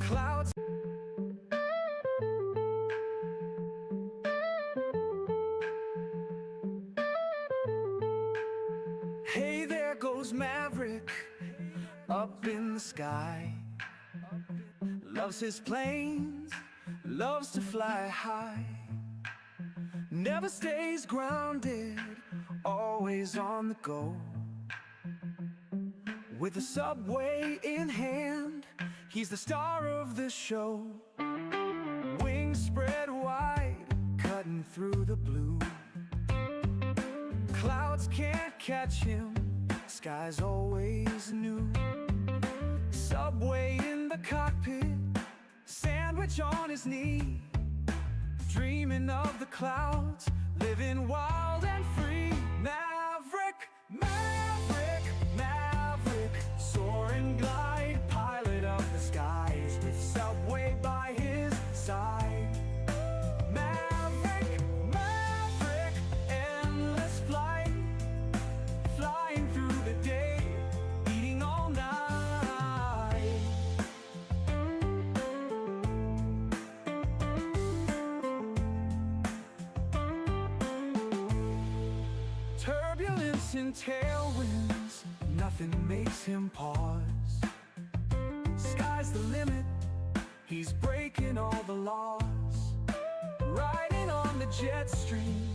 Clouds. Hey, there goes Maverick up in the sky. Loves his planes, loves to fly high. Never stays grounded, always on the go. With the subway in hand, he's the star of the show. Wings spread wide, cutting through the blue. Clouds can't catch him, sky's always new. Subway in the cockpit, sandwich on his knee. Dreaming of the clouds, living wild and free. Maverick, Maverick, Maverick, soar and glide, pilot of the skies, with Subway by his side. Maverick, Maverick, endless flight, flying through the day, eating all night. Turbulence and tailwinds, nothing makes him pause. Sky's the limit, he's breaking all the laws. Riding on the jet stream,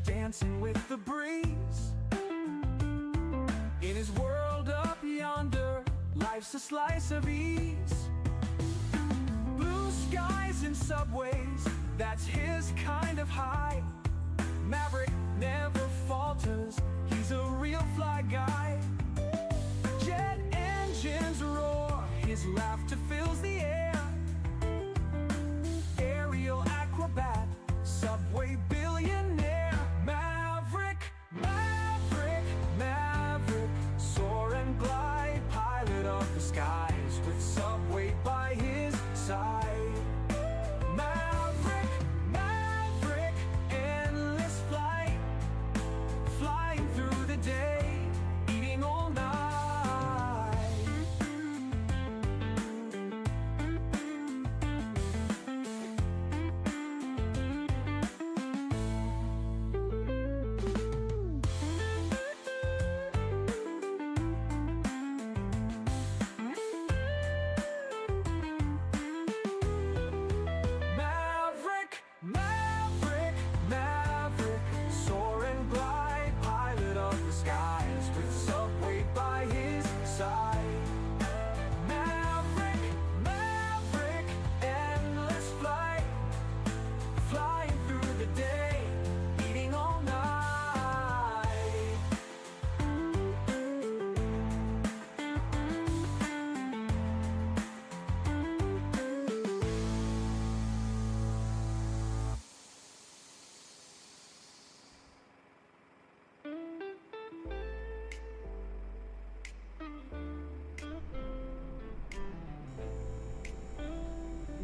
dancing with the breeze. In his world up yonder, life's a slice of ease. Blue skies and subways, that's his kind of high. Maverick never falters, he's a real fly guy. Jet engines roar, his laughter fills the air. Aerial acrobat, subway billionaire. Maverick, Maverick, Maverick, soar and glide, pilot of the skies, with Subway by his side. Maverick, Maverick, endless flight, flying through the day, eating all night. Maverick, Maverick, Maverick, soar and glide, pilot of the skies, with Subway by his side. Maverick, Maverick, endless flight, flying through the day, eating all night.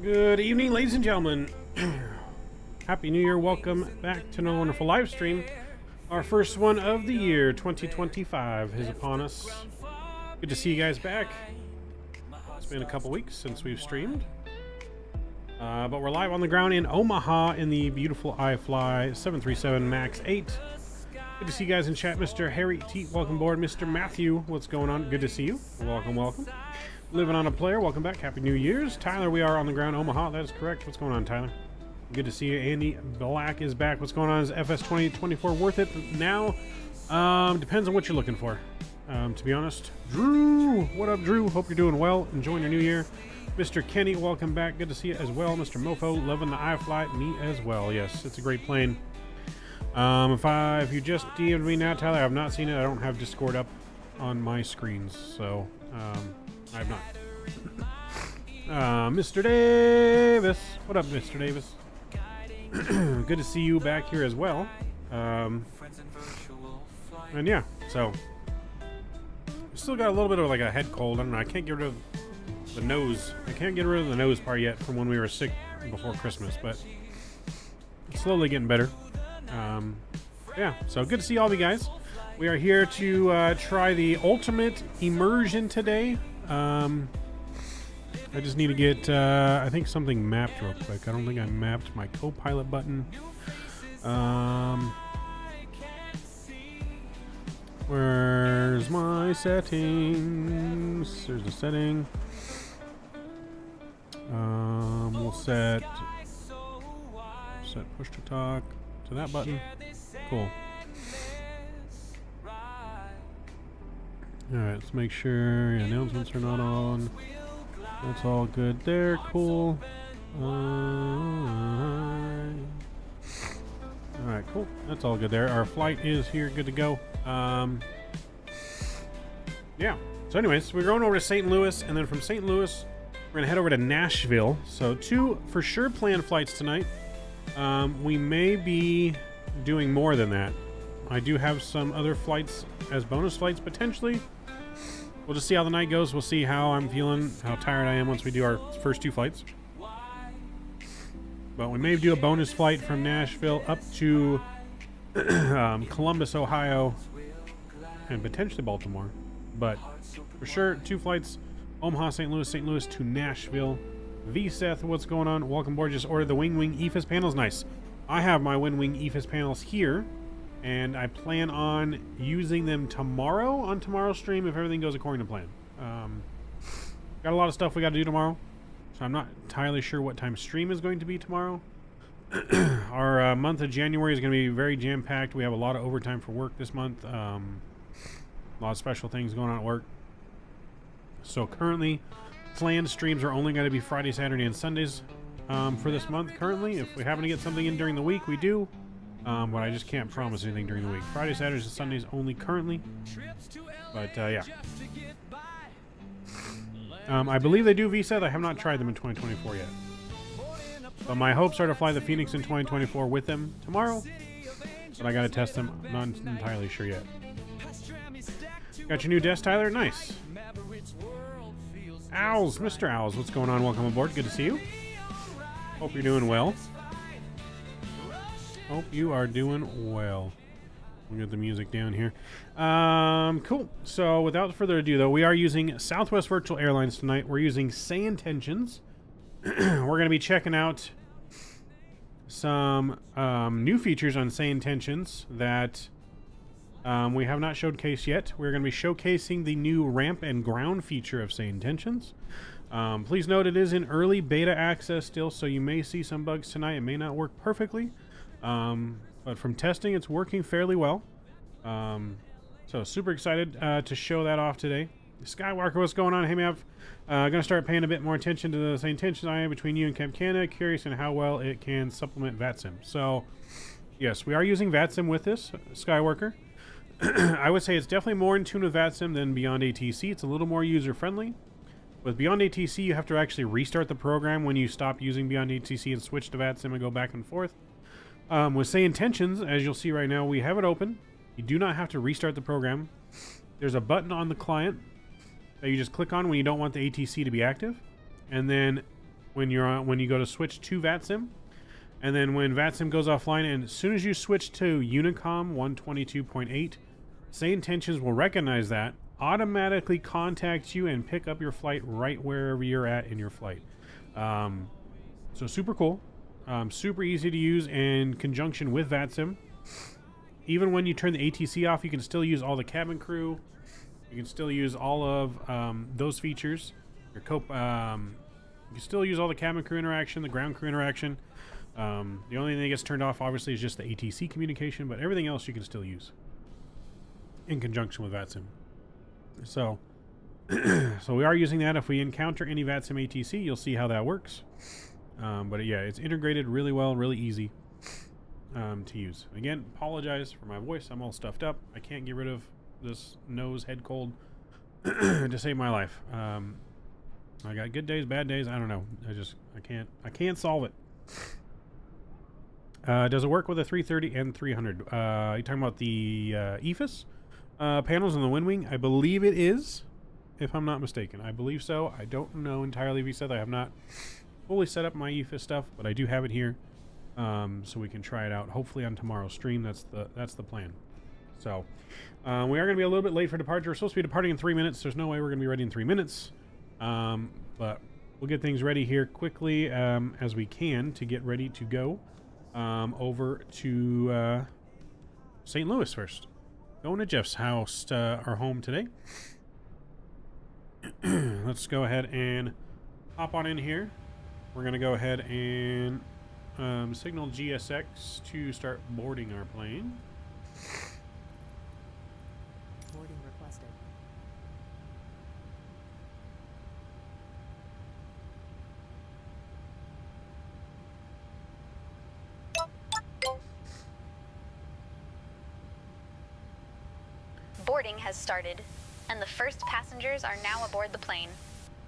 Good evening, ladies and gentlemen. Happy New Year. Welcome back to another wonderful live stream. Our first one of the year, 2025, is upon us. Good to see you guys back. It's been a couple weeks since we've streamed. But we're live on the ground in Omaha in the beautiful iFly 737 MAX 8. Good to see you guys in chat. Mr. Harry T, welcome aboard. Mr. Matthew, what's going on? Good to see you. Welcome, welcome. Living on a Player, welcome back. Happy New Year's. Tyler, we are on the ground, Omaha. That is correct. What's going on, Tyler? Good to see you. Andy Black is back. What's going on? Is FS 2024 worth it now? Depends on what you're looking for. To be honest. Drew, what up, Drew? Hope you're doing well. Enjoying your new year. Mr. Kenny, welcome back. Good to see you as well. Mr. Mofo, loving the iFly. Me as well. Yes, it's a great plane. If you just DM'd me now, Tyler, I have not seen it. I don't have Discord up on my screens, so I have not. Mr. Davis, what up, Mr. Davis? Good to see you back here as well. And yeah, so still got a little bit of like a head cold. I don't know. I can't get rid of the nose. I can't get rid of the nose part yet from when we were sick before Christmas, but it's slowly getting better. Yeah, so good to see all of you guys. We are here to try the ultimate immersion today. I just need to get, I think something mapped real quick. I don't think I mapped my co-pilot button. Where's my settings? There's the setting. We'll set push to talk to that button. Cool. Alright, let's make sure announcements are not on. That's all good there. Cool. Alright, cool. That's all good there. Our flight is here, good to go. Yeah. So anyways, we're going over to St. Louis, and then from St. Louis, we're going to head over to Nashville. So 2 for sure planned flights tonight. We may be doing more than that. I do have some other flights as bonus flights potentially. We'll just see how the night goes. We'll see how I'm feeling, how tired I am once we do our first 2 flights. But we may do a bonus flight from Nashville up to Columbus, Ohio, and potentially Baltimore. But for sure, 2 flights, Omaha, St. Louis to Nashville. V-Seth, what's going on? Welcome aboard. Just ordered the Wing EFIS panels. Nice. I have my Wing EFIS panels here, and I plan on using them tomorrow on tomorrow's stream if everything goes according to plan. Got a lot of stuff we got to do tomorrow, so I'm not entirely sure what time stream is going to be tomorrow. Our month of January is going to be very jam-packed. We have a lot of overtime for work this month. A lot of special things going on at work. So currently, planned streams are only going to be Friday, Saturday, and Sundays for this month currently. If we happen to get something in during the week, we do. But I just can't promise anything during the week. Friday, Saturdays, and Sundays only currently. But yeah. I believe they do VSAT. I have not tried them in 2024 yet. But my hopes are to fly the Phoenix in 2024 with them tomorrow. But I got to test them. I'm not entirely sure yet. Got your new desk, Tyler? Nice. Owls, Mr. Owls, what's going on? Welcome aboard. Good to see you. Hope you're doing well. Hope you are doing well. We'll get the music down here. Cool. So without further ado, though, we are using Southwest Virtual Airlines tonight. We're using SayIntentions. We're going to be checking out some new features on SayIntentions that we have not showcased yet. We're going to be showcasing the new ramp and ground feature of SayIntentions. Please note it is in early beta access still, so you may see some bugs tonight. It may not work perfectly. But from testing, it's working fairly well. So super excited to show that off today. Skywalker, what's going on? Hey, Mav. Gonna start paying a bit more attention to the SayIntentions.Ai between you and Campcana. Curious in how well it can supplement VATSIM. So, yes, we are using VATSIM with this, Skywalker. I would say it's definitely more in tune with VATSIM than Beyond ATC. It's a little more user-friendly. With Beyond ATC, you have to actually restart the program when you stop using Beyond ATC and switch to VATSIM and go back and forth. With SayIntentions, as you'll see right now, we have it open. You do not have to restart the program. There's a button on the client that you just click on when you don't want the ATC to be active, and then when you go to switch to VATSIM, and then when VATSIM goes offline, and as soon as you switch to Unicom 122.8, SayIntentions will recognize that, automatically contact you, and pick up your flight right wherever you're at in your flight. So super cool. Super easy to use in conjunction with VATSIM. Even when you turn the ATC off, you can still use all the cabin crew. You can still use all of those features. You can still use all the cabin crew interaction, the ground crew interaction. The only thing that gets turned off, obviously, is just the ATC communication, but everything else you can still use in conjunction with VATSIM. So, so we are using that. If we encounter any VATSIM ATC, you'll see how that works. But yeah, it's integrated really well, really easy to use. Again, apologize for my voice. I'm all stuffed up. I can't get rid of this nose head cold to save my life. I got good days, bad days. I don't know. I can't solve it. Does it work with a 330 and 300? You talking about the EFIS panels on the Wing? I believe it is, if I'm not mistaken. I believe so. I don't know entirely if you said I have not fully set up my EFIS stuff, but I do have it here, so we can try it out. Hopefully on tomorrow's stream. That's the plan. So we are going to be a little bit late for departure. We're supposed to be departing in 3 minutes. There's no way we're going to be ready in 3 minutes. But we'll get things ready here quickly as we can to get ready to go over to St. Louis first. Going to Jeff's house, our home today. Let's go ahead and hop on in here. We're going to go ahead and signal GSX to start boarding our plane. Boarding requested. Boarding has started, and the first passengers are now aboard the plane.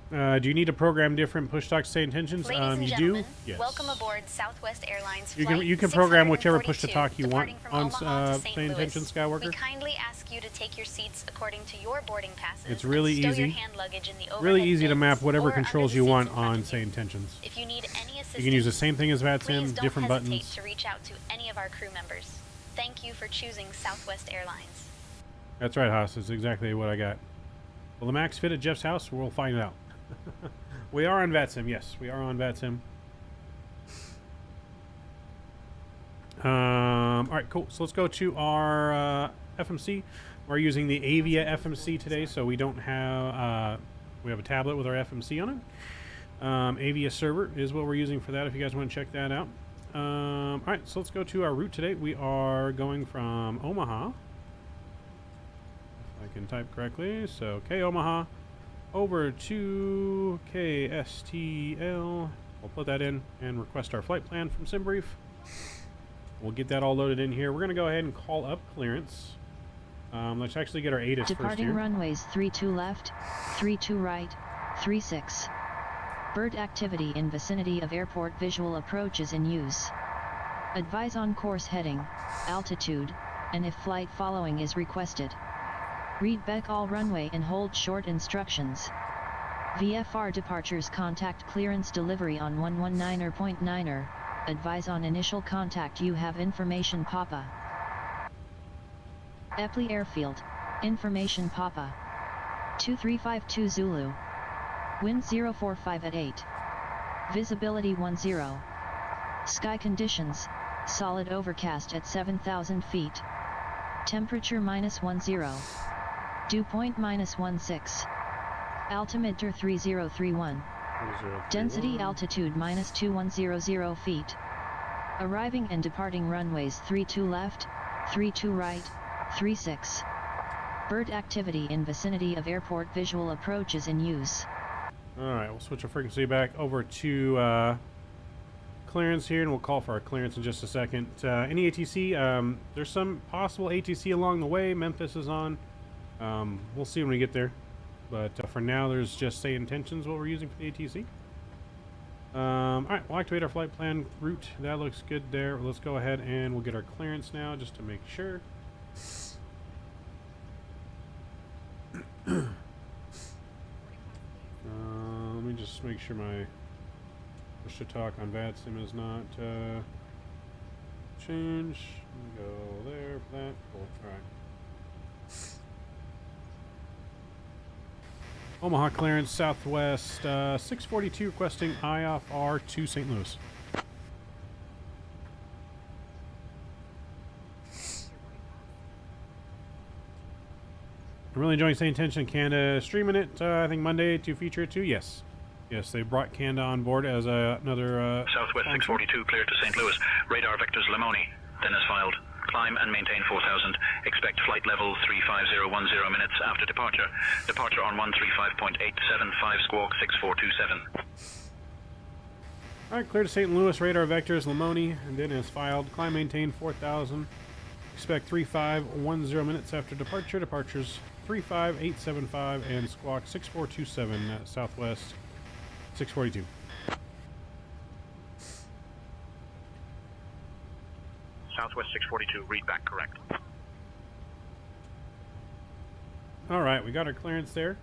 Do you need to program different push talks, say intentions? Ladies and You gentlemen, do? Yes. welcome aboard Southwest Airlines You can flight program whichever push to 642, talk you want departing from on Omaha to St. say intentions, Skywalker. We kindly ask you to take your seats according to your boarding passes. It's really and stow easy. Your hand luggage in the Really overhead easy to bins map whatever or under controls the you seats want in front on of say you. intentions. If you need any assistance, You can use the same thing as please VATSIM, don't different hesitate buttons. to reach out to any of our crew members. Thank you for choosing Southwest Airlines. That's right, Haas. That's exactly what I got. Will the Max fit at Jeff's house? We'll find out. We are on VATSIM. Yes, we are on VATSIM. All right, cool. So let's go to our FMC. We're using the Avia FMC today, so we don't have we have a tablet with our FMC on it. Avia server is what we're using for that. If you guys want to check that out. All right, so let's go to our route today. We are going from Omaha. If I can type correctly. So K Omaha over to KSTL. We'll put that in and request our flight plan from SimBrief. We'll get that all loaded in here. We're going to go ahead and call up clearance. Let's actually get our ATIS first Departing here. runways 32 left, 32 right, 36. Bird activity in vicinity of airport visual approach is in use. Advise on course heading, altitude, and if flight following is requested. Read back all runway and hold short instructions. VFR departures contact clearance delivery on 119.9er. Advise on initial contact you have information Papa. Epley Airfield, information Papa. 2352 Zulu. Wind 045 at 8. Visibility 10. Sky conditions, solid overcast at 7,000 feet. Temperature -10. Dew point -16. Altimeter 3031. Density altitude -2100 feet. Arriving and departing runways 32 left, 32 right, 36. Bird activity in vicinity of airport visual approach is in use. Alright, we'll switch our frequency back over to clearance here, and we'll call for our clearance in just a second. Any ATC? There's some possible ATC along the way. Memphis is on. We'll see when we get there. But for now, there's just say intentions what we're using for the ATC. Alright, we'll activate our flight plan route. That looks good there. Let's go ahead and we'll get our clearance now just to make sure. Let me just make sure my push to talk on VATSIM is not changed. Go there for that. Cool. Alright. Omaha clearance, Southwest 642 requesting IFR to St. Louis. I'm really enjoying Say Intention Canada streaming it. I think Monday to feature it too. Yes. Yes, they brought Canada on board as another Southwest sponsor. 642 clear to St. Louis. Radar vectors Limoni. Then as filed. Climb and maintain 4000. Expect flight level 35010 minutes after departure. Departure on 135.875 squawk 6427. Alright, clear to St. Louis. Radar vectors Limoni. And then as filed. Climb maintain 4000. Expect 3510 minutes after departure. Departures 35875 and squawk 6427 at Southwest 642. Southwest 642, read back correct. Alright, we got our clearance there.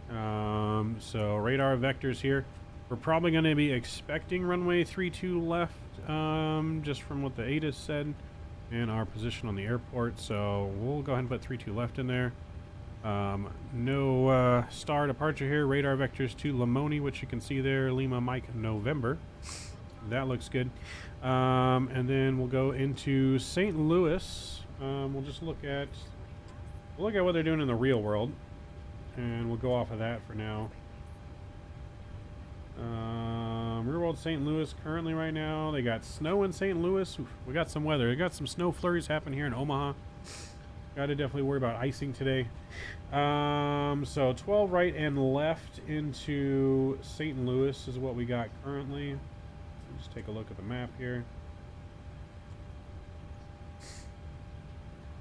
So radar vectors here. We're probably going to be expecting runway 32 left, just from what the ATIS said, and our position on the airport. So we'll go ahead and put 32 left in there. No star departure here. Radar vectors to Lamoni, which you can see there. Lima Mike November. That looks good. And then we'll go into St. Louis. We'll just look at what they're doing in the real world, and we'll go off of that for now. Real world St. Louis currently right now. They got snow in St. Louis. Oof, we got some weather. We got some snow flurries happening here in Omaha. Got to definitely worry about icing today. So 12 right and left into St. Louis is what we got currently. Just take a look at the map here.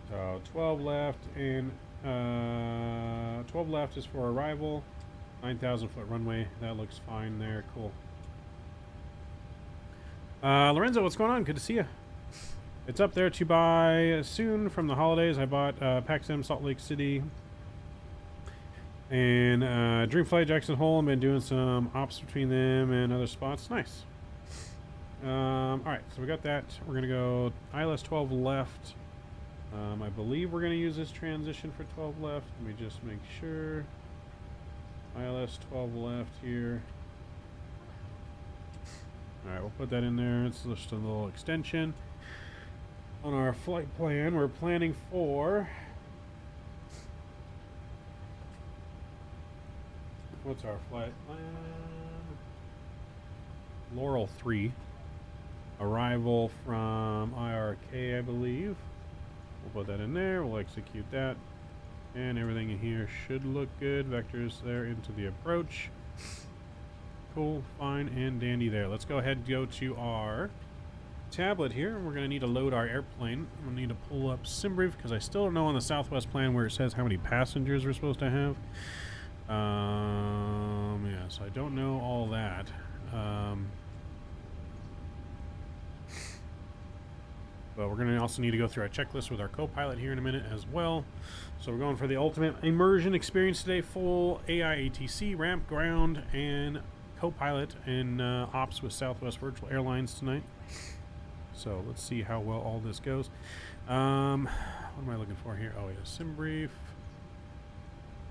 So 12 left, and 12 left is for arrival. 9,000 foot runway. That looks fine there. Cool. Lorenzo, what's going on? Good to see you. It's up there to buy soon from the holidays. I bought PAXM Salt Lake City and Dreamflight Jackson Hole. I've been doing some ops between them and other spots. Nice. Alright, so we got that. We're going to go ILS 12 left. I believe we're going to use this transition for 12 left. Let me just make sure. ILS 12 left here. Alright, we'll put that in there. It's just a little extension. On our flight plan, we're planning for... What's our flight plan? Laurel 3. Arrival from IRK, I believe. We'll put that in there. We'll execute that. And everything in here should look good. Vectors there into the approach. Cool, fine, and dandy there. Let's go ahead and go to our tablet here. We're going to need to load our airplane. I'm going to need to pull up SimBrief because I still don't know on the Southwest plan where it says how many passengers we're supposed to have. Yeah, so I don't know all that. But we're going to also need to go through our checklist with our co-pilot here in a minute as well. So we're going for the ultimate immersion experience today. Full AI ATC, ramp, ground, and co-pilot and ops with Southwest Virtual Airlines tonight. So let's see how well all this goes. What am I looking for here? Oh, yeah, SimBrief.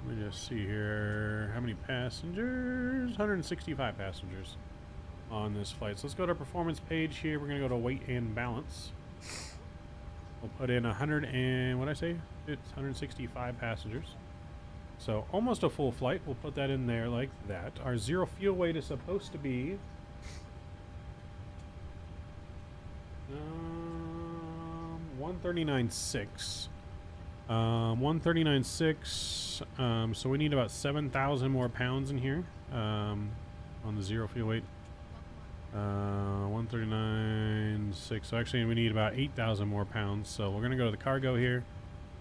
Let me just see here. How many passengers? 165 passengers on this flight. So let's go to our performance page here. We're going to go to weight and balance. We'll put in 100 and, what'd I say? It's 165 passengers. So almost a full flight. We'll put that in there like that. Our zero fuel weight is supposed to be 139.6. 139.6. So we need about 7,000 more pounds in here on the zero fuel weight. 139.6. So actually we need about 8,000 more pounds. So we're going to go to the cargo here.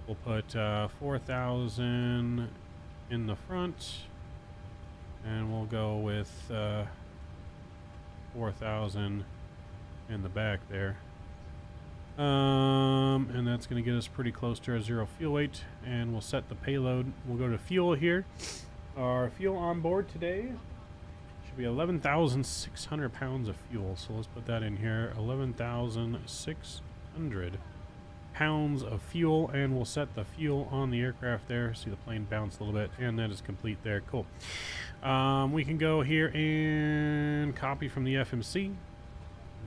We'll put 4,000 in the front. And we'll go with 4,000 in the back there. And that's going to get us pretty close to our zero fuel weight. And we'll set the payload. We'll go to fuel here. Our fuel on board today should be 11,600 pounds of fuel. So let's put that in here. 11,600 pounds of fuel. And we'll set the fuel on the aircraft there. See the plane bounce a little bit. And that is complete there. Cool. We can go here and copy from the FMC.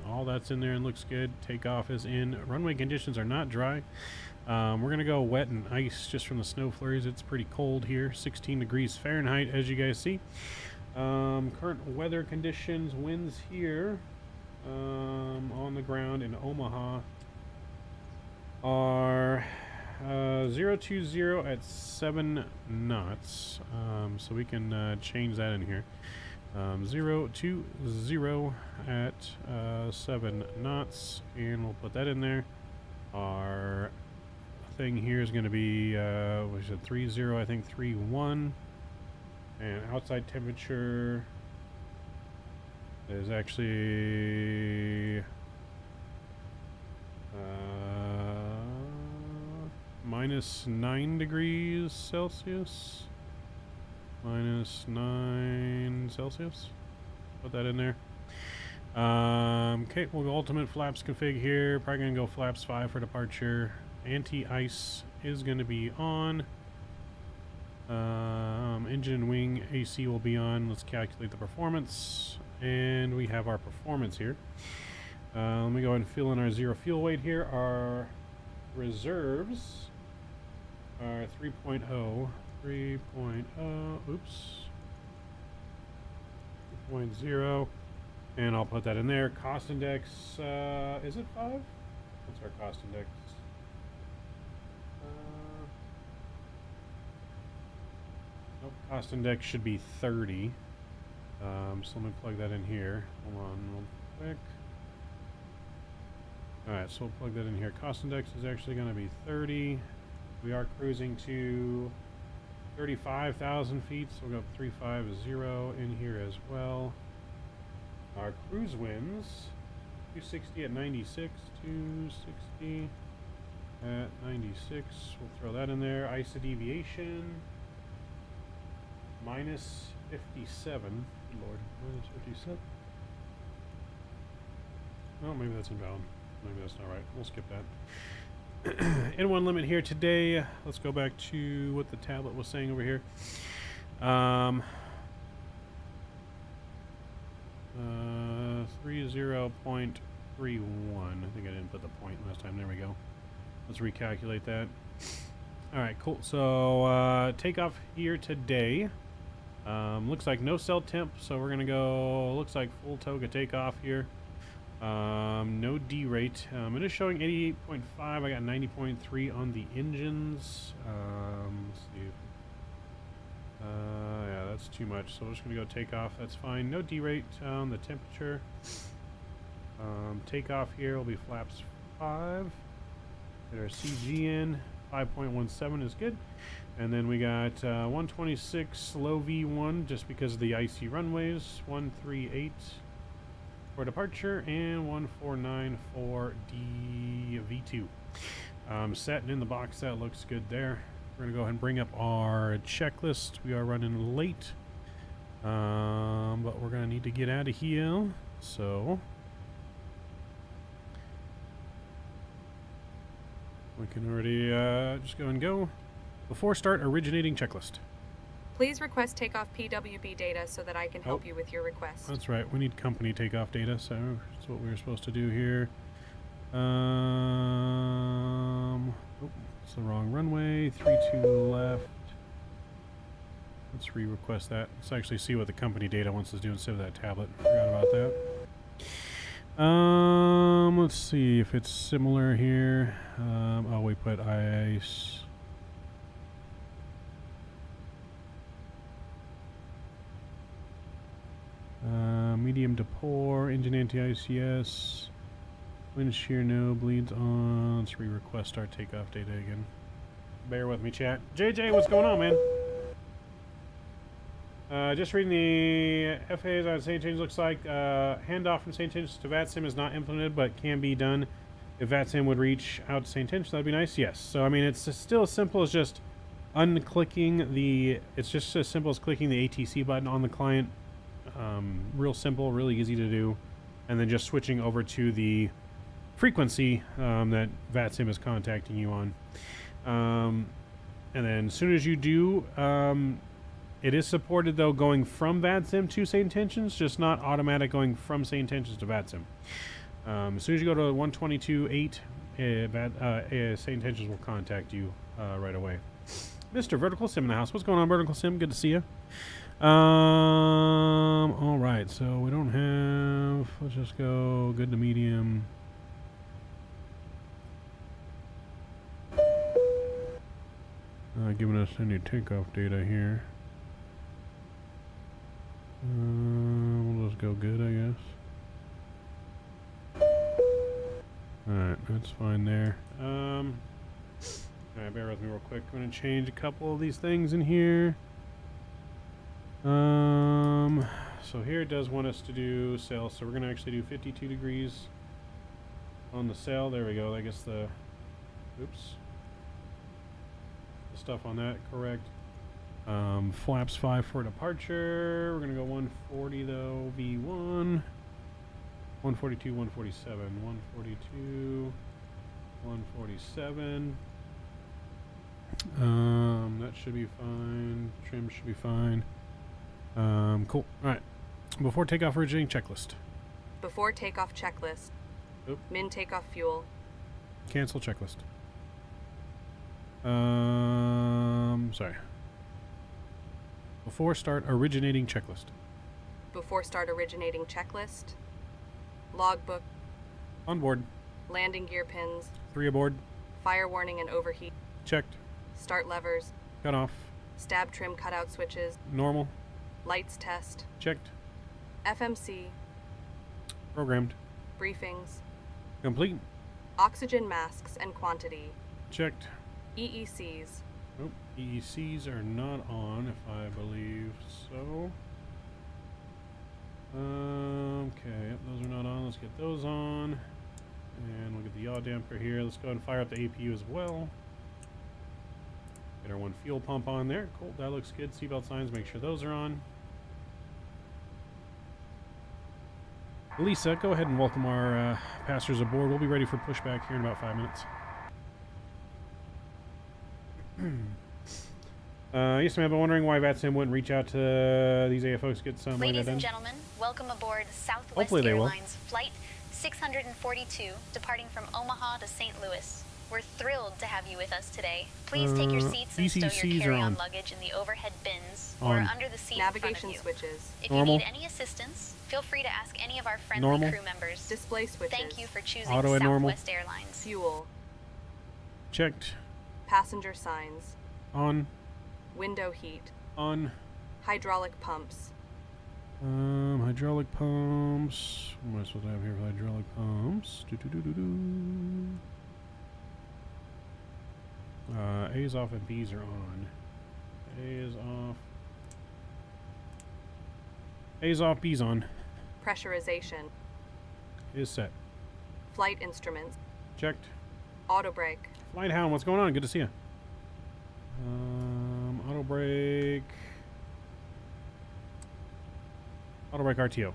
All that's in there and looks good. Takeoff is in. Runway conditions are not dry. We're going to go wet and ice just from the snow flurries. It's pretty cold here. 16 degrees Fahrenheit, as you guys see. Current weather conditions, winds here on the ground in Omaha are 020 at 7 knots. So we can change that in here. 020 at 7 knots, and we'll put that in there. Our thing here is going to be we said 30, I think 31, and outside temperature is actually minus 9 degrees Celsius. Minus 9 Celsius. Put that in there. Okay, we'll go ultimate flaps config here. Probably gonna go flaps 5 for departure. Anti-ice is gonna be on. Engine and wing AC will be on. Let's calculate the performance. And we have our performance here. Let me go ahead and fill in our zero fuel weight here. Our reserves are 3.0. 3.0. Oops. 3.0. And I'll put that in there. Cost index, is it 5? What's our cost index? Nope, cost index should be 30. So let me plug that in here. Hold on real quick. Alright, so we'll plug that in here. Cost index is actually going to be 30. We are cruising to 35,000 feet, so we'll go 350 in here as well. Our cruise winds, 260 at 96, 260 at 96. We'll throw that in there. ISA deviation, minus 57. Good Lord, minus 57. Oh, maybe that's invalid. Maybe that's not right. We'll skip that. N1 limit here today. Let's go back to what the tablet was saying over here. 30.31. I think I didn't put the point last time. There we go. Let's recalculate that. All right, cool. So takeoff here today. Looks like no cell temp, so we're gonna go. Looks like full toga takeoff here. No D rate. It is showing 88.5. I got 90.3 on the engines. Let's see. Yeah, that's too much. So we're just gonna go take off. That's fine. No D rate on the temperature. Takeoff here will be flaps 5. Get our CG in. 5.17 is good. And then we got 126 low V1 just because of the icy runways. 138 for departure and 149 for V2. Set in the box, that looks good there. We're gonna go ahead and bring up our checklist. We are running late, but we're gonna need to get out of here. So we can already just go and go. Before start, originating checklist. Please request takeoff PWB data so that I can help you with your request. That's right. We need company takeoff data, so that's what we were supposed to do here. It's the wrong runway. 32 left. Let's re-request that. Let's actually see what the company data wants us to do instead of that tablet. Forgot about that. Let's see if it's similar here. Oh, we put ice. Medium to poor, engine anti-ice, yes. Wind shear, no. Bleeds on. Let's re-request our takeoff data again. Bear with me, chat. JJ, what's going on, man? Just reading the FAAs on SayIntentions. Looks like handoff from SayIntentions to VATSIM is not implemented, but can be done. If VATSIM would reach out to SayIntentions, that'd be nice. Yes. So I mean, it's still as simple as just unclicking the. It's just as simple as clicking the ATC button on the client. Real simple, really easy to do, and then just switching over to the frequency that VATSIM is contacting you on. And then as soon as you do, it is supported though going from VATSIM to SayIntentions, just not automatic going from SayIntentions to VATSIM. As soon as you go to 122.8, SayIntentions will contact you right away. Mr. Vertical Sim in the house. What's going on, Vertical Sim? Good to see you. All right, so we don't have. Let's just go good to medium. Giving us any takeoff data here. We'll just go good, I guess. Alright, that's fine there. Alright, bear with me real quick. I'm going to change a couple of these things in here. So here it does want us to do sail, so we're going to actually do 52 degrees on the sail. There we go. I guess the, oops, the stuff on that correct. Flaps 5 for departure. We're going to go 140 though, V1. 142, 147, 142, 147. That should be fine. Trim should be fine. Cool. All right. Before takeoff, originating checklist. Before takeoff checklist. Oop. Min takeoff fuel. Cancel checklist. Sorry. Before start originating checklist. Before start originating checklist. Logbook. On board. Landing gear pins. 3 aboard. Fire warning and overheat. Checked. Start levers. Cut off. Stab trim cutout switches. Normal. Lights test. Checked. FMC. Programmed. Briefings. Complete. Oxygen masks and quantity. Checked. EECs. Oh, EECs are not on, if I believe so. Okay, yep, those are not on. Let's get those on. And we'll get the yaw damper here. Let's go ahead and fire up the APU as well. Get our one fuel pump on there. Cool, that looks good. Seatbelt signs, make sure those are on. Lisa, go ahead and welcome our passengers aboard. We'll be ready for pushback here in about 5 minutes. Yes, ma'am. I've been wondering why VATSIM wouldn't reach out to these AFOs to get some. Ladies and gentlemen, welcome aboard Southwest Hopefully they will. Airlines Flight 642, departing from Omaha to St. Louis. We're thrilled to have you with us today. Please take your seats and stow VCCs your are carry-on on. luggage in the overhead bins or On. under the seat in front of Navigation you. switches. If Normal. you need any assistance, feel free to ask any of our friendly Normal. crew members. Display switches. Thank you for choosing Auto and normal. Southwest Airlines. Fuel. Checked. Passenger signs. On. Window heat. On. Hydraulic pumps. Hydraulic pumps. What am I supposed to have here for hydraulic pumps? A is off and B's are on. A is off. A is off, B's on. Pressurization. Is set. Flight instruments. Checked. Auto brake. Flight Hound, what's going on? Good to see you. Auto brake. Auto brake RTO.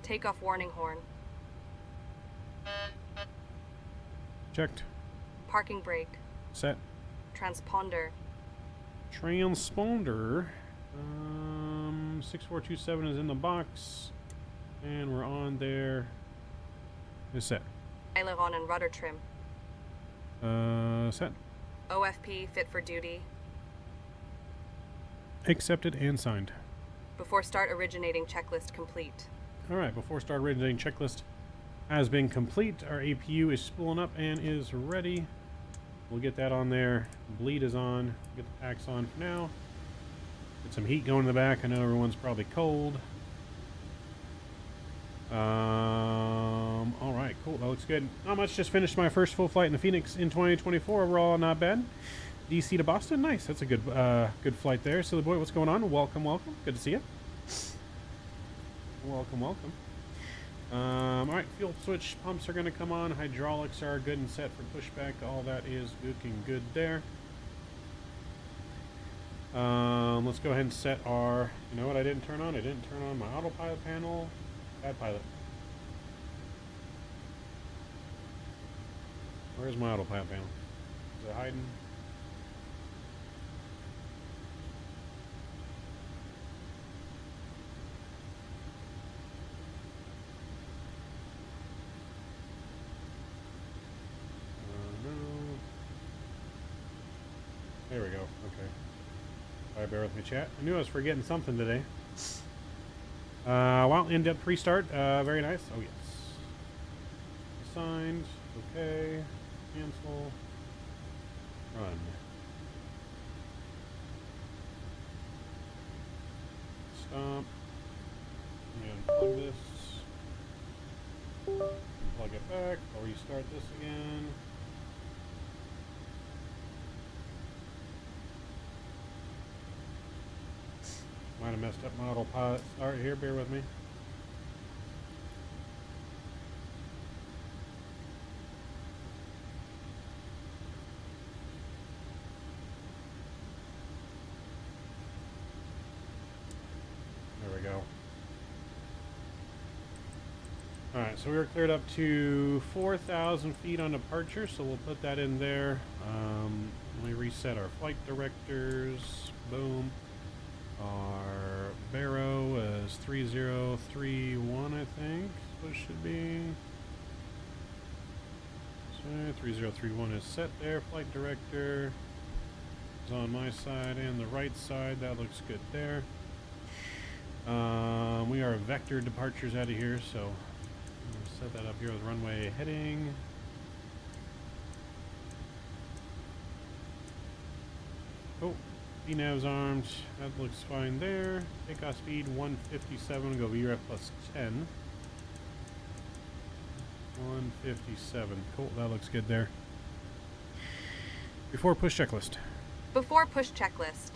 Takeoff warning horn. Checked. Parking brake. Set. Transponder. Transponder. 6427 is in the box. And we're on there. Is set. Aileron and rudder trim. Set. OFP fit for duty. Accepted and signed. Before start originating checklist complete. Alright, before start originating checklist has been complete. Our APU is spooling up and is ready. We'll get that on there. Bleed is on. Get the packs on for now. Get some heat going in the back. I know everyone's probably cold. Alright, cool. That looks good. Not much. Just finished my first full flight in the Phoenix in 2024. Overall, not bad. DC to Boston. Nice. That's a good good flight there. Silly boy, what's going on? Welcome, welcome. Good to see you. Welcome, welcome. Alright, fuel switch pumps are going to come on. Hydraulics are good and set for pushback. All that is looking good there. Let's go ahead and set our... You know what I didn't turn on? I didn't turn on my autopilot panel. Bad pilot. Where's my autopilot panel? Is it hiding? No. There we go. Okay. Alright, bear with me, chat. I knew I was forgetting something today. Well, in-depth pre-start. Very nice. Oh, yes. Signed. Okay. Cancel. Run. Stop. And plug this. Plug it back. I'll restart this again. Might have messed up my autopilot start here. Bear with me. There we go. Alright, so we were cleared up to 4,000 feet on departure, so we'll put that in there. Let me reset our flight directors. Boom. Our Barrow is 3031, I think. So it should be. So 3031 is set there. Flight director is on my side and the right side. That looks good there. We are vector departures out of here, so I'm going to set that up here with runway heading. Oh, VNav's armed. That looks fine there. Takeoff speed 157. Go VRF plus 10. 157. Cool. That looks good there. Before push checklist. Before push checklist.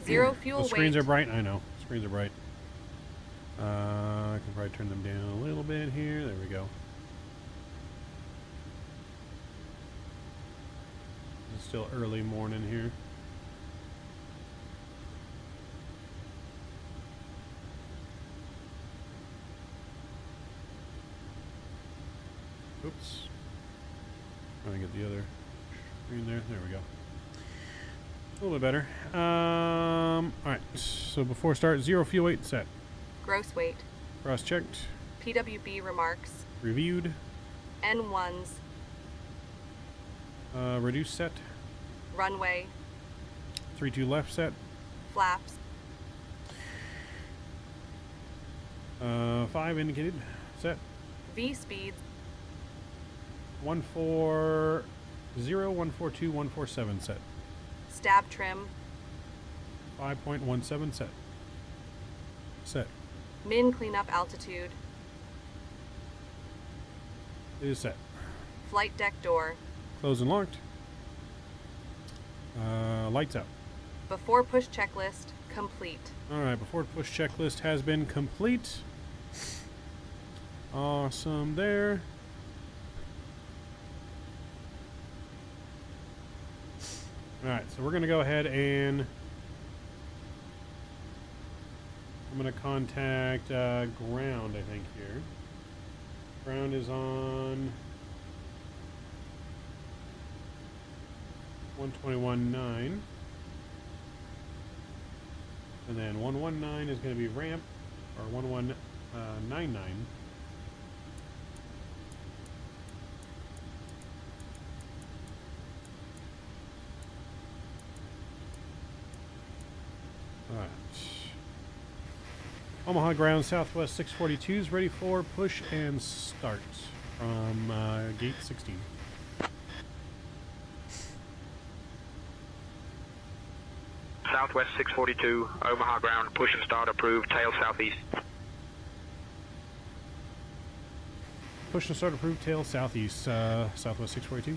Zero fuel weight. Screens are bright. I know. Screens are bright. I can probably turn them down a little bit here. There we go. It's still early morning here. Oops. Trying to get the other screen there. There we go. A little bit better. Alright, so before start, zero fuel weight set. Gross weight. Cross-checked. PWB remarks. Reviewed. N1s. Reduce set. Runway. 3-2 left set. Flaps. 5 indicated set. V speeds. 140, 142, 147 set. Stab trim. 5.17 set. Set. Min cleanup altitude. It is set. Flight deck door. Closed and locked. Lights out. Before push checklist complete. Alright, before push checklist has been complete. Awesome there. Alright, so we're going to go ahead and I'm going to contact ground, I think, here. Ground is on 121.9. And then 119 is going to be ramp, or 1199. Alright. Omaha ground Southwest 642 is ready for push and start from gate 16. Southwest 642, Omaha ground, push and start approved, tail southeast. Push and start approved, tail southeast, Southwest 642.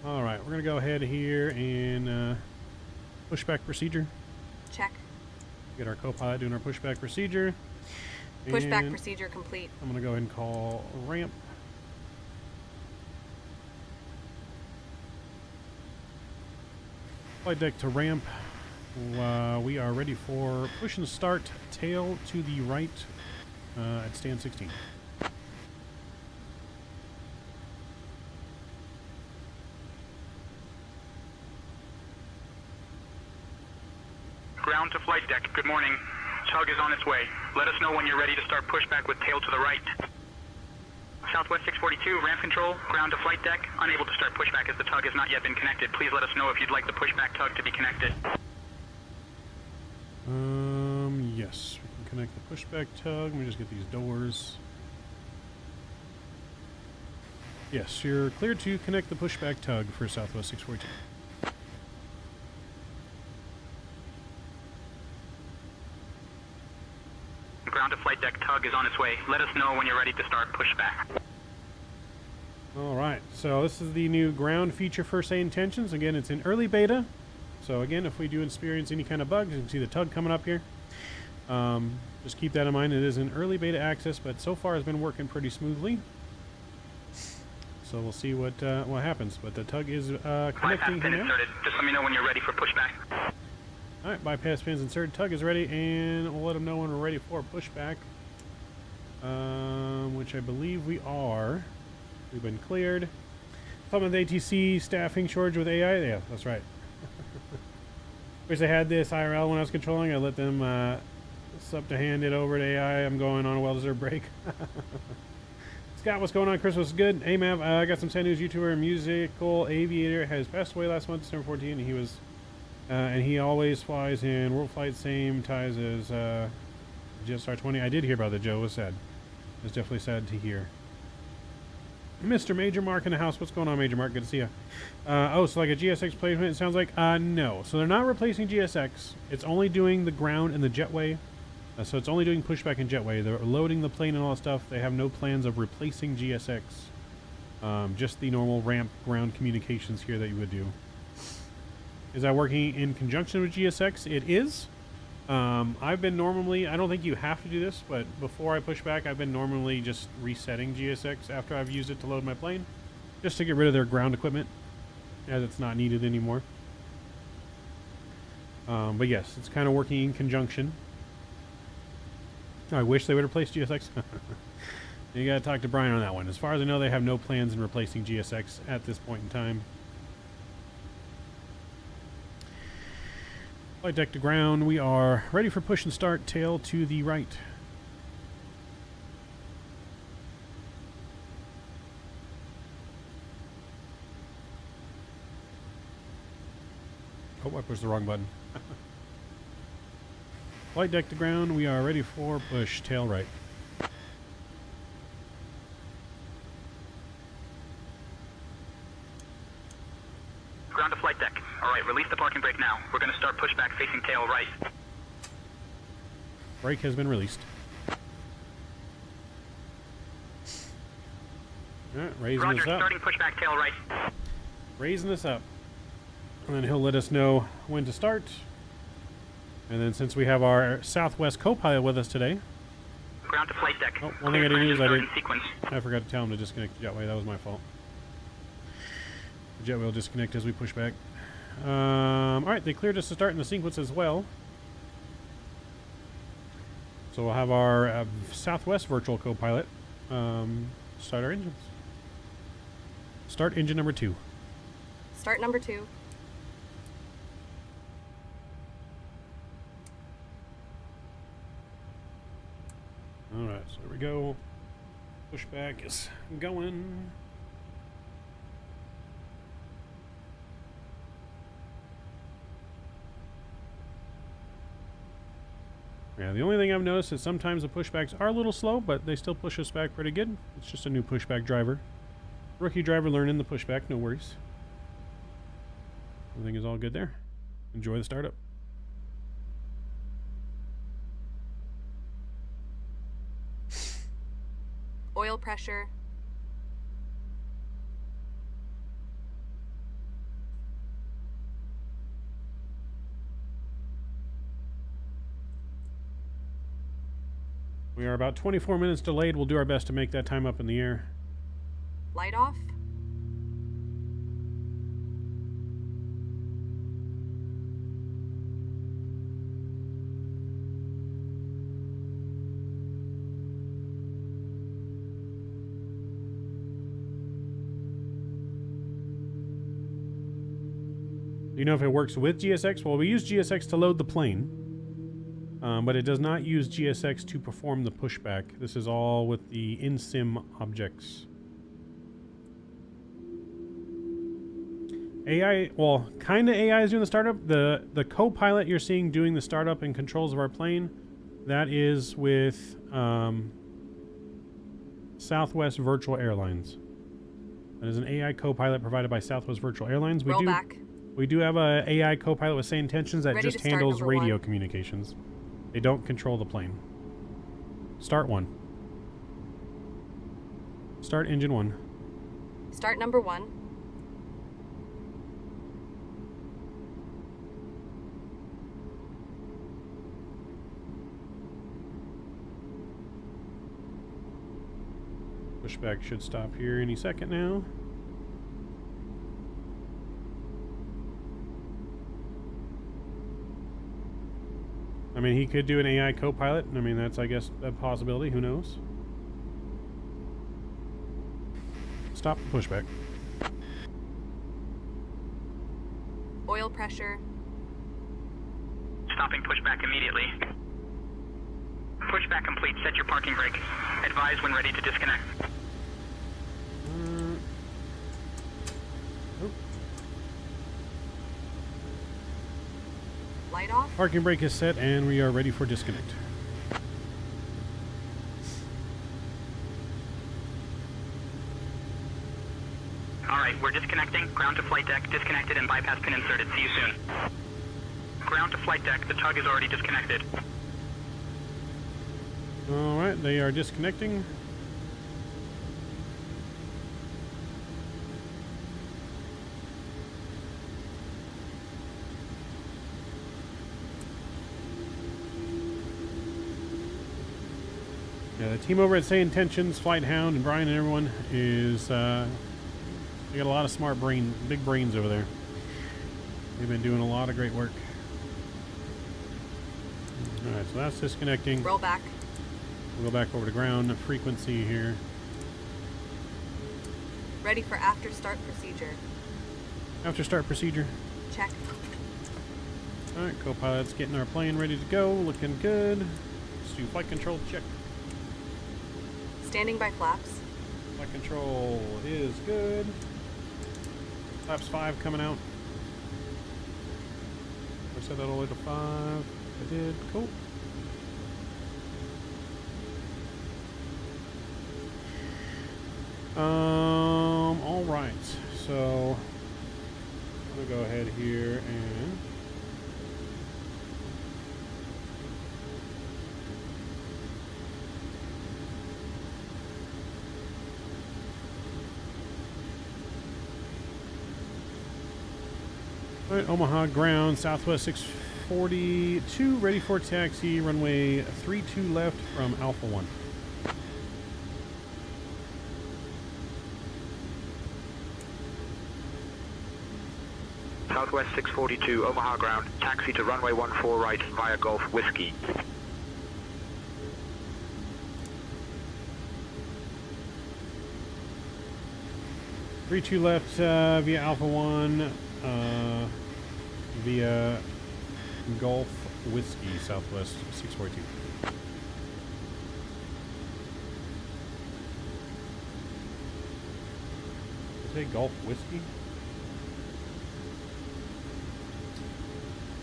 Alright, we're going to go ahead here and pushback procedure. Check. Get our co-pilot doing our pushback procedure. Pushback And procedure complete. I'm going to go ahead and call ramp. Flight deck to ramp. We are ready for push and start, tail to the right at stand 16. Ground to flight deck, good morning. Tug is on its way. Let us know when you're ready to start pushback with tail to the right. Southwest 642, ramp control, ground to flight deck. Unable to start pushback as the tug has not yet been connected. Please let us know if you'd like the pushback tug to be connected. Yes, we can connect the pushback tug. Let me just get these doors. Yes, you're clear to connect the pushback tug for Southwest 642. Ground to flight deck, tug is on its way. Let us know when you're ready to start pushback. Alright, so this is the new ground feature for SayIntentions. Again, it's in early beta. So again, if we do experience any kind of bugs, you can see the tug coming up here. Just keep that in mind. It is in early beta access, but so far has been working pretty smoothly. So we'll see what happens. But the tug is connecting here now. Inserted. Just let me know when you're ready for pushback. Alright, bypass pins inserted. Tug is ready, and we'll let them know when we're ready for pushback. Which I believe we are. We've been cleared. Plymouth ATC staffing shortage with AI. Yeah, that's right. Wish I had this IRL when I was controlling. I let them sub to hand it over to AI. I'm going on a well-deserved break. Scott, what's going on? Christmas is good. Hey, Mav, I got some sad news. YouTuber and musical aviator has passed away last month, December 14. He was, and he always flies in World Flight, same ties as GSR 20. I did hear about that, Joe. It was sad. It was definitely sad to hear. Mr. Major Mark in the house. What's going on, Major Mark? Good to see you. Oh, so like a GSX placement, it sounds like? No. So they're not replacing GSX. It's only doing the ground and the jetway. So it's only doing pushback and jetway. They're loading the plane and all that stuff. They have no plans of replacing GSX. Just the normal ramp ground communications here that you would do. Is that working in conjunction with GSX? It is. I've been normally, I don't think you have to do this, but before I push back, I've been normally just resetting GSX after I've used it to load my plane, just to get rid of their ground equipment, as it's not needed anymore. But yes, it's kind of working in conjunction. I wish they would replace GSX. You gotta talk to Brian on that one. As far as I know, they have no plans in replacing GSX at this point in time. Flight deck to ground. We are ready for push and start. Tail to the right. Oh, I pushed the wrong button. Flight deck to ground. We are ready for push. Tail right. Ground to flight deck. All right, release the parking brake now. We're going to start pushback facing tail right. Brake has been released. All right, raising Roger, this up. starting pushback tail right. Raising this up. And then he'll let us know when to start. And then since we have our Southwest co-pilot with us today. Ground to flight deck. Oh, one thing I didn't use, Sequence. I forgot to tell him to disconnect the jetway. That was my fault. The jetway will disconnect as we push back. Alright, they cleared us to start in the sequence as well. So we'll have our Southwest virtual co-pilot start our engines. Start engine number 2. Start number 2. Alright, so there we go. Pushback is going. Yeah, the only thing I've noticed is sometimes the pushbacks are a little slow, but they still push us back pretty good. It's just a new pushback driver. Rookie driver learning the pushback, no worries. Everything is all good there. Enjoy the startup. Oil pressure. We are about 24 minutes delayed. We'll do our best to make that time up in the air. Light off. Do you know if it works with GSX? Well, we use GSX to load the plane, but it does not use GSX to perform the pushback. This is all with the in-sim objects. AI, well, kind of AI is doing the startup. The co-pilot you're seeing doing the startup and controls of our plane, that is with Southwest Virtual Airlines. That is an AI co-pilot provided by Southwest Virtual Airlines. Roll back. We do have a AI co-pilot with SayIntentions that Ready just to start handles number radio 1. communications. They don't control the plane. Start 1. Start engine 1. Start number 1. Pushback should stop here any second now. I mean, he could do an AI co-pilot. I mean, that's, I guess, a possibility. Who knows? Stop the pushback. pressure. Stopping pushback immediately. Pushback complete. Set your parking brake. Advise when ready to disconnect. Light off. Parking brake is set and we are ready for disconnect. Alright, we're disconnecting. Ground to flight deck, disconnected and bypass pin inserted. See you soon. Ground to flight deck, the tug is already disconnected. Alright, they are disconnecting. Yeah, the team over at SayIntentions, Flight Hound, and Brian and everyone is, they got a lot of big brains over there. They've been doing a lot of great work. Alright, so that's disconnecting. Roll back. We'll go back over to ground frequency here. Ready for after start procedure. After start procedure. Check. Alright, co-pilot's getting our plane ready to go. Looking good. Let's do flight control check. Standing by flaps. Flight control is good. Flaps 5 coming out. I set that all the way to 5. I did. Cool. All right. So I'm gonna go ahead here and all right, Omaha ground, Southwest 642, ready for taxi, runway 32 left from Alpha 1. Southwest 642, Omaha ground. Taxi to runway 14 right via Golf Whiskey. Three two left via Alpha 1 via Golf Whiskey, Southwest 642. Did I say Golf Whiskey?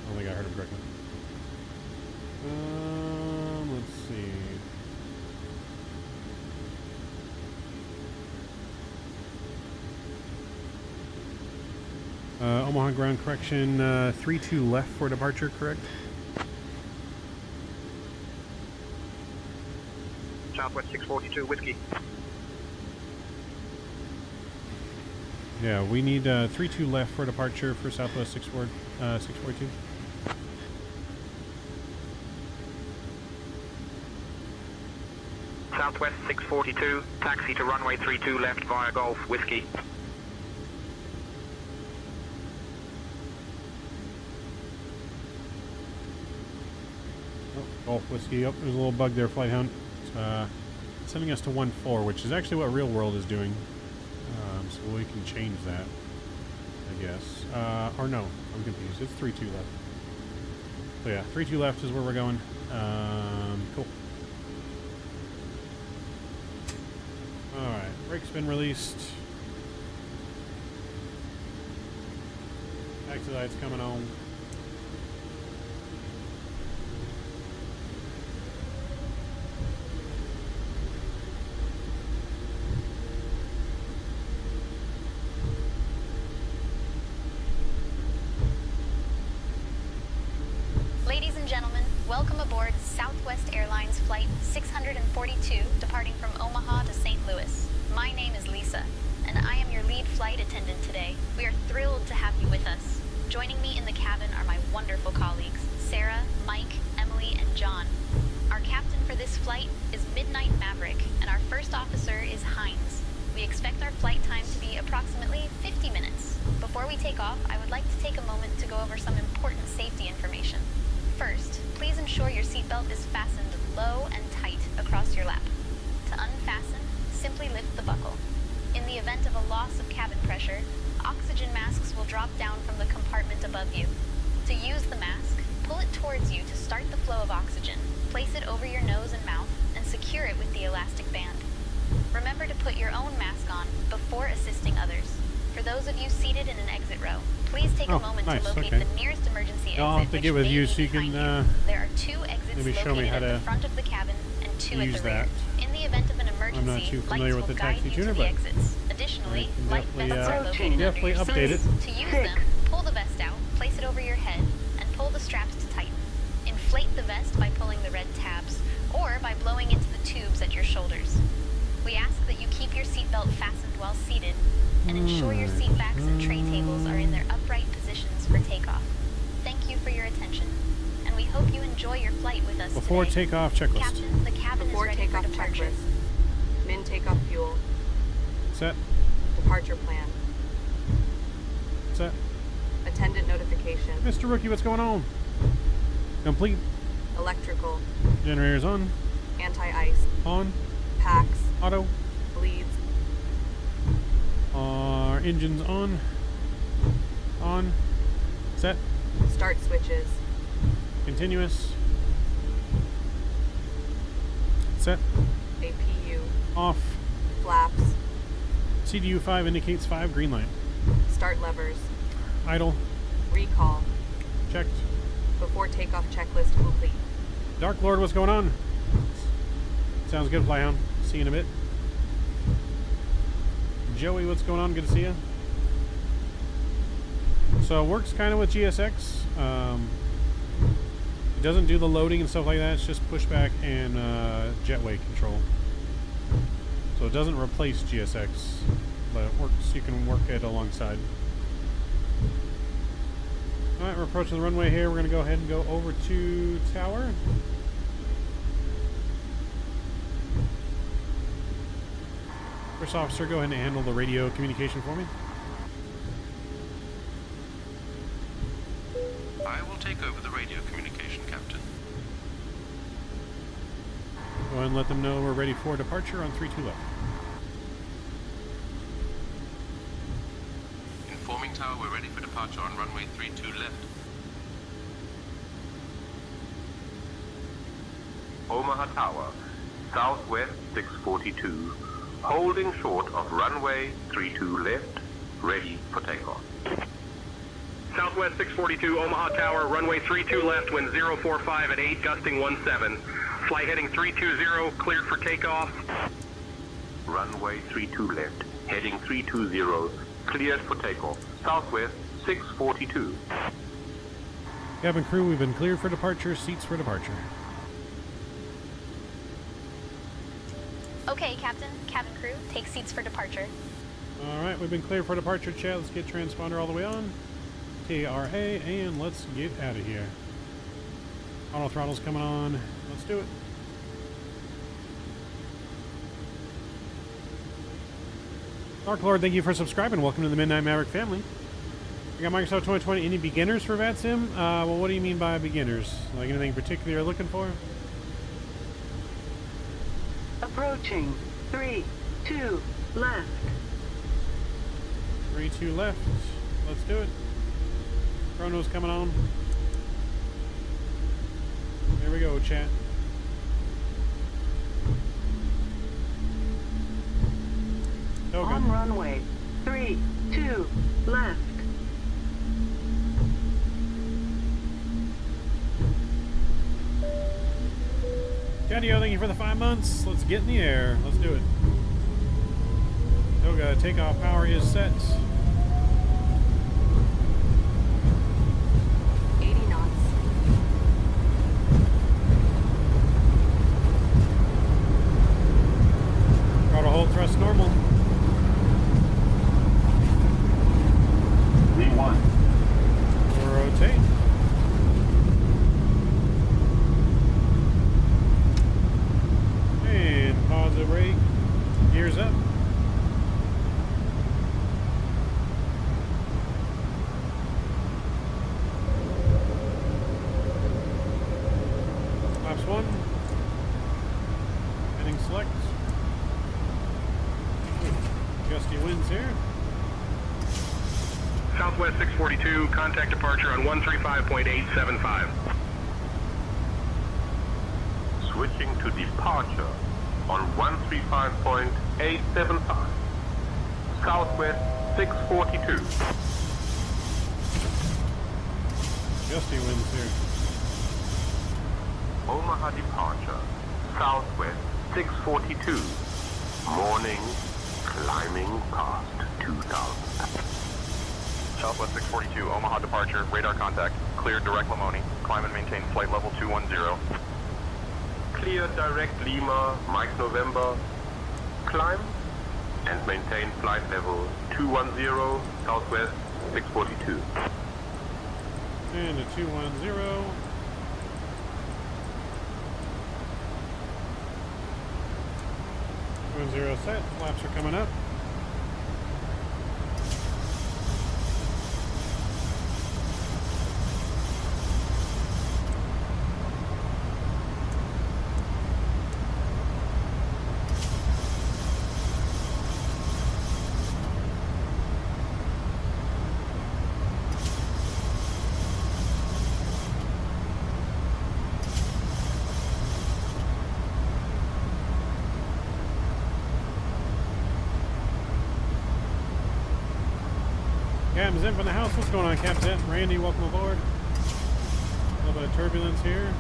I don't think I heard him correctly. Let's see. Omaha ground correction, 3-2 left for departure, correct? Southwest 642, Whiskey. Yeah, we need 3-2 left for departure for Southwest 642. Southwest 642, taxi to runway 32 left via Golf Whiskey. Oh, Golf Whiskey. Oh, there's a little bug there, Flight Hound. It's sending us to 1-4, which is actually what Real World is doing. So we can change that, I guess. Or no, I'm confused. It's 3-2 left. So yeah, 3-2 left is where we're going. Cool. Alright, brake's been released. Taxi light's coming on. Ladies and gentlemen, welcome aboard Southwest Airlines Flight 642, departing from Omaha to St. Louis. My name is Lisa, and I am your lead flight attendant today. We are thrilled to have you with us. Joining me in the cabin are my wonderful colleagues, Sarah, Mike, Emily, and John. Our captain for this flight is Midnight Maverick, and our first officer is Hines. We expect our flight time to be approximately 50 minutes. Before we take off, I would like to take a moment to go over some important safety information. First, please ensure your seatbelt is fastened low and tight across your lap. To unfasten, simply lift the buckle. In the event of a loss of cabin pressure, oxygen masks will drop down from the compartment above you. To use the mask, pull it towards you to start the flow of oxygen. Place it over your nose and mouth and secure it with the elastic band. Remember to put your own mask on before assisting others. For those of you seated in an exit row, please take a moment nice, to locate okay. the nearest emergency exit. I'll have to get with you so you can There are 2 exits maybe show me located how at the to front of the cabin and 2 at use the rear. that. In the event of an emergency, I'm not too familiar lights with the will guide taxi you tuner, to the but exits. Additionally, light vests are located definitely under update your it. seats. To use them, pull the vest out, place it over your head, and pull the straps to tighten. Inflate the vest by pulling the red tabs, or by blowing into the tubes at your shoulders. We ask that you keep your seatbelt fastened while seated, and ensure your seat backs and tray tables are in their upright positions for takeoff. Thank you for your attention, and we hope you enjoy your flight with us Before today. takeoff checklist. Captain, the cabin Before is ready for takeoff departure. checklist. Min takeoff fuel. Set. Departure plan. Set. Attendant notification. Mr. Rookie, what's going on? Complete. Electrical. Generators on. Anti-ice. On. Packs. Auto. Bleeds. Our engines on. On. Set. Start switches. Continuous. Set. APU. Off. Flaps. CDU 5 indicates 5. Green light. Start levers. Idle. Recall. Checked. Before takeoff checklist complete. Dark Lord, what's going on? Sounds good, Flyhound. See you in a bit. Joey, what's going on? Good to see you. So it works kind of with GSX. It doesn't do the loading and stuff like that. It's just pushback and jetway control. So it doesn't replace GSX, but it works. You can work it alongside. All right, we're approaching the runway here. We're going to go ahead and go over to tower. First officer, go ahead and handle the radio communication for me. I will take over the radio communication, Captain. Go ahead and let them know we're ready for departure on 3-2 left. Informing tower, we're ready for departure on runway 32 left. Omaha Tower, Southwest 642, holding short of runway 32 left, ready for takeoff. Southwest 642, Omaha Tower, runway 32 left, wind 045 at 8, gusting 17. Flight heading 320, cleared for takeoff. Runway 32 left, heading 320, cleared for takeoff. Southwest 642. Cabin crew, we've been cleared for departure. Seats for departure. Okay, Captain. Cabin crew, take seats for departure. Alright, we've been cleared for departure, chat. Let's get transponder all the way on. TRA, and let's get out of here. Auto throttle's coming on. Let's do it. Dark Lord, thank you for subscribing. Welcome to the Midnight Maverick family. We got Microsoft 2020. Any beginners for VATSIM? Well, what do you mean by beginners? Like anything particular you're looking for? Approaching 3-2 left. 3-2 left. Let's do it. Chrono's coming on. There we go, chat. Okay. On runway 3-2 left. Cadio, thank you for the 5 months. Let's get in the air. Let's do it. Toga, takeoff power is set. 80 knots. Throttle hold, thrust normal. V1. Rotate. And pause the brake. Gears up. Flaps 1. Heading select. Gusty winds here. Southwest 642, contact departure on 135.875. Switching to departure on 135.875. Southwest 642. Gusty winds here. Omaha departure. Southwest 642. Morning climbing past 2000. Southwest 642, Omaha departure, radar contact, clear direct Lamoni, climb and maintain flight level 210. Clear direct Lima, Mike November, climb and maintain flight level 210, Southwest 642. And a 210. Zero set. Flaps are coming up. Captain's in from the house. What's going on, Captain? Randy, welcome aboard. A little bit of turbulence here.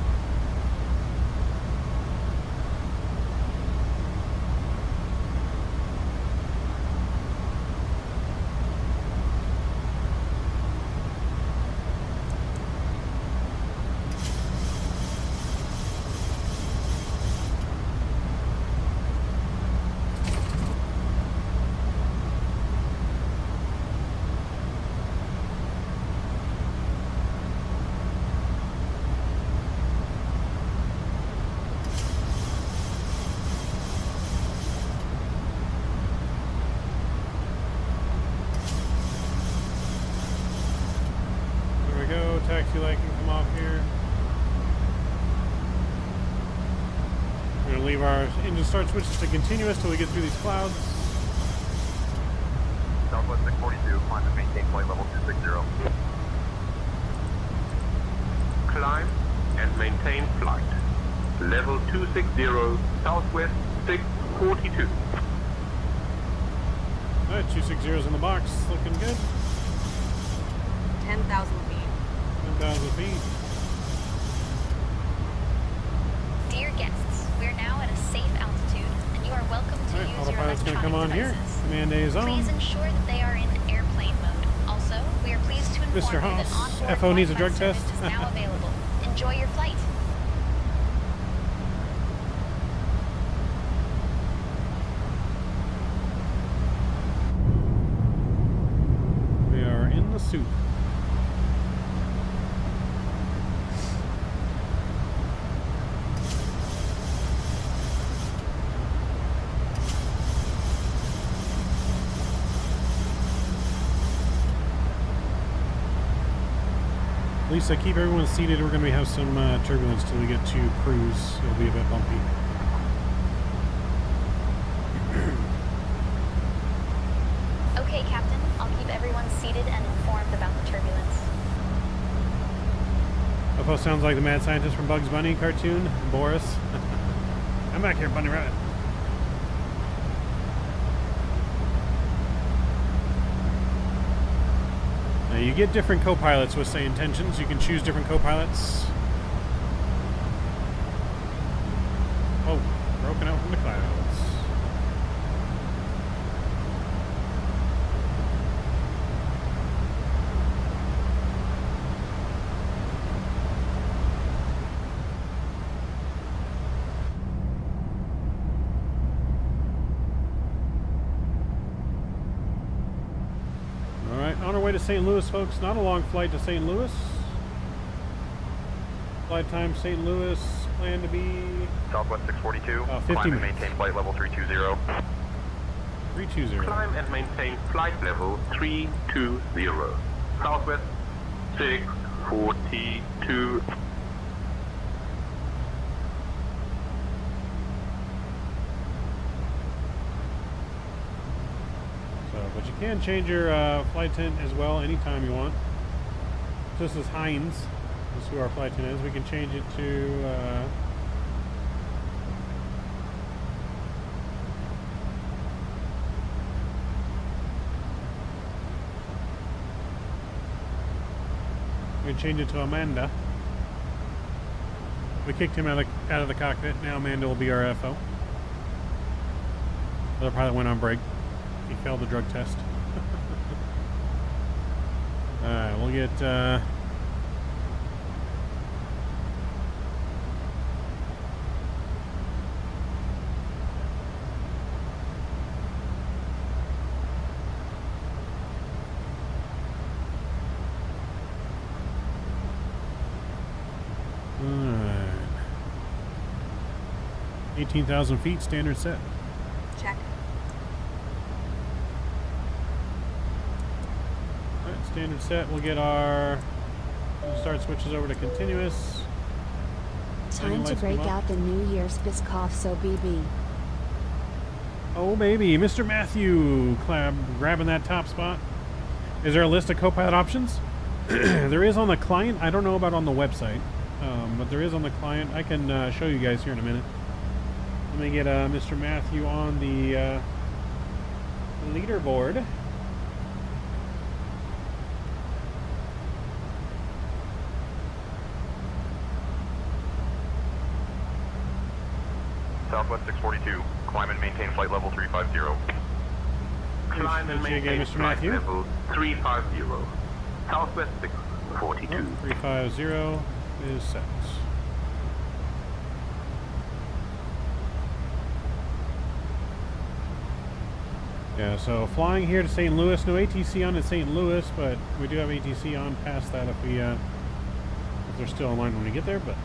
Taxi light can come off here. We're going to leave our engine start switches to continuous till we get through these clouds. Southwest 642, climb and maintain flight level 260. Climb and maintain flight. Level 260, Southwest 642. Alright, 260's in the box, looking good. 10,000 feet. 10,000 feet. Dear guests, we're now at a safe altitude, and you are welcome to use your Autopilot's going to electronic come on devices. here. Command A is on. Please ensure that they are in airplane mode. Also, we are pleased to inform Mr. you that Haas, onboard FO needs a Wi-Fi drug service test. is now available. Enjoy your flight. We are in the soup. Lisa, keep everyone seated. We're going to have some turbulence till we get to cruise. It'll be a bit bumpy. Okay, Captain. I'll keep everyone seated and informed about the turbulence. FO sounds like the mad scientist from Bugs Bunny cartoon, Boris. I'm back here, Bunny Rabbit. Now you get different co-pilots with SayIntentions. You can choose different co-pilots. Oh, broken out from the clouds. On our way to St. Louis, folks. Not a long flight to St. Louis. Flight time St. Louis, plan to be Southwest 642, 50 climb and minutes. maintain flight level 320. 320. Climb and maintain flight level 320. Southwest 642. So But you can change your flight attendant as well anytime you want. This is Heinz. This is who our flight attendant is. We can change it to... we can change it to Amanda. We kicked him out of the cockpit. Now Amanda will be our FO. Other pilot went on break. He failed the drug test. Alright, we'll get... Alright. 18,000 feet, standard set. Check. Alright, standard set. We'll get our start switches over to continuous. Time to break out the New Year's Biscoff, so BB. Oh baby, Mr. Matthew grabbing that top spot. Is there a list of co-pilot options? There is on the client. I don't know about on the website, but there is on the client. I can show you guys here in a minute. Let me get Mr. Matthew on the leaderboard. Southwest 642, climb and maintain flight level 350. Climb and maintain Mr. flight Matthew. level 350. Southwest 642. 350 is set. Yeah, so flying here to St. Louis. No ATC on at St. Louis, but we do have ATC on past that if they're still online when we get there. But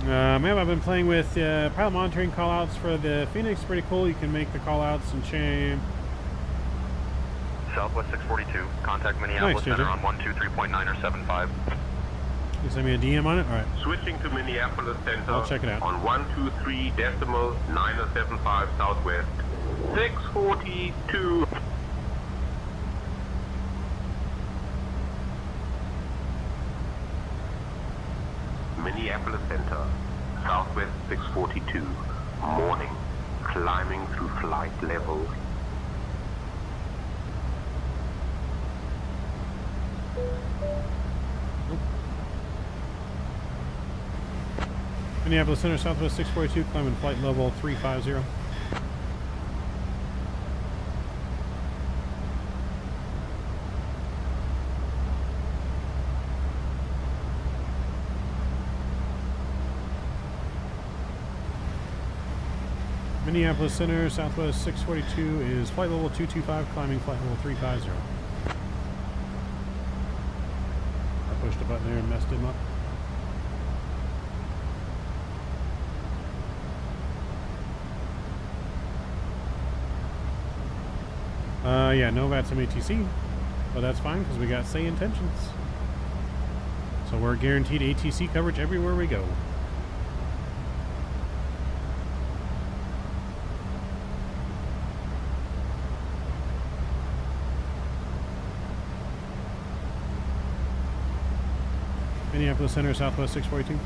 ma'am, I've been playing with pilot monitoring callouts for the Phoenix. Pretty cool. You can make the callouts and change. Southwest 642, contact Minneapolis Nice, Center on 123.9 or 75. You send me a DM on it? Alright. Switching to Minneapolis Center. I'll check it out. On 123.975 Southwest 642. Minneapolis Center, Southwest 642, morning, climbing through flight level. Minneapolis Center, Southwest 642, climbing flight level 350. Minneapolis Center, Southwest 642 is flight level 225, climbing flight level 350. I pushed a button there and messed him up. Yeah, no VATSIM ATC, but that's fine because we got SayIntentions. So we're guaranteed ATC coverage everywhere we go. Minneapolis Center, Southwest 642.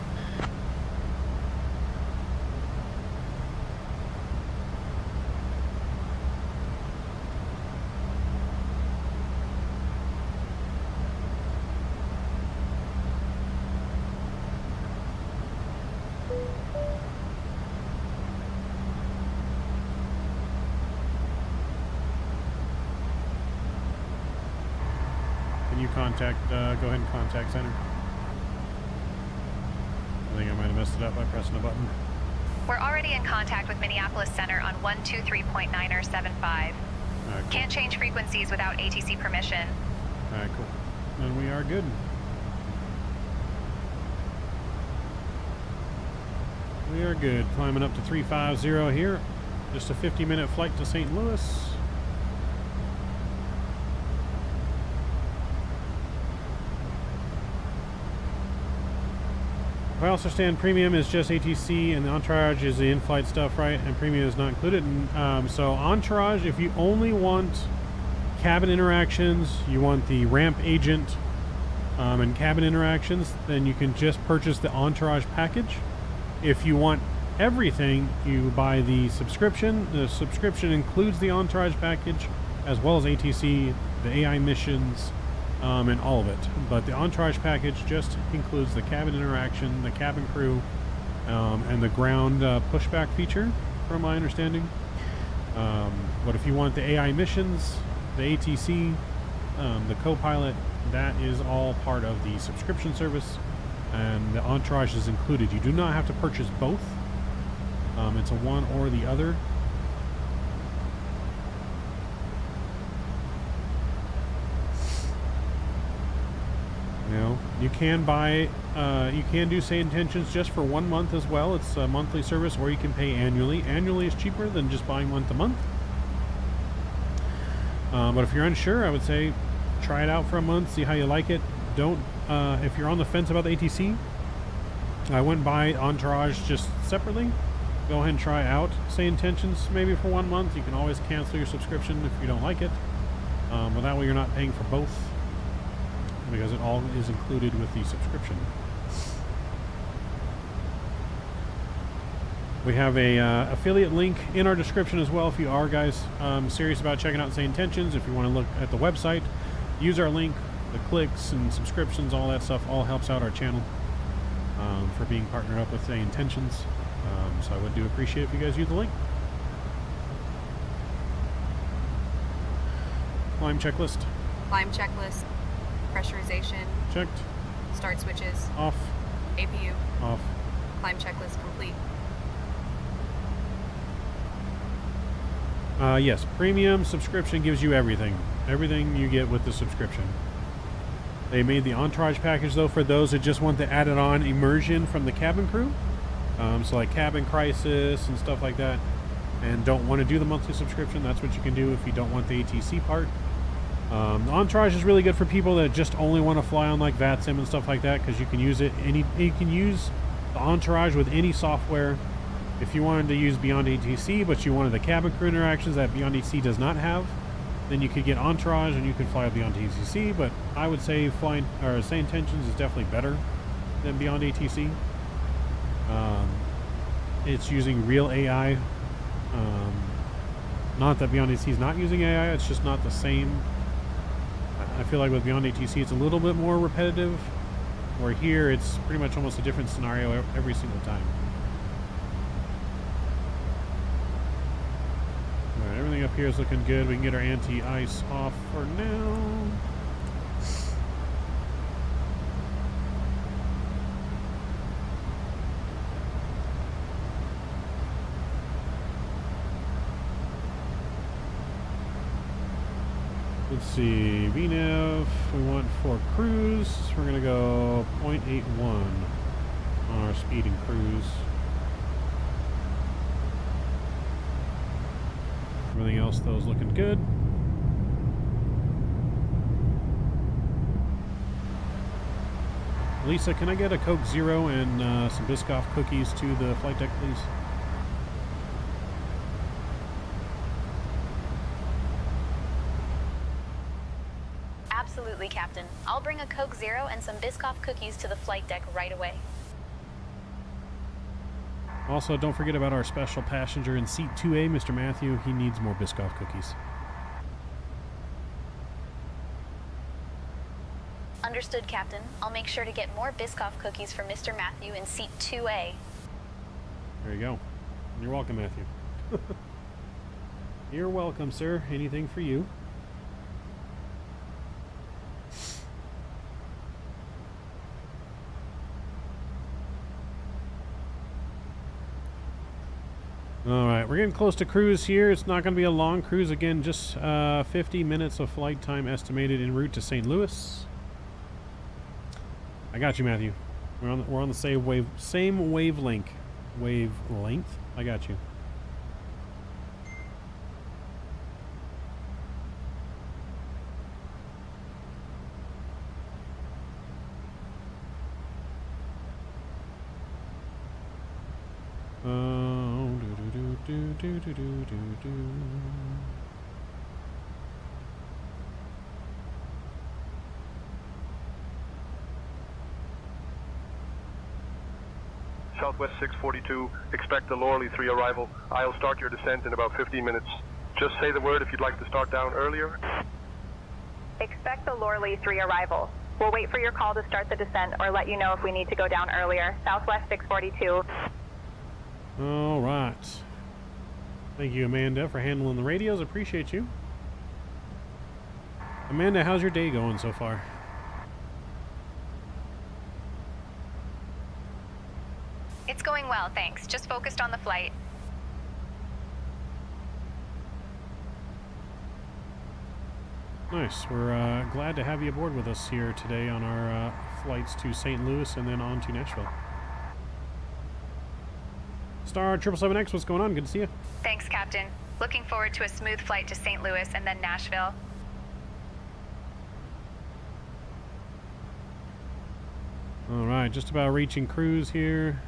Can you contact, go ahead and contact center. I think I might have messed it up by pressing a button. We're already in contact with Minneapolis Center on 123.9 or 75. Cool. Can't change frequencies without ATC permission. Alright, cool. Then we are good. We are good. Climbing up to 350 here. Just a 50-minute flight to St. Louis. I also understand premium is just ATC and the entourage is the in-flight stuff, right? And premium is not included. And, so entourage, if you only want cabin interactions, you want the ramp agent and cabin interactions, then you can just purchase the entourage package. If you want everything, you buy the subscription. The subscription includes the entourage package as well as ATC, the AI missions, and all of it. But the entourage package just includes the cabin interaction, the cabin crew, and the ground pushback feature, from my understanding. But if you want the AI missions, the ATC, the co-pilot, that is all part of the subscription service, and the entourage is included. You do not have to purchase both. It's a one or the other. You know, you can buy, you can do SayIntentions just for 1 month as well. It's a monthly service, or you can pay annually. Annually is cheaper than just buying month to month. But if you're unsure, I would say try it out for a month, see how you like it. Don't, if you're on the fence about the ATC, I wouldn't buy entourage just separately. Go ahead and try out SayIntentions maybe for 1 month. You can always cancel your subscription if you don't like it. But that way you're not paying for both, because it all is included with the subscription. We have a affiliate link in our description as well if you are, guys, serious about checking out SayIntentions. If you want to look at the website, use our link. The clicks and subscriptions, all that stuff, all helps out our channel for being partnered up with SayIntentions. So I would do appreciate if you guys use the link. Climb checklist. Climb checklist. Pressurization. Checked. Start switches. Off. APU. Off. Climb checklist complete. Yes, premium subscription gives you everything. Everything you get with the subscription. They made the entourage package, though, for those that just want the added on immersion from the cabin crew. So like cabin crisis and stuff like that, and don't want to do the monthly subscription. That's what you can do if you don't want the ATC part. The entourage is really good for people that just only want to fly on like VATSIM and stuff like that, because you can use it you can use the entourage with any software. If you wanted to use Beyond ATC, but you wanted the cabin crew interactions that Beyond ATC does not have, then you could get entourage and you could fly Beyond ATC. But I would say flying or SayIntentions is definitely better than Beyond ATC. It's using real AI. Not that Beyond ATC is not using AI, it's just not the same. I feel like with Beyond ATC it's a little bit more repetitive, where here it's pretty much almost a different scenario every single time. Alright, everything up here is looking good. We can get our anti-ice off for now. Let's see, VNAV, we want for cruise, we're going to go 0.81 on our speed and cruise. Everything else, though, is looking good. Lisa, can I get a Coke Zero and some Biscoff cookies to the flight deck, please? Absolutely, Captain. I'll bring a Coke Zero and some Biscoff cookies to the flight deck right away. Also, don't forget about our special passenger in seat 2A, Mr. Matthew. He needs more Biscoff cookies. Understood, Captain. I'll make sure to get more Biscoff cookies for Mr. Matthew in seat 2A. There you go. You're welcome, Matthew. You're welcome, sir. Anything for you. Alright, we're getting close to cruise here. It's not going to be a long cruise. Again, just 50 minutes of flight time estimated en route to St. Louis. I got you, Matthew. We're on the same wavelength. I got you. Southwest 642, expect the Laurel 3 arrival. I'll start your descent in about 15 minutes. Just say the word if you'd like to start down earlier. Expect the Laurel 3 arrival. We'll wait for your call to start the descent or let you know if we need to go down earlier. Southwest 642. All right. Thank you, Amanda, for handling the radios. Appreciate you. Amanda, how's your day going so far? It's going well, thanks. Just focused on the flight. Nice. We're glad to have you aboard with us here today on our flights to St. Louis and then on to Nashville. Star 777X, what's going on? Good to see you. Thanks, Captain. Looking forward to a smooth flight to St. Louis and then Nashville. All right, just about reaching cruise here.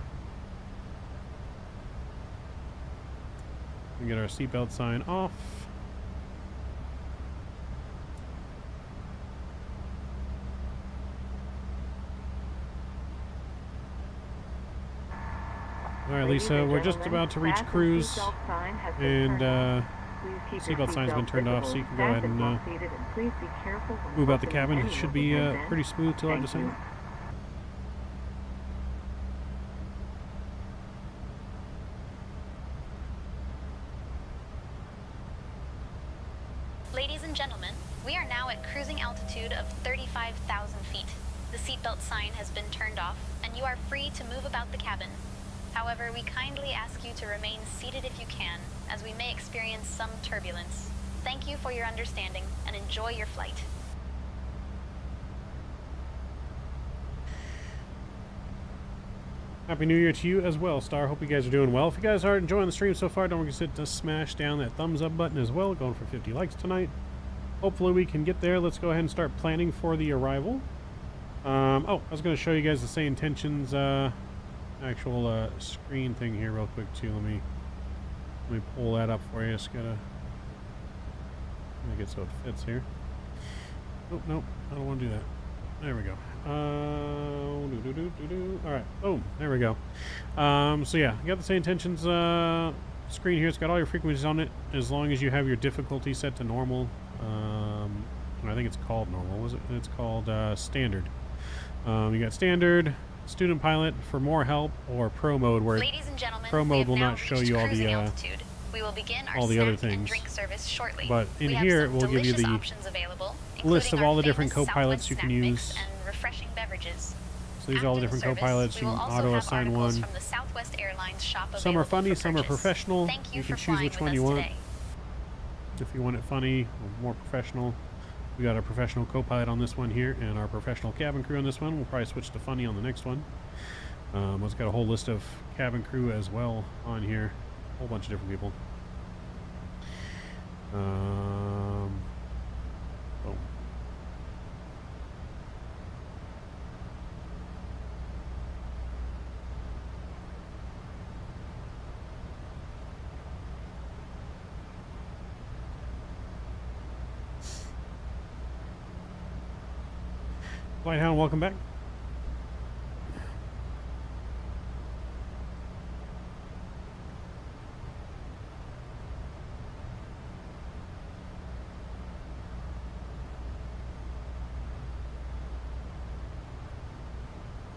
We get our seatbelt sign off. All right, Lisa, we're just about to reach cruise, and seatbelt sign's been turned off, so you can go ahead and move out the cabin. It should be pretty smooth till our descent. Ladies and gentlemen, we are now at cruising altitude of 35,000 feet. The seatbelt sign has been turned off, and you are free to move about the cabin. However, we kindly ask you to remain seated if you can, as we may experience some turbulence. Thank you for your understanding, and enjoy your flight. Happy New Year to you as well, Star. Hope you guys are doing well. If you guys are enjoying the stream so far, don't forget to smash down that thumbs up button as well. Going for 50 likes tonight. Hopefully we can get there. Let's go ahead and start planning for the arrival. Oh, I was going to show you guys the SayIntentions actual screen thing here real quick too. Let me pull that up for you. Just gotta make it so it fits here. Oh, nope, I don't want to do that. There we go. All right, boom, there we go. So yeah, you got the SayIntentions screen here. It's got all your frequencies on it, as long as you have your difficulty set to normal. I think it's called normal. Was it? It's called standard. You got standard, student pilot for more help, or pro mode, where pro mode will not show you all the other things. But in here it will give you the list of all the different co-pilots you can use. So these are all the different co-pilots. You can auto assign one. Some are funny, some are professional. You can choose which one you want. If you want it funny or more professional, we got our professional co-pilot on this one here, and our professional cabin crew on this one. We'll probably switch to funny on the next one. It's got a whole list of cabin crew as well on here. A whole bunch of different people. Boom. Flighthound, welcome back.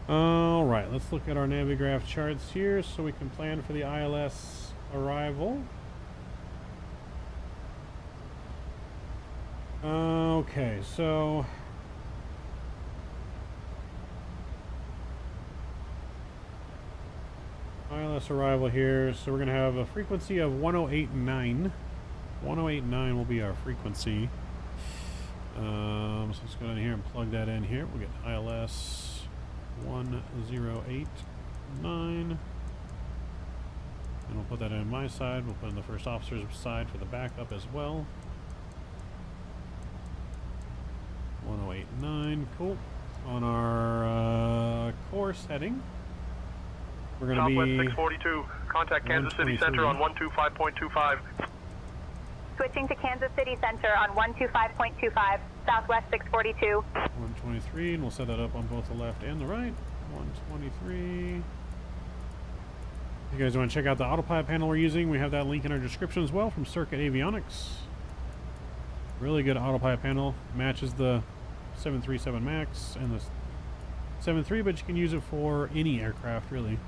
All right, let's look at our Navigraph charts here so we can plan for the ILS arrival. Okay, so ILS arrival here, so we're going to have a frequency of 108.9. 108.9 will be our frequency. So let's go down here and plug that in here. We'll get ILS 1089. And we'll put that in my side. We'll put in the first officer's side for the backup as well. 1089, cool. On our course heading, We're going to Southwest be 642, contact Kansas City Center on 125.25. Switching to Kansas City Center on 125.25, Southwest 642. 123, and we'll set that up on both the left and the right. 123. If you guys want to check out the autopilot panel we're using, we have that link in our description as well from Circuit Avionics. Really good autopilot panel. Matches the 737 MAX and the 73, but you can use it for any aircraft, really.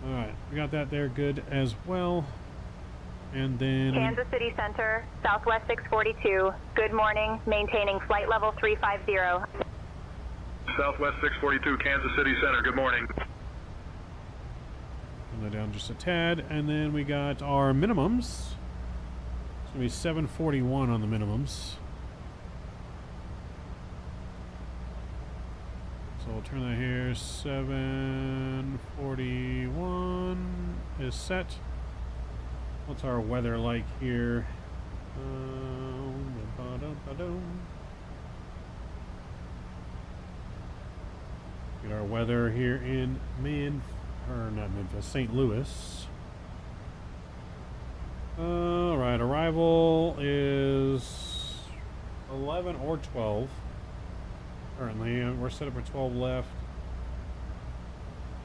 Alright, we got that there good as well. And then Kansas City Center, Southwest 642. Good morning, maintaining flight level 350. Southwest 642, Kansas City Center, good morning. Turn that down just a tad, and then we got our minimums. It's gonna be 741 on the minimums. So we'll turn that here. 741 is set. What's our weather like here? Get our weather here in St. Louis. Alright, arrival is 11 or 12. Currently, we're set up for 12 left.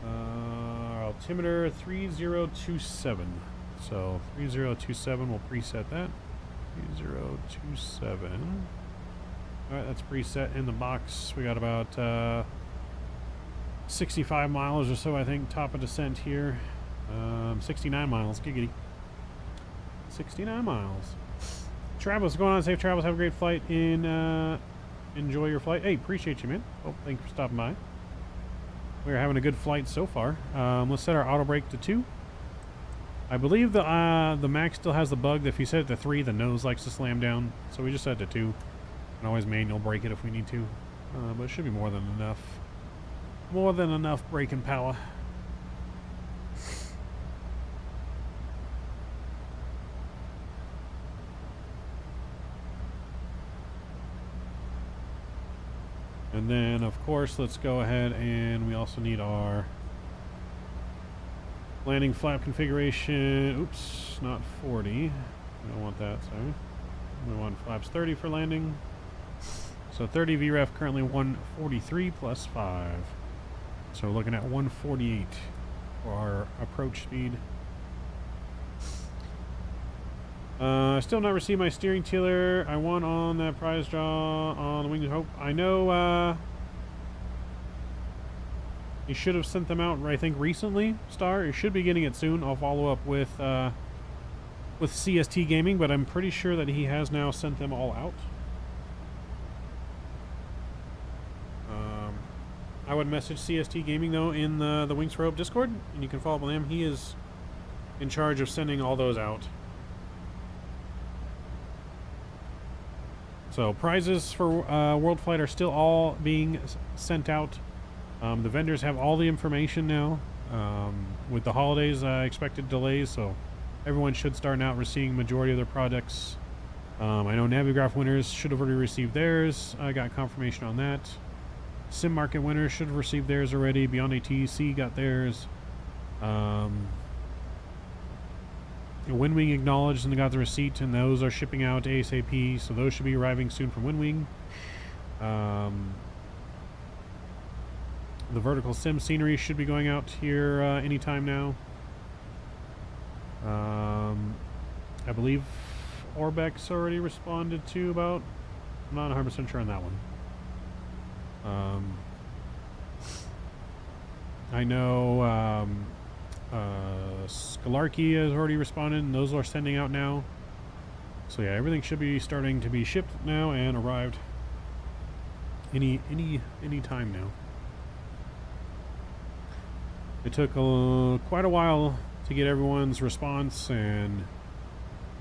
Altimeter 3027. So 3027, we'll preset that. 3027. Alright, that's preset in the box. We got about 65 miles or so, I think, top of descent here. 69 miles, giggity. 69 miles. Travels, going on, safe travels, have a great flight. Enjoy your flight. Hey, appreciate you, man. Oh, thank you for stopping by. We're having a good flight so far. Let's set our auto brake to 2. I believe the Max still has the bug that if you set it to 3, the nose likes to slam down. So we just set it to 2. We can always manual brake it if we need to. But it should be more than enough. More than enough braking power. And then, of course, let's go ahead and we also need our landing flap configuration. Oops, not 40. We don't want that, sorry. We want flaps 30 for landing. So 30 VREF, currently 143 plus 5. So we're looking at 148 for our approach speed. Still not received my steering tiller. I won on that prize draw on the Wings of Hope. I know you should have sent them out, I think, recently, Star. You should be getting it soon. I'll follow up with CST Gaming, but I'm pretty sure that he has now sent them all out. I would message CST Gaming, though, in the Wings for Hope Discord, and you can follow up with him. He is in charge of sending all those out. So prizes for World Flight are still all being sent out. The vendors have all the information now. With the holidays, expected delays, so everyone should start out receiving majority of their products. I know Navigraph winners should have already received theirs. I got confirmation on that. Sim Market winners should have received theirs already. Beyond ATC got theirs. Windwing acknowledged and got the receipt, and those are shipping out ASAP, so those should be arriving soon from Windwing. The vertical sim scenery should be going out here anytime now. I believe Orbx already responded to about. I'm not 100% sure on that one. I know Skalarki has already responded, and those are sending out now. So yeah, everything should be starting to be shipped now and arrived any time now. It took quite a while to get everyone's response and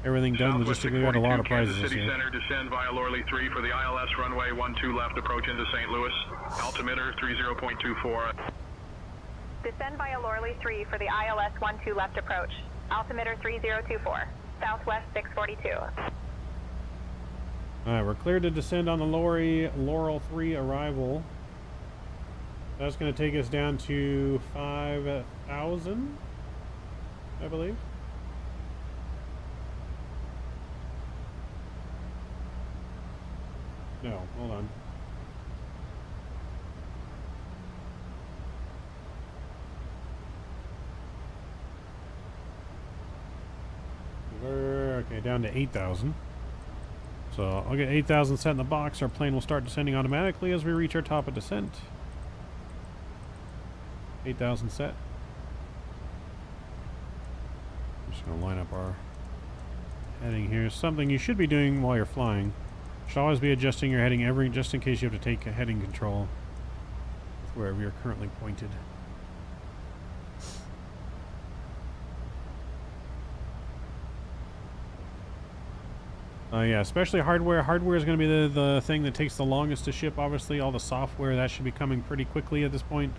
everything done. Logistically, we had a lot of prizes this year. Kansas City Center, descend via Lorley 3 for the ILS runway 12 left, approach into St. Louis. Altimeter 30.24. Descend via Lorley 3 for the ILS 12 left approach. Altimeter 3024. Southwest 642. Alright, we're cleared to descend on the Laurel 3 arrival. That's going to take us down to 5,000, I believe. No, hold on. Okay, down to 8,000. So I'll get 8,000 set in the box. Our plane will start descending automatically as we reach our top of descent. 8,000 set. I'm just going to line up our heading here. Something you should be doing while you're flying. You should always be adjusting your heading just in case you have to take a heading control with wherever you're currently pointed. Yeah, especially hardware. Hardware is going to be the thing that takes the longest to ship. Obviously, all the software, that should be coming pretty quickly at this point.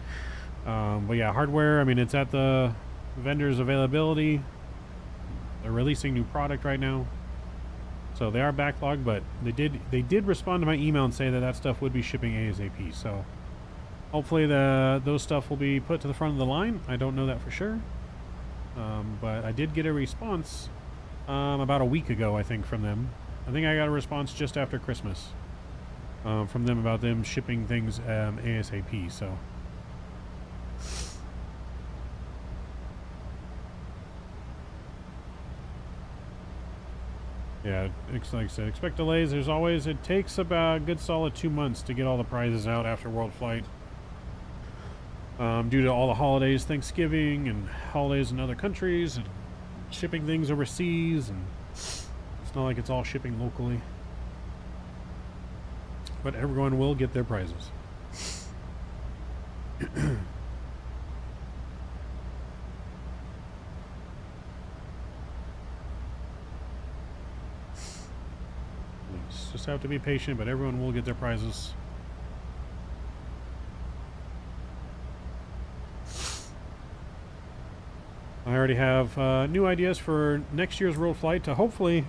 But yeah, hardware, I mean, it's at the vendor's availability. They're releasing new product right now. So they are backlogged, but they did respond to my email and say that stuff would be shipping ASAP. So hopefully those stuff will be put to the front of the line. I don't know that for sure. But I did get a response about a week ago, I think, from them. I think I got a response just after Christmas from them about them shipping things ASAP. So yeah, like I said, expect delays. There's always, it takes about a good solid 2 months to get all the prizes out after World Flight. Due to all the holidays, Thanksgiving and holidays in other countries, and shipping things overseas, and it's not like it's all shipping locally. But everyone will get their prizes. Just have to be patient, but everyone will get their prizes. I already have new ideas for next year's World Flight to hopefully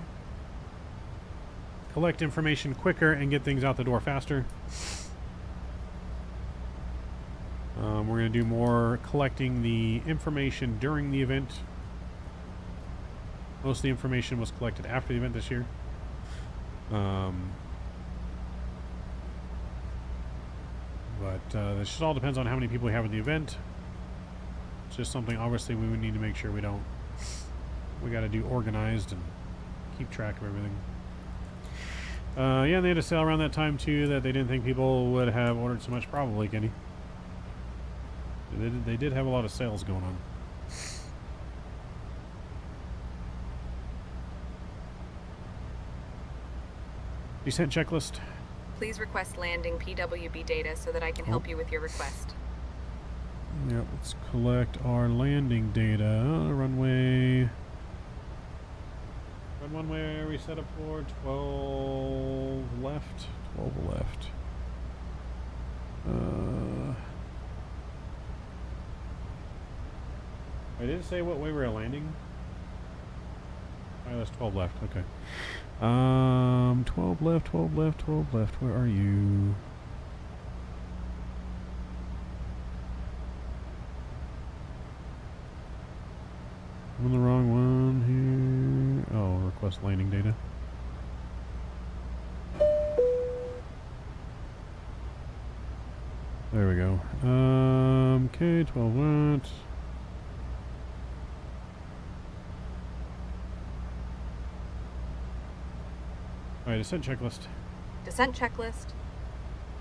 collect information quicker and get things out the door faster. We're going to do more collecting the information during the event. Most of the information was collected after the event this year. But this just all depends on how many people we have at the event. It's just something obviously we would need to make sure we don't. We got to do organized and keep track of everything. Yeah, they had a sale around that time too that they didn't think people would have ordered so much. Probably, Kenny. They did have a lot of sales going on. Descent checklist. Please request landing PWB data so that I can help you with your request. Yep, let's collect our landing data. Runway. Runway we set up for 12 left. 12 left. I didn't say what way we were landing. Oh, that's 12 left. Okay. 12 left, 12 left, 12 left. Where are you? I'm on the wrong one here. Oh, request landing data. There we go. Okay, 12 left. Alright, descent checklist. Descent checklist.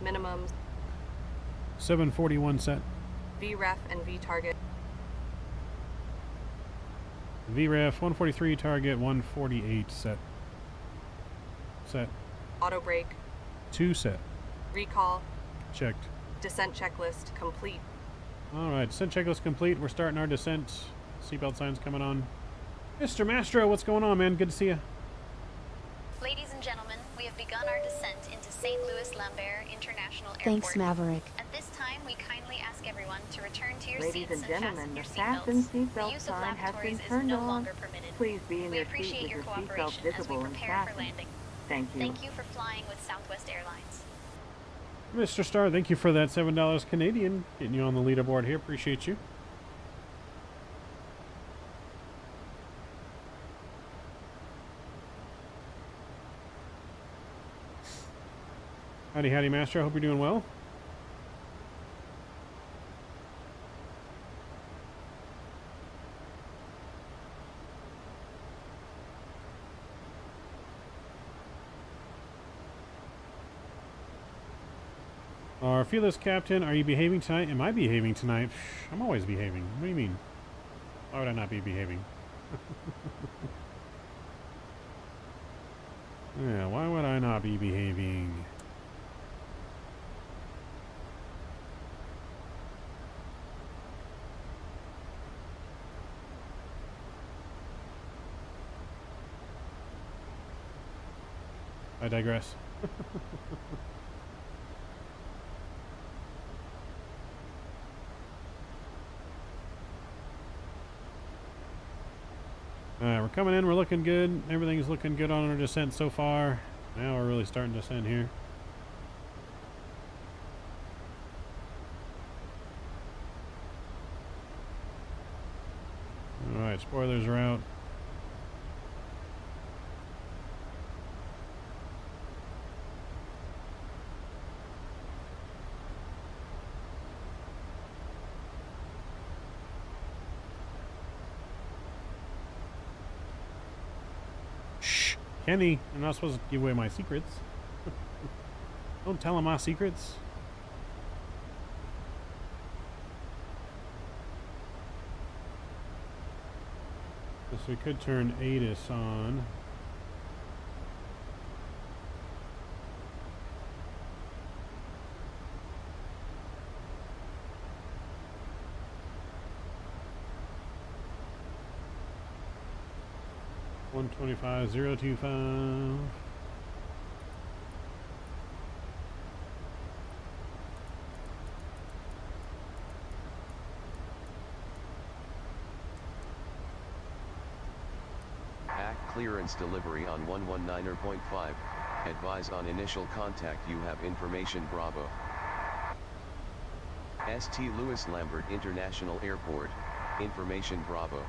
Minimums. 741 set. VREF and V target. VREF 143, target 148 set. Set. Auto brake. 2 set. Recall. Checked. Descent checklist complete. Alright, descent checklist complete. We're starting our descent. Seatbelt signs coming on. Mr. Mastro, what's going on, man? Good to see you. Ladies and gentlemen, we have begun our descent into St. Louis Lambert International Airport. Thanks, Maverick. At this time, we kindly ask everyone to return to your Ladies seats and gentlemen, fasten the your fasten seatbelts. The seatbelt use of sign has lavatories been is turned no on. longer permitted. Please be in We your seat appreciate with your your seatbelt cooperation as we visible and prepare for fastened. landing. Thank you. Thank you for flying with Southwest Airlines. Mr. Star, thank you for that $7 Canadian. Getting you on the leaderboard here. Appreciate you. Howdy, howdy, Master. I hope you're doing well. Our fearless captain, are you behaving tonight? Am I behaving tonight? I'm always behaving. What do you mean? Why would I not be behaving? Yeah, why would I not be behaving? I digress. Alright, we're coming in, we're looking good. Everything's looking good on our descent so far. Now we're really starting to descend here. Alright, spoilers are out. Kenny, I'm not supposed to give away my secrets. Don't tell him my secrets. Guess we could turn ATIS on. $125,025. Act clearance delivery on 119.5. Advise on initial contact. You have information. Bravo. St. Louis Lambert International Airport. Information. Bravo.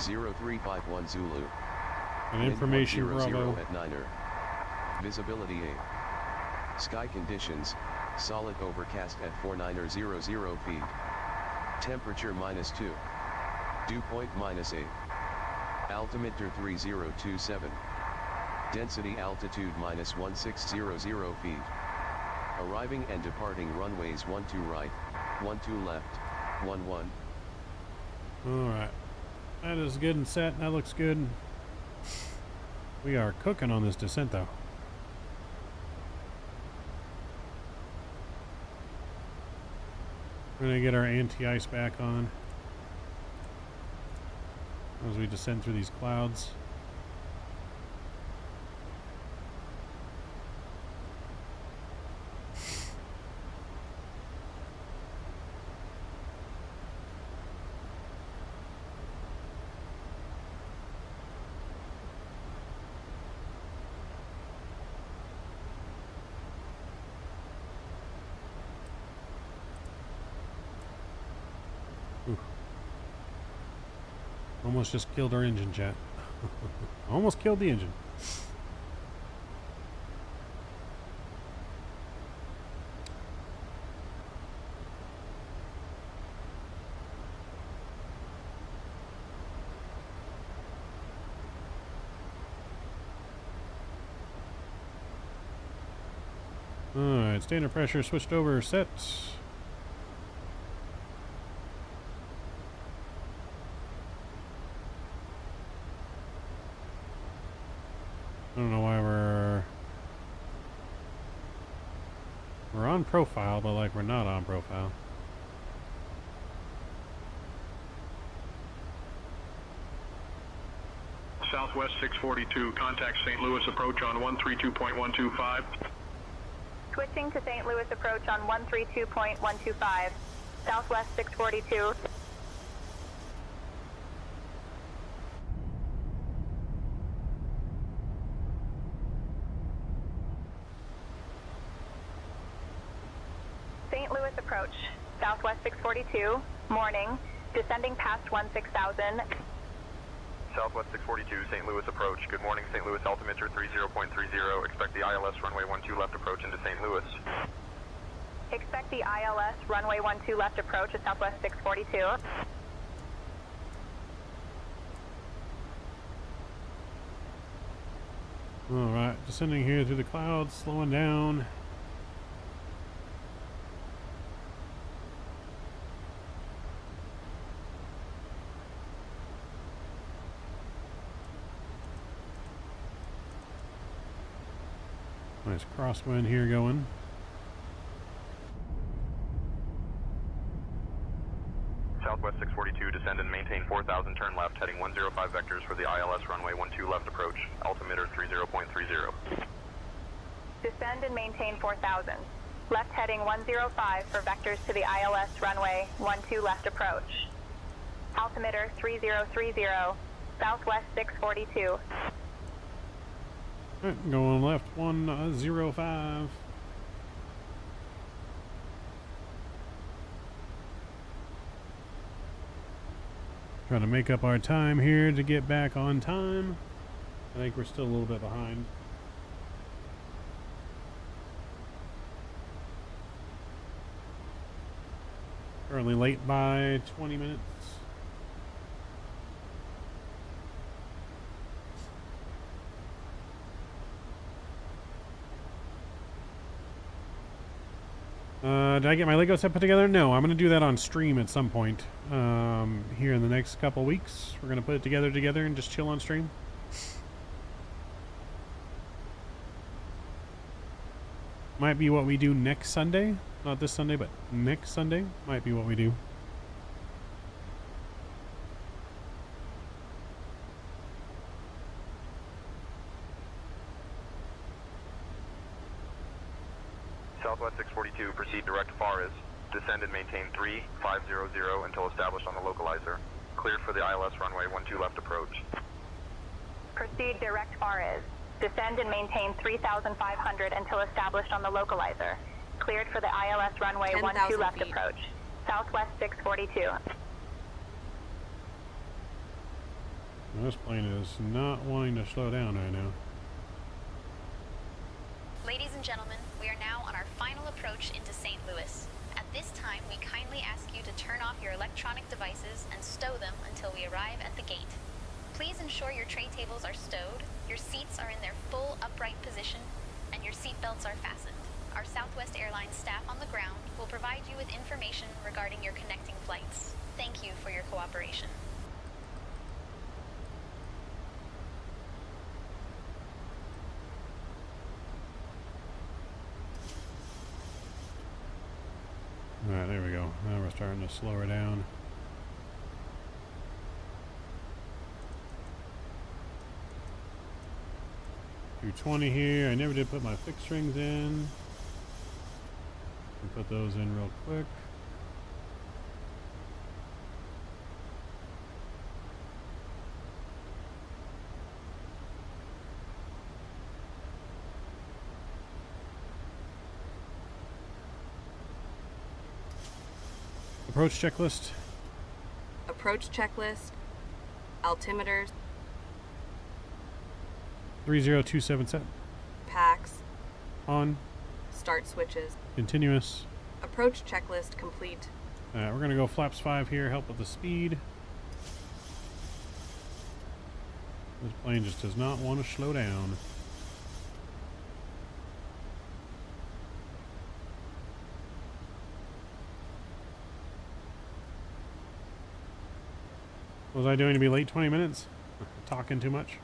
0351 Zulu. An information. Bravo. At Niner. Visibility A. Sky conditions, solid overcast at 4900 feet. Temperature -2. Dew point -8. Altimeter 3027. Density altitude -1600 feet. Arriving and departing runways 12 right, 12 left, 11. Alright. That is good and set. That looks good. We are cooking on this descent though. We're gonna get our anti-ice back on as we descend through these clouds. Almost just killed our engine, chat. Almost killed the engine. Alright, standard pressure switched over, set. I don't know why we're on profile, but like we're not on profile. Southwest 642, contact St. Louis approach on 132.125. Switching to St. Louis approach on 132.125. Southwest 642. St. Louis approach, Southwest 642, morning, descending past 16,000. Southwest 642, St. Louis approach. Good morning, St. Louis altimeter 30.30. Expect the ILS runway 12 left approach into St. Louis. Expect the ILS runway 12 left approach at Southwest 642. Alright, descending here through the clouds, slowing down. Nice crosswind here going. Southwest 642, descend and maintain 4,000, turn left, heading 105 vectors for the ILS runway 12 left approach, altimeter 30.30. Descend and maintain 4,000. Left heading 105 for vectors to the ILS runway 12 left approach. Altimeter 3030, Southwest 642. Alright, going left 105. Trying to make up our time here to get back on time. I think we're still a little bit behind. Currently late by 20 minutes. Did I get my Lego set put together? No, I'm going to do that on stream at some point. Here in the next couple weeks. We're going to put it together and just chill on stream. Might be what we do next Sunday. Not this Sunday, but next Sunday might be what we do. Southwest 642, proceed direct Fares. Descend and maintain 3500 until established on the localizer. Cleared for the ILS runway 12 left approach. Proceed direct Fares. Descend and maintain 3,500 until established on the localizer. Cleared for the ILS runway 12 left feet. approach. Southwest 642. This plane is not wanting to slow down right now. Ladies and gentlemen, we are now on our final approach into St. Louis. At this time, we kindly ask you to turn off your electronic devices and stow them until we arrive at the gate. Please ensure your tray tables are stowed, your seats are in their full upright position, and your seat belts are fastened. Our Southwest Airlines staff on the ground will provide you with information regarding your connecting flights. Thank you for your cooperation. Alright, there we go. Now we're starting to slow her down. $220 here. I never did put my fixed strings in. I'll put those in real quick. Approach checklist. Approach checklist. Altimeters. 3027 set. Packs. On. Start switches. Continuous. Approach checklist complete. Alright, we're going to go flaps 5 here, help with the speed. This plane just does not want to slow down. Was I doing to be late 20 minutes? Talking too much?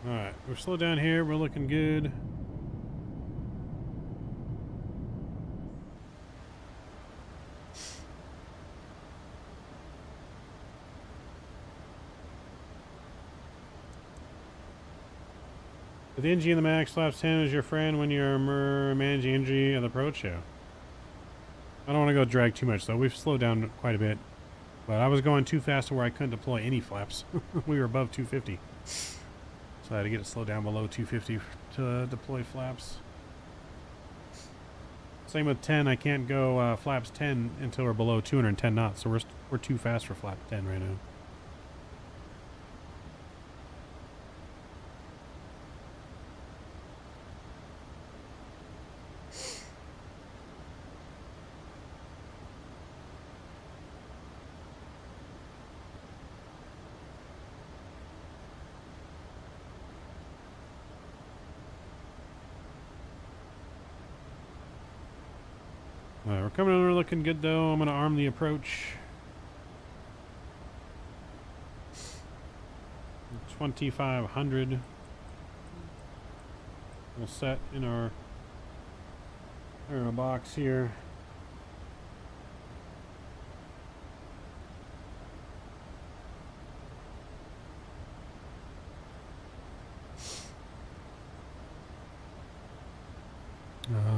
Alright, we're slow down here, we're looking good. With the NG in the max, flaps 10 is your friend when you're managing NG on the approach show. I don't want to go drag too much though. We've slowed down quite a bit. But I was going too fast to where I couldn't deploy any flaps. We were above 250. So I had to get it slowed down below 250 to deploy flaps. Same with 10. I can't go flaps 10 until we're below 210 knots. So we're too fast for flap 10 right now. We're coming over looking good though. I'm going to arm the approach. 2500. We'll set in our box here.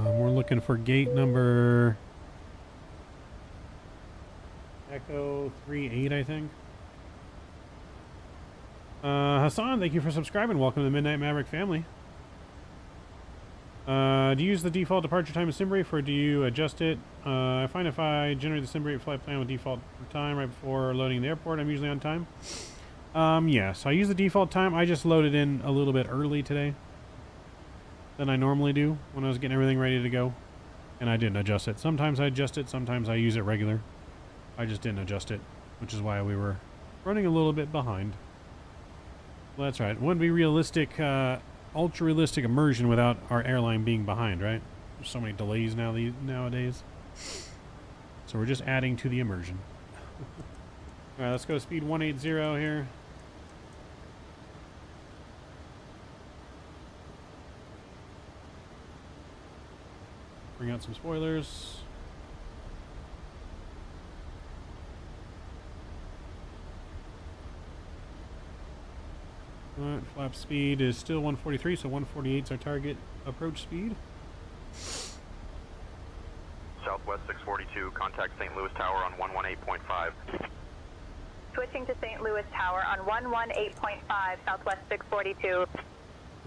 We're looking for gate number Echo 38, I think. Hassan, thank you for subscribing. Welcome to the Midnight Maverick family. Do you use the default departure time of SimBrief, or do you adjust it? I find if I generate the SimBrief flight plan with default time right before loading the airport, I'm usually on time. Yeah, so I use the default time. I just loaded in a little bit early today than I normally do when I was getting everything ready to go, and I didn't adjust it. Sometimes I adjust it, sometimes I use it regular. I just didn't adjust it, which is why we were running a little bit behind. Well, that's right. It wouldn't be realistic, ultra realistic immersion without our airline being behind, right? There's so many delays nowadays. So we're just adding to the immersion. All right, let's go speed 180 here. Bring out some spoilers. Alright, flap speed is still 143, so 148 is our target approach speed. Southwest 642, contact St. Louis Tower on 118.5. Switching to St. Louis Tower on 118.5, Southwest 642.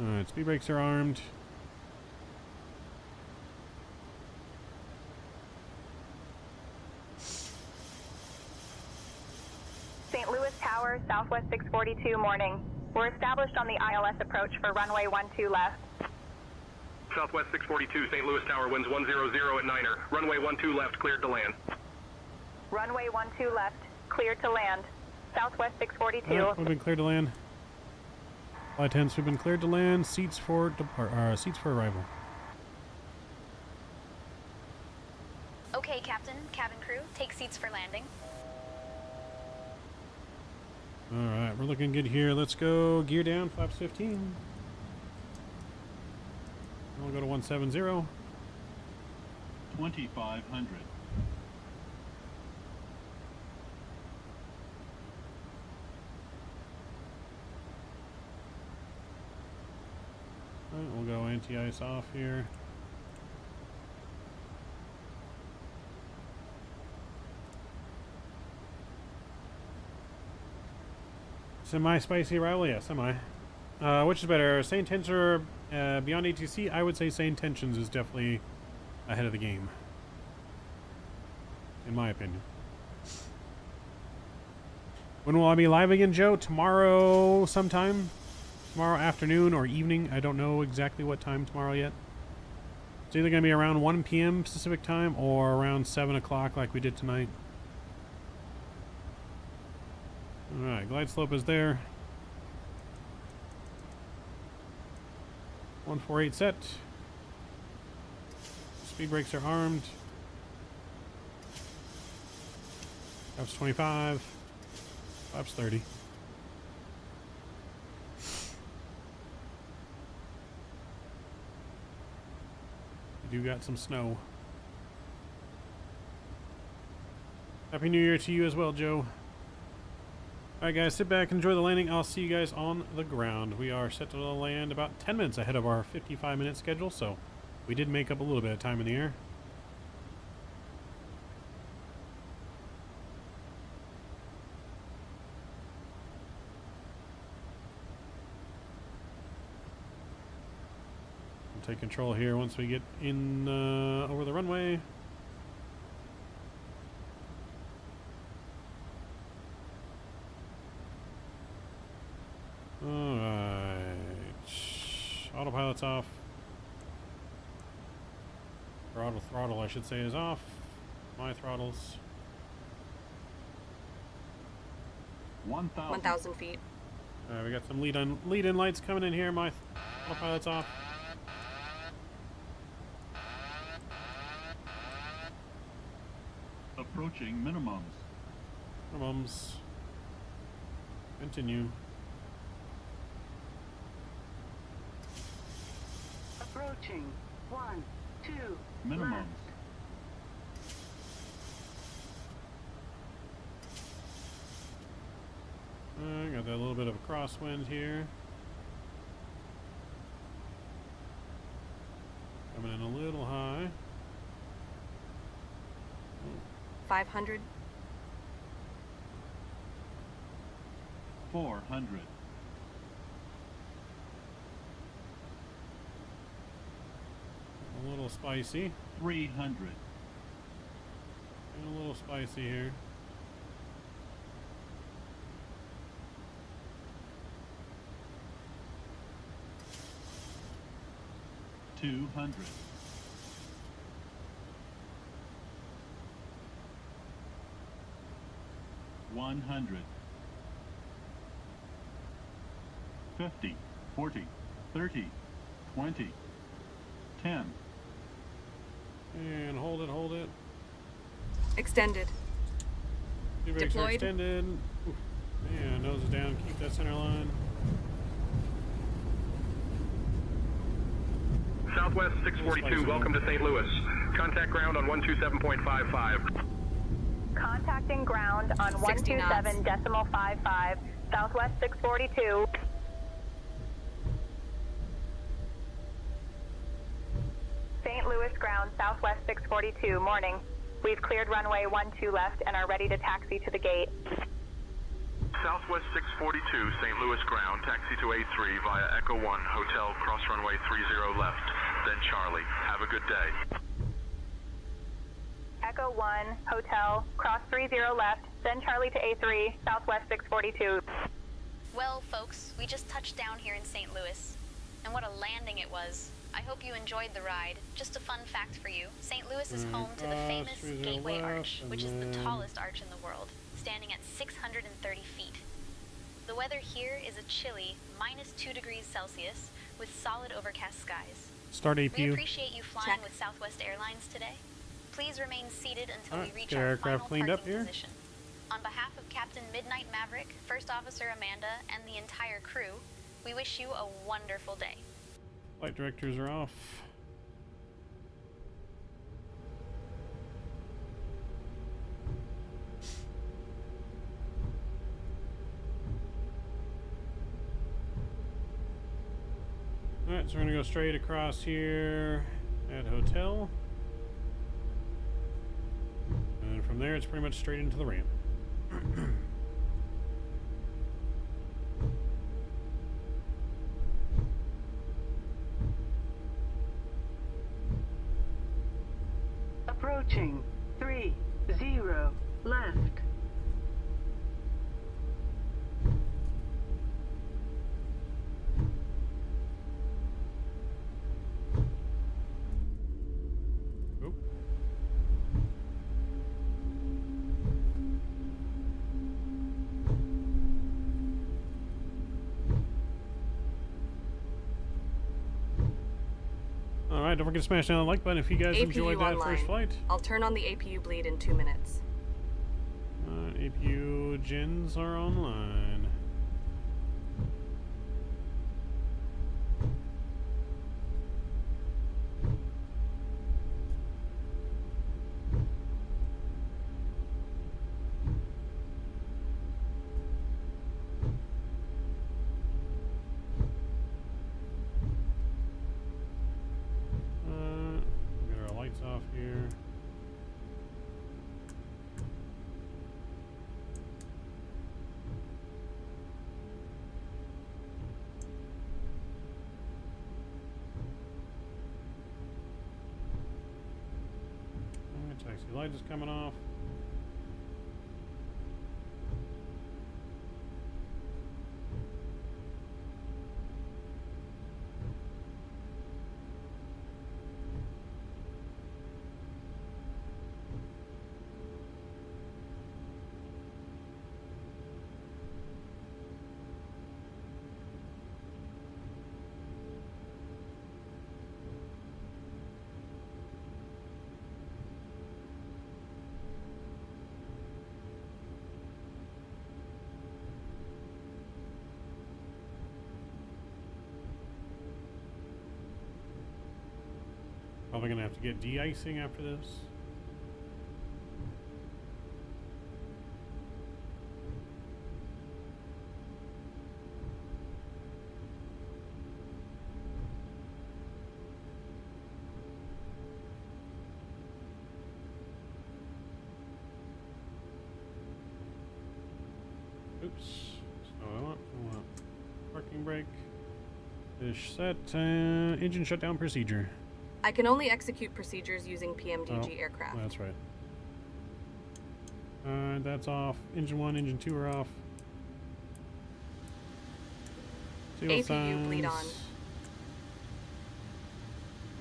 Alright, speed brakes are armed. St. Louis Tower, Southwest 642, morning. We're established on the ILS approach for runway 12 left. Southwest 642, St. Louis Tower, winds 100 at Niner. Runway 12 left, cleared to land. Runway 12 left, cleared to land. Southwest 642. Right, we've been cleared to land. Flight 10s, we've been cleared to land. Seats for arrival. Okay, Captain, cabin crew, take seats for landing. Alright, we're looking good here. Let's go gear down, flaps 15. We'll go to 170. 2500. Alright, we'll go anti-ice off here. Semi-spicy arrival? Yeah, semi. Which is better, SayIntentions or Beyond ATC? I would say SayIntentions is definitely ahead of the game, in my opinion. When will I be live again, Joe? Tomorrow sometime. Tomorrow afternoon or evening. I don't know exactly what time tomorrow yet. It's either going to be around 1 p.m. Pacific time or around 7 o'clock like we did tonight. Alright, glide slope is there. 148 set. Speed brakes are armed. Flaps 25. Flaps 30. We do got some snow. Happy New Year to you as well, Joe. Alright guys, sit back, enjoy the landing. I'll see you guys on the ground. We are set to land about 10 minutes ahead of our 55-minute schedule, so we did make up a little bit of time in the air. We'll take control here once we get in over the runway. Alright. Autopilot's off. Or auto throttle, I should say, is off. My throttles. 1,000 feet. Alright, we got some lead-in lights coming in here. My autopilot's off. Approaching minimums. Minimums. Continue. Approaching 1, 2. Minimums. Got that little bit of a crosswind here. Coming in a little high. 500. 400. A little spicy. 300. And a little spicy here. $200. 100. 50, 40, 30, 20, 10. And hold it. Extended. Brakes are Deployed. extended. Oof. Yeah, nose is down. Keep that center line. Southwest 642, welcome to St. Louis. Contact ground on 127.55. Contacting ground on 127.55, Southwest 642. St. Louis ground, Southwest 642, morning. We've cleared runway 12 left and are ready to taxi to the gate. Southwest 642, St. Louis ground, taxi to A3 via Echo 1, Hotel, cross runway 30 left, then Charlie. Have a good day. Echo 1, Hotel, cross 30 left, then Charlie to A3, Southwest 642. Well, folks, we just touched down here in St. Louis. And what a landing it was. I hope you enjoyed the ride. Just a fun fact for you. St. Louis is home to the famous Gateway Arch, which is the tallest arch in the world, standing at 630 feet. The weather here is a chilly -2 degrees Celsius with solid overcast skies. Start APU. We appreciate you flying with Southwest Airlines today. Please remain seated until we reach get our aircraft final cleaned up parking here. position. On behalf of Captain Midnight Maverick, First Officer Amanda, and the entire crew, we wish you a wonderful day. Flight directors are off. Alright, so we're going to go straight across here at Hotel. And from there, it's pretty much straight into the ramp. Approaching 30 left. Oop. Alright, don't forget to smash down the like button if you guys APU enjoyed that online. first flight. I'll turn on the APU bleed in 2 minutes. APU gens are online. see light is coming off. Probably gonna have to get de-icing after this. Oops. So I want parking brake. Fish set. Engine shutdown procedure. I can only execute procedures using PMDG aircraft. That's right. That's off. Engine 1, Engine 2 are off. Seal APU signs. bleed on.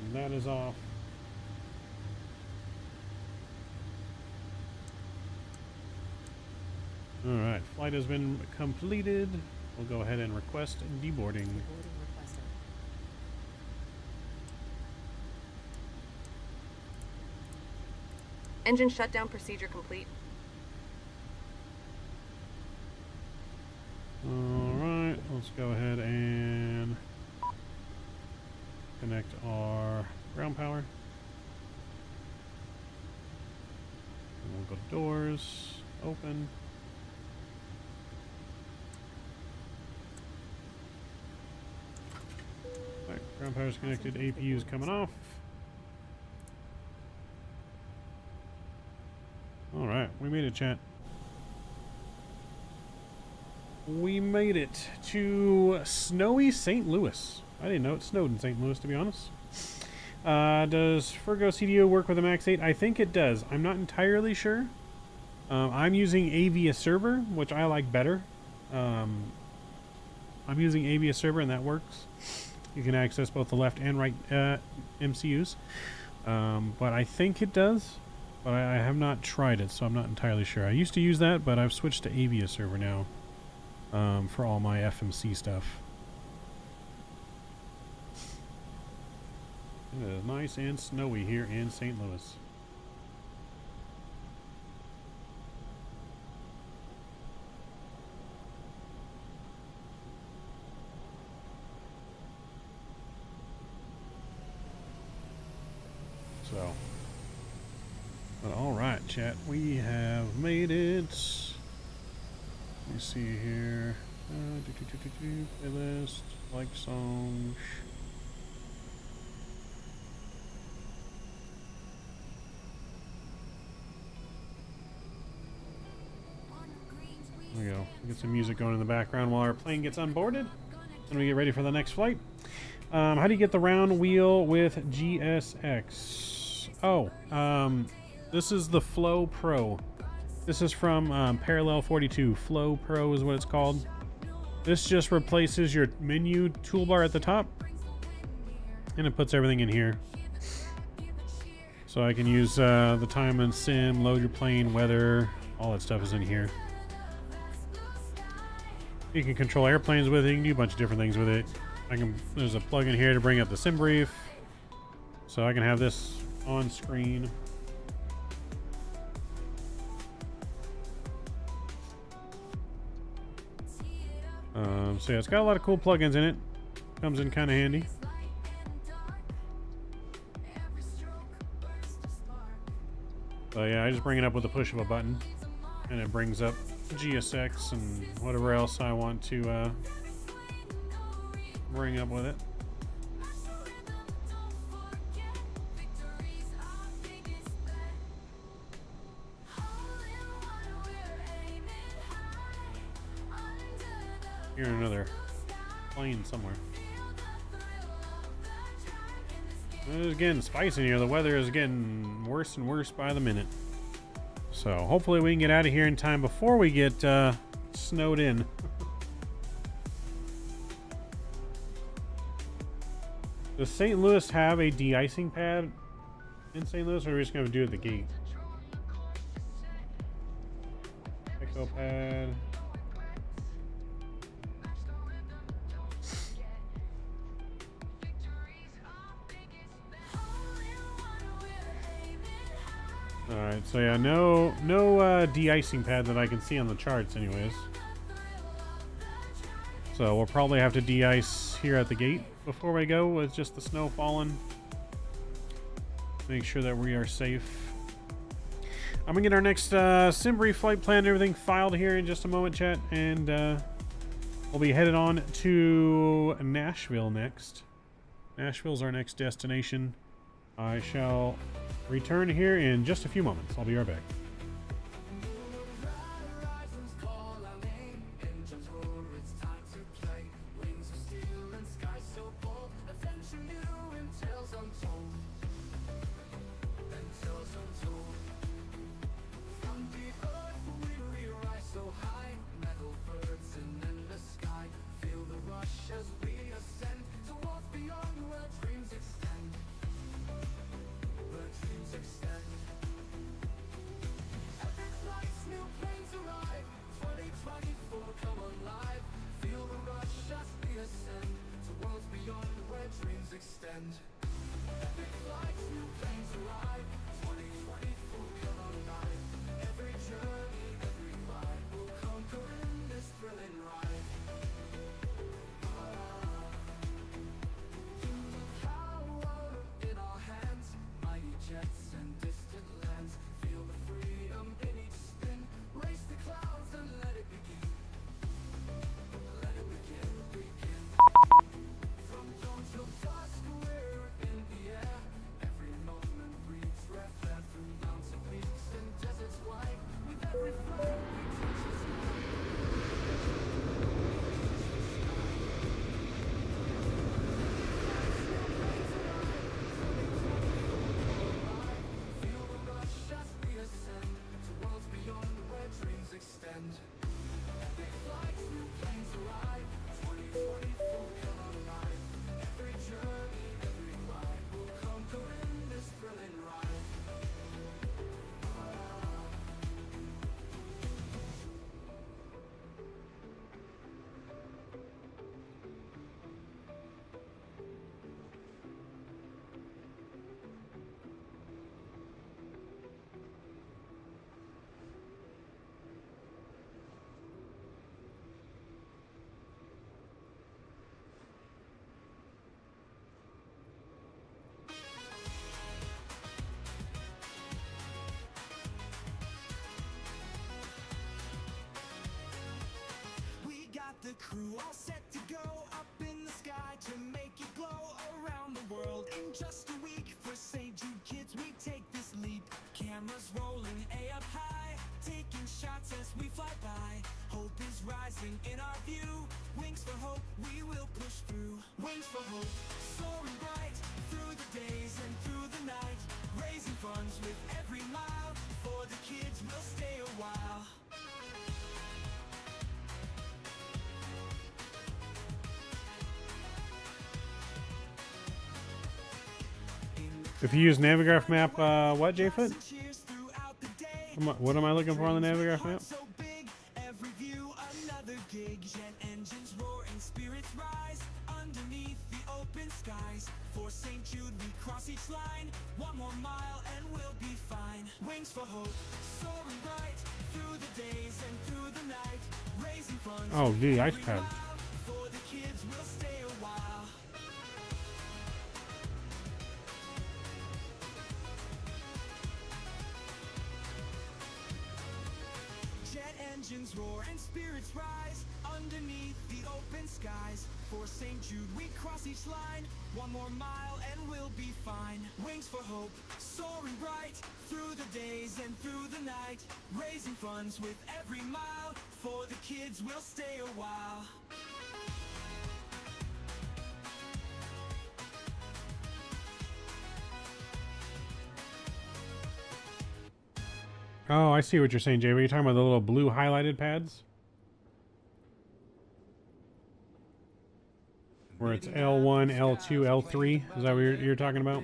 And that is off. Alright, flight has been completed. We'll go ahead and request deboarding. Engine shutdown procedure complete. Alright, let's go ahead and connect our ground power. And we'll go to doors, open. Alright, ground power is connected, APU is coming off. Alright, we made it, chat. We made it to snowy St. Louis. I didn't know it snowed in St. Louis, to be honest. Does Furgo CDO work with a Max 8? I think it does. I'm not entirely sure. I'm using Avia Server, which I like better. I'm using Avia Server, and that works. You can access both the left and right MCUs. But I think it does. But I have not tried it, so I'm not entirely sure. I used to use that, but I've switched to Avia Server now for all my FMC stuff. It is nice and snowy here in St. Louis. So. But alright, chat, we have made it. Let me see here. Playlist, like songs. There we go. Get some music going in the background while our plane gets unboarded. And we get ready for the next flight. How do you get the round wheel with GSX? Oh, this is the Flow Pro. This is from Parallel 42. Flow Pro is what it's called. This just replaces your menu toolbar at the top, and it puts everything in here. So I can use the time and sim, load your plane, weather, all that stuff is in here. You can control airplanes with it. You can do a bunch of different things with it. There's a plug in here to bring up the sim brief, so I can have this on screen. So yeah, it's got a lot of cool plugins in it. Comes in kind of handy. So yeah, I just bring it up with the push of a button, and it brings up GSX and whatever else I want to bring up with it. Hearing another plane somewhere. It's getting spicy here. The weather is getting worse and worse by the minute. So hopefully we can get out of here in time before we get snowed in. Does St. Louis have a de-icing pad in St. Louis, or are we just going to do it at the gate? Echo pad. Alright, so yeah, no de-icing pad that I can see on the charts anyways. So we'll probably have to de-ice here at the gate before we go with just the snow falling. Make sure that we are safe. I'm going to get our next Simbury flight plan and everything filed here in just a moment, chat. And we'll be headed on to Nashville next. Nashville's our next destination. I shall return here in just a few moments. I'll be right back. The crew all set to go up in the sky to make it glow around the world. In just a week for St. Jude kids, we take this leap. Cameras rolling A up high, taking shots as we fly by. Hope is rising in our view. Wings for hope, we will push through. Wings for hope, soaring bright through the days and through the night. Raising funds with every mile. For the kids, we'll stay a while. If you use Navigraph map, what, Jfoot? What am I looking for on the Navigraph map? Every view, another gig. Jet engines roar and spirits rise underneath the open skies. For St. Jude, we cross each line. One more mile and we'll be fine. Wings for hope, soaring bright through the days and through the night. Raising funds. Oh, the ice pad. For the kids, we'll stay a while. Engines roar and spirits rise underneath the open skies. For St. Jude, we cross each line. One more mile and we'll be fine. Wings for hope, soaring bright through the days and through the night. Raising funds with every mile. For the kids, we'll stay a while. Oh, I see what you're saying, Jay. Are you talking about the little blue highlighted pads? Where it's L1, L2, L3? Is that what you're talking about?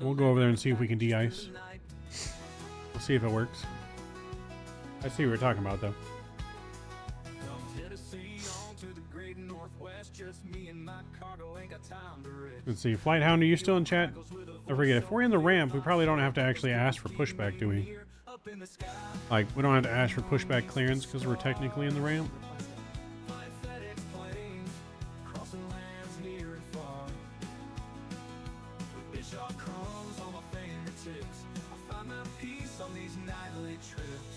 We'll go over there and see if we can de-ice. We'll see if it works. I see what you're talking about, though. Let's see. Flight Hound, are you still in chat? I forget. If we're in the ramp, we probably don't have to actually ask for pushback, do we? Like, we don't have to ask for pushback clearance because we're technically in the ramp.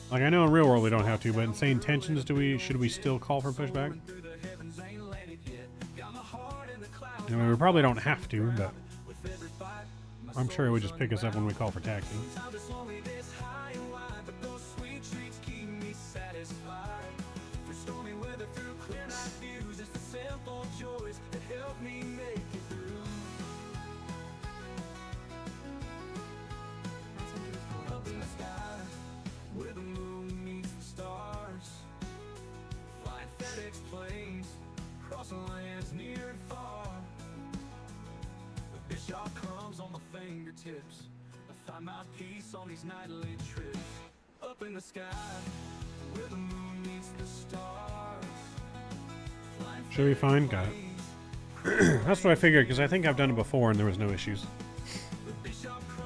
Like, I know in real world we don't have to, but in SayIntentions, should we still call for pushback? I mean, we probably don't have to, but I'm sure it would just pick us up when we call for taxi. I find my peace on these nightly trips. Up in the sky, where the moon meets the stars. Should be fine. Got it. That's what I figured, because I think I've done it before and there was no issues.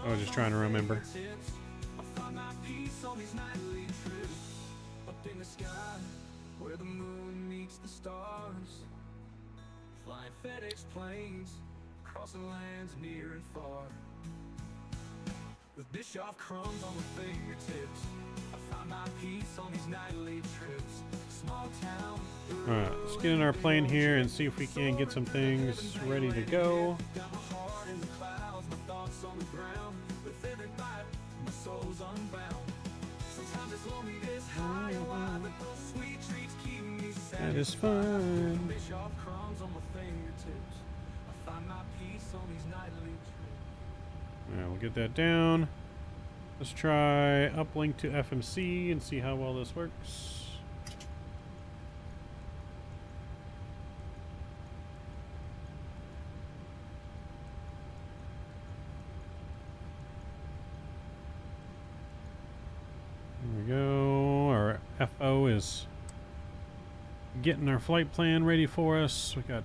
I was just trying to remember. I find my peace on these nightly trips. Up in the sky, where the moon meets the stars. Flying FedEx planes, crossing lands near and far. With Bischoff crumbs on the fingertips, I find my peace on these nightly trips. Small town. Alright, let's get in our plane here and see if we can get some things ready to go. Got my heart in the clouds, my thoughts on the ground. With every bite, my soul's unbound. Sometimes it's lonely this high and wide, but those sweet treats keep me satisfied. That is fine. Bischoff crumbs on my fingertips. I find my peace on these nightly trips. Alright, we'll get that down. Let's try uplink to FMC and see how well this works. There we go. Our FO is getting our flight plan ready for us. We got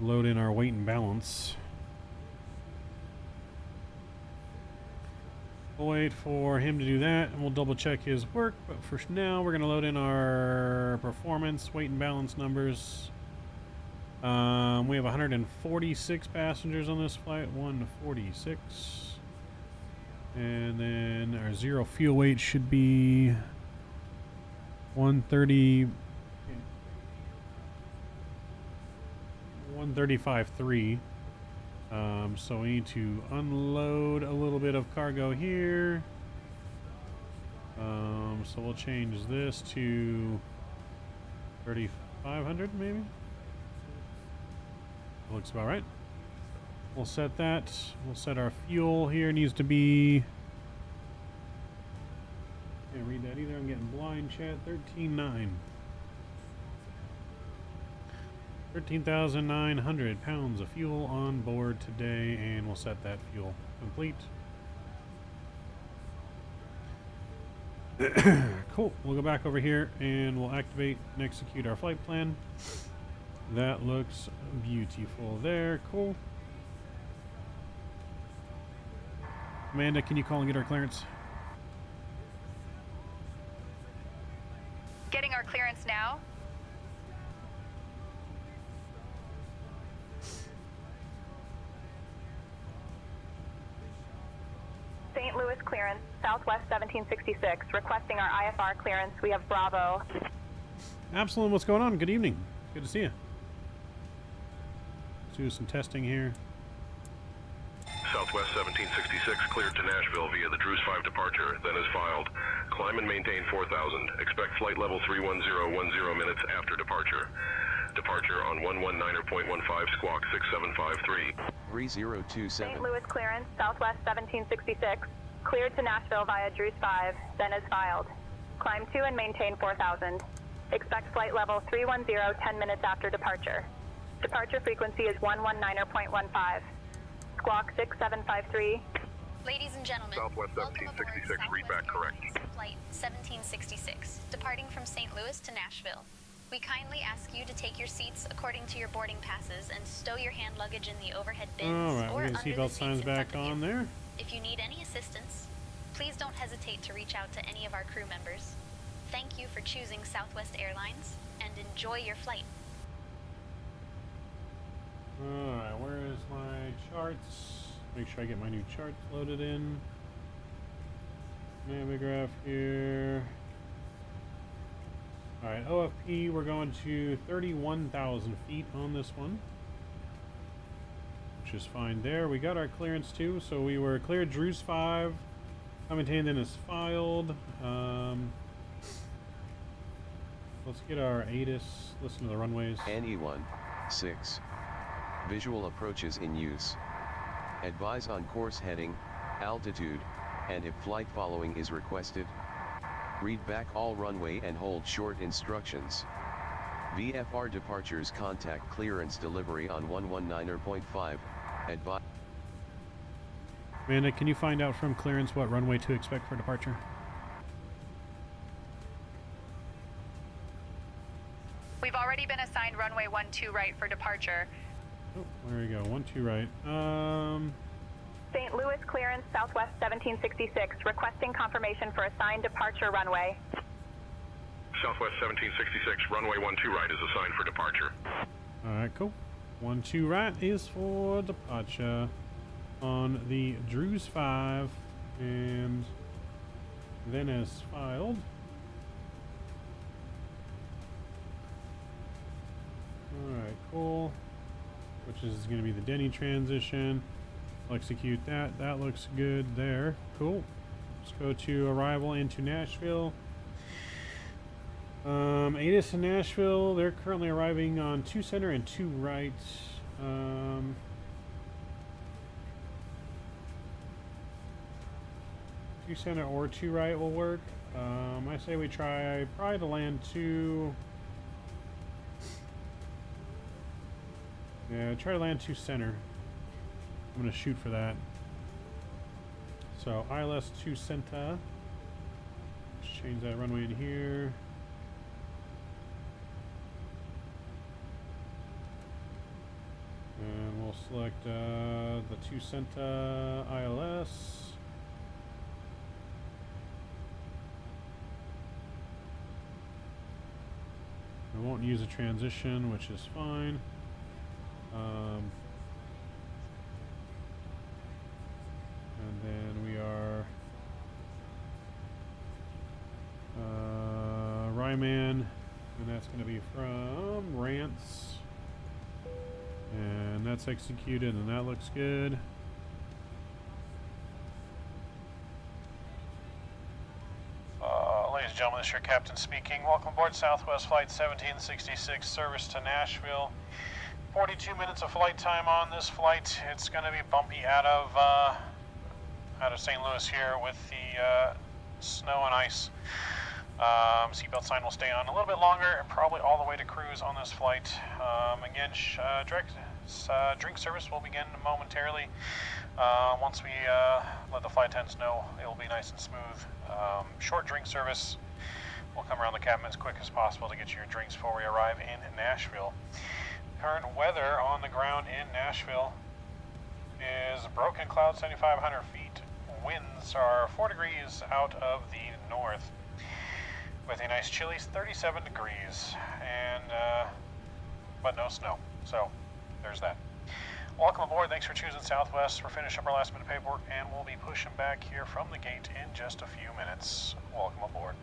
load in our weight and balance. We'll wait for him to do that and we'll double check his work, but for now we're going to load in our performance weight and balance numbers. We have 146 passengers on this flight, 146, and then our zero fuel weight should be 130 135.3. So we need to unload a little bit of cargo here. So we'll change this to 3,500 maybe. Looks about right. We'll set that. We'll set our fuel here. Needs to be, can't read that either. I'm getting blind, chat. 13.9. 13,900 pounds of fuel on board today, and we'll set that fuel complete. Cool. We'll go back over here and we'll activate and execute our flight plan. That looks beautiful there. Cool. Amanda, can you call and get our clearance? Getting our clearance now. St. Louis clearance, Southwest 1766, requesting our IFR clearance. We have Bravo. Absalom, what's going on? Good evening. Good to see you. Let's do some testing here. Southwest 1766 cleared to Nashville via the Drews 5 departure, then is filed. Climb and maintain 4,000. Expect flight level 310 10 minutes after departure. Departure on 119.15 squawk 6753. 3027. St. Louis clearance, Southwest 1766. Cleared to Nashville via Druce 5, then as filed. Climb 2 and maintain 4,000. Expect flight level 310 10 minutes after departure. Departure frequency is 119.15. Squawk 6753. Ladies and gentlemen, Southwest welcome aboard 1766, read back correct. Flight 1766, departing from St. Louis to Nashville. We kindly ask you to take your seats according to your boarding passes and stow your hand luggage in the overhead bins Alright, or we're under gonna the seatbelt seats signs in front back of you. on there. If you need any assistance, please don't hesitate to reach out to any of our crew members. Thank you for choosing Southwest Airlines and enjoy your flight. Alright, where is my charts? Make sure I get my new charts loaded in. Navigraph here. Alright, OFP, we're going to 31,000 feet on this one. Which is fine there. We got our clearance too, so we were cleared Druce 5. Maintained then is filed. Let's get our ATIS. Listen to the runways. NE1, 6. Visual approaches in use. Advise on course heading, altitude, and if flight following is requested. Read back all runway and hold short instructions. VFR departures contact clearance delivery on 119.5. Advise. Amanda, can you find out from clearance what runway to expect for departure? We've already been assigned runway 12 right for departure. Oh, there we go. 12 right. St. Louis clearance, Southwest 1766. Requesting confirmation for assigned departure runway. Southwest 1766, runway 12 right is assigned for departure. Alright, cool. 12 right is for departure on the Druce 5 and then as filed. Alright, cool. Which is going to be the Denny transition. I'll execute that. That looks good there. Cool. Let's go to arrival into Nashville. ATIS in Nashville. They're currently arriving on 2 center and 2 right. 2 center or 2 right will work. I say we try probably to land 2. Yeah, try to land 2 center. I'm gonna shoot for that. So ILS 2 center. Let's change that runway in here. And we'll select the 2 center ILS. We won't use a transition, which is fine. And then we are Ryman, and that's going to be from Rance. And that's executed, and that looks good. Ladies and gentlemen, this is your captain speaking. Welcome aboard Southwest Flight 1766, service to Nashville. 42 minutes of flight time on this flight. It's going to be bumpy out of St. Louis here with the snow and ice. Seatbelt sign will stay on a little bit longer, probably all the way to cruise on this flight. Again, direct drink service will begin momentarily. Once we let the flight attendants know, it will be nice and smooth. Short drink service will come around the cabin as quick as possible to get you your drinks before we arrive in Nashville. Current weather on the ground in Nashville is broken cloud, 7,500 feet. Winds are 4 degrees out of the north with a nice chilly 37 degrees and but no snow. So there's that. Welcome aboard. Thanks for choosing Southwest. We're finishing up our last minute paperwork and we'll be pushing back here from the gate in just a few minutes. Welcome aboard.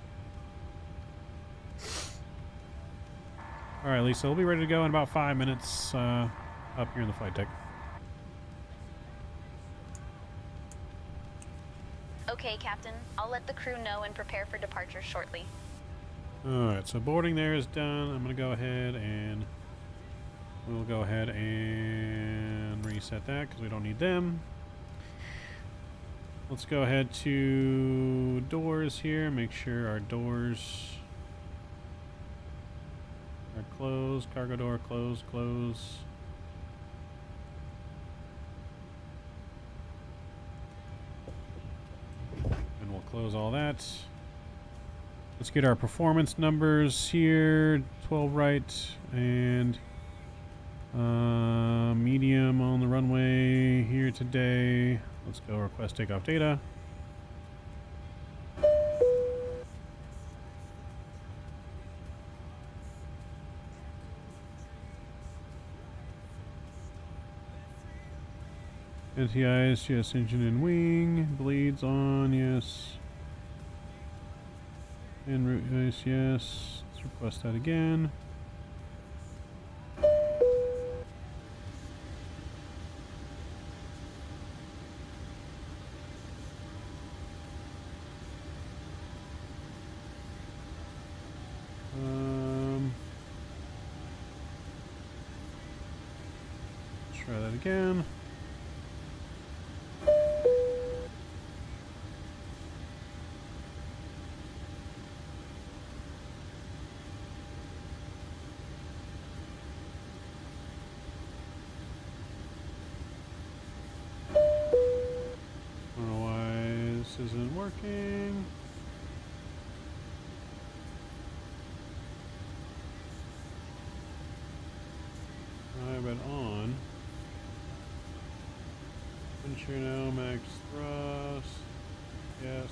Alright, Lisa, we'll be ready to go in about 5 minutes up here in the flight deck. Okay, Captain. I'll let the crew know and prepare for departure shortly. Alright, so boarding there is done. I'm going to go ahead and We'll go ahead and reset that because we don't need them. Let's go ahead to doors here. Make sure our doors are closed. Cargo door, close, close. And we'll close all that. Let's get our performance numbers here. 12 right and medium on the runway here today. Let's go request takeoff data. NTIs, yes, engine and wing. Bleeds on, yes. En route, yes, yes. Let's request that again. Try that again. Don't know why this isn't working. I bet on. Ensure now, max thrust. Yes.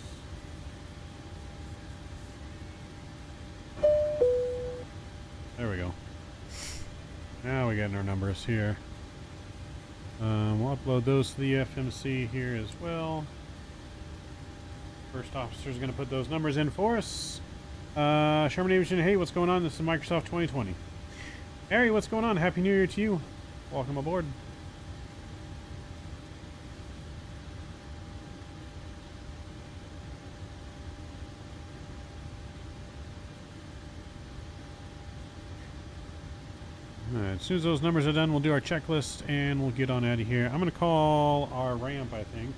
There we go. Now we're getting our numbers here. We'll upload those to the FMC here as well. First officer is going to put those numbers in for us. Sherman Aviation, hey, what's going on? This is Microsoft 2020. Harry, what's going on? Happy New Year to you. Welcome aboard. Alright, as soon as those numbers are done, we'll do our checklist and we'll get on out of here. I'm going to call our ramp, I think.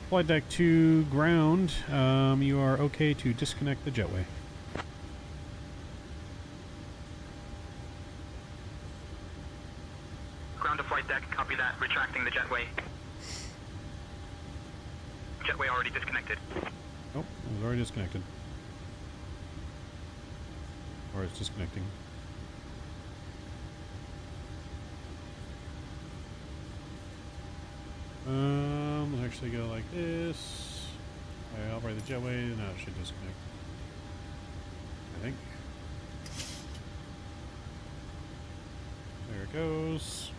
Flight deck to ground. You are okay to disconnect the jetway. Ground to flight deck, copy that. Retracting the jetway. Jetway already disconnected. Oh, it was already disconnected. Or it's disconnecting. Let's actually go like this. Okay, I'll operate the jetway. Now it should disconnect. I think. There it goes.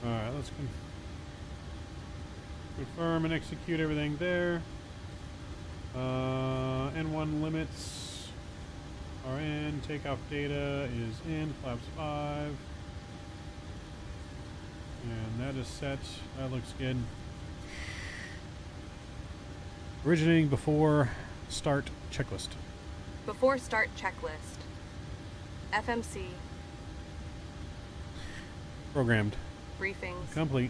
Alright, let's confirm and execute everything there. N1 limits are in. Takeoff data is in. Flaps 5. And that is set. That looks good. Originating before start checklist. Before start checklist. FMC. Programmed. Briefings. Complete.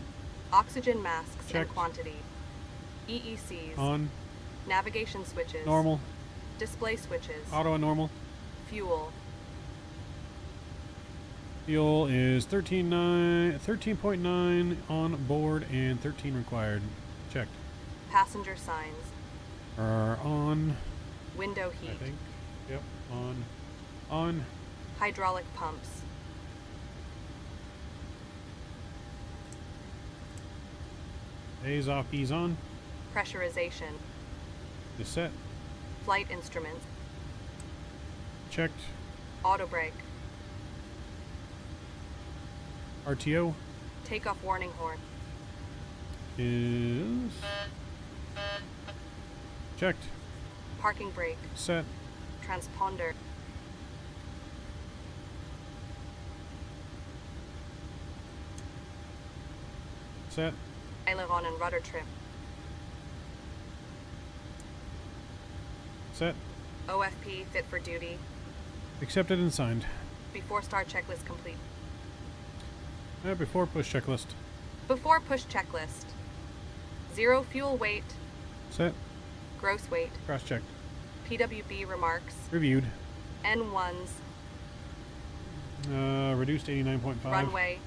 Oxygen masks Checked. and quantity. EECs. On. Navigation switches. Normal. Display switches. Auto and normal. Fuel. Fuel is 13.9 on board and 13 required. Checked. Passenger signs. Are on. Window heat. I think. Yep. On. On. Hydraulic pumps. A's off, B's on. Pressurization. Is set. Flight instruments. Checked. Auto brake. RTO Takeoff warning horn. is checked. Parking brake. Set. Transponder. Set. Aileron and rudder trim. Set. OFP fit for duty. Accepted and signed. Before start checklist complete. Before push checklist. Before push checklist. 0 fuel weight. Set. Gross weight. Cross-checked. PWB remarks. Reviewed. N1s. Reduced 89.5. Runway.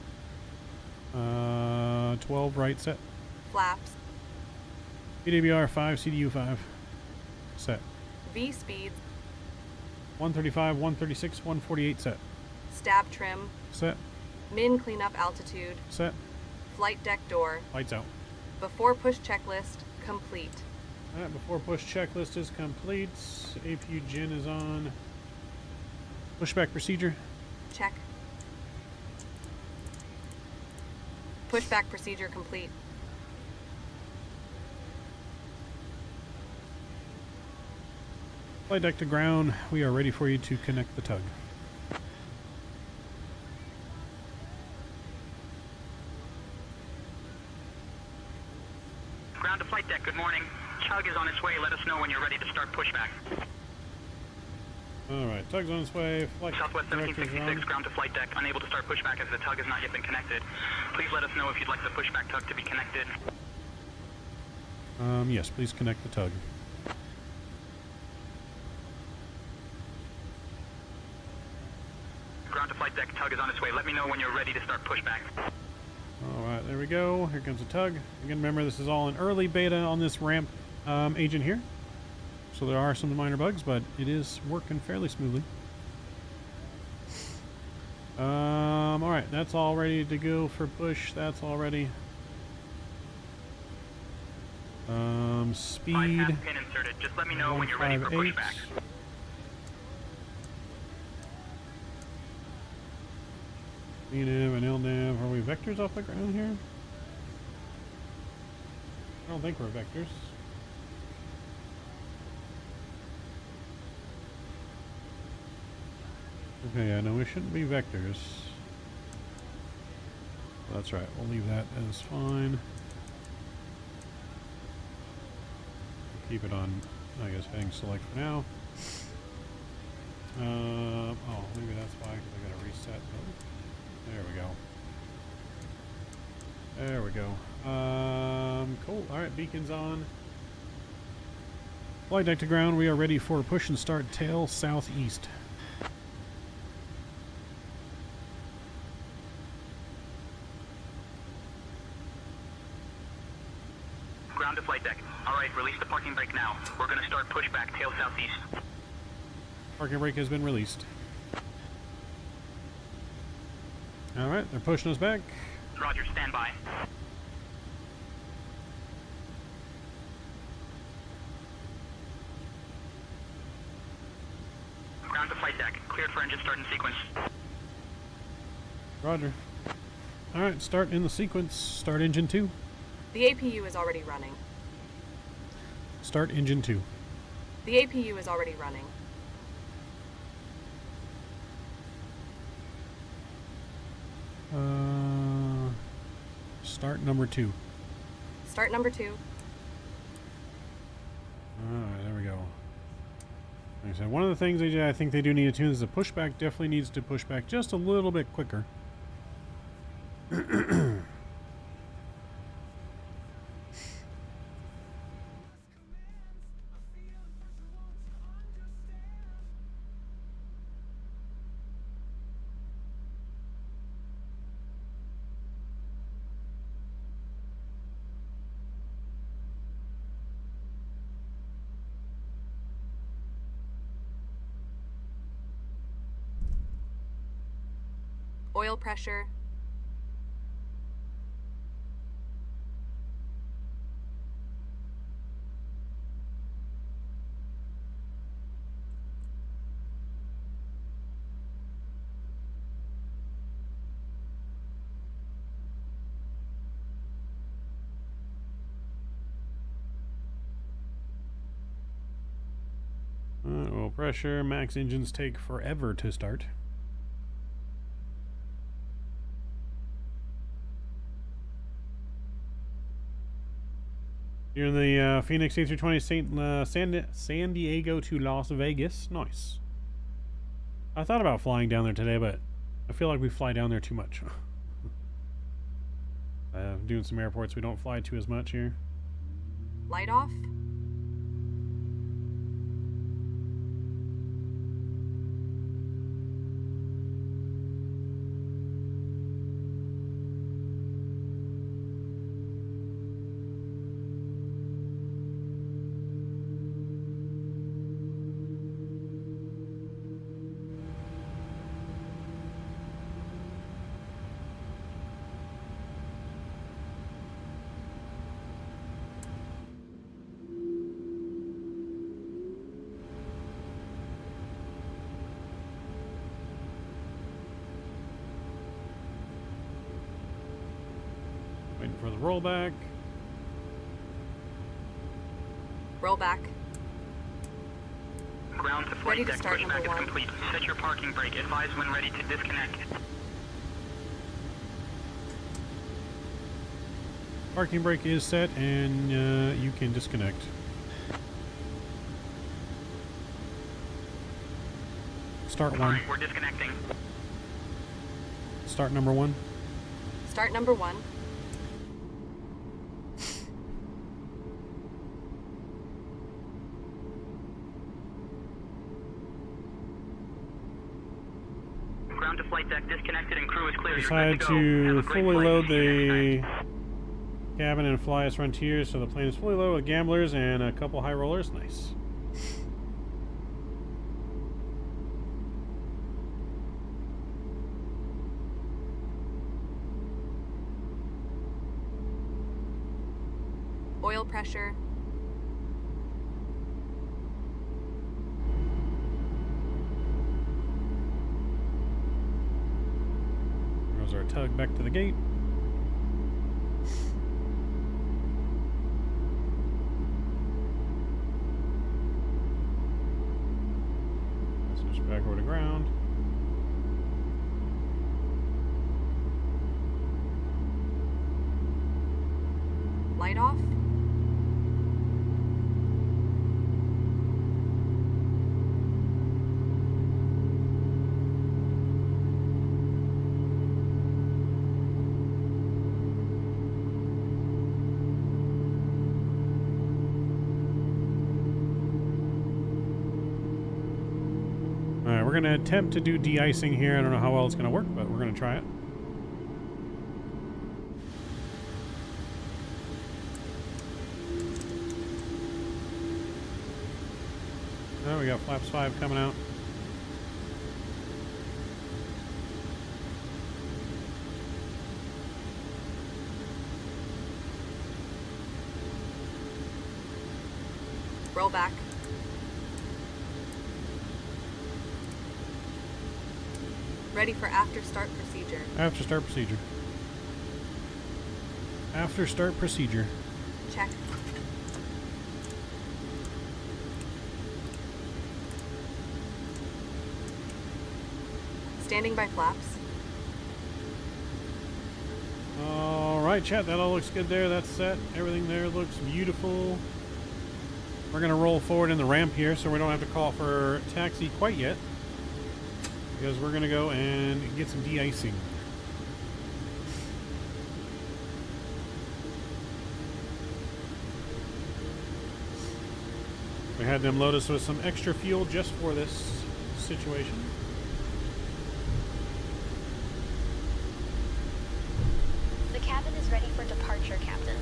12 right set. Flaps. PWR 5, CDU 5. Set. V speeds. 135, 136, 148 set. Stab trim. Set. Min cleanup altitude. Set. Flight deck door. Lights out. Before push checklist complete. Alright, before push checklist is complete. APU gen is on. Pushback procedure. Check. Pushback procedure complete. Flight deck to ground. We are ready for you to connect the tug. Ground to flight deck, good morning. Tug is on its way. Let us know when you're ready to start pushback. Alright, tug's on its way. Flight Southwest 1766, ground to flight deck. Unable to start pushback as the tug has not yet been connected. Please let us know if you'd like the pushback tug to be connected. Yes, please connect the tug. Ground to flight deck, tug is on its way. Let me know when you're ready to start pushback. Alright, there we go. Here comes the tug. Again, remember this is all in early beta on this ramp agent here. So there are some minor bugs, but it is working fairly smoothly. Alright, that's all ready to go for push. That's all ready. Speed. 5 pin inserted. Just let me know when you're ready for pushback. VNav and LNav. Are we vectors off the ground here? I don't think we're vectors. Okay, yeah, no, we shouldn't be vectors. That's right, we'll leave that as fine. Keep it on, I guess, heading select for now. Oh, maybe that's why, because I gotta reset. There we go. There we go. Cool. Alright, beacon's on. Flight deck to ground. We are ready for push and start tail southeast. Ground to flight deck. Alright, release the parking brake now. We're going to start pushback tail southeast. Parking brake has been released. Alright, they're pushing us back. Roger, stand by. Ground to flight deck. Cleared for engine start in sequence. Roger. Alright, start in the sequence. Start engine 2. The APU is already running. Start engine 2. The APU is already running. Start number 2. Start number 2. Alright, there we go. Like I said, one of the things I think they do need to tune is the pushback definitely needs to push back just a little bit quicker. Oil pressure. Oil pressure. Max engines take forever to start. You're in the Phoenix A320 San Diego to Las Vegas. Nice. I thought about flying down there today, but I feel like we fly down there too much. Doing some airports we don't fly to as much here. Light off. Waiting for the rollback. Rollback. Ground to Ready flight to deck. start Pushback number is one. complete. Set your parking brake. Advise when ready to disconnect. Parking brake is set, and you can disconnect. Start one. Alright, we're disconnecting. Start number one. Start number one. Ground to flight deck disconnected and crew is clear. Decided to fully load the cabin and fly as Frontiers, so the plane is fully loaded with gamblers and a couple high rollers. Nice. Oil pressure. Goes our tug back to the gate. Switch back over to ground. Light off. Alright, we're going to attempt to do de-icing here. I don't know how well it's going to work, but we're going to try it. Oh, we got flaps 5 coming out. Roll back. Ready for after start procedure. After start procedure. After start procedure. Check. Standing by flaps. Alright, chat, that all looks good there. That's set. Everything there looks beautiful. We're going to roll forward in the ramp here, so we don't have to call for taxi quite yet. Because we're going to go and get some de-icing. We had them load us with some extra fuel just for this situation. The cabin is ready for departure, Captain.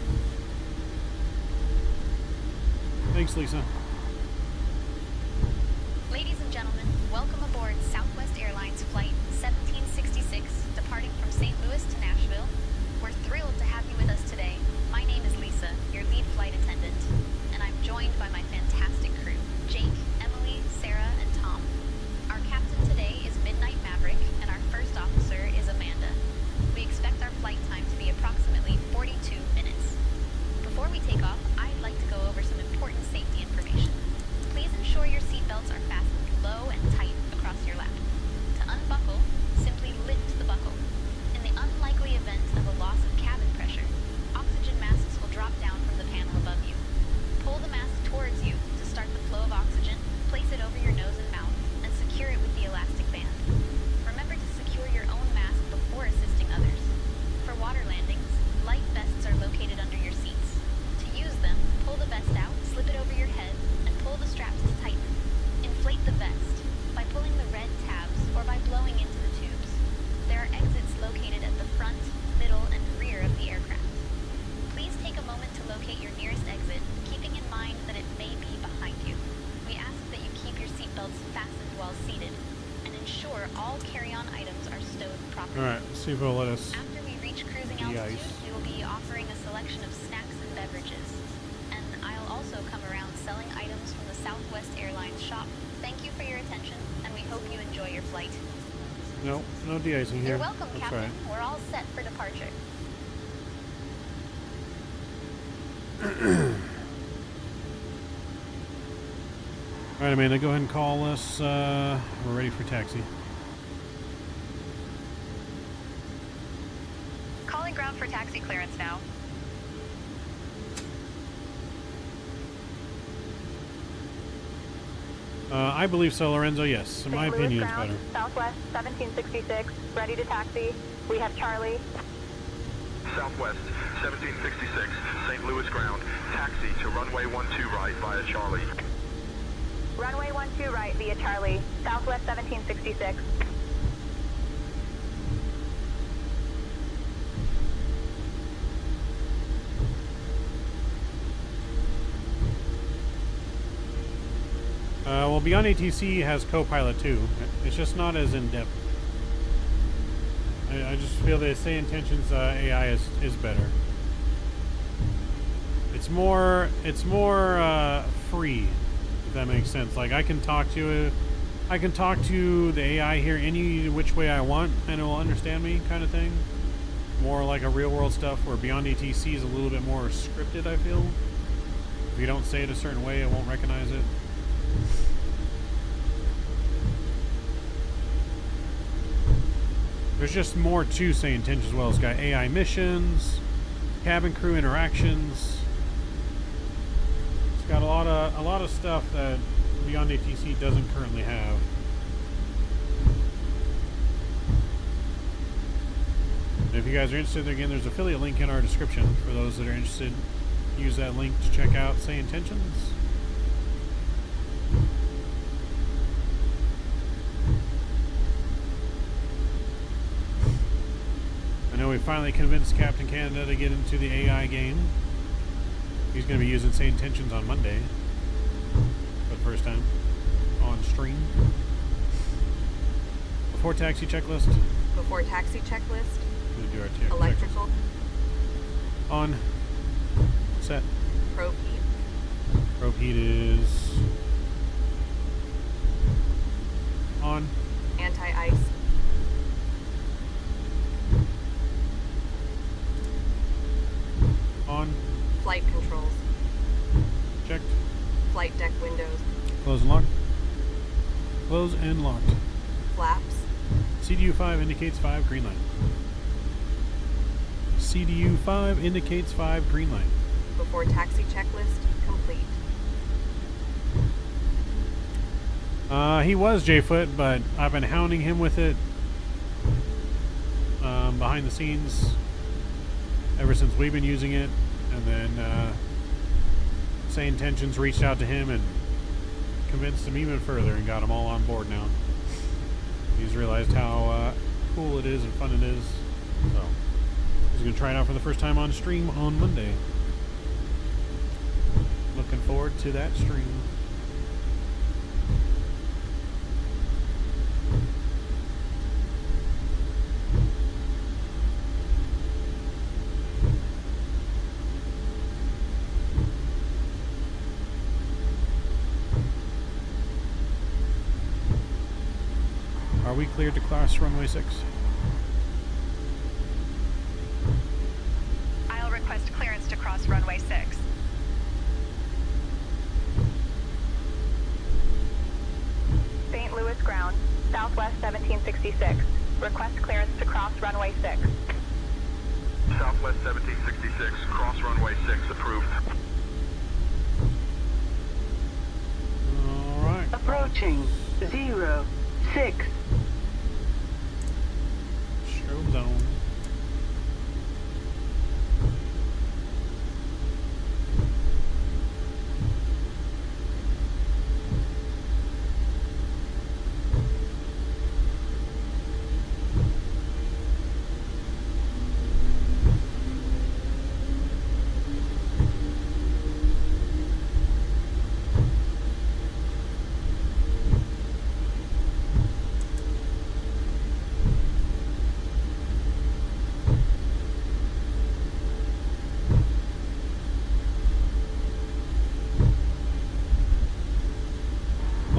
Thanks, Lisa. Ladies and gentlemen, welcome aboard Southwest Airlines Flight 1766, departing from St. Louis to Nashville. We're thrilled to have you with us today. My name is Lisa, your lead flight attendant, and I'm joined by my fantastic crew, Jake, Emily, Sarah, and Tom. Our captain today is Midnight Maverick, and our first officer is Amanda. We expect our flight time to be approximately 42 minutes. Before we take off, I'd like to go over some important safety information. if it'll let us. After we reach cruising altitude, we will be offering a selection of snacks and beverages. And I'll also come around selling items from the Southwest Airlines shop. Thank you for your attention, and we hope you enjoy your flight. No de-icing here. You're welcome, That's Captain. right. We're all set for departure. Alright, Amanda, go ahead and call us. We're ready for taxi. Calling ground for taxi clearance now. I believe so, Lorenzo, yes. In my St. opinion, Louis it's ground, better. Southwest 1766, ready to taxi. We have Charlie. Southwest 1766, St. Louis ground. Taxi to runway 12 right via Charlie. Runway 12 right via Charlie, Southwest 1766. Well, Beyond ATC has Copilot too. It's just not as in-depth. I just feel that SayIntentions.Ai is better. It's more free, if that makes sense. Like I can talk to the AI here any which way I want, and it will understand me, kind of thing. More like a real-world stuff, where Beyond ATC is a little bit more scripted. I feel if you don't say it a certain way, it won't recognize it. There's just more to SayIntentions as well. It's got AI missions, cabin crew interactions. It's got a lot of stuff that Beyond ATC doesn't currently have. And if you guys are interested, again, there's an affiliate link in our description for those that are interested. Use that link to check out SayIntentions. I know we finally convinced Captain Canada to get into the AI game. He's going to be using SayIntentions on Monday for the first time on stream. Before taxi checklist. Before taxi checklist. We'll do our Electrical. checklist. On. Set. Probe heat. Probe heat is on. Anti-ice. On. Flight controls. Checked. Flight deck windows. Close and locked. Close and locked. Flaps. CDU5 indicates 5, green light. CDU5 indicates 5, green light. Before taxi checklist complete. He was J-Foot, but I've been hounding him with it behind the scenes ever since we've been using it, and then SayIntentions reached out to him and convinced him even further and got him all on board now. He's realized how cool it is and fun it is, so he's going to try it out for the first time on stream on Monday. Looking forward to that stream. Are we cleared to cross runway 6? I'll request clearance to cross runway 6. St. Louis ground, Southwest 1766. Request clearance to cross runway 6. Southwest 1766, cross runway 6, approved. Alright. Approaching 06. Strobe zone.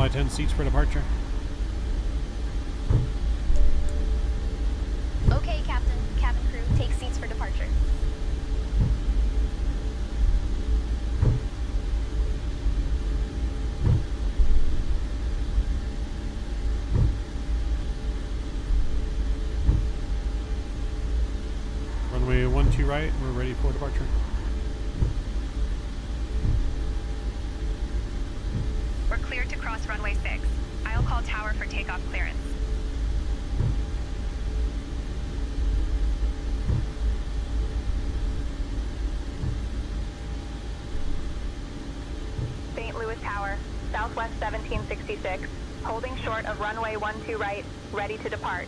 Standby 10 seats for departure. Okay, Captain. Cabin crew, take seats for departure. Runway 12 right, we're ready for departure. We're cleared to cross runway 6. I'll call tower for takeoff clearance. St. Louis Tower, Southwest 1766, holding short of runway 12 right, ready to depart.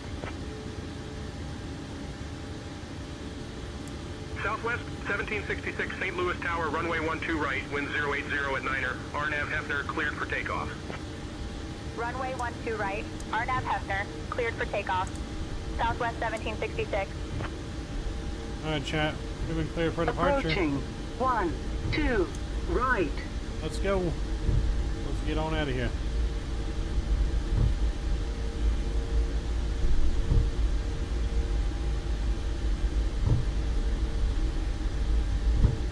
Southwest 1766 St. Louis Tower, runway 12 right, wind 080 at Niner. RNAV Hefner cleared for takeoff. Runway 12 right, RNAV Hefner, cleared for takeoff. Southwest 1766. Alright, chat. We've been cleared for departure. Approaching. 12 right. Let's go. Let's get on out of here.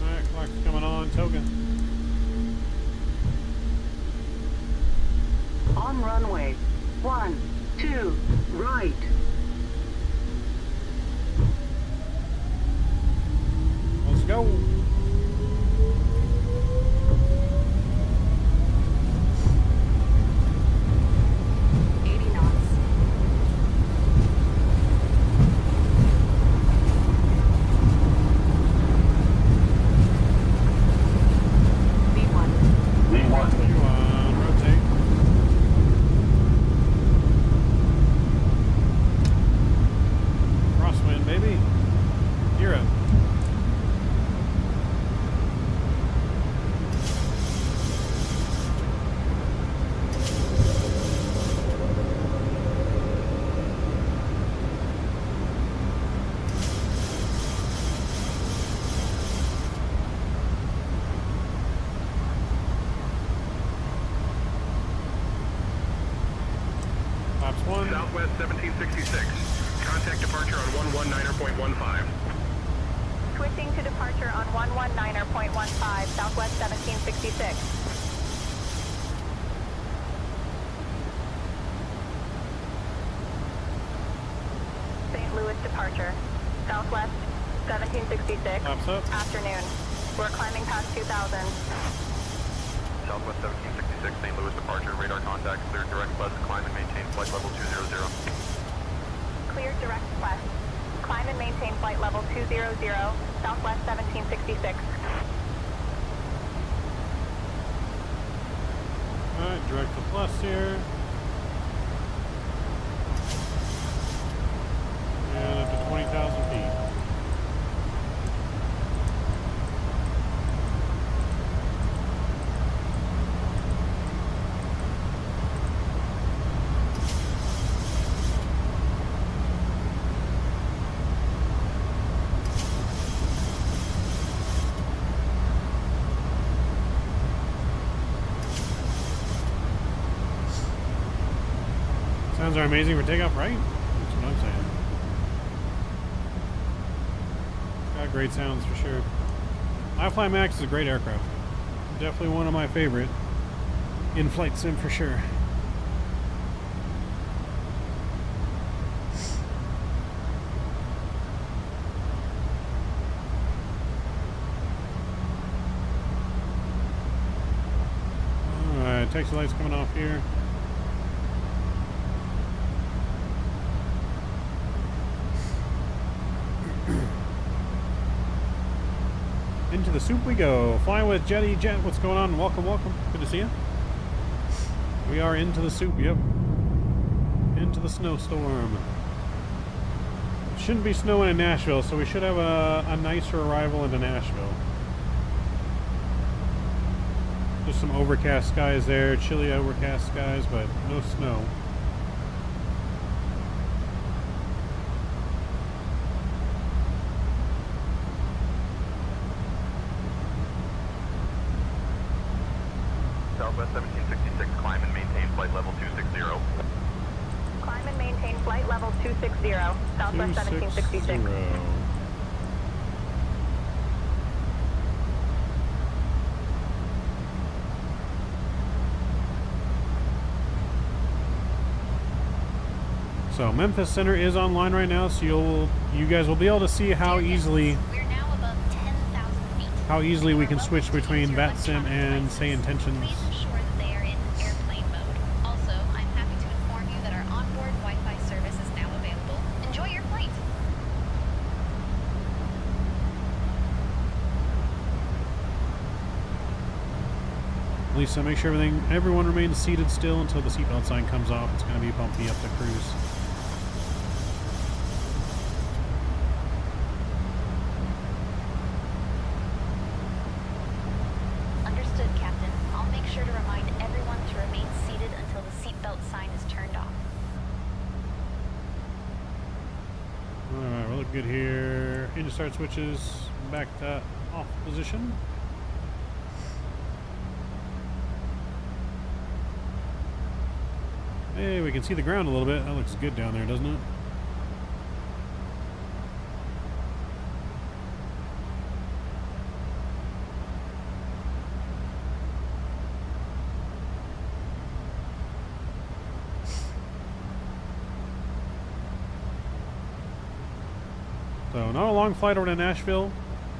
Alright, clock's coming on. Toga. On runway 12 right. Let's go. Southwest 1766. Contact departure on 119.15. Switching to departure on 119.15, Southwest 1766. St. Louis departure. Southwest 1766. Pops up. Afternoon. We're climbing past 2000. Southwest 1766 St. Louis departure. Radar contact. Cleared direct west. Climb and maintain flight level 200. Cleared direct west. Climb and maintain flight level 200. Southwest 1766. Alright, direct to plus here. And up to 20,000 feet. Sounds are amazing for takeoff, right? That's what I'm saying. Got great sounds for sure. iFly Max is a great aircraft. Definitely one of my favorite in-flight sim for sure. Alright, taxi lights coming off here. Into the soup we go. Flying with Jetty Jet. What's going on? Welcome, welcome. Good to see you. We are into the soup, yep. Into the snowstorm. Shouldn't be snowing in Nashville, so we should have a nicer arrival into Nashville. There's some overcast skies there, chilly overcast skies, but no snow. Southwest 1766 climb and maintain flight level 260. Climb and maintain flight level 260, Southwest 1766. So Memphis Center is online right now, so you guys will be able to see how easily we can switch between VATSIM and SayIntentions. Please ensure that they are in airplane mode. Also, I'm happy to inform you that our onboard Wi-Fi service is now available. Enjoy your flight. Lisa, make sure everyone remains seated still until the seatbelt sign comes off. It's going to be bumpy up the cruise. Understood, Captain. I'll make sure to remind everyone to remain seated until the seatbelt sign is turned off. Alright, we're looking good here. Engine start switches back to off position. Hey, we can see the ground a little bit. That looks good down there, doesn't it? So, not a long flight over to Nashville.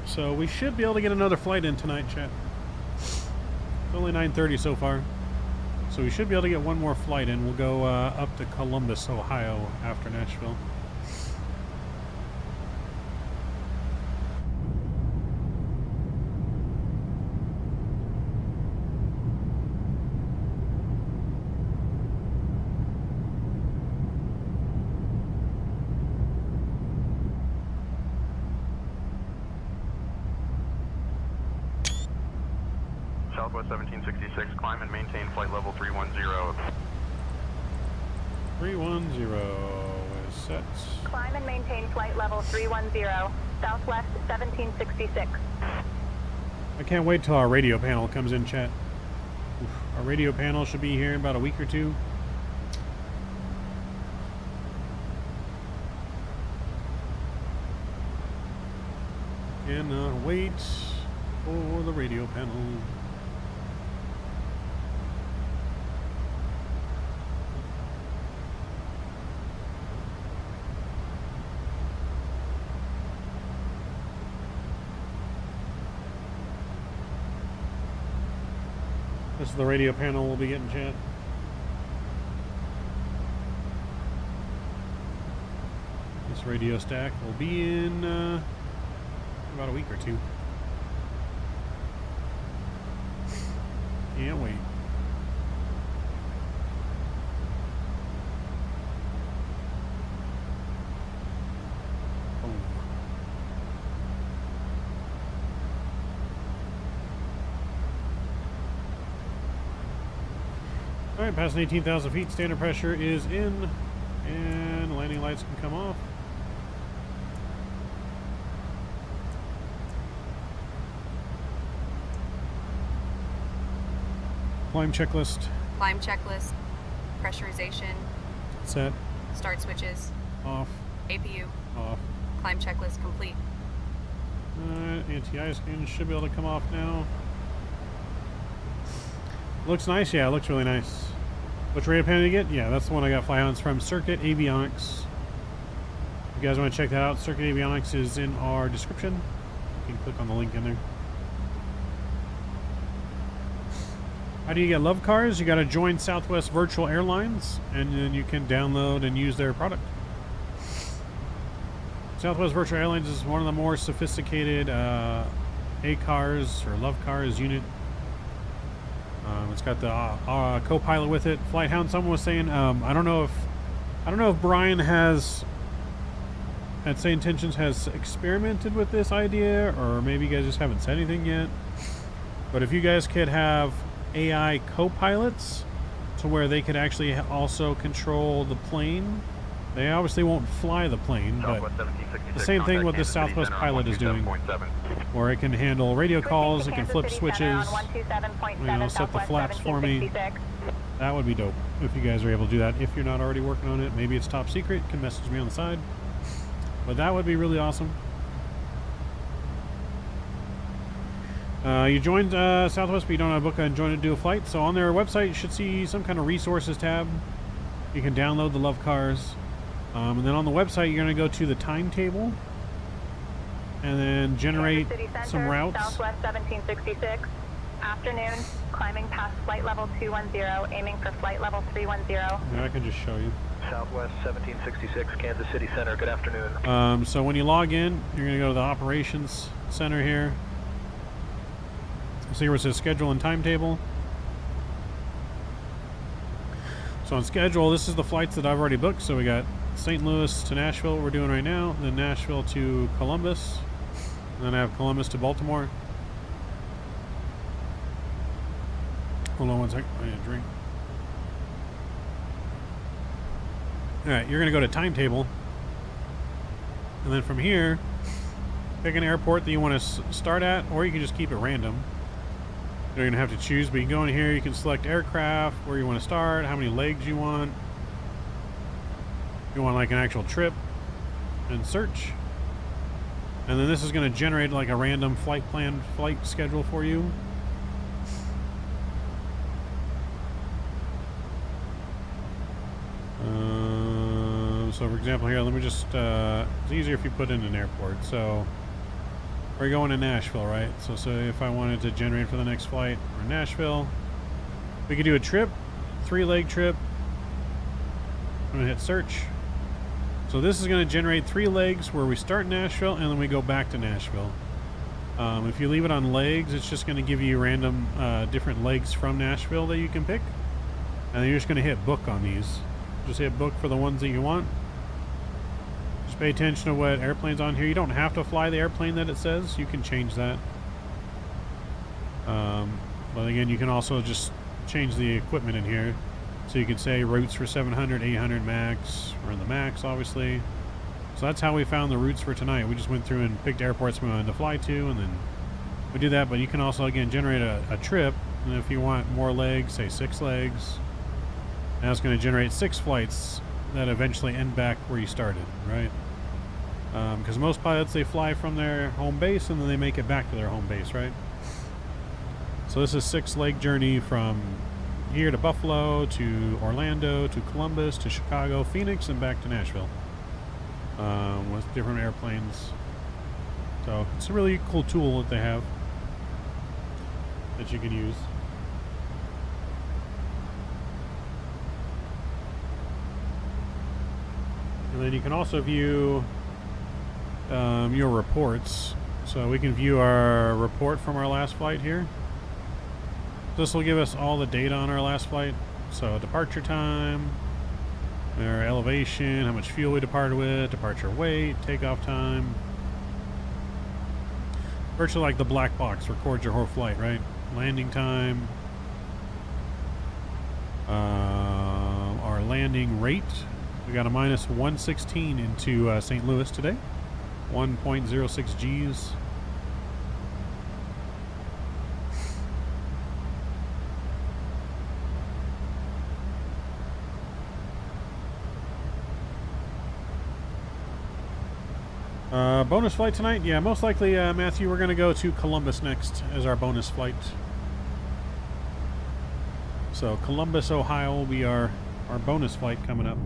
So, we should be able to get another flight in tonight, chat. It's only 9:30 so far. So we should be able to get one more flight in. We'll go up to Columbus, Ohio after Nashville. Southwest 1766, climb and maintain flight level 310. 310 is set. Climb and maintain flight level 310, Southwest 1766. I can't wait till our radio panel comes in, chat. Oof. Our radio panel should be here in about a week or two. Cannot wait for the radio panel. This is the radio panel we'll be getting, chat. This radio stack will be in about a week or two. Can't wait. Alright, passing 18,000 feet, standard pressure is in, and landing lights can come off. Climb checklist. Climb checklist. Pressurization. Set. Start switches. Off. APU. Off. Climb checklist complete. Anti-eye scan should be able to come off now. Looks nice, yeah, it looks really nice. Which radio panel do you get? Yeah, that's the one I got flyouts from Circuit Avionics. If you guys want to check that out, Circuit Avionics is in our description. You can click on the link in there. How do you get love cars? You got to join Southwest Virtual Airlines, and then you can download and use their product. Southwest Virtual Airlines is one of the more sophisticated A-cars or love cars unit. It's got the co-pilot with it. Flight Hound. Someone was saying, I don't know if Brian has at SayIntentions has experimented with this idea, or maybe you guys just haven't said anything yet. But if you guys could have AI co-pilots to where they could actually also control the plane They obviously won't fly the plane, but the same thing what this Southwest pilot is doing, where it can handle radio calls, it can flip switches, you know, set the flaps for me. That would be dope if you guys are able to do that. If you're not already working on it, maybe it's top secret, you can message me on the side. But that would be really awesome. You joined Southwest, but you don't have a book and join to do a flight. So on their website, you should see some kind of resources tab. You can download the Love Cars. And then on the website, you're going to go to the timetable and then generate some routes. Southwest 1766, afternoon, climbing past flight level 210, aiming for flight level 310. Yeah, I can just show you. Southwest 1766, Kansas City Center. Good afternoon. So when you log in, you're going to go to the operations center here. See where it says schedule and timetable. So on schedule, this is the flights that I've already booked. So we got St. Louis to Nashville, what we're doing right now, then Nashville to Columbus, and then I have Columbus to Baltimore. Hold on one second, I need a drink. Alright, you're going to go to timetable, and then from here, pick an airport that you want to start at, or you can just keep it random. You're going to have to choose, but you can go in here, you can select aircraft, where you want to start, how many legs you want. You want like an actual trip, and search. And then this is going to generate like a random flight schedule for you. So for example here, let me just, it's easier if you put in an airport. So we're going to Nashville, right? So if I wanted to generate for the next flight for Nashville, we could do a trip, 3-leg trip. I'm going to hit search. So this is going to generate 3 legs where we start in Nashville and then we go back to Nashville. If you leave it on legs, it's just going to give you random different legs from Nashville that you can pick. And then you're just going to hit book on these. Just hit book for the ones that you want. Just pay attention to what airplane's on here. You don't have to fly the airplane that it says. You can change that. But again, you can also just change the equipment in here. So you can say routes for 700, 800 max. We're in the max, obviously. So that's how we found the routes for tonight. We just went through and picked airports we wanted to fly to, and then we do that. But you can also, again, generate a trip. And if you want more legs, say 6 legs, now it's going to generate 6 flights that eventually end back where you started, right? Because most pilots, they fly from their home base and then they make it back to their home base, right? So this is 6-leg journey from here to Buffalo, to Orlando, to Columbus, to Chicago, Phoenix, and back to Nashville with different airplanes. So it's a really cool tool that they have that you can use. And then you can also view your reports. So we can view our report from our last flight here. This will give us all the data on our last flight. So departure time, our elevation, how much fuel we departed with, departure weight, takeoff time. Virtually like the black box records your whole flight, right? Landing time. Our landing rate. We got a minus 116 into St. Louis today. 1.06 Gs. Bonus flight tonight? Yeah, most likely, Matthew, we're going to go to Columbus next as our bonus flight. So Columbus, Ohio will be our bonus flight coming up.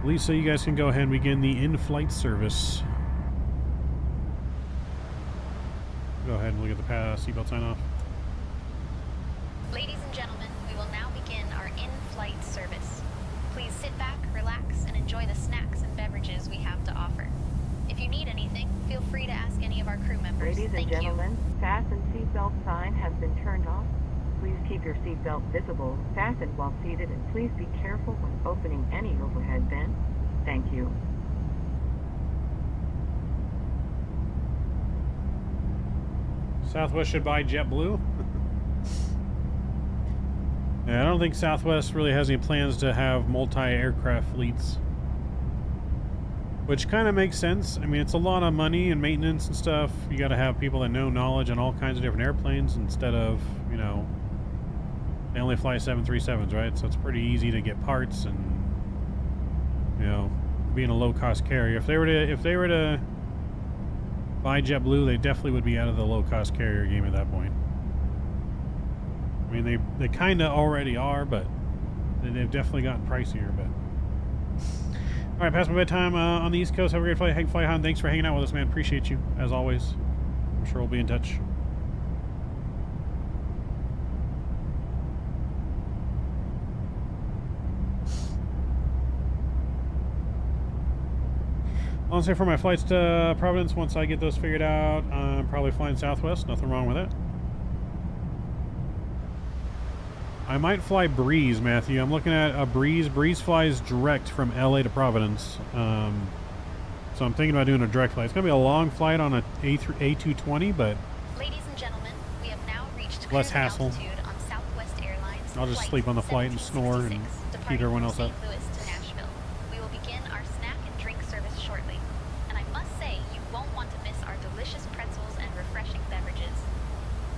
Lisa, you guys can go ahead and begin the in-flight service. Go ahead and look at the seatbelt sign off. Ladies and gentlemen, we will now begin our in-flight service. Please sit back, relax, and enjoy the snacks and beverages we have to offer. If you need anything, feel free to ask any of our crew members. Ladies and gentlemen, fasten seatbelt sign has been turned off. Please keep your seatbelt visible, fastened while seated, and please be careful when opening any overhead bin. Thank you. Southwest should buy JetBlue. Yeah, I don't think Southwest really has any plans to have multi-aircraft fleets. Which kind of makes sense. I mean, it's a lot of money and maintenance and stuff. You got to have people that know knowledge on all kinds of different airplanes instead of, you know, they only fly 737s, right? So it's pretty easy to get parts and, you know, being a low-cost carrier. If they were to buy JetBlue, they definitely would be out of the low-cost carrier game at that point. I mean, they kind of already are, but they've definitely gotten pricier, but... All right, past my bedtime on the East Coast. Have a great flight. Fly Han. Thanks for hanging out with us, man. Appreciate you, as always. I'm sure we'll be in touch. I'll say for my flights to Providence, once I get those figured out, I'm probably flying Southwest. Nothing wrong with that. I might fly Breeze, Matthew. I'm looking at a Breeze. Breeze flies direct from LA to Providence. So I'm thinking about doing a direct flight. It's going to be a long flight on a A220, but Ladies and gentlemen, we have now reached less hassle. altitude on Southwest Airlines. I'll just sleep on the flight and snore and keep everyone else up. St. Louis to Nashville. We will begin our snack and drink service shortly. And I must say, you won't want to miss our delicious pretzels and refreshing beverages.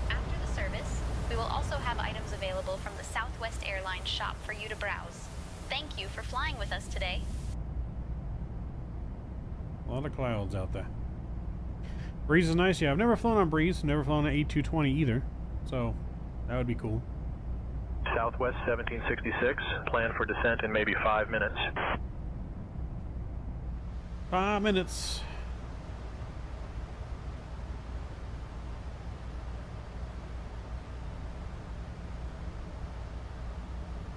After the service, we will also have items available from the Southwest Airlines shop for you to browse. Thank you for flying with us today. A lot of clouds out there. Breeze is nice. Yeah, I've never flown on Breeze. Never flown an A220 either. So, that would be cool. Southwest 1766, plan for descent in maybe 5 minutes. 5 minutes.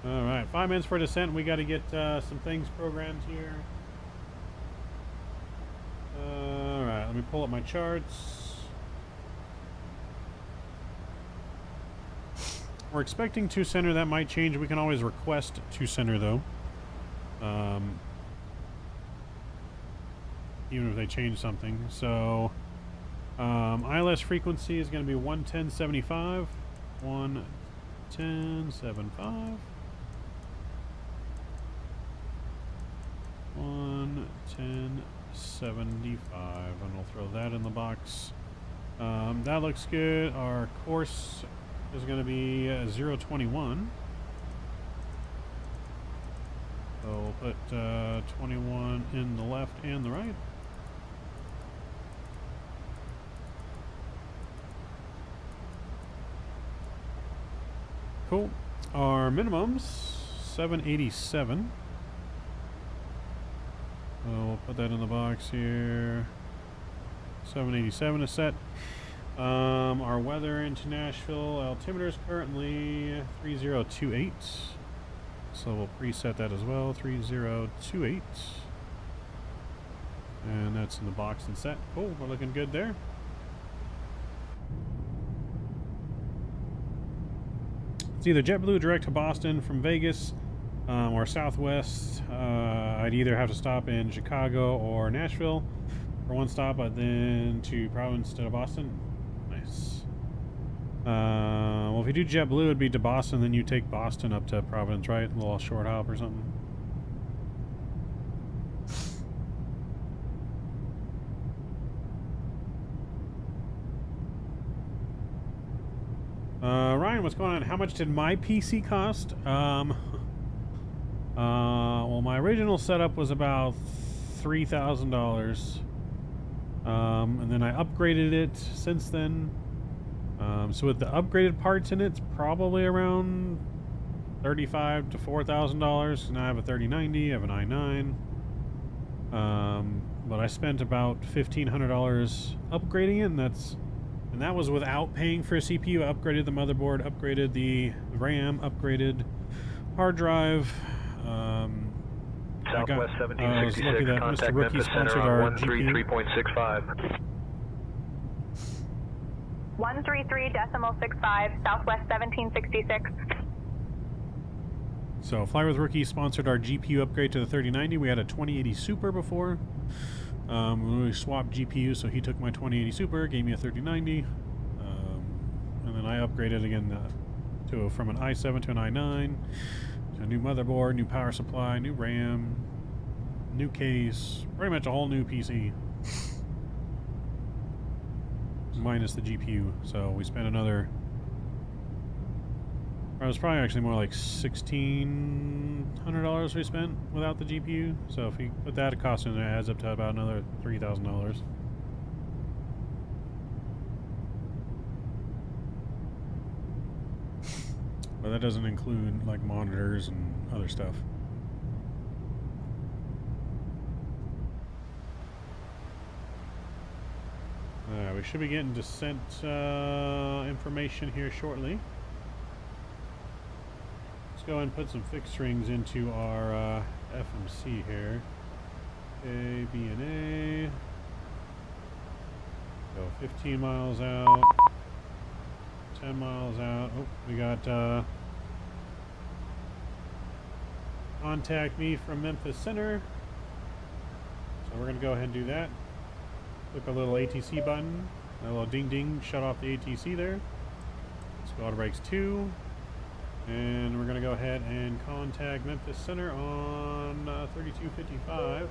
Alright, 5 minutes for descent. We got to get some things programmed here. Alright, let me pull up my charts. We're expecting 2 center. That might change. We can always request 2 center though. Even if they change something. So, ILS frequency is going to be 110.75. 110.75. 110.75, and we'll throw that in the box. That looks good. Our course is going to be 021. So we'll put 21 in the left and the right. Cool. Our minimums 787. So we'll put that in the box here. 787 is set. Our weather into Nashville altimeter is currently 3028. So we'll preset that as well. 3028. And that's in the box and set. Cool. We're looking good there. It's either JetBlue direct to Boston from Vegas. Or Southwest. I'd either have to stop in Chicago or Nashville for one stop, but then to Providence instead of Boston. Nice. Well, if you do JetBlue, it'd be to Boston, then you take Boston up to Providence, right? A little short hop or something. Ryan, what's going on? How much did my PC cost? Well, my original setup was about $3,000, and then I upgraded it since then. So with the upgraded parts in it, it's probably around $35,000 to $4,000. Now I have a 3090, I have an i9, but I spent about $1,500 upgrading it, and that was without paying for a CPU. I upgraded the motherboard, upgraded the RAM, upgraded hard drive. Southwest 1766, contact Memphis Center on 133.65. 133.65, Southwest 1766. So Fly with Rookie sponsored our GPU upgrade to the 3090. We had a 2080 Super before. We swapped GPU, so he took my 2080 Super, gave me a 3090. And then I upgraded again from an i7 to an i9. To a new motherboard, new power supply, new RAM, new case, pretty much a whole new PC. Minus the GPU. So we spent another... It was probably actually more like $1,600 we spent without the GPU. So if you put that cost in there, it adds up to about another $3,000. But that doesn't include like monitors and other stuff. We should be getting descent information here shortly. Let's go ahead and put some fixed strings into our FMC here. A, B, and A. Go 15 miles out. 10 miles out. Oh, we got contact me from Memphis Center. So we're going to go ahead and do that. Click a little ATC button. A little ding ding, shut off the ATC there. Let's go to Orbx 2. And we're going to go ahead and contact Memphis Center on 3255.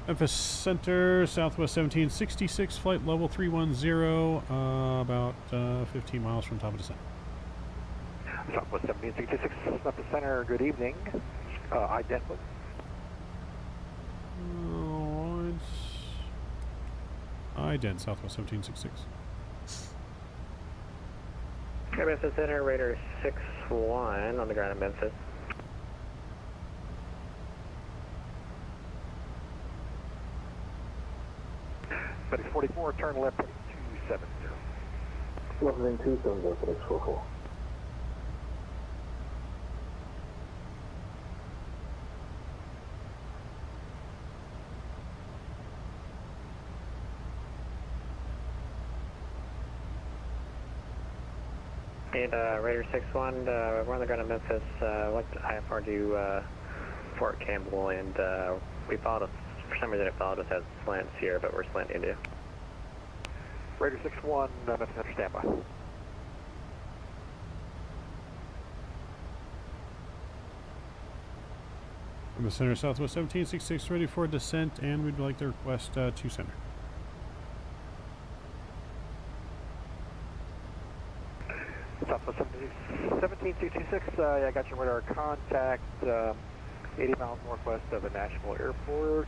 Memphis Center, Southwest 1766, flight level 310, about 15 miles from top of descent. Southwest 1766, Memphis Center, good evening. Ident, please. Ident, Southwest 1766. Memphis Center, Radar 61 on the ground in Memphis. FedEx 44, turn left, 270. Leveling 270, FedEx 44. And Radar 61, we're on the ground in Memphis. What IFR do Fort Campbell, and we followed us. For some reason it followed us as slants here, but we're slanting to. Radar 61, Memphis Center, standby. Memphis Center, Southwest 1766, ready for descent, and we'd like to request 2 center. Southwest 1766, I got your radar contact, 80 miles northwest of the Nashville Airport.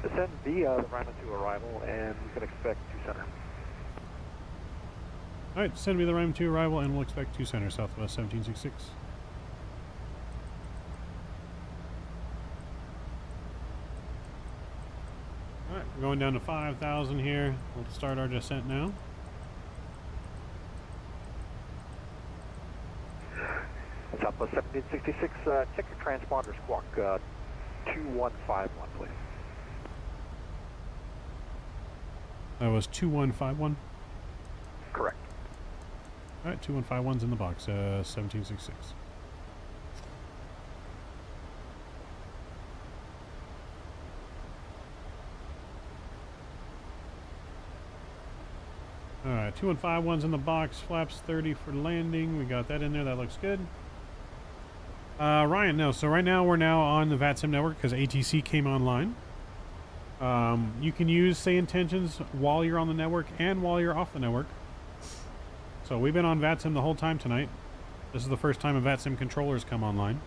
Descend via the Ryman to arrival, and you can expect 2 center. Alright, send me the Ryman 2 arrival, and we'll expect 2 center, Southwest 1766. Alright, we're going down to 5,000 here. We'll start our descent now. Southwest 1766, check your transponder squawk 2151, please. That was 2151? Correct. Alright, 2151's in the box, 1766. Alright, 2151's in the box, flaps 30 for landing. We got that in there, that looks good. Ryan, no. So right now we're on the VATSIM network because ATC came online. You can use SayIntentions while you're on the network and while you're off the network. So we've been on VATSIM the whole time tonight. This is the first time a VATSIM controller's come online.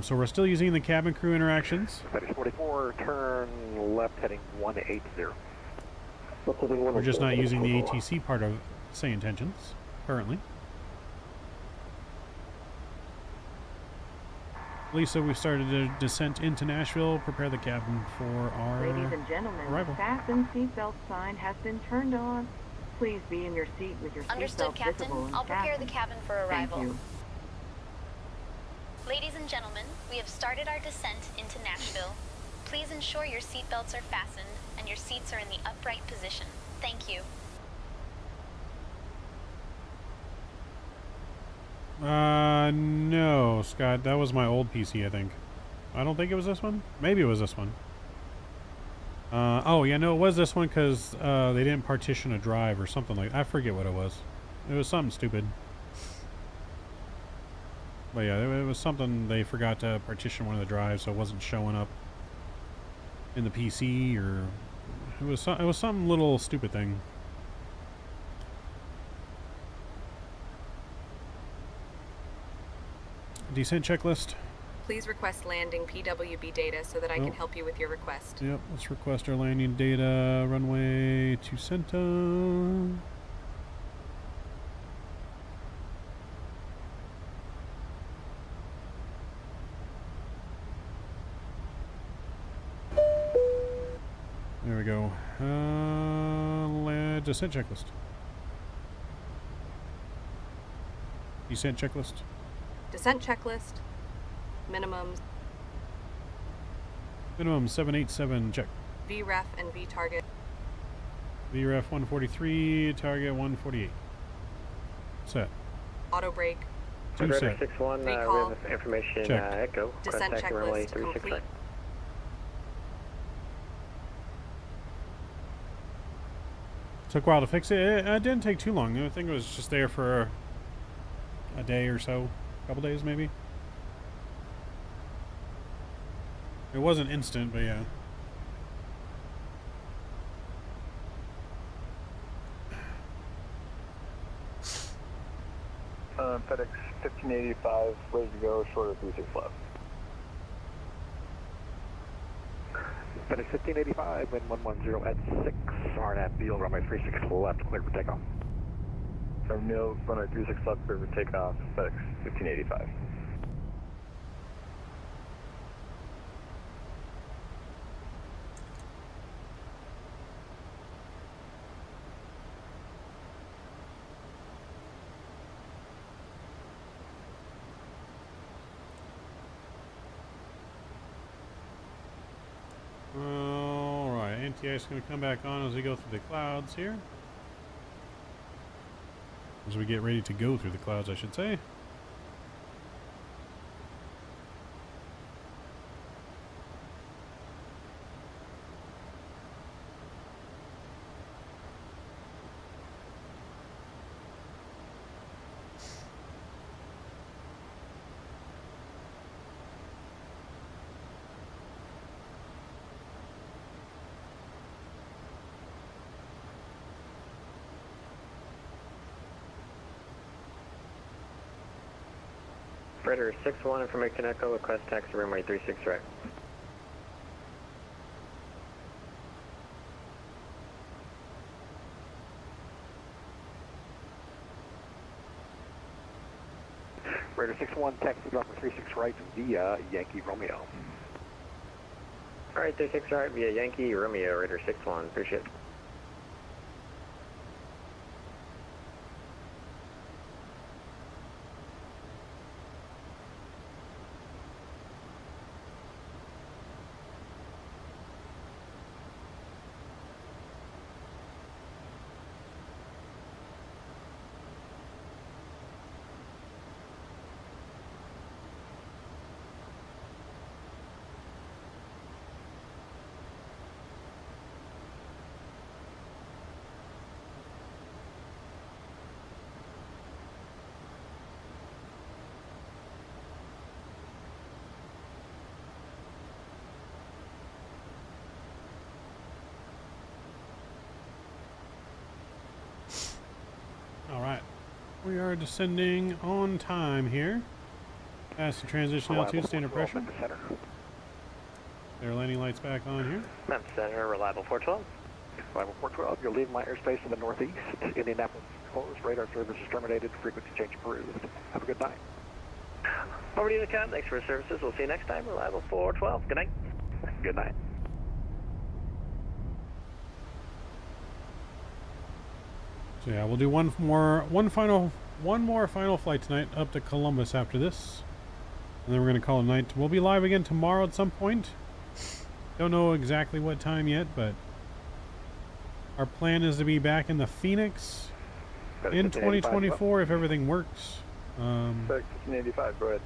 So we're still using the cabin crew interactions. FedEx 44, turn left heading 180. We're just not using the ATC part of SayIntentions currently. Lisa, we've started a descent into Nashville. Prepare the cabin for our Ladies and gentlemen, arrival. the fasten seatbelt sign has been turned on. Please be in your seat with your Understood, seatbelt Captain. visible and I'll prepare the fastened. cabin for arrival. Thank you. Ladies and gentlemen, we have started our descent into Nashville. Please ensure your seatbelts are fastened and your seats are in the upright position. Thank you. No, Scott, that was my old PC, I think. I don't think it was this one. Maybe it was this one. Oh, yeah, no, it was this one because they didn't partition a drive or something like that. I forget what it was. It was something stupid. But yeah, it was something they forgot to partition one of the drives, so it wasn't showing up in the PC, or it was some little stupid thing. Descent checklist. Please request landing PWB data so that I can help you with your request. Yep, let's request our landing data. Runway to center. There we go. Descent checklist. Descent checklist. Descent checklist. Minimums. Minimum 787 check. VREF and V target. VREF 143, target 148. Set. Auto brake. Two set. 61, recall. Information Echo. Descent checklist complete. Took a while to fix it. It didn't take too long. I think it was just there for a day or so. A couple days maybe. It wasn't instant, but yeah. FedEx 1585, ready to go, short of 36 left. FedEx 1585, wind 110 at 6, RNAV field, runway 36 left, clear for takeoff. Terminal, runway 36 left, clear for takeoff, FedEx 1585. Alright, NTI is going to come back on as we go through the clouds here. As we get ready to go through the clouds, I should say. Freighter 61, information Echo, request taxi runway 36 right. Freighter 61, taxi runway 36 right via Yankee Romeo. Alright, 36 right via Yankee Romeo, Raider 61, appreciate it. Alright, we are descending on time here. Past the transition altitude, standard pressure. Their landing lights back on here. Map Center, reliable 412. Reliable 412, you're leaving my airspace in the northeast. Indianapolis closed, radar service is terminated, frequency change approved. Have a good night. Over to you, Cap. Thanks for your services. We'll see you next time. Reliable 412. Good night. Good night. So yeah, we'll do one more final flight tonight up to Columbus after this. And then we're going to call it a night. We'll be live again tomorrow at some point. Don't know exactly what time yet, but our plan is to be back in the Phoenix in 2024 if everything works. 1585, go ahead.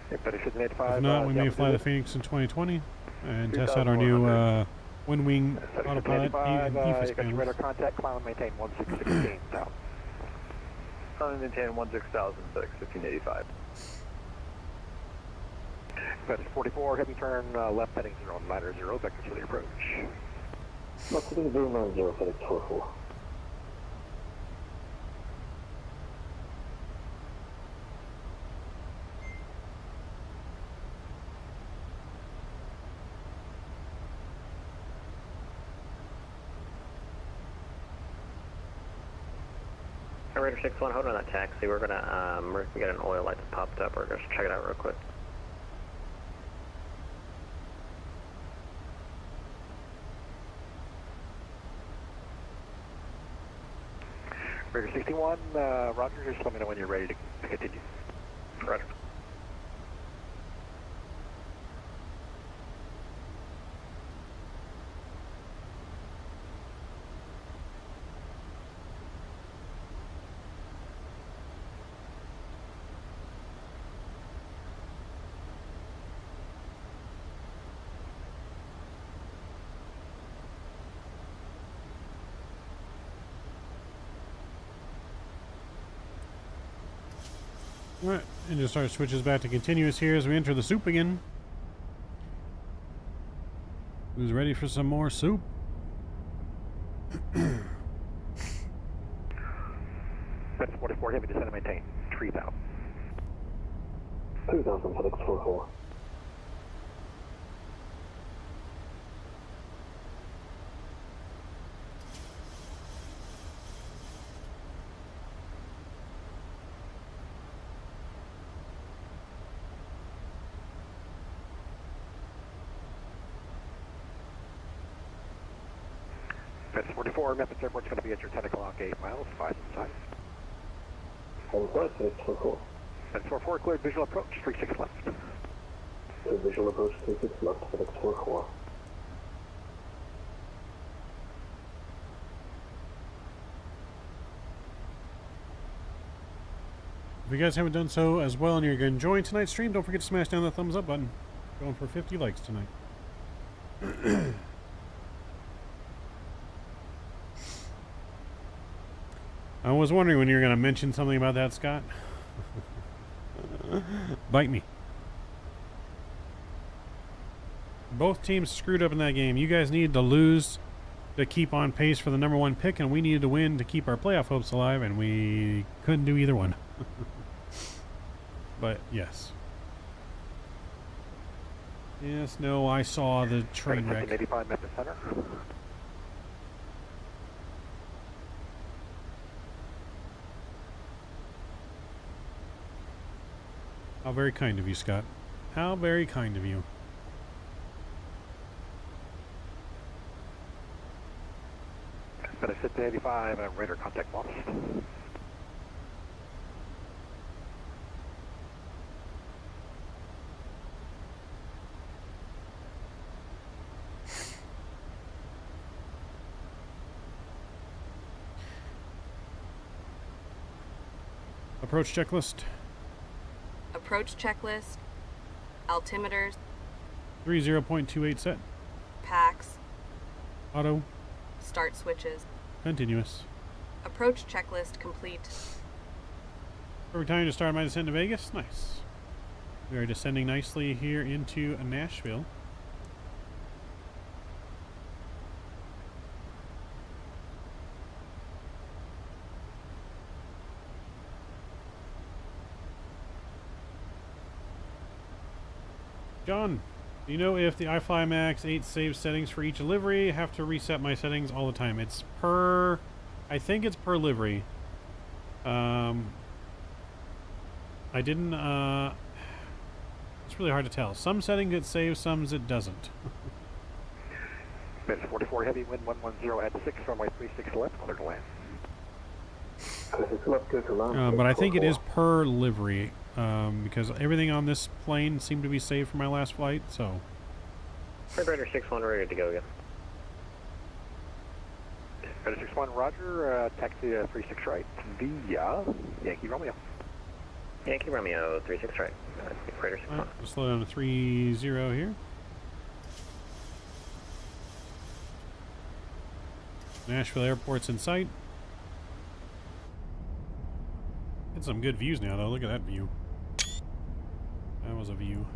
If not, we may fly the Phoenix in 2020 and test out our new Wind Wing autopilot and EFIS panels. Radar contact, climb and maintain 1616 south. Climb and maintain 16,006, 1585. Fetish 44, heavy turn left heading 090, vector to the approach. Left heading 090, FedEx 44. Raider 61, hold on that taxi. We're gonna, we got an oil light that popped up. We're gonna check it out real quick. Raider 61, Roger, just let me know when you're ready to continue. Roger. Alright, and just start switches back to continuous here as we enter the soup again. Who's ready for some more soup? Fence 44, heavy descend and maintain 3,000. 2,000, FedEx 44. Fence 44, Memphis Airport's going to be at your 10 o'clock, 8 miles, 5 inside. On flight, FedEx 44. Fence 44, cleared visual approach, 36 left. Cleared visual approach, 36 left, FedEx 44. If you guys haven't done so as well and you're enjoying tonight's stream, don't forget to smash down that thumbs up button. Going for 50 likes tonight. I was wondering when you were going to mention something about that, Scott. Bite me. Both teams screwed up in that game. You guys needed to lose to keep on pace for the #1 pick, and we needed to win to keep our playoff hopes alive, and we couldn't do either one. But, yes. Yes, no, I saw the train wreck. 85 Memphis Center. How very kind of you, Scott. How very kind of you. Better sit to 85, radar contact lost. Approach checklist. Approach checklist. Altimeters. 30.28 set. Packs. Auto. Start switches. Continuous. Approach checklist complete. Perfect time to start my descent to Vegas. Nice. We are descending nicely here into Nashville. John, do you know if the iFly Max 8 save settings for each livery? I have to reset my settings all the time. It's per... I think it's per livery. I didn't... it's really hard to tell. Some settings it saves, some it doesn't. Minutes 44 heavy, wind 110 at 6, runway 36 left, clear to land. But I think it is per livery. because everything on this plane seemed to be saved for my last flight, so. Raider 6-1, ready to go again. Raider 6-1, roger, taxi 36 right, via Yankee Romeo. Yankee Romeo, 36 right, Raider 6-1. Right, we'll slow down to 30 here. Nashville Airport's in sight. Get some good views now, though. Look at that view. That was a view.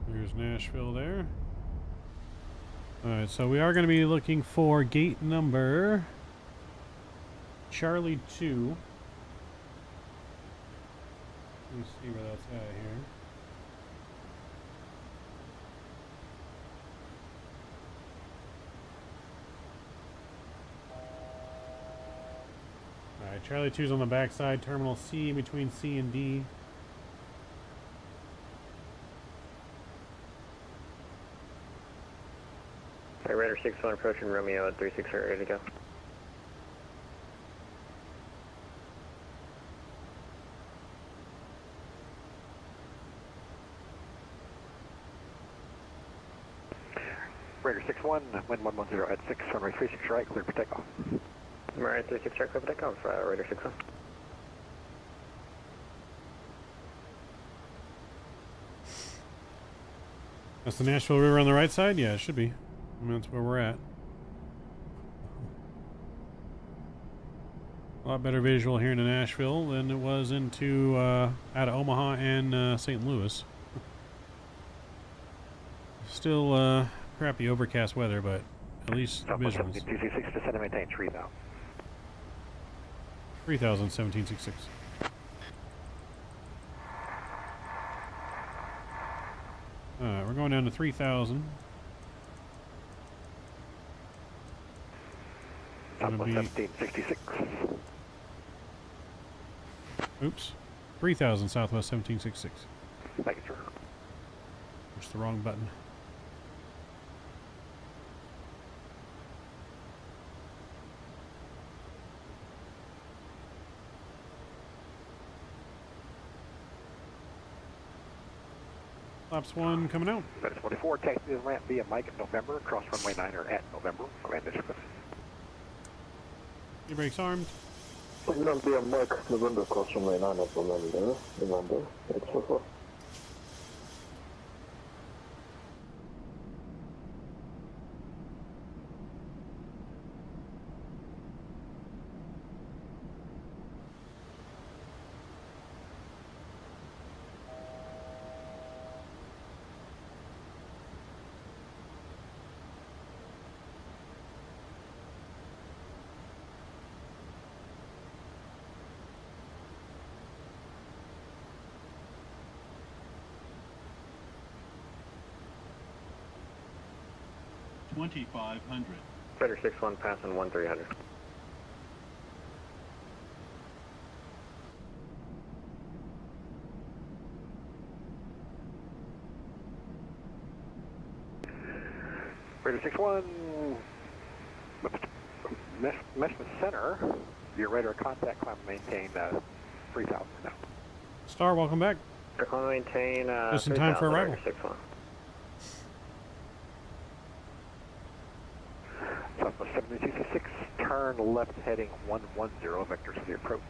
There's Nashville there. Alright, so we are going to be looking for gate number Charlie 2. Let me see where that's at here. Alright, Charlie 2's on the backside, Terminal C between C and D. Raider 6-1 approaching Romeo at 36 ready to go. Raider 6-1, wind 110 at 6, runway 36 right, clear for takeoff. Right, 36 right, clear for takeoff, Raider 6-1. That's the Nashville River on the right side? Yeah, it should be. I mean, that's where we're at. A lot better visual here into Nashville than it was into out of Omaha and St. Louis. Still crappy overcast weather, but at least visuals. 266, descend and maintain 3000. 3000, 1766. Alright, we're going down to 3000. Gonna be 1766. Oops. 3000 Southwest 1766. Thank you, sir. Push the wrong button. Flaps 1 coming out. Flight 44, taxi to the ramp via Mike at November, cross runway 9 or at November, land discipline. Your brakes armed. Signal via Mike, November, cross runway 9 at November, X44. Raider 6-1 passing 1300. Raider 6-1, Meshman Center, your radar contact, climb maintain 3000 now. Star, welcome back. Climb maintain just in time for arrival. Raider 6-1. Southwest 7266, turn left heading 110, vectors for the approach.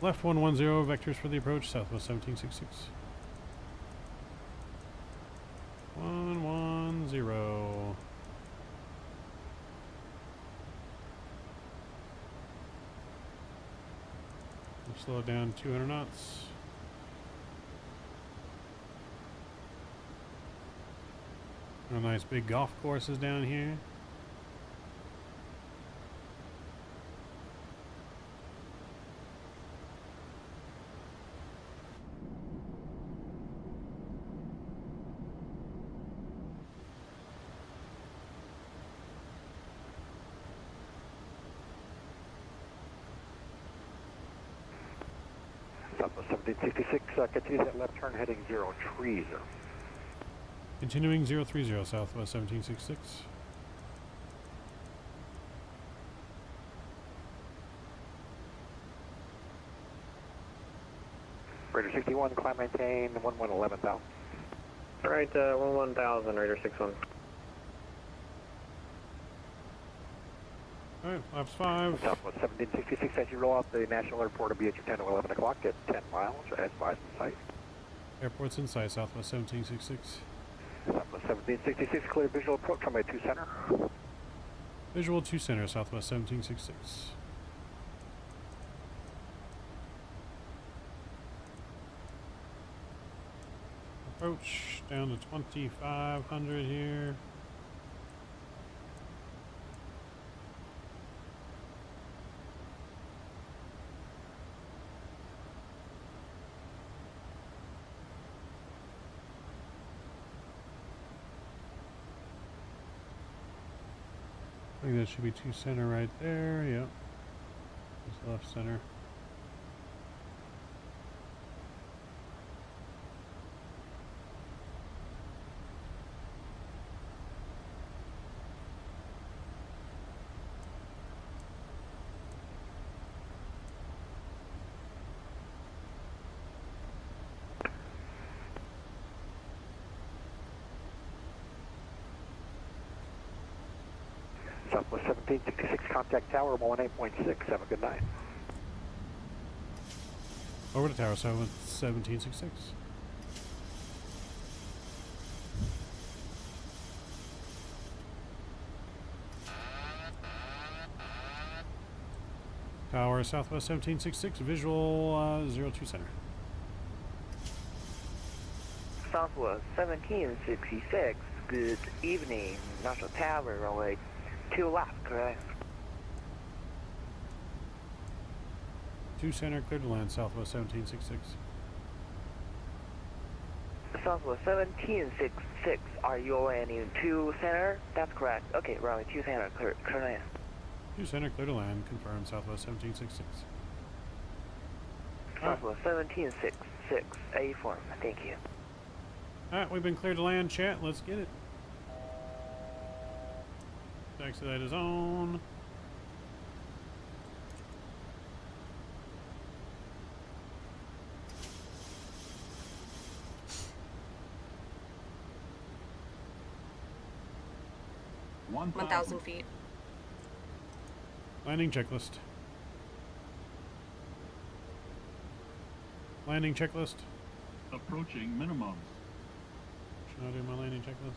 Left 110, vectors for the approach, Southwest 1766. 110. Slow it down 200 knots. A nice big golf courses down here. Southwest 1766, continue that left turn heading 030. Continuing 030, Southwest 1766. Radar 61, climb maintain 11,000. Alright, 11,000, Radar 61. Alright, flaps 5. Southwest 1766, as you roll out the National Airport, will be at your 10 to 11 o'clock at 10 miles, as advised in sight. Airport's in sight, Southwest 1766. Southwest 1766, clear visual approach, runway 2 center. Visual 2 center, Southwest 1766. Approach down to 2,500 here. I think that should be 2 center right there. Yep. Just left center. Southwest 1766, contact tower 18.6. Have a good night. Over to tower, Southwest 1766. Tower, Southwest 1766, visual 02 center. Southwest 1766, good evening. National Tower, runway 2 left, correct? 2 center, clear to land, Southwest 1766. Southwest 1766, are you landing 2 center? That's correct. Okay, runway 2 center, clear to land. 2 center, clear to land, confirmed, Southwest 1766. Southwest 1766, A form, thank you. Alright, we've been cleared to land, chat, let's get it. Taxi light is on. One 1,000 feet. Landing checklist. Landing checklist. Approaching minimums. Should I do my landing checklist?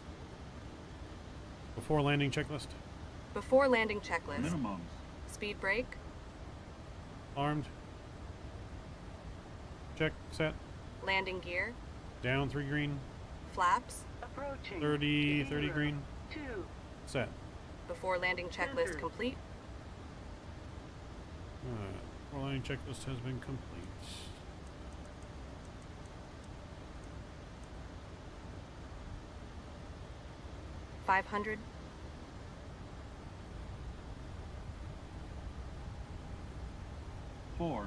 Before landing checklist. Before landing checklist. Minimums. Speed brake. Armed. Check, set. Landing gear. Down 3 green. Flaps. 30 green. 2. Set. Before landing checklist complete. Alright, before landing checklist has been complete. $500. $400.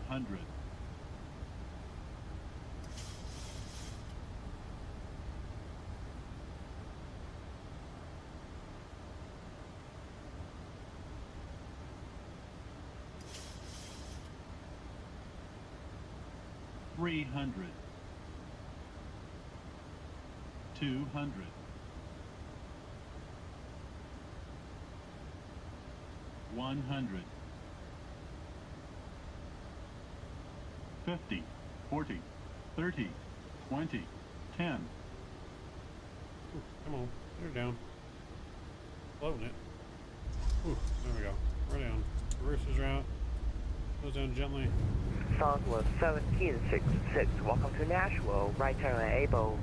$300. $200. $100. 50, 40, 30, 20, 10. Ooh, come on, you're down. Floating it. Ooh, there we go. We're down. Reverses are out. Goes down gently. Southwest 1766, welcome to Nashville. Right turn able.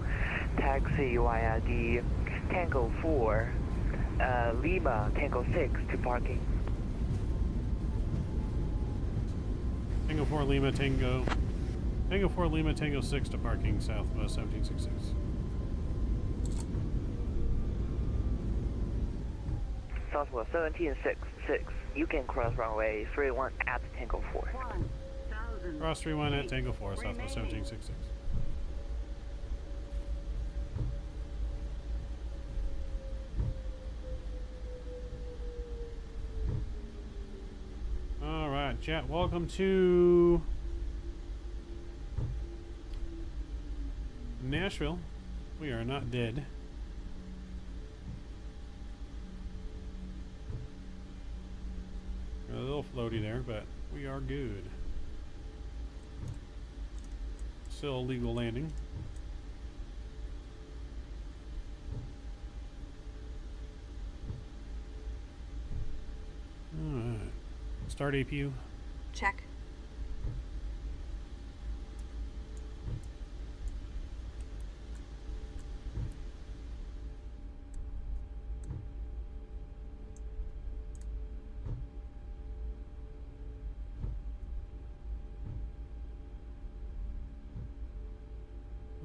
Taxi via the Tango 4, Lima Tango 6 to parking. Tango 4 Lima Tango 4 Lima Tango 6 to parking Southwest 1766. Southwest 1766, you can cross runway 31 at Tango 4. Cross 31 at Tango 4, Southwest 1766. Alright, chat, welcome to Nashville. We are not dead. A little floaty there, but we are good. Still a legal landing. Alright. Start APU. Check.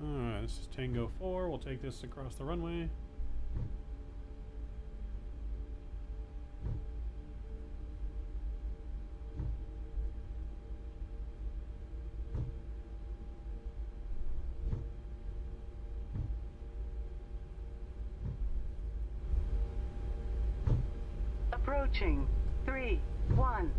Alright, this is Tango 4. We'll take this across the runway. Approaching 3, 1.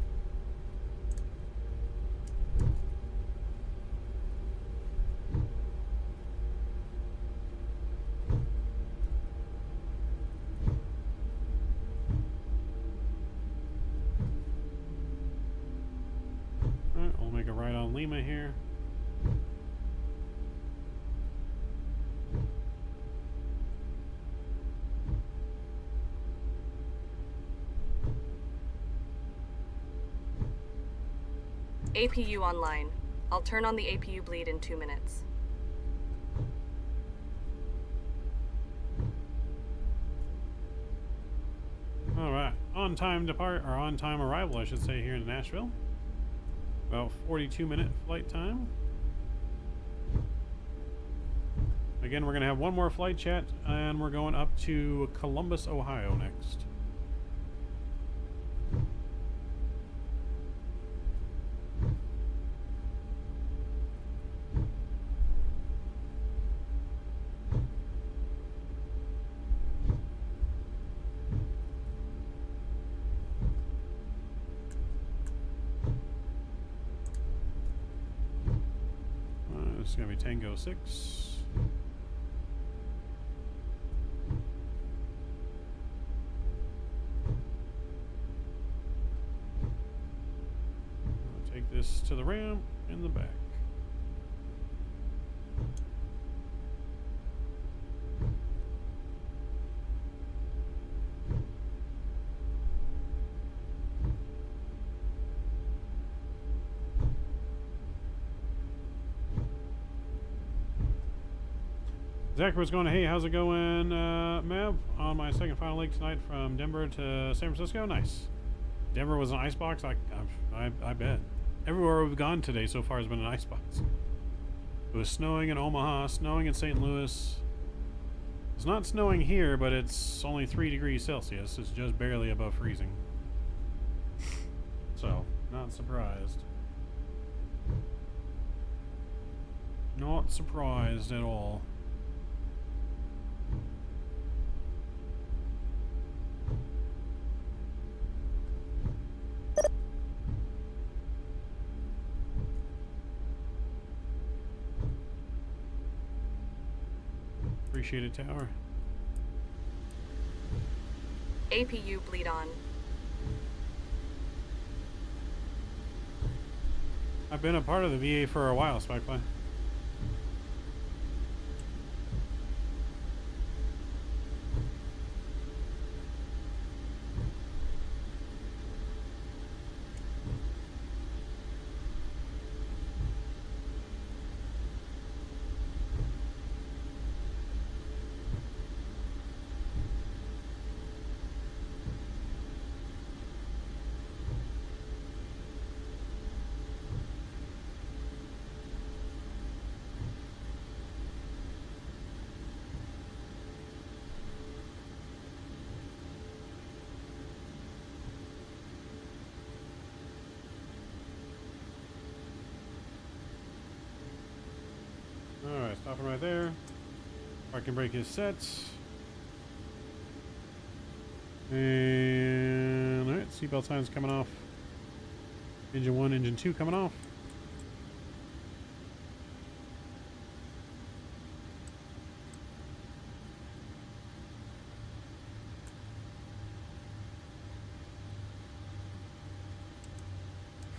Alright, we'll make a right on Lima here. APU online. I'll turn on the APU bleed in 2 minutes. Alright, on time depart, or on time arrival I should say, here in Nashville. About 42-minute flight time. Again, we're going to have one more flight chat, and we're going up to Columbus, Ohio next. This is going to be Tango 6. I'll take this to the ramp in the back. Zachary was going, hey, how's it going, Mav? On my second final leg tonight from Denver to San Francisco. Nice. Denver was an icebox. I bet. Everywhere we've gone today so far has been an icebox. It was snowing in Omaha, snowing in St. Louis. It's not snowing here, but it's only 3 degrees Celsius. It's just barely above freezing. So, not surprised. Not surprised at all. Appreciate it, Tower. APU bleed on. I've been a part of the VA for a while, Spikefly. right there. Parking brake is set. And alright, seatbelt signs coming off. Engine 1, engine 2 coming off.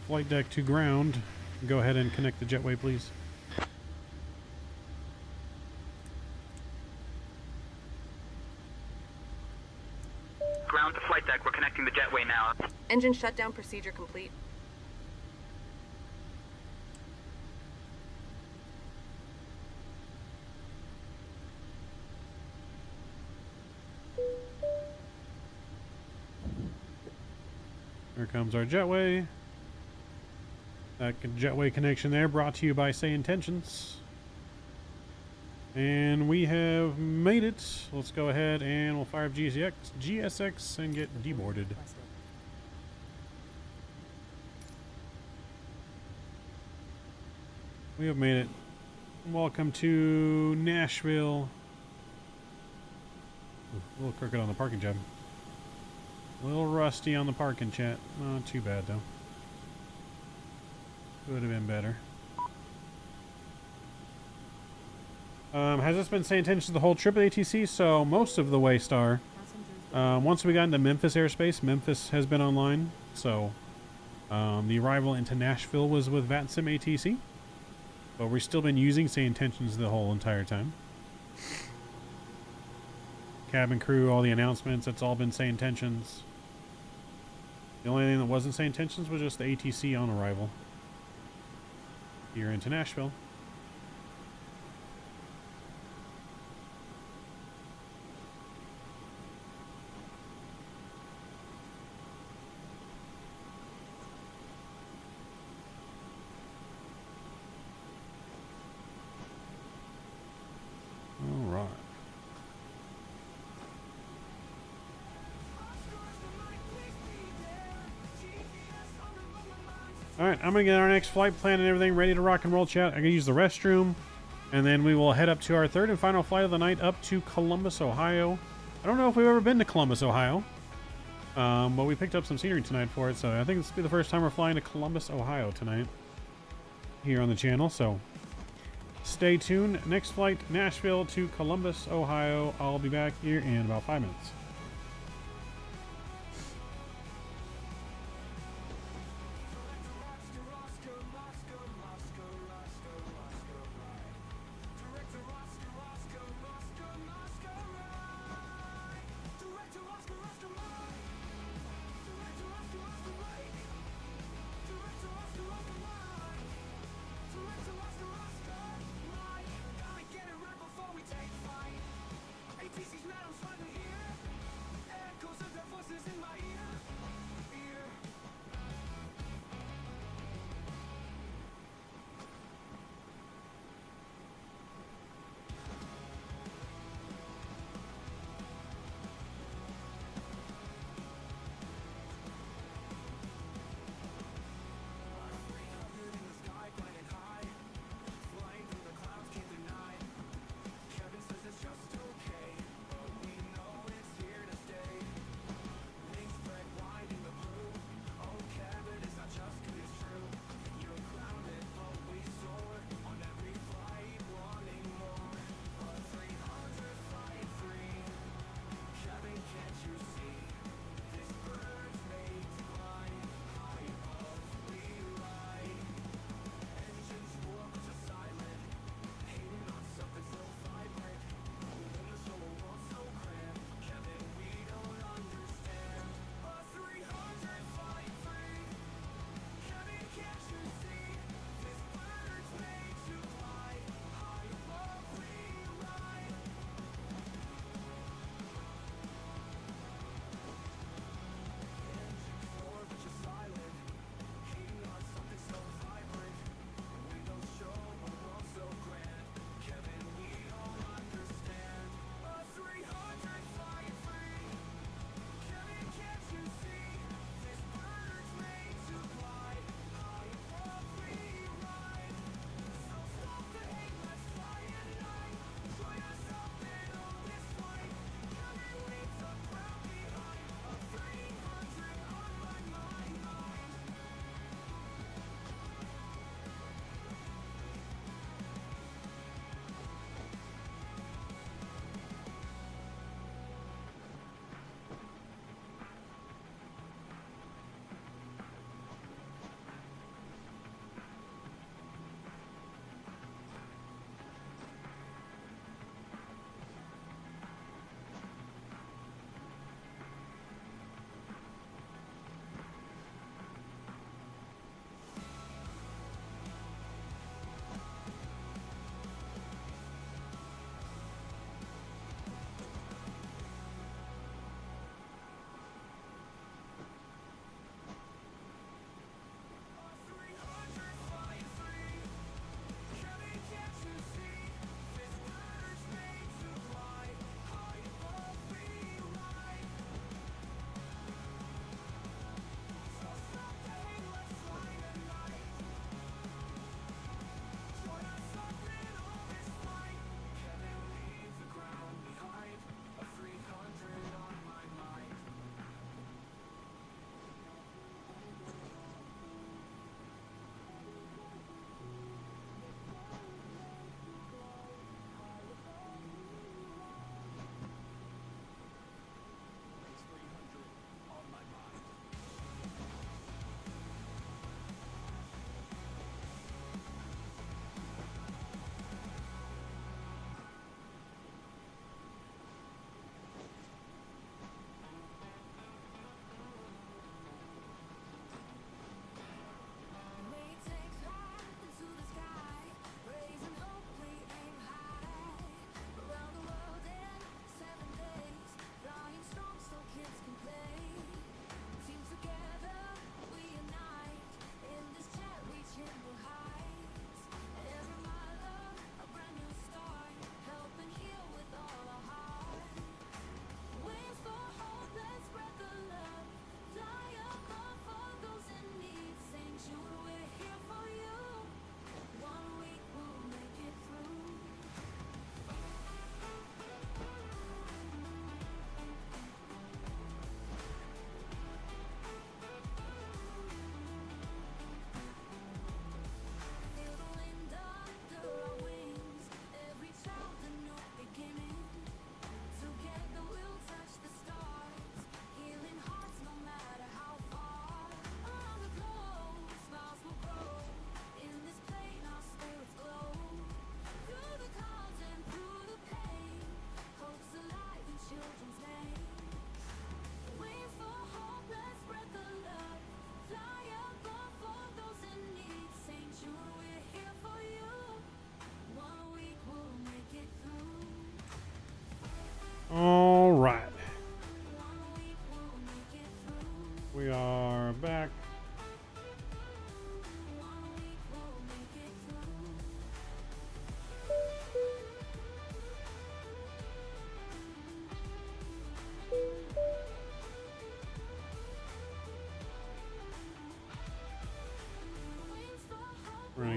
Flight deck to ground. Go ahead and connect the jetway, please. Ground to flight deck. We're connecting the jetway now. Engine shutdown procedure complete. Here comes our jetway. That jetway connection there brought to you by SayIntentions. And we have made it. Let's go ahead and we'll fire up GSX and get deboarded. We have made it. Welcome to Nashville. Ooh, a little crooked on the parking job. A little rusty on the parking, chat. Not too bad though. Would have been better. Has this been SayIntentions the whole trip at ATC? So most of the way, Star. Once we got into Memphis airspace, Memphis has been online. So the arrival into Nashville was with VATSIM ATC. But we've still been using SayIntentions the whole entire time. Cabin crew, all the announcements, it's all been SayIntentions. The only thing that wasn't SayIntentions was just the ATC on arrival. Here into Nashville. All right. Alright, I'm going to get our next flight plan and everything ready to rock and roll, chat. I'm going to use the restroom, and then we will head up to our third and final flight of the night up to Columbus, Ohio. I don't know if we've ever been to Columbus, Ohio, but we picked up some scenery tonight for it, so I think this will be the first time we're flying to Columbus, Ohio tonight here on the channel, so stay tuned. Next flight, Nashville to Columbus, Ohio. I'll be back here in about 5 minutes.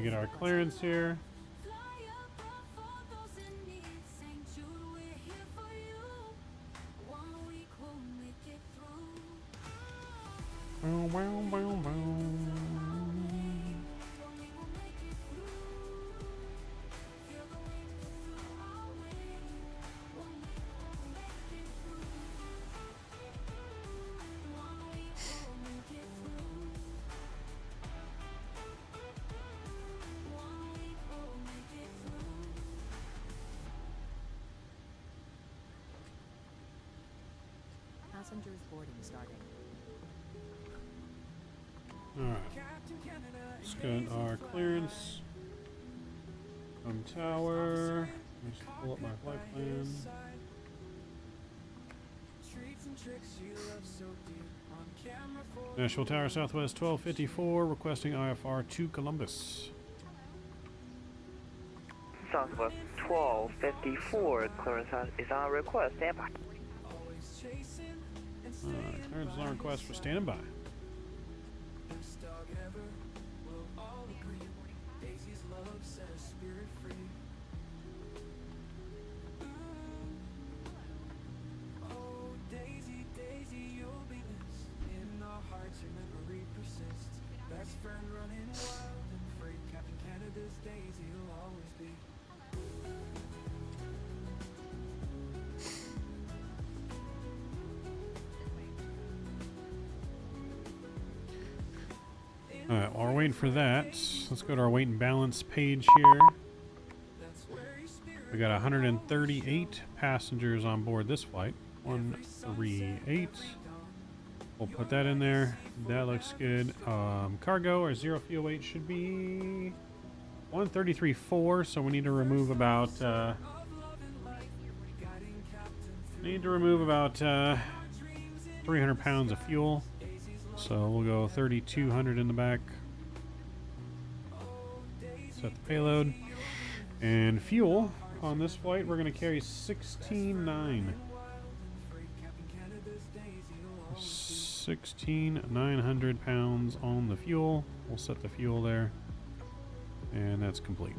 get our clearance here. Bow, bow, bow, bow. Passengers boarding starting. Alright. Let's get our clearance from tower. Let me just pull up my flight plan. Nashville Tower Southwest 1254 requesting IFR to Columbus. Southwest 1254, clearance is on request. Stand by. Clearance is on request for standing by. Alright, while we're waiting for that, let's go to our weight and balance page here. We got 138 passengers on board this flight. 138. We'll put that in there. That looks good. Cargo or zero fuel weight should be 133.4, so we need to remove about 300 pounds of fuel. So we'll go 3,200 in the back. Set the payload. And fuel on this flight, we're going to carry 16,900. 16,900 pounds on the fuel. We'll set the fuel there. And that's complete.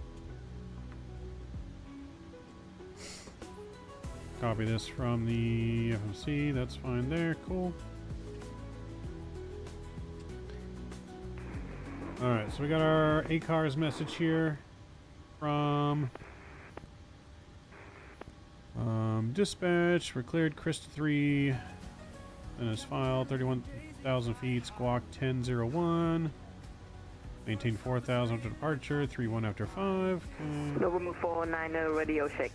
Copy this from the FMC. That's fine there. Cool. Alright, so we got our ACARS message here from dispatch. We're cleared Krista 3 and his file 31,000 feet, squawk 1001. Maintain 4,000 after departure, 3-1 after 5. Okay. November 490 radio check.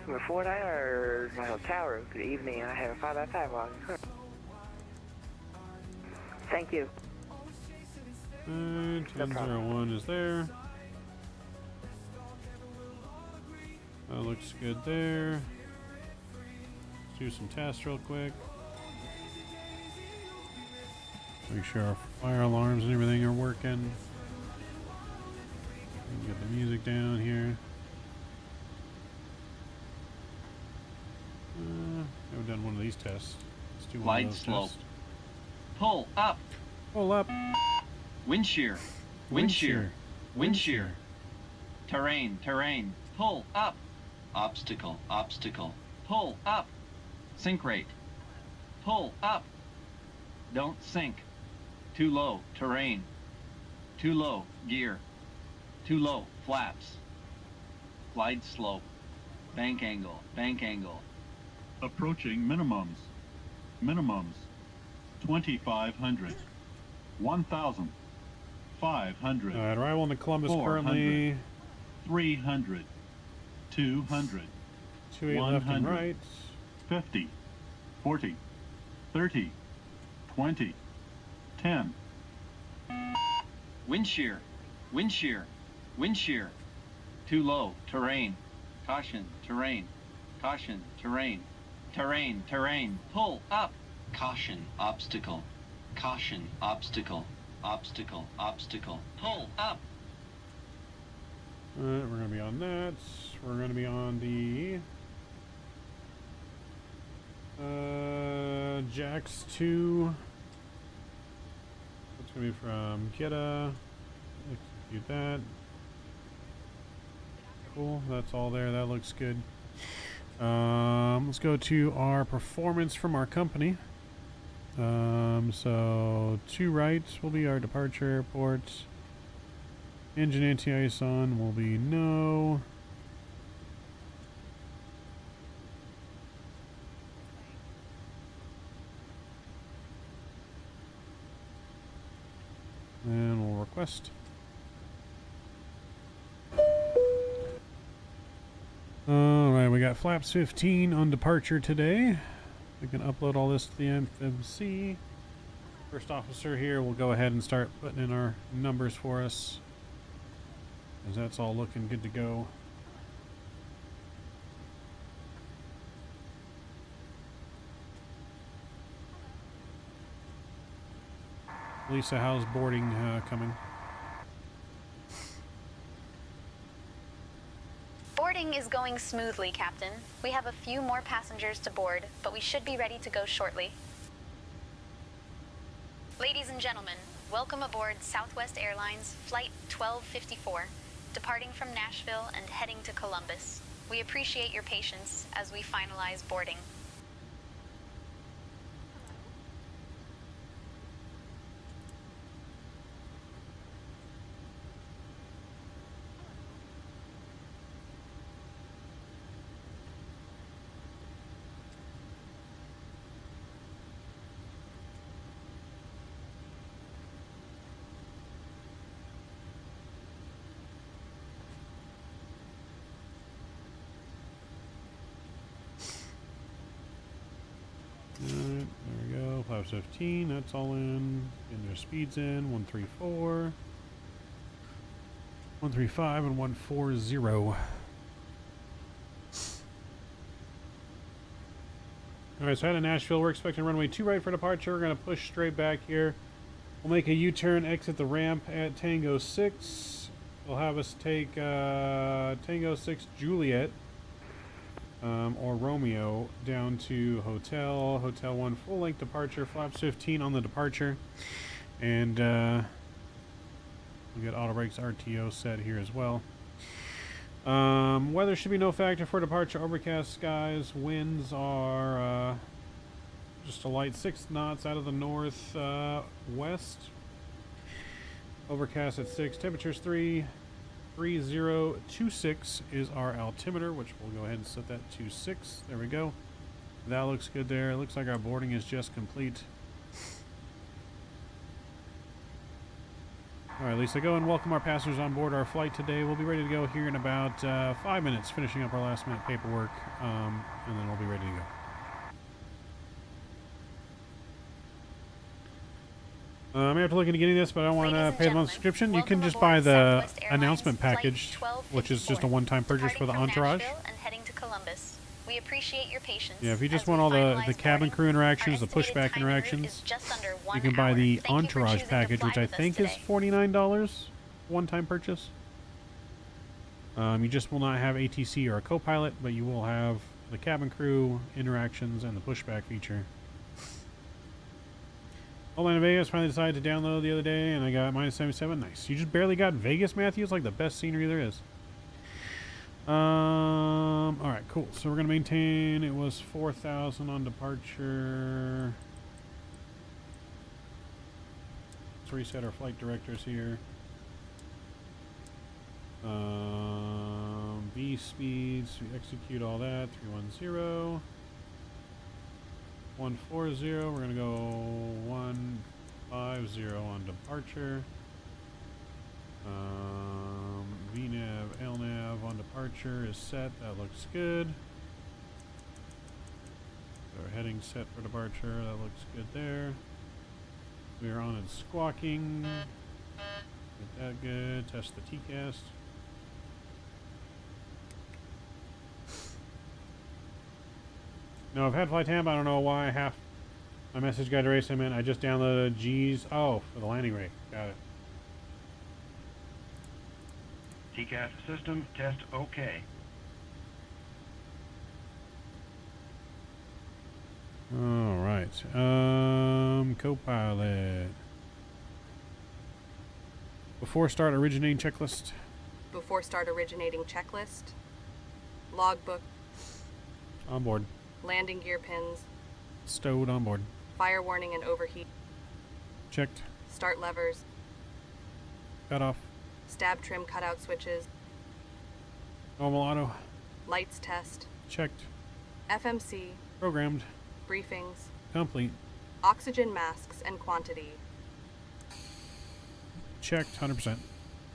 Number 49 Nashville Tower. Good evening. I have a 5x5 walking. Thank you. 1001 is there. That looks good there. Let's do some tests real quick. Make sure our fire alarms and everything are working. Get the music down here. I've done one of these tests. Let's do one of those slope. tests. Pull up. Pull up. Wind shear. Wind shear. Wind shear. Terrain. Terrain. Pull up. Obstacle. Obstacle. Pull up. Sink rate. Pull up. Don't sink. Too low. Terrain. Too low. Gear. Too low. Flaps. Glide slope. Bank angle. Bank angle. Approaching minimums. Minimums. 2,500. 1,500. Alright, arrival in Columbus currently 300. 200. 28 left and right. 50. 40. 30. 20. 10. Wind shear. Wind shear. Wind shear. Too low. Terrain. Caution. Terrain. Caution. Terrain. Terrain. Terrain. Pull up. Caution. Obstacle. Caution. Obstacle. Obstacle. Obstacle. Pull up. Alright, we're going to be on that. We're going to be on the Jax 2. It's going to be from Kidda. execute that. Cool, that's all there. That looks good. Let's go to our performance from our company. So 2 right will be our departure airport. Engine anti-ice on will be no. And we'll request. Alright, we got flaps 15 on departure today. We can upload all this to the FMC. First officer here will go ahead and start putting in our numbers for us, as that's all looking good to go. Lisa, how's boarding coming? Boarding is going smoothly, Captain. We have a few more passengers to board, but we should be ready to go shortly. Ladies and gentlemen, welcome aboard Southwest Airlines Flight 1254, departing from Nashville and heading to Columbus. We appreciate your patience as we finalize boarding. Alright, there we go. Flaps 15, that's all in. And their speeds in 134, 135, and 140. Alright, so out of Nashville, we're expecting runway 2 right for departure. We're going to push straight back here. We'll make a U-turn, exit the ramp at Tango 6. They'll have us take Tango 6 Juliet. Or Romeo down to Hotel 1 full length departure, flaps 15 on the departure, and we'll get auto brakes RTO set here as well. Weather should be no factor for departure. Overcast skies, winds are just a light 6 knots out of the north west. Overcast at 6, temperatures 3026 is our altimeter, which we'll go ahead and set that to 6. There we go. That looks good there. It looks like our boarding is just complete. Alright, Lisa, go and welcome our passengers on board our flight today. We'll be ready to go here in about 5 minutes, finishing up our last minute paperwork, and then we'll be ready to go. I may have to look into getting this, but I don't want to pay the monthly subscription. You can just buy the announcement package, which is just a one-time purchase for the entourage. And heading to Columbus. We appreciate your patience. Yeah, if you just want all the cabin crew interactions, the pushback interactions, you can buy the entourage package, which I think is $49, one-time purchase. You just will not have ATC or a co-pilot, but you will have the cabin crew interactions and the pushback feature. Atlanta Vegas finally decided to download the other day, and I got -77. Nice. You just barely got Vegas, Matthew. It's like the best scenery there is. All right, cool. So we're gonna maintain. It was 4,000 on departure. Let's reset our flight directors here. B speeds. We execute all that. 310. 140, we're gonna go 150 on departure. VNAV, LNAV on departure is set, that looks good. So our heading set for departure, that looks good there. We are on and squawking. Get that good, test the TCAST. No, I've had flight temp. I don't know why half my message got erased. I meant I just downloaded G's. Oh, for the landing rate. Got it. TCAS system test OK. All right. Co-pilot. Before start originating checklist. Before start originating checklist. Logbook. On board. Landing gear pins. Stowed on board. Fire warning and overheat. Checked. Start levers. Cut off. Stab trim cutout switches. Normal auto. Lights test. Checked. FMC. Programmed. Briefings. Complete. Oxygen masks and quantity. Checked. 100%.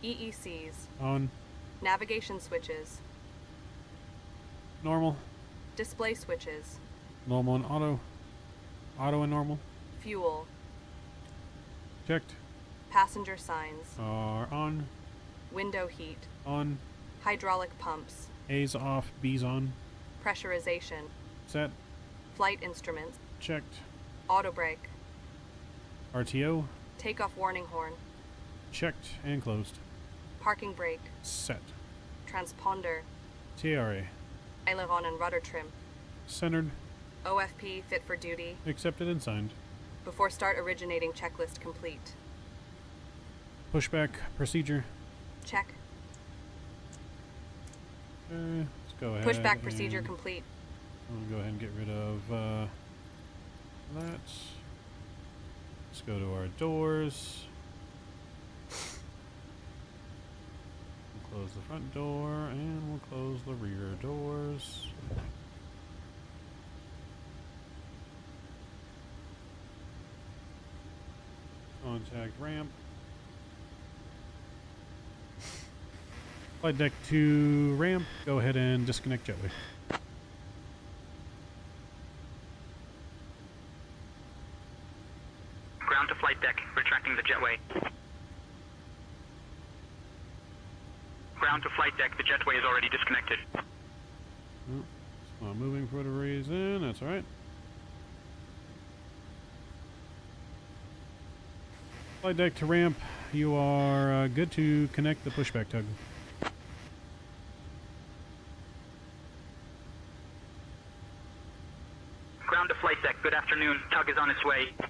EECs. On. Navigation switches. Normal. Display switches. Normal and auto. Auto and normal. Fuel. Checked. Passenger signs. Are on. Window heat. On. Hydraulic pumps. A's off. B's on. Pressurization. Set. Flight instruments. Checked. Auto brake. RTO. Takeoff warning horn. Checked and closed. Parking brake. Set. Transponder. TRA. Aileron and rudder trim. Centered. OFP fit for duty. Accepted and signed. Before start originating checklist complete. Pushback procedure. Check. Let's go ahead. Pushback procedure complete. I'm gonna go ahead and get rid of that. Let's go to our doors. We'll close the front door and we'll close the rear doors. Contact ramp. Flight deck to ramp. Go ahead and disconnect jetway. Ground to flight deck, retracting the jetway. Ground to flight deck, the jetway is already disconnected. Oh, it's not moving for whatever reason. That's alright. Flight deck to ramp. You are good to connect the pushback tug. Ground to flight deck, good afternoon. Tug is on its way. Here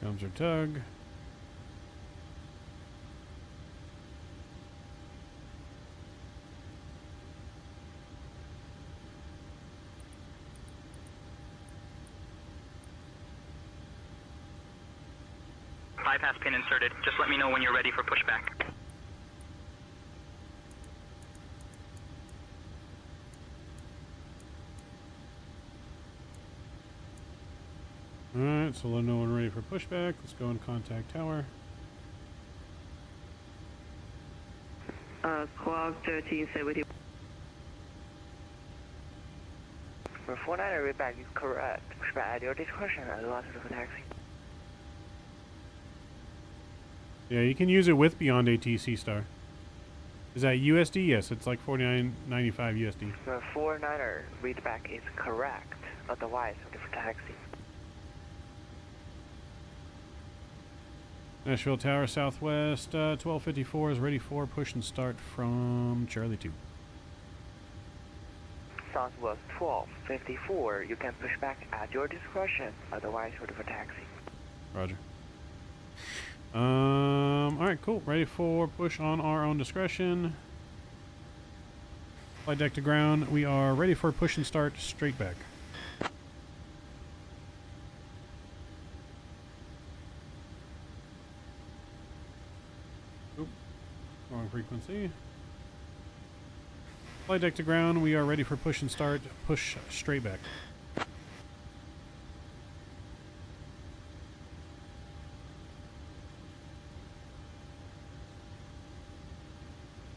comes our tug. Bypass pin inserted. Just let me know when you're ready for pushback. Alright, so let no one ready for pushback. Let's go and contact tower. Squawk 1370. For 49er, readback is correct. Pushback at your discretion at the last of the taxi. Yeah, you can use it with Beyond ATC Star. Is that USD? Yes, it's like $49.95 USD. For 49er, readback is correct. Otherwise, for taxi. Nashville Tower Southwest 1254 is ready for push and start from Charlie 2. Southwest 1254, you can push back at your discretion. Otherwise, for taxi. Roger. Alright, cool. Ready for push on our own discretion. Flight deck to ground. We are ready for push and start straight back. Oop. Wrong frequency. Flight deck to ground. We are ready for push and start. Push straight back.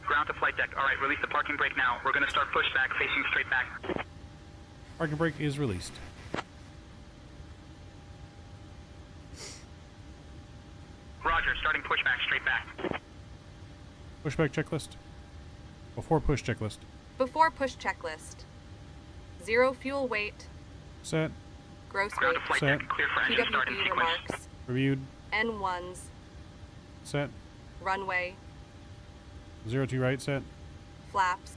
Ground to flight deck. Alright, release the parking brake now. We're going to start pushback, facing straight back. Parking brake is released. Roger, starting pushback, straight back. Pushback checklist. Before push checklist. Before push checklist. 0 fuel weight. Set. Gross Ground weight. to flight Set. deck, clear for engine start in PWB sequence. remarks. Reviewed. N1s. Set. Runway. 02 right. Set. Flaps.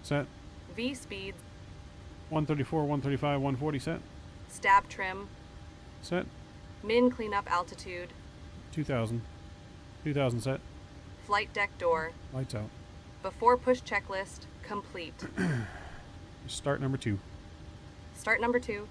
Set. V speeds. 134, 135, 140 set. Stab trim. Set. Min cleanup altitude. 2,000. 2,000 set. Flight deck door. Lights out. Before push checklist complete. Start number 2. Start number 2.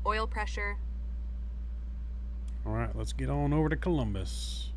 Oil pressure. All right, let's get on over to Columbus.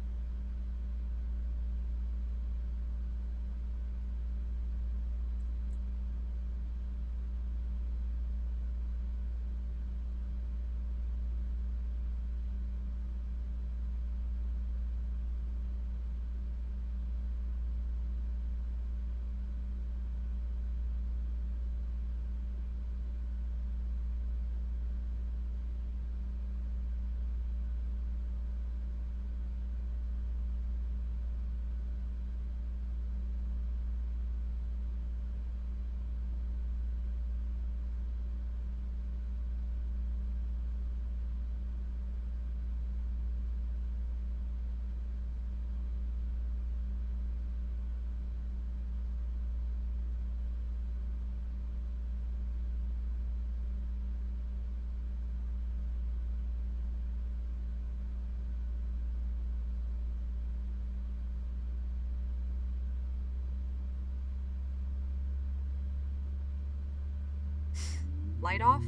Light off.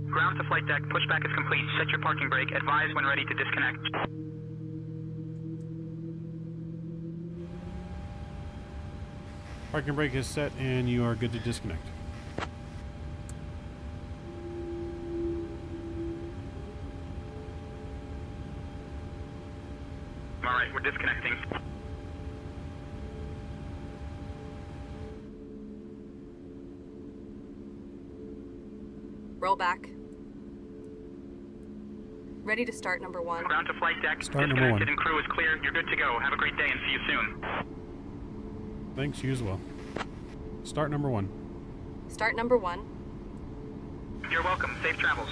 Ground to flight deck. Pushback is complete. Set your parking brake. Advise when ready to disconnect. Parking brake is set and you are good to disconnect. Alright, we're disconnecting. Roll back. Ready to start number 1. Ground to flight deck. Start number 1. Disconnected and crew is clear. You're good to go. Have a great day and see you soon. Thanks, you as well. Start number 1. Start number 1. You're welcome. Safe travels.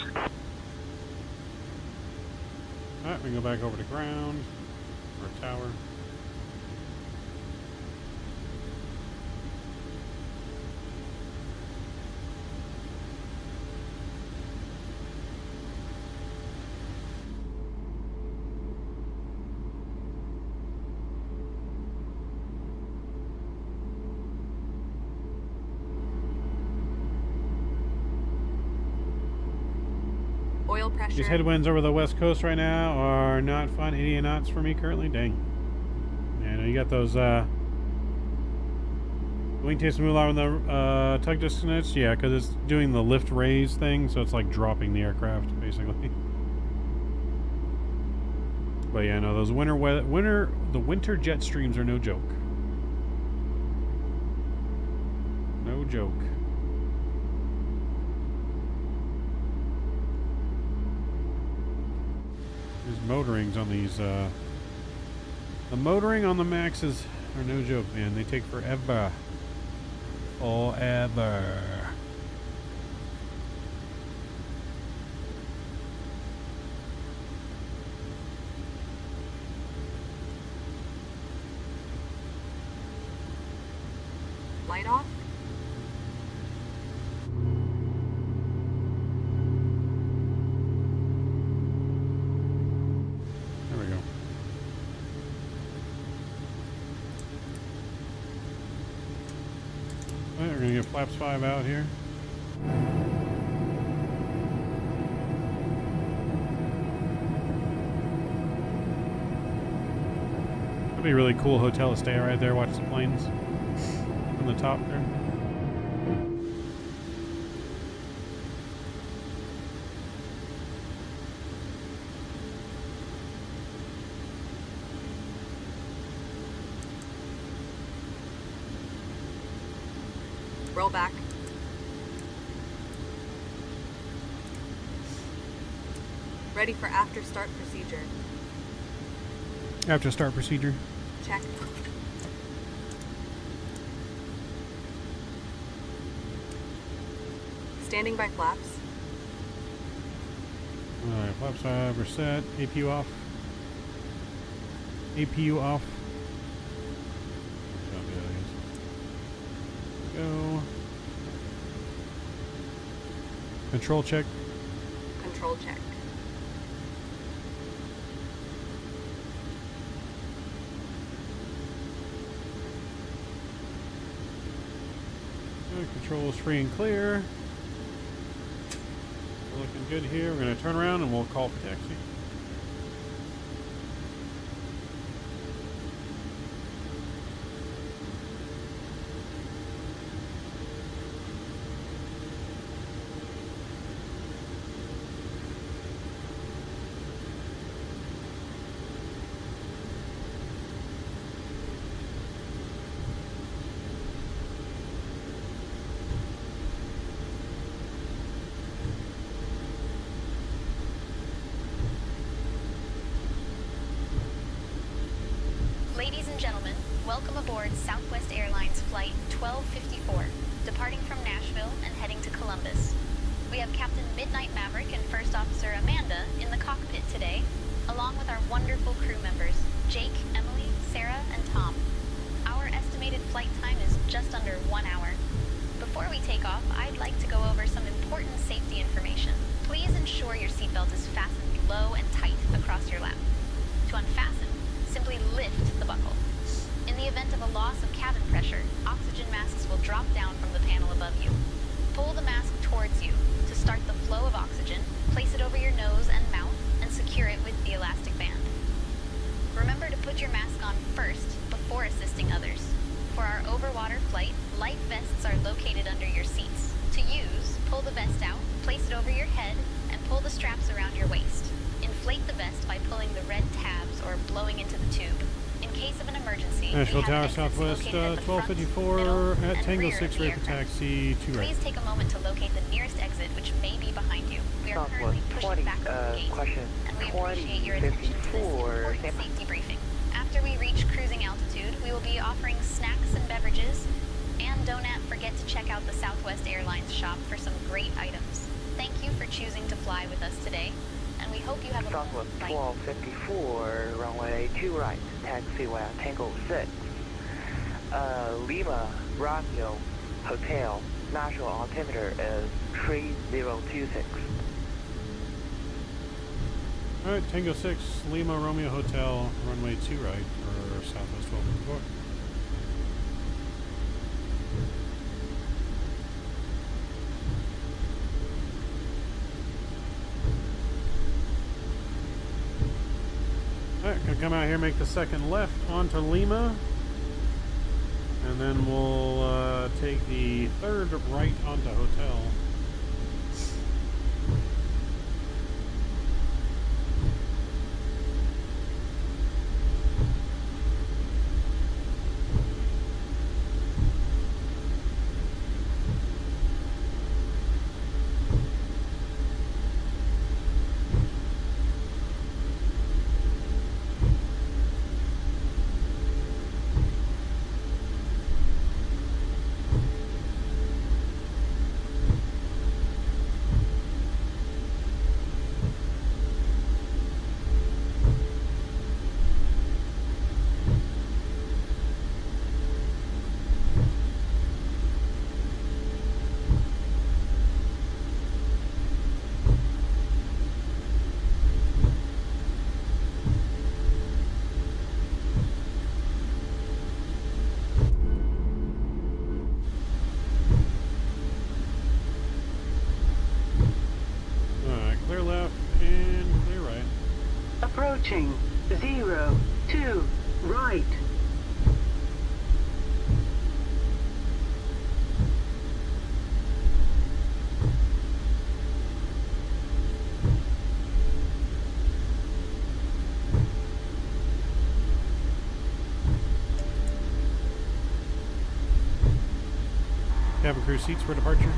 Alright, we can go back over to ground, or tower. Oil pressure. These headwinds over the west coast right now are not fun. 80 knots for me currently. Dang. Yeah, I know you got those wingtips move on the tug disconnects. Yeah, because it's doing the lift raise thing, so it's like dropping the aircraft basically. But yeah, no, those the winter jet streams are no joke. No joke. These motorings on these, the motoring on the Maxes are no joke, man. They take forever. Forever. Light off. Alright, we're gonna get flaps 5 out here. It'll Be a really cool hotel to stay at right there. Watch the planes on the top there. Roll back. Ready for after start procedure. After start procedure. Check. Standing by flaps. Alright, flaps are set. APU off. APU off. Go. Control check. Control check. Controls free and clear. We're looking good here. We're going to turn around and we'll call for taxi. Ladies and gentlemen, welcome aboard Southwest Airlines Flight 1254, departing from Nashville and heading to Columbus. We have Captain Midnight Maverick and First Officer Amanda in the cockpit today, along with our wonderful crew members, Jake, Emily, Sarah, and Tom. Our estimated flight time is just under 1 hour. Before we take off, I'd like to go over some important safety information. Please ensure your seatbelt is fastened low and tight across your lap. To unfasten, simply lift the buckle. In the event of a loss of cabin pressure, oxygen masks will drop down from the panel above you. Pull the mask towards you. To start the flow of oxygen, place it over your nose and mouth and secure it with the elastic band. Remember to put your mask on first before assisting others. For our overwater flight, life vests are located under your seats. To use, pull the vest out, place it over your head, and pull the straps around your waist. Inflate the vest by pulling the red tabs or blowing into the tube. In case of an emergency, Nashville we have Tower, exits Southwest, located at the front, 1254 middle, at and Tango rear 6, of the ready for aircraft. taxi to right. Please take a moment to locate the nearest exit, which may be behind you. We are currently pushing back from the gate, question and we appreciate your attention to this important safety briefing. After we reach cruising altitude, we will be offering snacks and beverages, and don't forget to check out the Southwest Airlines shop for some great items. Thank you for choosing to fly with us today, and we hope you have a Southwest flight. 1254, runway 2 right, taxi via Tango 6. Lima, Romeo, Hotel, Nashville altimeter is 3026. Alright, Tango 6, Lima, Romeo Hotel, runway 2 right for Southwest 1254. Alright, gonna come out here, make the second left onto Lima, and then we'll take the third right onto Hotel. Approaching 02 right. Cabin crew seats for departure.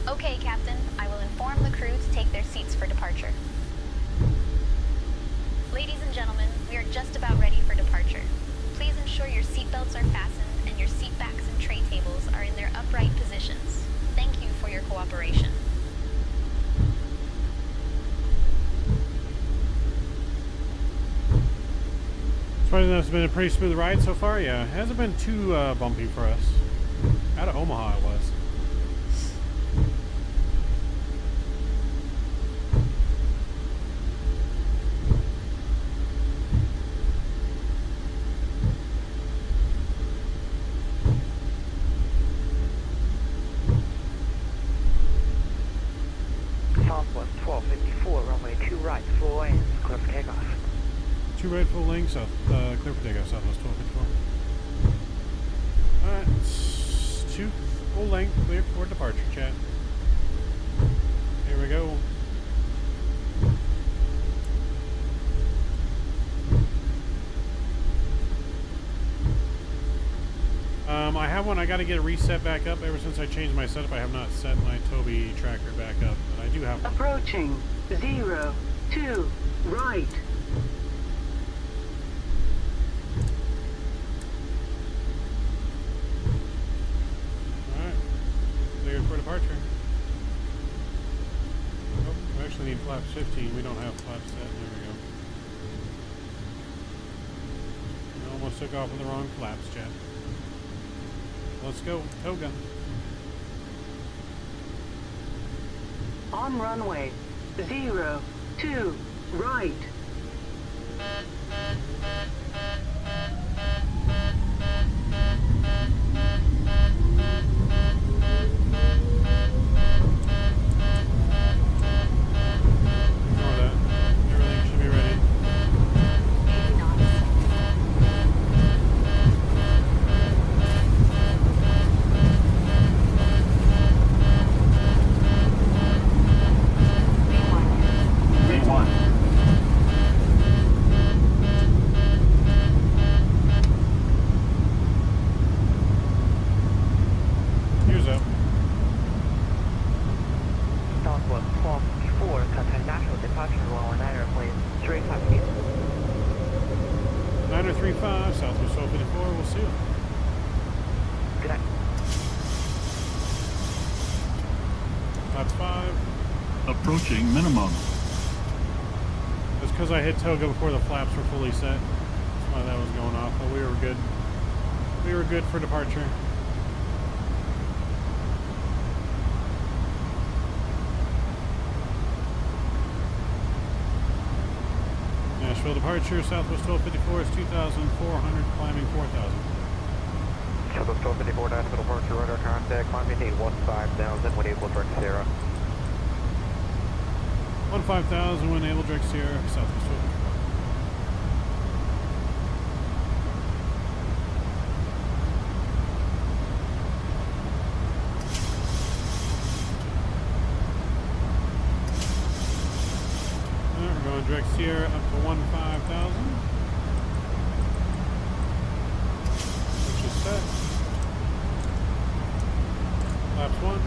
Okay, Captain. I will inform the crew to take their seats for departure. Ladies and gentlemen, we are just about ready for departure. Please ensure your seatbelts are fastened and your seat backs and tray tables are in their upright positions. Thank you for your cooperation. Surprisingly, that's been a pretty smooth ride so far. Yeah, it hasn't been too bumpy for us. Out of Omaha, it was. Southwest 1254, runway 2 right, full lanes, clear for takeoff. 2 right full length, south, clear for takeoff, Southwest 1254. Alright, 2 full length, clear for departure, chat. Here we go. I have one, I gotta get it reset back up. Ever since I changed my setup, I have not set my Toby tracker back up, but I do have one. Approaching 0, 2, right. Alright, cleared for departure. Oh, we actually need flaps 15. We don't have flaps set. There we go. I almost took off with the wrong flaps, chat. Let's go, Toga. On runway 0, 2, right. Ignore that. Everything should be ready. Here's up. Southwest 1254, contact Nashville departure runway 9 airplane 35 feet. 935, Southwest 1254, we'll see you. Good night. That's 5. Approaching minimum. It's because I hit Toga before the flaps were fully set. That's why that was going off, but we were good. We were good for departure. Nashville departure, Southwest 1254 is 2,400, climbing 4,000. Southwest 1254, Nashville departure, radar contact, climb maintain 15,000 when able direct Sierra. 15,000 when able direct Sierra, Southwest 1254. We're going direct Sierra up to 15,000. Which is set. Flaps 1.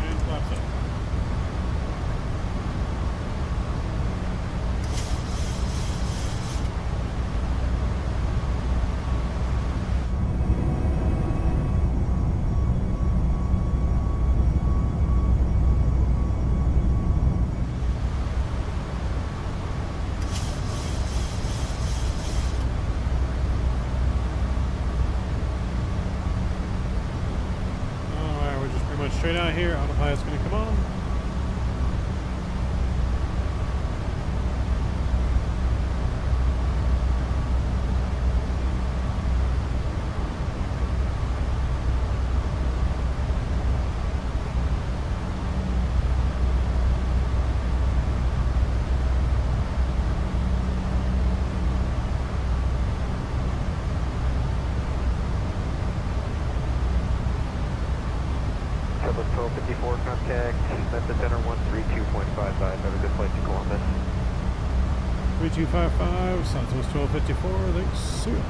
And flaps up. Straight out here, autopilot's going to come on. Southwest 1254 contact, Memphis Center 132.55. Have a good flight to Columbus. 3255, Southwest 1254, thanks. See ya.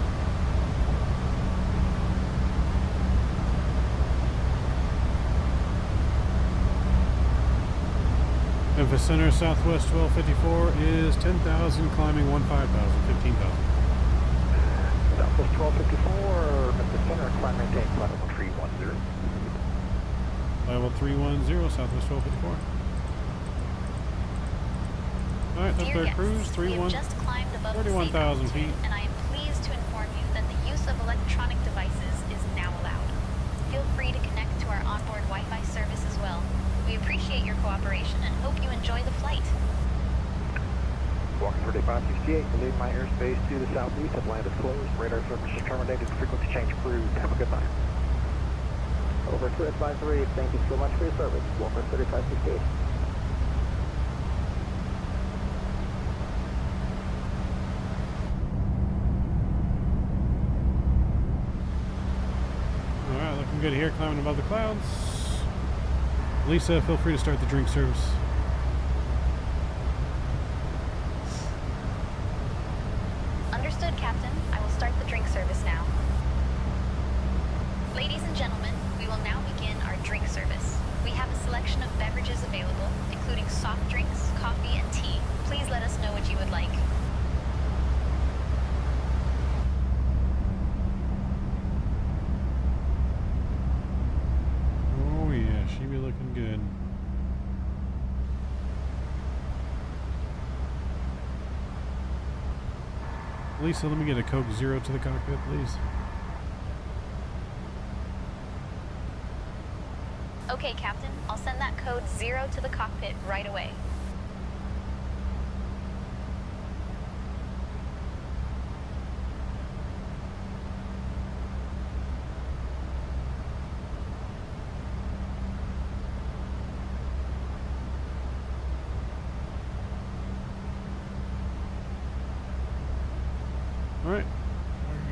Memphis Center, Southwest 1254 is 10,000, climbing 15,000, 15,000. Southwest 1254, Memphis Center, climb maintain, flight level 310. Level 310, Southwest 1254. Alright, that's our cruise, 31,000 feet. And I am pleased to inform you that the use of electronic devices is now allowed. Feel free to connect to our onboard Wi-Fi service as well. We appreciate your cooperation and hope you enjoy the flight. Walking 3568, leave my airspace to the southeast, Atlanta is closed, radar service is terminated, frequency change approved. Have a good night. Over 253, thank you so much for your service. Walker 3568. Alright, looking good here, climbing above the clouds. Lisa, feel free to start the drink service. Understood, Captain. I will start the drink service now. Ladies and gentlemen, we will now begin our drink service. We have a selection of beverages available, including soft drinks, coffee, and tea. Please let us know what you would like. Oh yeah, she be looking good. Lisa, let me get a Coke Zero to the cockpit, please. Okay, Captain. I'll send that code 0 to the cockpit right away. Alright,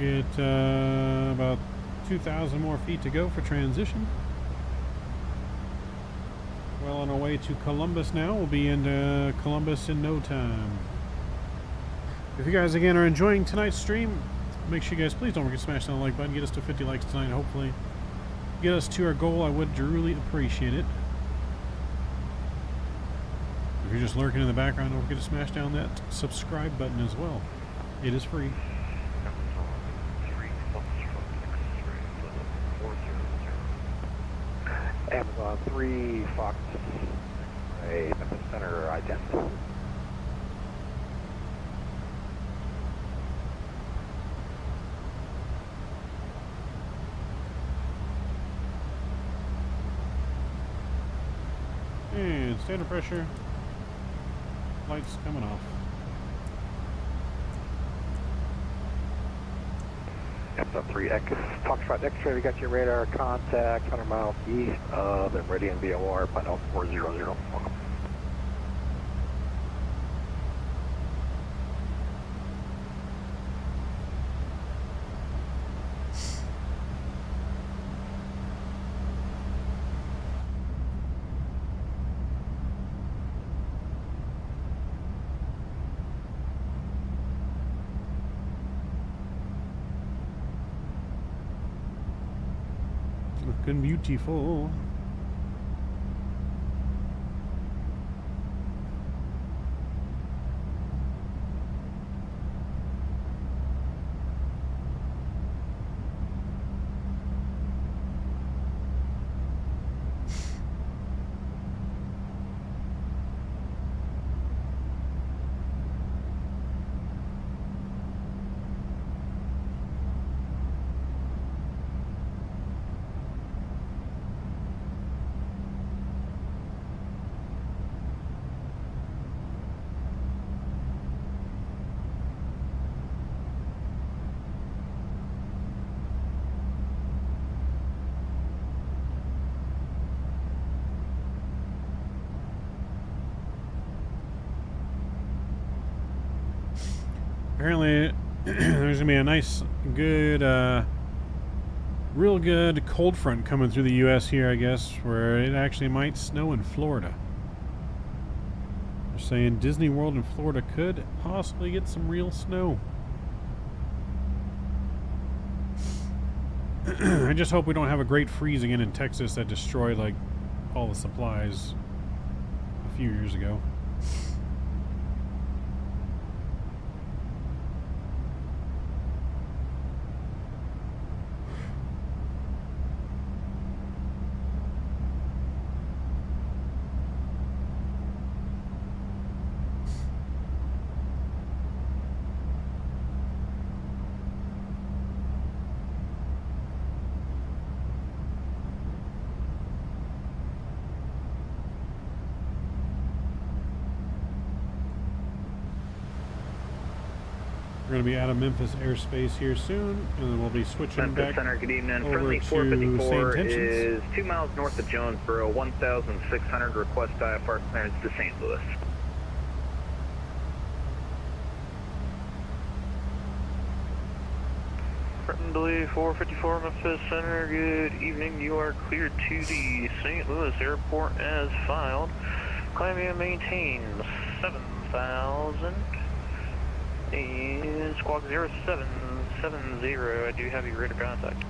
we'll get about 2,000 more feet to go for transition. Well on our way to Columbus now. We'll be in Columbus in no time. If you guys again are enjoying tonight's stream, make sure you guys please don't forget to smash that like button. Get us to 50 likes tonight, hopefully. Get us to our goal. I would really appreciate it. If you're just lurking in the background, don't forget to smash down that subscribe button as well. It is free. Amazon 3, Fox, a Memphis Center, I-10. And standard pressure. Lights coming off. Amazon 3X, Foxtrot X-ray, we got your radar contact 100 miles east of the Meridian VOR, final 400. Welcome. Looking beautiful. Apparently, there's gonna be a nice, good real good cold front coming through the U.S. here, I guess, where it actually might snow in Florida. They're saying Disney World in Florida could possibly get some real snow. I just hope we don't have a great freeze again in Texas that destroyed, like, all the supplies a few years ago. We're going to be out of Memphis airspace here soon, and then we'll be switching Memphis back Center, good evening. over Friendly to 454 SayIntentions. is 2 miles north of Jonesboro, 1,600, request IFR clearance to St. Louis. Friendly 454 Memphis Center, good evening. You are cleared to the St. Louis Airport as filed. Climb and maintain 7,000. And squawk 0770, I do have your radar contact.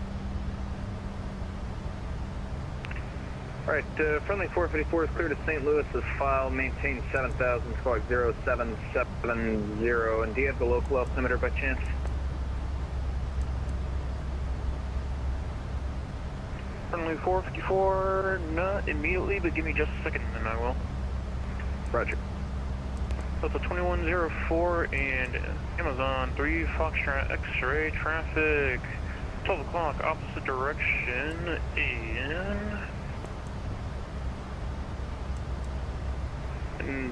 Alright, friendly 454 is clear to St. Louis as filed, maintain 7,000, squawk 0770, and do you have the local altimeter by chance? Friendly 454, not immediately, but give me just a second and I will. Roger. That's a 2104 and Amazon 3 Foxtrot X-ray traffic, 12 o'clock opposite direction in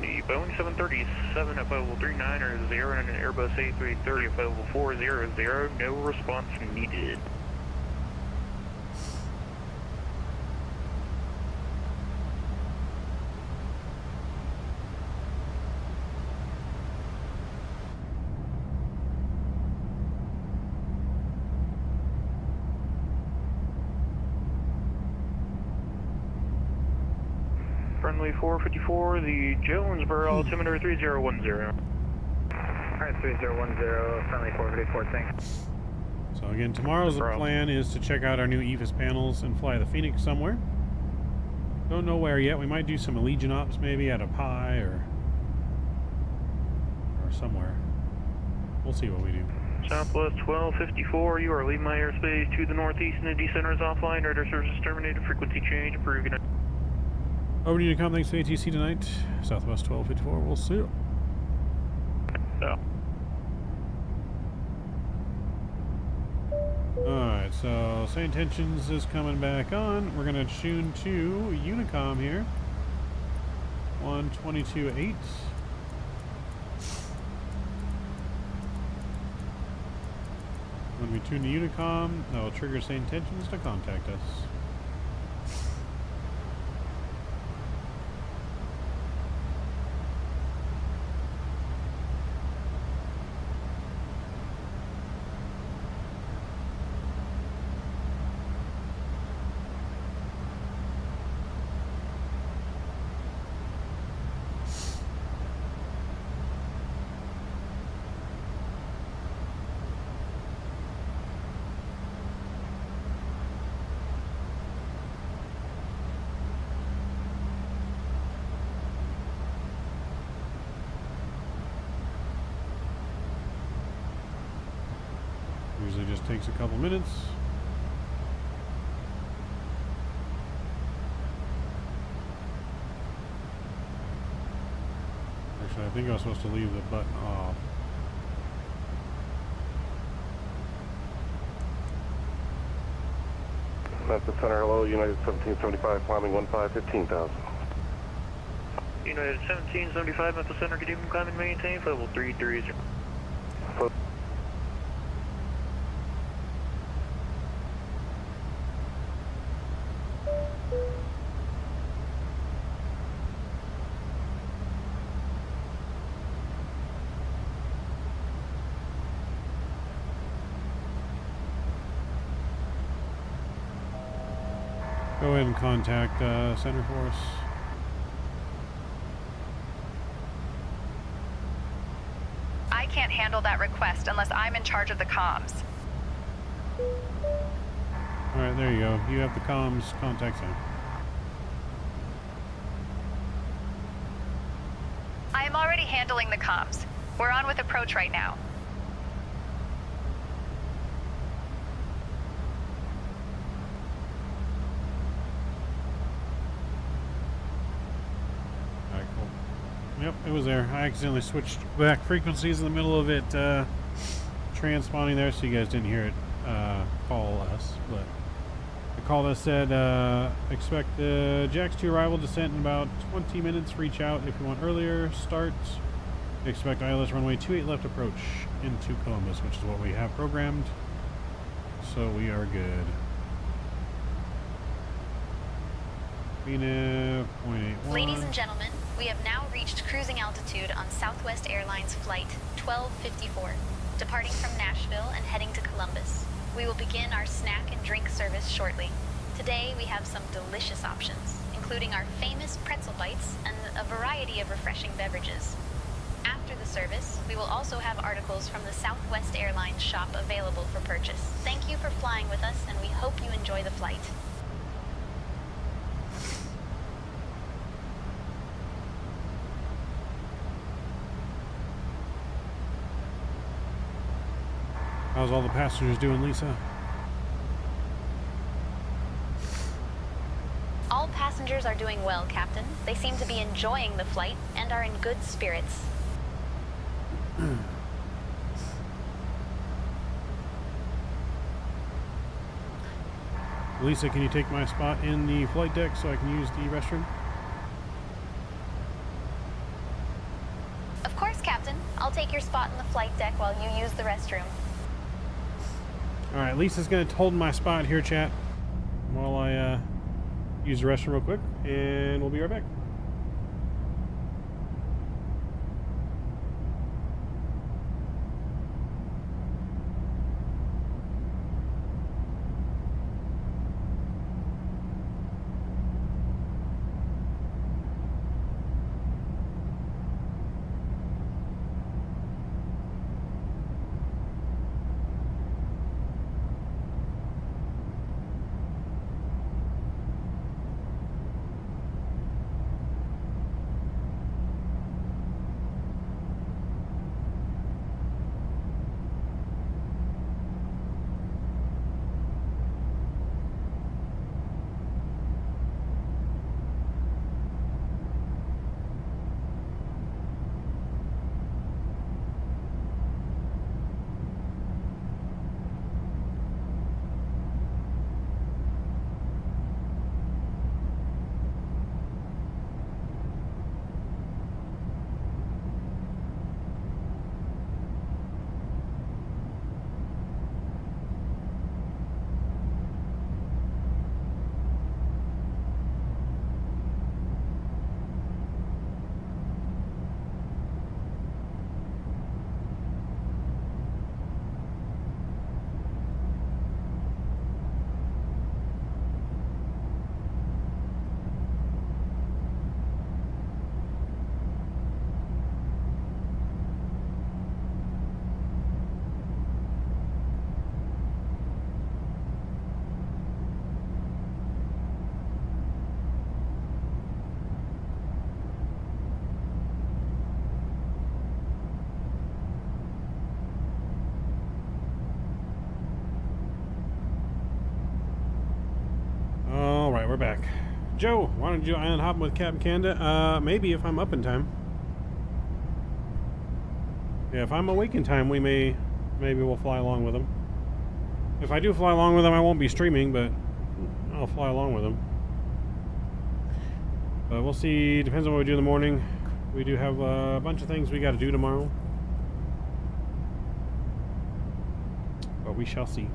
the Boeing 737 available 39er 0 and an Airbus A330 available 400, no response needed. Friendly 454, the Jonesboro altimeter 3010. Alright, 3010, friendly 454, thanks. So again, tomorrow's plan is to check out our new EFIS panels and fly the Phoenix somewhere. Don't know where yet. We might do some Allegiant ops maybe at a Pi or somewhere. We'll see what we do. Southwest 1254, you are leaving my airspace to the northeast and the descender is offline. Radar service is terminated. Frequency change approved. Over to Unicom, thanks to ATC tonight. Southwest 1254, we'll see you. Yeah. Alright, so SayIntentions is coming back on. We're going to tune to Unicom here. 122.8. When we tune to Unicom, that will trigger SayIntentions to contact us. Usually just takes a couple minutes. Actually, I think I was supposed to leave the button off. Memphis Center, hello, United 1775, climbing 15,000. United 1775, Memphis Center, good evening, climb and maintain, level 330. Go ahead and contact Center for us. I can't handle that request unless I'm in charge of the comms. Alright, there you go. You have the comms. Contact Center. I am already handling the comms. We're on with approach right now. Alright, cool. Yep, it was there. I accidentally switched back frequencies in the middle of it transponding there, so you guys didn't hear it call us, but the call that said expect Jax 2 arrival descent in about 20 minutes. Reach out if you want earlier. Start. Expect ILS runway 28 left approach into Columbus, which is what we have programmed. So we are good. VNAV 0.81. Ladies and gentlemen, we have now reached cruising altitude on Southwest Airlines Flight 1254, departing from Nashville and heading to Columbus. We will begin our snack and drink service shortly. Today we have some delicious options, including our famous pretzel bites and a variety of refreshing beverages. After the service, we will also have articles from the Southwest Airlines shop available for purchase. Thank you for flying with us, and we hope you enjoy the flight. How's all the passengers doing, Lisa? All passengers are doing well, Captain. They seem to be enjoying the flight and are in good spirits. Lisa, can you take my spot in the flight deck so I can use the restroom? Of course, Captain. I'll take your spot in the flight deck while you use the restroom. Alright, Lisa's going to hold my spot here, chat, while I use the restroom real quick, and we'll be right back. We're back. Joe, why don't you island hop with Captain Canada? Maybe if I'm up in time. Yeah, if I'm awake in time, maybe we'll fly along with him. If I do fly along with him, I won't be streaming, but I'll fly along with him. But we'll see. Depends on what we do in the morning. We do have a bunch of things we got to do tomorrow. But we shall see.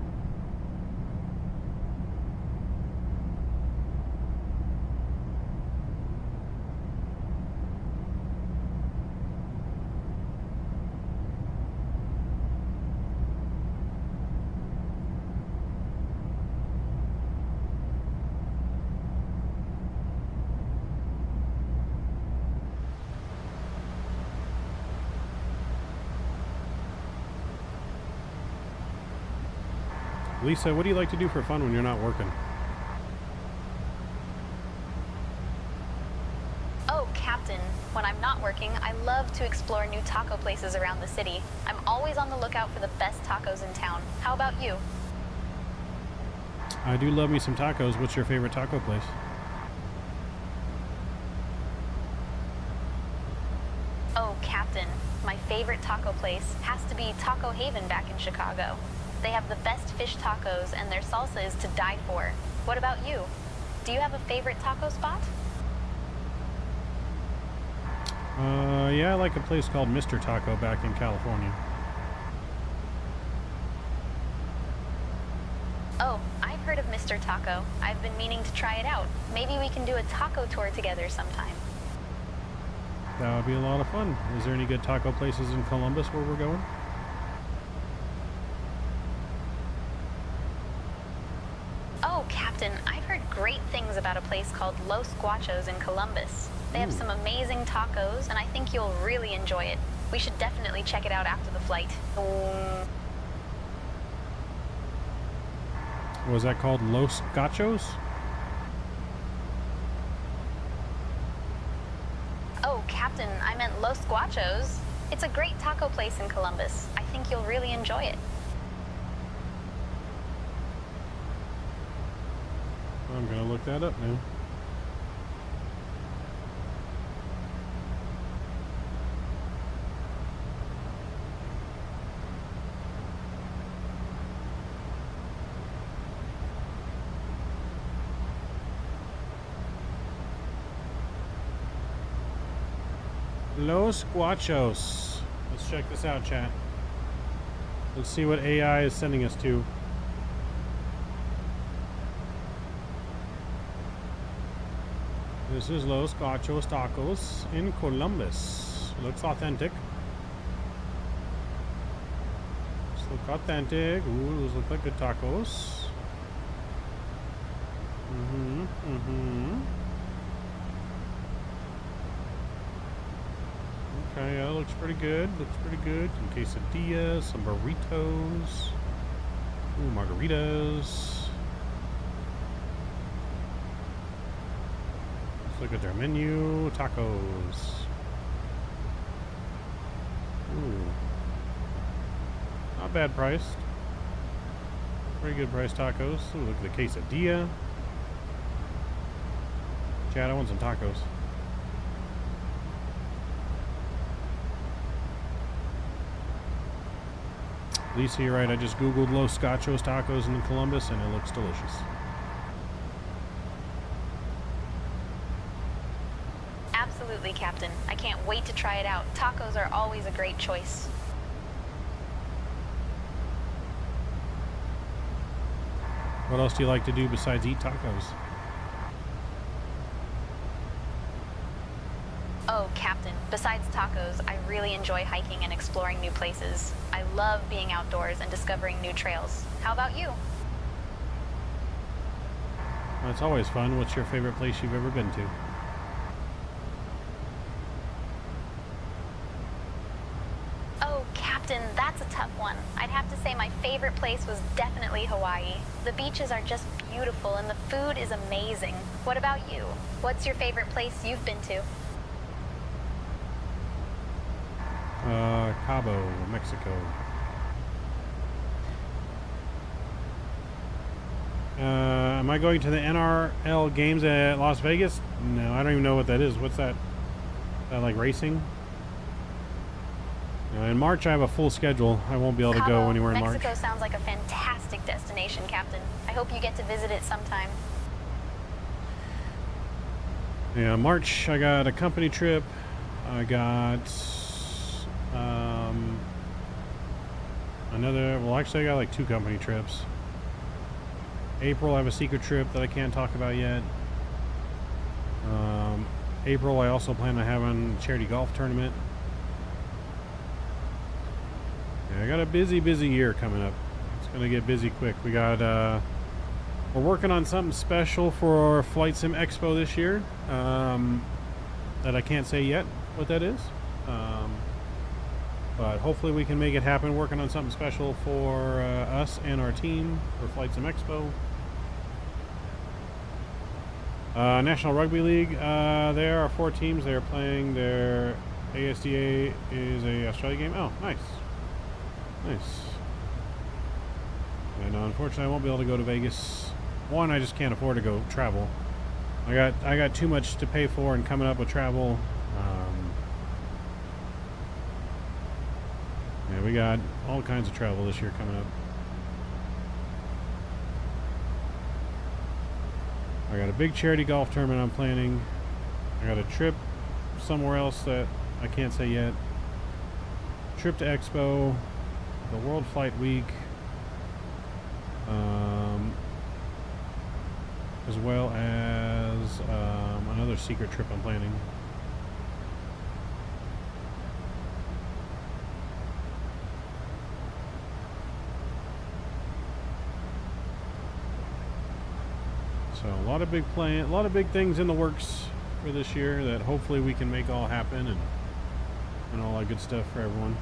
Lisa, what do you like to do for fun when you're not working? Oh, Captain, when I'm not working, I love to explore new taco places around the city. I'm always on the lookout for the best tacos in town. How about you? I do love me some tacos. What's your favorite taco place? Oh, Captain, my favorite taco place has to be Taco Haven back in Chicago. They have the best fish tacos and their salsa is to die for. What about you? Do you have a favorite taco spot? Yeah, I like a place called Mr. Taco back in California. Oh, I've heard of Mr. Taco. I've been meaning to try it out. Maybe we can do a taco tour together sometime. That would be a lot of fun. Is there any good taco places in Columbus where we're going? Oh, Captain, I've heard great things about a place called Los Guachos in Columbus. They have some amazing tacos, and I think you'll really enjoy it. We should definitely check it out after the flight. Was that called Los Gachos? Oh, Captain, I meant Los Guachos. It's a great taco place in Columbus. I think you'll really enjoy it. I'm gonna look that up now. Los Guachos. Let's check this out, chat. Let's see what AI is sending us to. This is Los Guachos Tacos in Columbus. Looks authentic. Looks look authentic. Ooh, those look like good tacos. Okay, yeah, looks pretty good. Looks pretty good. Some quesadillas, some burritos. Ooh, margaritas. Let's look at their menu. Tacos. Ooh. Not bad priced. Pretty good price tacos. Ooh, look at the quesadilla. Chad, I want some tacos. Lisa, you're right. I just googled Los Gachos Tacos in Columbus and it looks delicious. Absolutely, Captain. I can't wait to try it out. Tacos are always a great choice. What else do you like to do besides eat tacos? Oh, Captain, besides tacos, I really enjoy hiking and exploring new places. I love being outdoors and discovering new trails. How about you? Well, it's always fun. What's your favorite place you've ever been to? Oh, Captain, that's a tough one. I'd have to say my favorite place was definitely Hawaii. The beaches are just beautiful and the food is amazing. What about you? What's your favorite place you've been to? Cabo, Mexico. Am I going to the NRL games at Las Vegas? No, I don't even know what that is. What's that? Is that like racing? In March, I have a full schedule. I won't be able to go anywhere in March. Mexico sounds like a fantastic destination, Captain. I hope you get to visit it sometime. Yeah, March, I got a company trip. I got I got like 2 company trips. April, I have a secret trip that I can't talk about yet. April, I also plan on having a charity golf tournament. Yeah, I got a busy year coming up. It's gonna get busy quick. We got we're working on something special for Flight Sim Expo this year that I can't say yet what that is. But hopefully we can make it happen, working on something special for us and our team for Flight Sim Expo. National Rugby League, there are 4 teams. They are playing. Their ASDA is a Australia game. Oh, nice. Nice. And unfortunately I won't be able to go to Vegas. One, I just can't afford to go travel. I got too much to pay for and coming up with travel. Yeah, we got all kinds of travel this year coming up. I got a big charity golf tournament I'm planning. I got a trip somewhere else that I can't say yet. Trip to Expo, the World Flight Week, as well as another secret trip I'm planning. So a lot of big things in the works for this year that hopefully we can make all happen, and all that good stuff for everyone.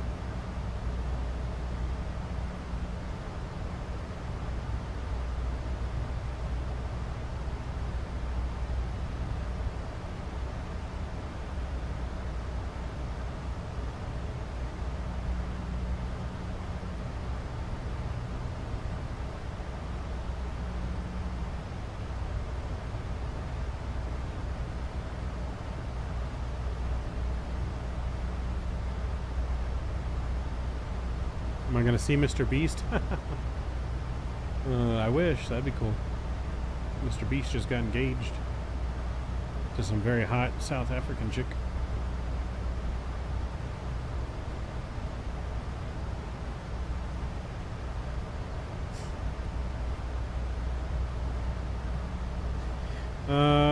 Am I gonna see Mr. Beast? I wish. That'd be cool. Mr. Beast just got engaged to some very hot South African chick.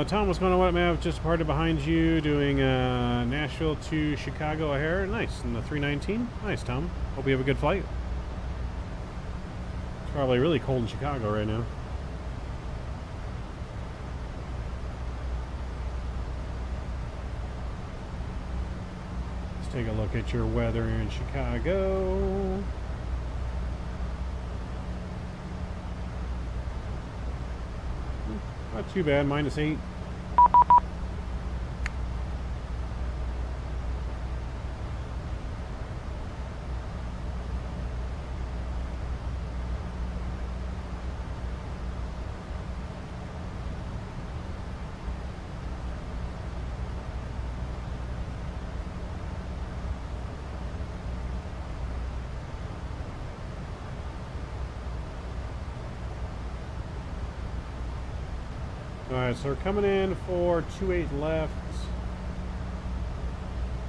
Tom, what's going on? What map? Just departed behind you, doing Nashville to Chicago O'Hare. Nice. In the 319. Nice, Tom. Hope you have a good flight. It's probably really cold in Chicago right now. Let's take a look at your weather in Chicago. Not too bad, -8. Alright, so we're coming in for 28 left.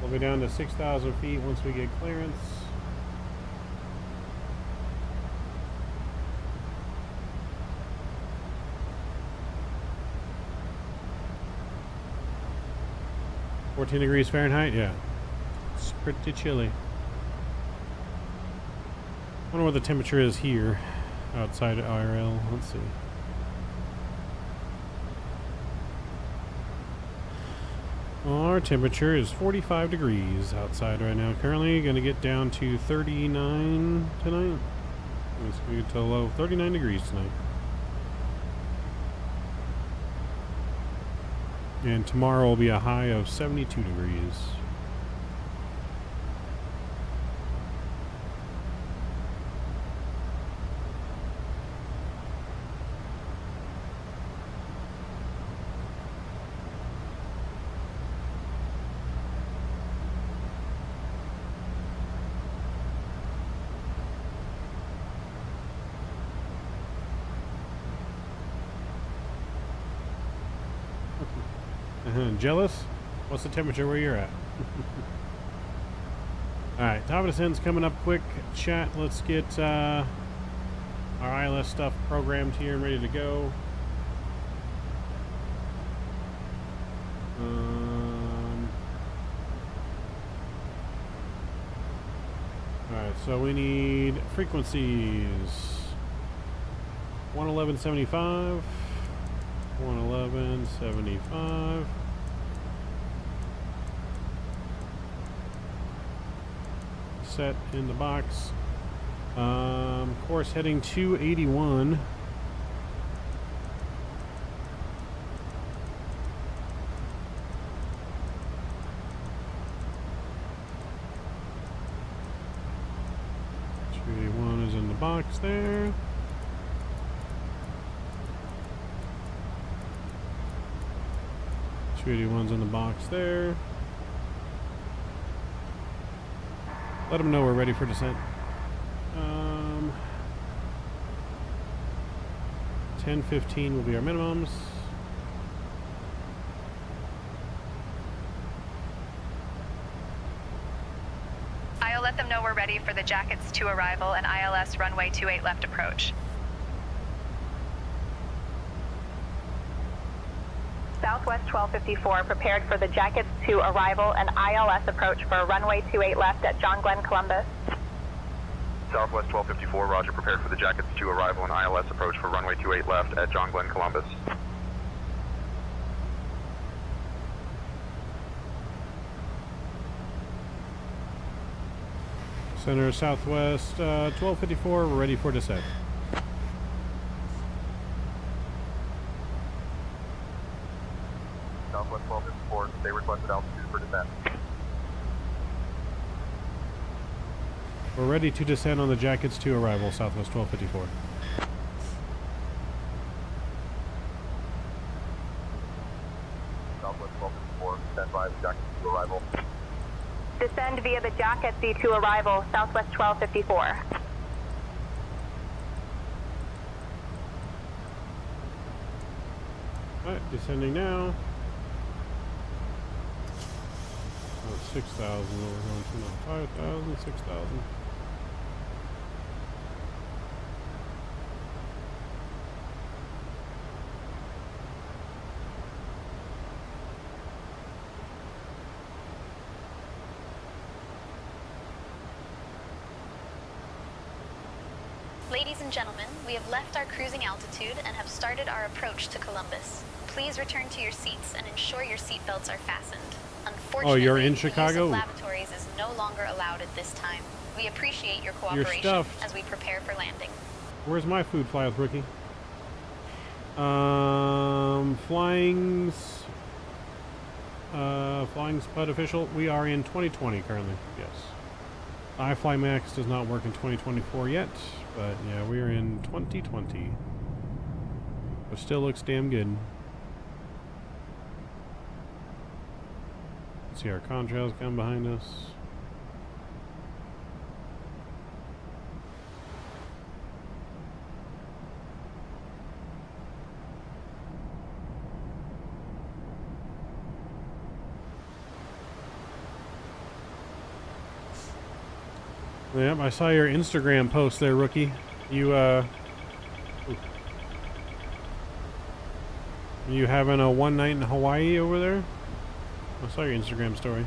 We'll be down to 6,000 feet once we get clearance. (14°F), yeah. It's pretty chilly. I wonder what the temperature is here outside of IRL. Let's see. Our temperature is 45 degrees outside right now. Currently going to get down to 39 tonight. It's going to get to a low 39 degrees tonight. And tomorrow will be a high of 72 degrees. Jealous? What's the temperature where you're at? Alright, top of the sentence coming up quick. Chat, let's get our ILS stuff programmed here and ready to go. Alright, so we need frequencies. 111.75. 111.75. set in the box. Course heading 281. Is in the box there. One's in the box there. Let them know we're ready for descent. 10:15 will be our minimums. I'll let them know we're ready for the Jackets 2 arrival and ILS runway 28 left approach. Southwest 1254 prepared for the Jackets 2 arrival and ILS approach for runway 28 left at John Glenn, Columbus. Southwest 1254, roger, prepared for the Jackets 2 arrival and ILS approach for runway 28 left at John Glenn, Columbus. Center Southwest 1254, we're ready for descent. Southwest 1254, stay requested altitude for descent. We're ready to descend on the Jackets 2 arrival, Southwest 1254. Southwest 1254, stand by the Jackets 2 arrival. Descend via the Jackets C2 arrival, Southwest 1254. Alright, descending now. 6,000, we're going to now 5,000, 6,000. Ladies and gentlemen, we have left our cruising altitude and have started our approach to Columbus. Please return to your seats and ensure your seatbelts are fastened. Unfortunately, you're in the Chicago? use of lavatories is no longer allowed at this time. We appreciate your You're cooperation stuffed. as we prepare for landing. Where's my food fly with Rookie? Flying Spud official. We are in 2020 currently. Yes. iFly Max does not work in 2024 yet, but yeah, we're in 2020. But still looks damn good. See our contrails come behind us. Yep, I saw your Instagram post there, Rookie. You having a one night in Hawaii over there? I saw your Instagram story.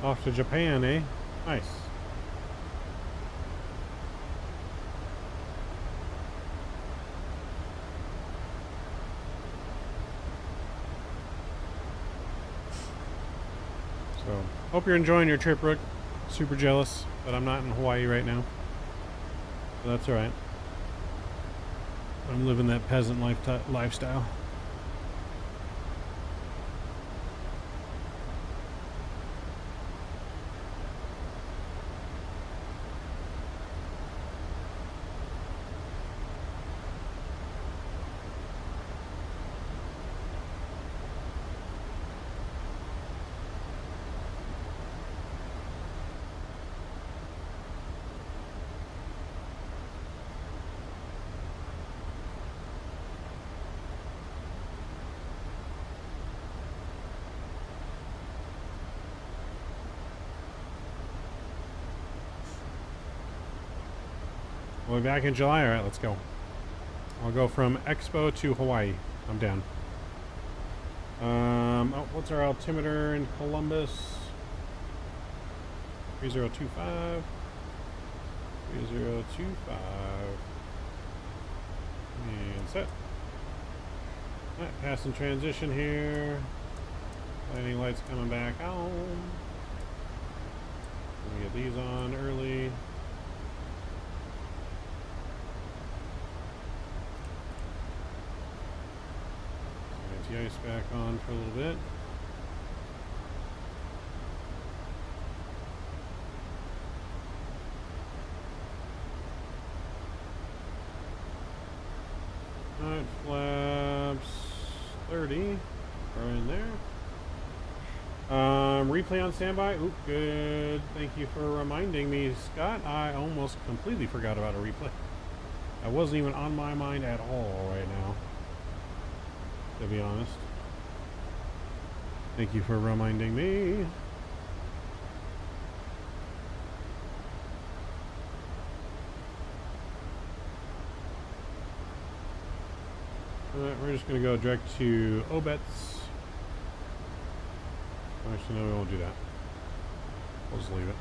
Off to Japan, eh? Nice. So, hope you're enjoying your trip, Rook. Super jealous that I'm not in Hawaii right now. But that's alright. I'm living that peasant lifestyle. We'll be back in July. All right, let's go. I'll go from Expo to Hawaii. I'm down. Oh, what's our altimeter in Columbus? 3025. 3025. And set. Alright, passing transition here. Landing lights coming back on. Let me get these on early. The ice back on for a little bit. Alright, flaps 30 are in there. Replay on standby. Oop, good. Thank you for reminding me, Scott. I almost completely forgot about a replay. That wasn't even on my mind at all right now, to be honest. Thank you for reminding me. Alright, we're just going to go direct to Orbx. Actually, no, we won't do that. We'll just leave it.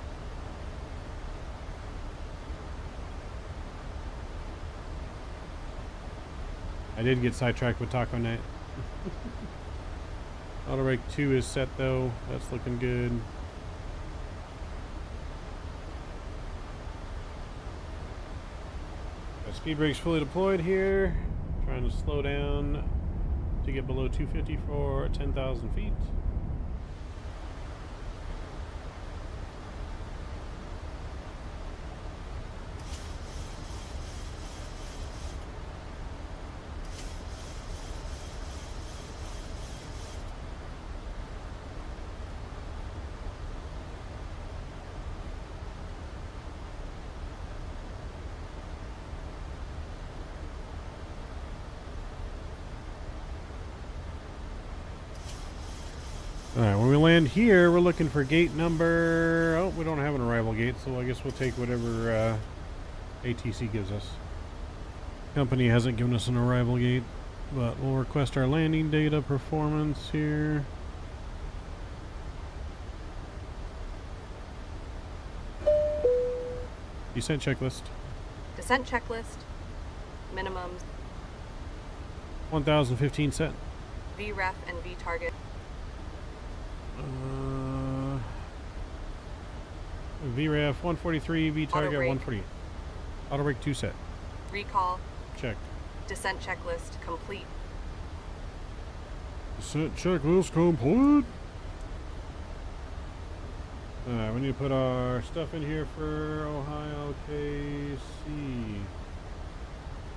I did get sidetracked with Taco Night. Auto brake 2 is set though. That's looking good. Got speed brakes fully deployed here. Trying to slow down to get below 250 for 10,000 feet. Alright, when we land here, we're looking for gate number... Oh, we don't have an arrival gate, so I guess we'll take whatever ATC gives us. Company hasn't given us an arrival gate, but we'll request our landing data performance here. Descent checklist. Descent checklist. Minimums. 1015 set. VREF and V target. VREF 143, V target Auto brake. 140. Auto brake 2 set. Recall. Checked. Descent checklist complete. Descent checklist complete. Alright, we need to put our stuff in here for Ohio KC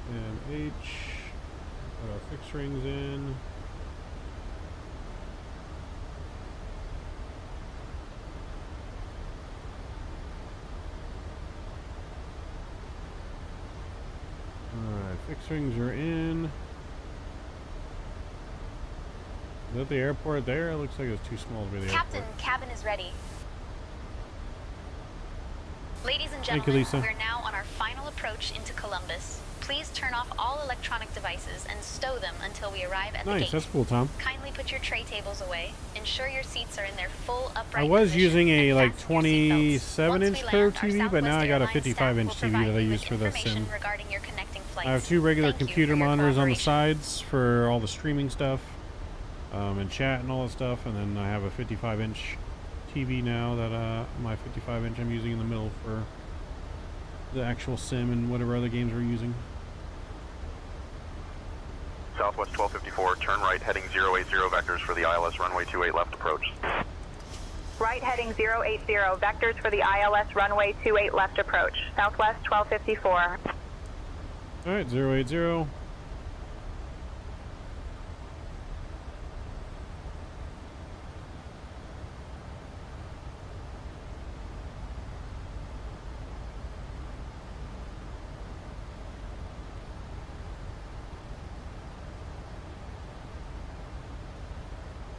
and H. Put our fixed rings in. Alright, fixed rings are in. Is that the airport there? It looks like it's too small to be the Captain, airport. cabin is ready. Ladies and Thank you, gentlemen, Lisa. we're now on our final approach into Columbus. Please turn off all electronic devices and stow them until we arrive at the Nice, gate. that's cool, Tom. Kindly put your tray tables away. Ensure your seats are in their full upright I was position, using a and like fasten your seatbelts. 27-inch Once we curved land, our TV, but now I got a Southwest Airlines 55-inch staff will TV that I provide you use with for this information sim. regarding your connecting flights. I have two regular Thank you computer for your monitors on the cooperation. sides for all the streaming stuff and chat and all that stuff, and then I have a 55-inch TV now that my 55-inch I'm using in the middle for the actual sim and whatever other games we're using. Southwest 1254, turn right heading 080 vectors for the ILS runway 28 left approach. Right heading 080, vectors for the ILS runway 28 left approach. Southwest 1254. Alright, 080.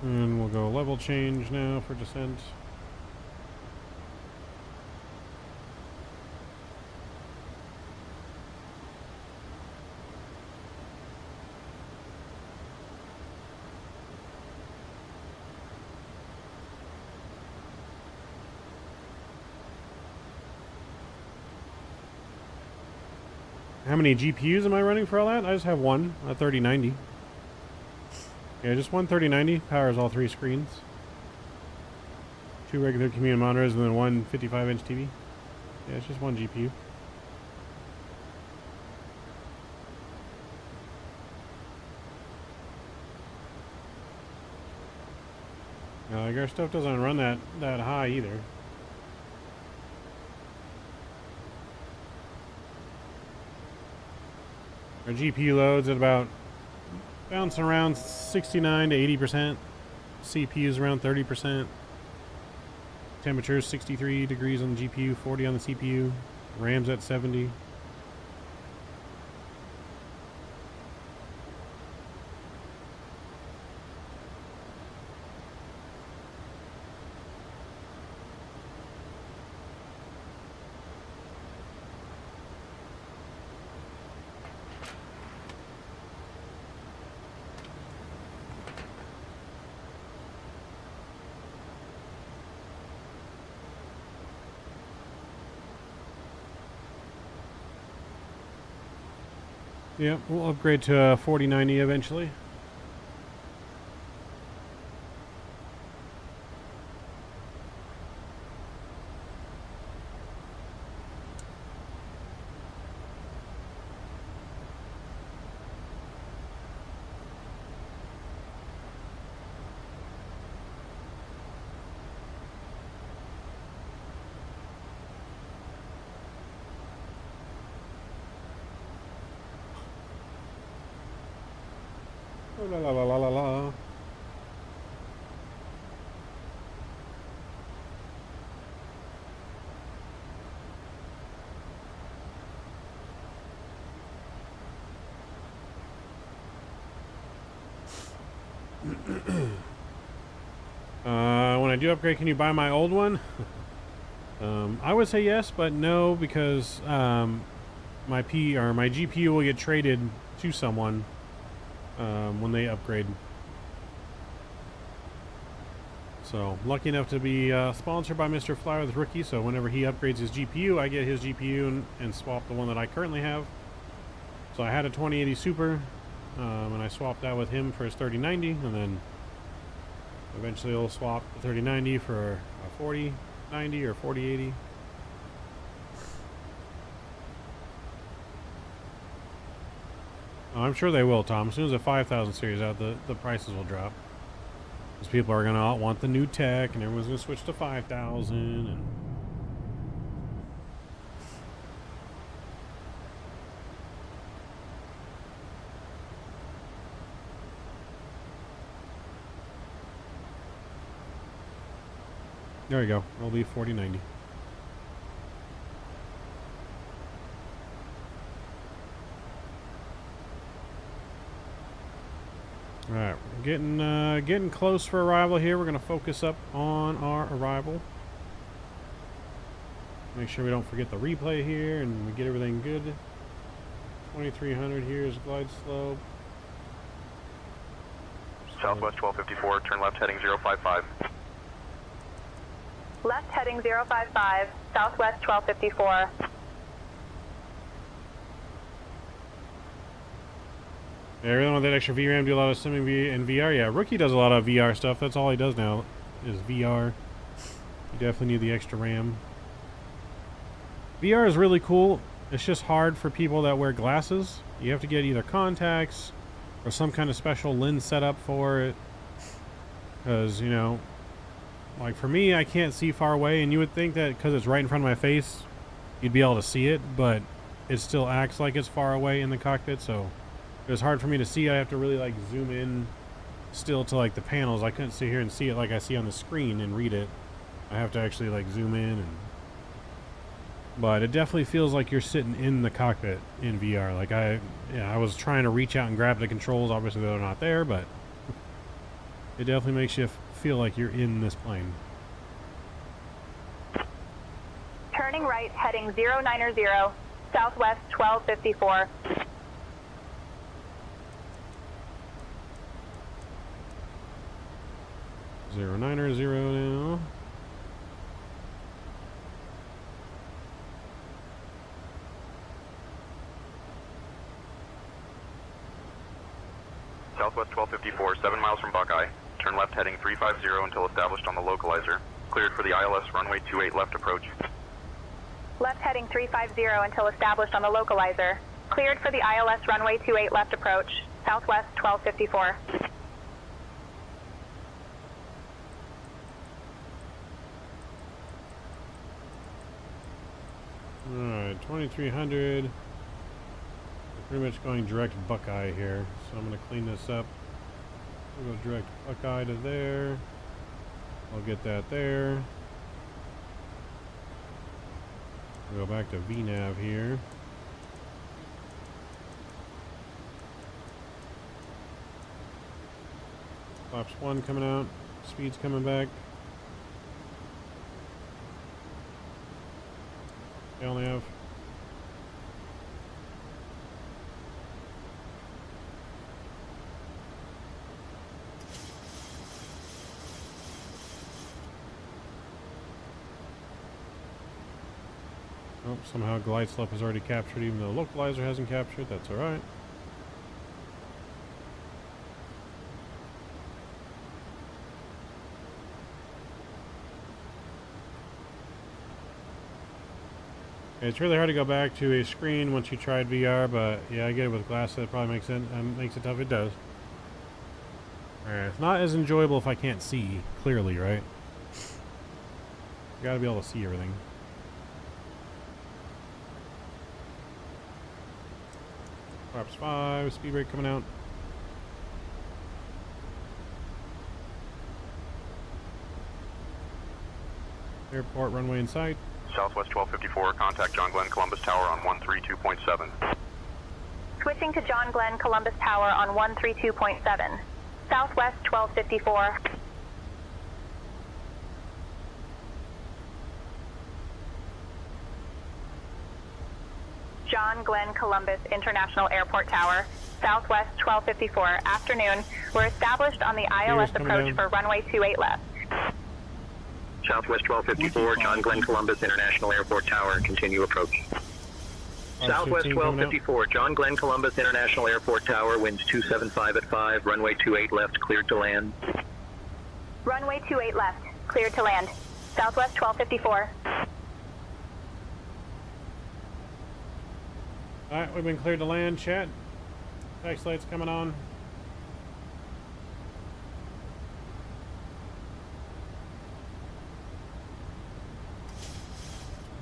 And we'll go level change now for descent. How many GPUs am I running for all that? I just have one, a 3090. Yeah, just one 3090 powers all three screens. Two regular community monitors and then one 55-inch TV. Yeah, it's just one GPU. Like our stuff doesn't run that high either. Our GPU loads at about bouncing around 69 to 80%. CPU's around 30%. Temperature 63 degrees on the GPU, 40 on the CPU. RAM's at 70. Yep, we'll upgrade to a 4090 eventually. Oh, la la la la la la. When I do upgrade, can you buy my old one? I would say yes, but no, because my GPU will get traded to someone when they upgrade. So lucky enough to be sponsored by Mr. Fly with Rookie, so whenever he upgrades his GPU, I get his GPU and swap the one that I currently have. So I had a 2080 Super, and I swapped that with him for his 3090, and then eventually I'll swap the 3090 for a 4090 or 4080. I'm sure they will, Tom. As soon as the 5000 series out, the prices will drop. Because people are going to want the new tech, and everyone's going to switch to 5000. And there you go. It'll be 4090. Alright, we're getting close for arrival here. We're going to focus up on our arrival. Make sure we don't forget the replay here and we get everything good. 2300 here is glide slope. Southwest 1254, turn left heading 055. Left heading 055, Southwest 1254. Yeah, I really want that extra VRAM, do a lot of simming and VR. Yeah, Rookie does a lot of VR stuff. That's all he does now, is VR. You definitely need the extra RAM. VR is really cool. It's just hard for people that wear glasses. You have to get either contacts or some kind of special lens setup for it. Because, you know, like for me, I can't see far away, and you would think that because it's right in front of my face, you'd be able to see it, but it still acts like it's far away in the cockpit, so it was hard for me to see. I have to really like zoom in still to like the panels. I couldn't sit here and see it like I see on the screen and read it. I have to actually like zoom in, but it definitely feels like you're sitting in the cockpit in VR. Like I was trying to reach out and grab the controls. Obviously they're not there, but it definitely makes you feel like you're in this plane. Turning right, heading 090, Southwest 1254. 090 now. Southwest 1254, 7 miles from Buckeye. Turn left heading 350 until established on the localizer. Cleared for the ILS runway 28 left approach. Left heading 350 until established on the localizer. Cleared for the ILS runway 28 left approach. Southwest 1254. Alright, 2300. We're pretty much going direct Buckeye here, so I'm going to clean this up. We'll go direct Buckeye to there. I'll get that there. We'll go back to VNAV here. Flaps 1 coming out. Speed's coming back. They only have somehow glide slope is already captured, even though localizer hasn't captured. That's alright. It's really hard to go back to a screen once you tried VR, but yeah, I get it with glasses. It probably makes it tough. It does. Alright, it's not as enjoyable if I can't see clearly, right? You gotta be able to see everything. Flaps 5, speed brake coming out. Airport runway in sight. Southwest 1254, contact John Glenn Columbus Tower on 132.7. Switching to John Glenn Columbus Tower on 132.7. Southwest 1254. John Glenn Columbus International Airport Tower, Southwest 1254, afternoon. We're established on the ILS approach for runway 28 left. Southwest 1254, John Glenn Columbus International Airport Tower, continue approach. Southwest 1254, John Glenn Columbus International Airport Tower, winds 275 at 5, runway 28 left, cleared to land. Runway 28 left, cleared to land. Southwest 1254. Alright, we've been cleared to land, chat. Taxi lights coming on.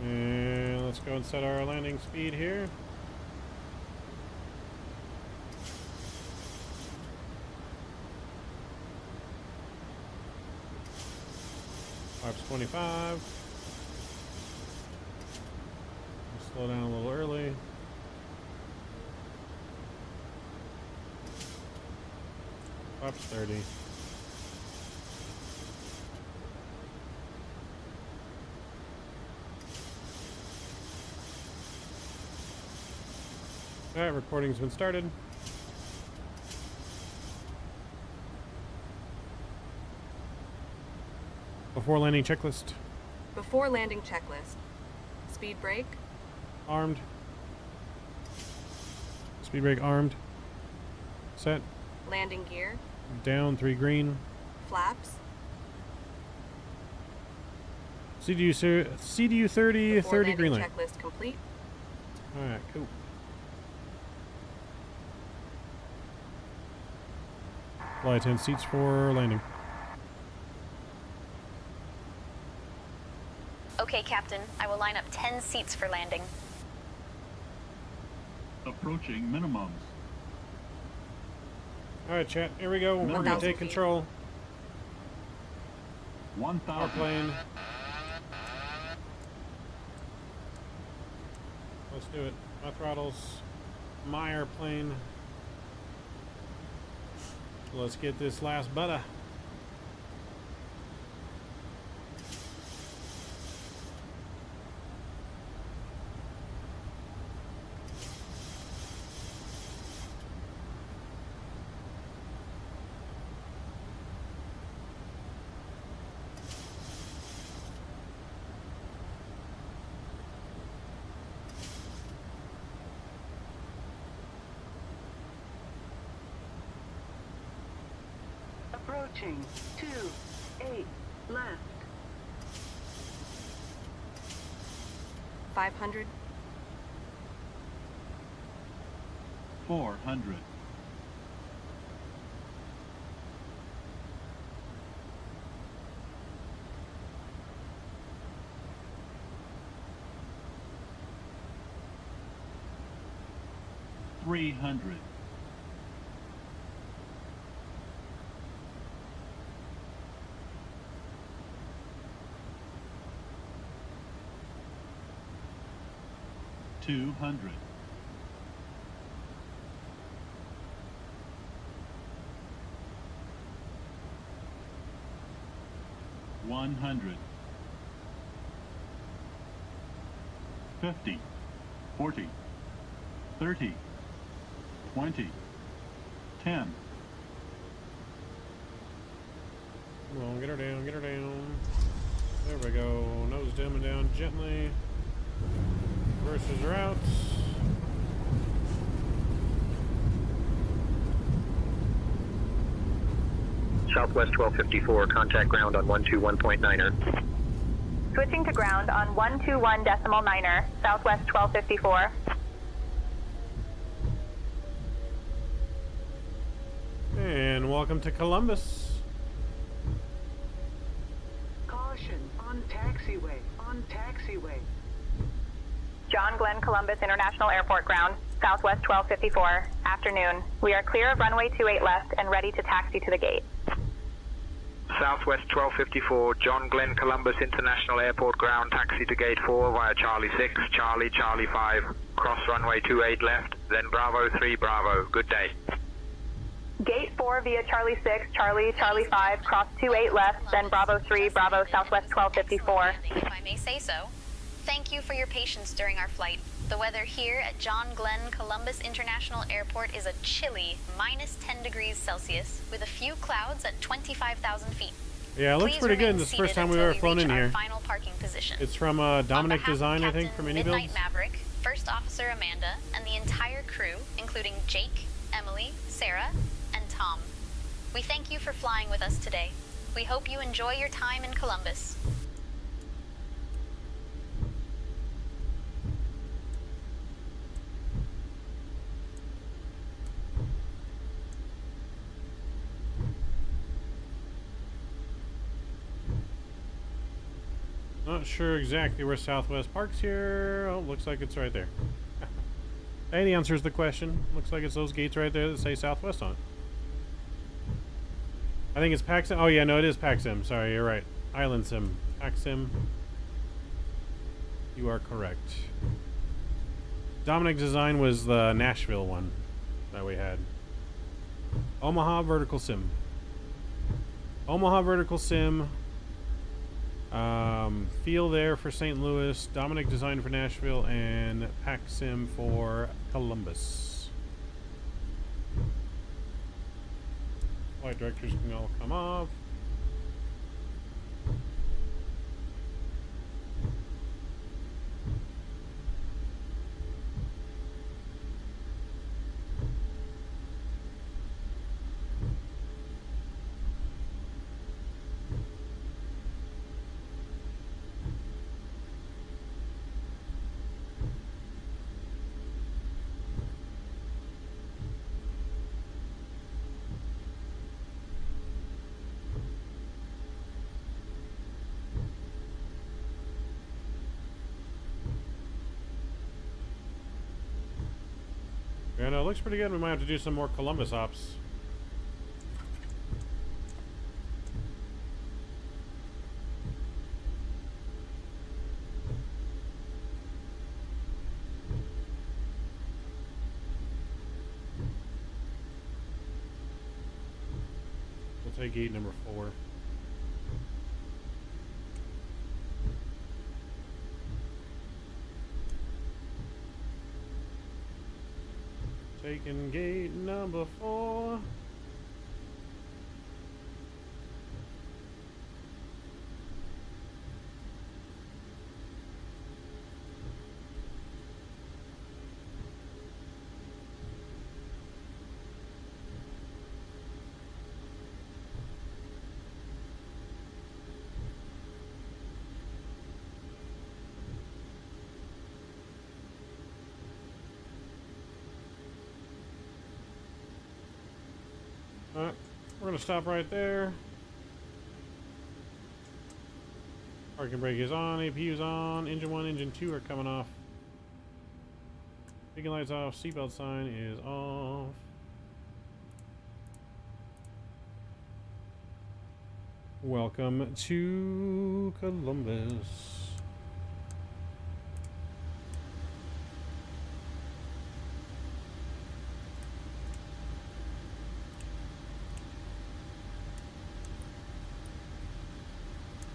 And let's go and set our landing speed here. Flaps 25. Slow down a little early. Flaps 30. Alright, recording's been started. Before landing checklist. Before landing checklist. Speed brake. Armed. Speed brake armed. Set. Landing gear. Down 3 green. Flaps. CDU 30, 30 green light. Checklist complete. Alright, cool. Fly 10 seats for landing. Okay, Captain. I will line up 10 seats for landing. Approaching minimums. Alright, chat. Here we go. We're going to take control. 1,000. Plane. Let's do it. My throttles. My airplane. Let's get this last butter. Approaching 28 left. 500. 400. 300. 200. 100. 50. 40. 30. 20. 10. Come on, get her down, get her down. There we go. Nose dimming down gently. Reversers are out. Southwest 1254, contact ground on 121.9er. Switching to ground on 121.9er, Southwest 1254. And welcome to Columbus. Caution, on taxiway, on taxiway. John Glenn Columbus International Airport ground, Southwest 1254, afternoon. We are clear of runway 28 left and ready to taxi to the gate. Southwest 1254, John Glenn Columbus International Airport ground, taxi to gate 4 via Charlie 6, Charlie, Charlie 5, cross runway 28 left, then Bravo 3, Bravo. Good day. Gate 4 via Charlie 6, Charlie, Charlie 5, cross 28 left, then Bravo 3, Bravo, Southwest 1254. If I may say so. Thank you for your patience during our flight. The weather here at John Glenn Columbus International Airport is a chilly -10 degrees Celsius with a few clouds at 25,000 feet. Yeah, it looks pretty good. This is the first time we've ever flown in here. Final parking position. It's from Dominic Design, I think, from Any Builds. Midnight Maverick, First Officer Amanda, and the entire crew, including Jake, Emily, Sarah, and Tom. We thank you for flying with us today. We hope you enjoy your time in Columbus. Not sure exactly where Southwest parks here. Oh, looks like it's right there. Hey, answers the question. Looks like it's those gates right there that say Southwest on it. I think it's PACSIM. Oh yeah, no, it is PACSIM. Sorry, you're right. Island Sim. PACSIM. You are correct. Dominic Design was the Nashville one that we had. Omaha Vertical Sim. Omaha Vertical Sim. Feel there for St. Louis, Dominic Design for Nashville, and PACSIM for Columbus. Flight directors can all come off. Yeah, no, it looks pretty good. We might have to do some more Columbus ops. We'll take gate number 4. Taking gate number 4. Alright, we're gonna stop right there. Parking brake is on, APU is on, engine 1, engine 2 are coming off. Beacon lights off, seatbelt sign is off. Welcome to Columbus.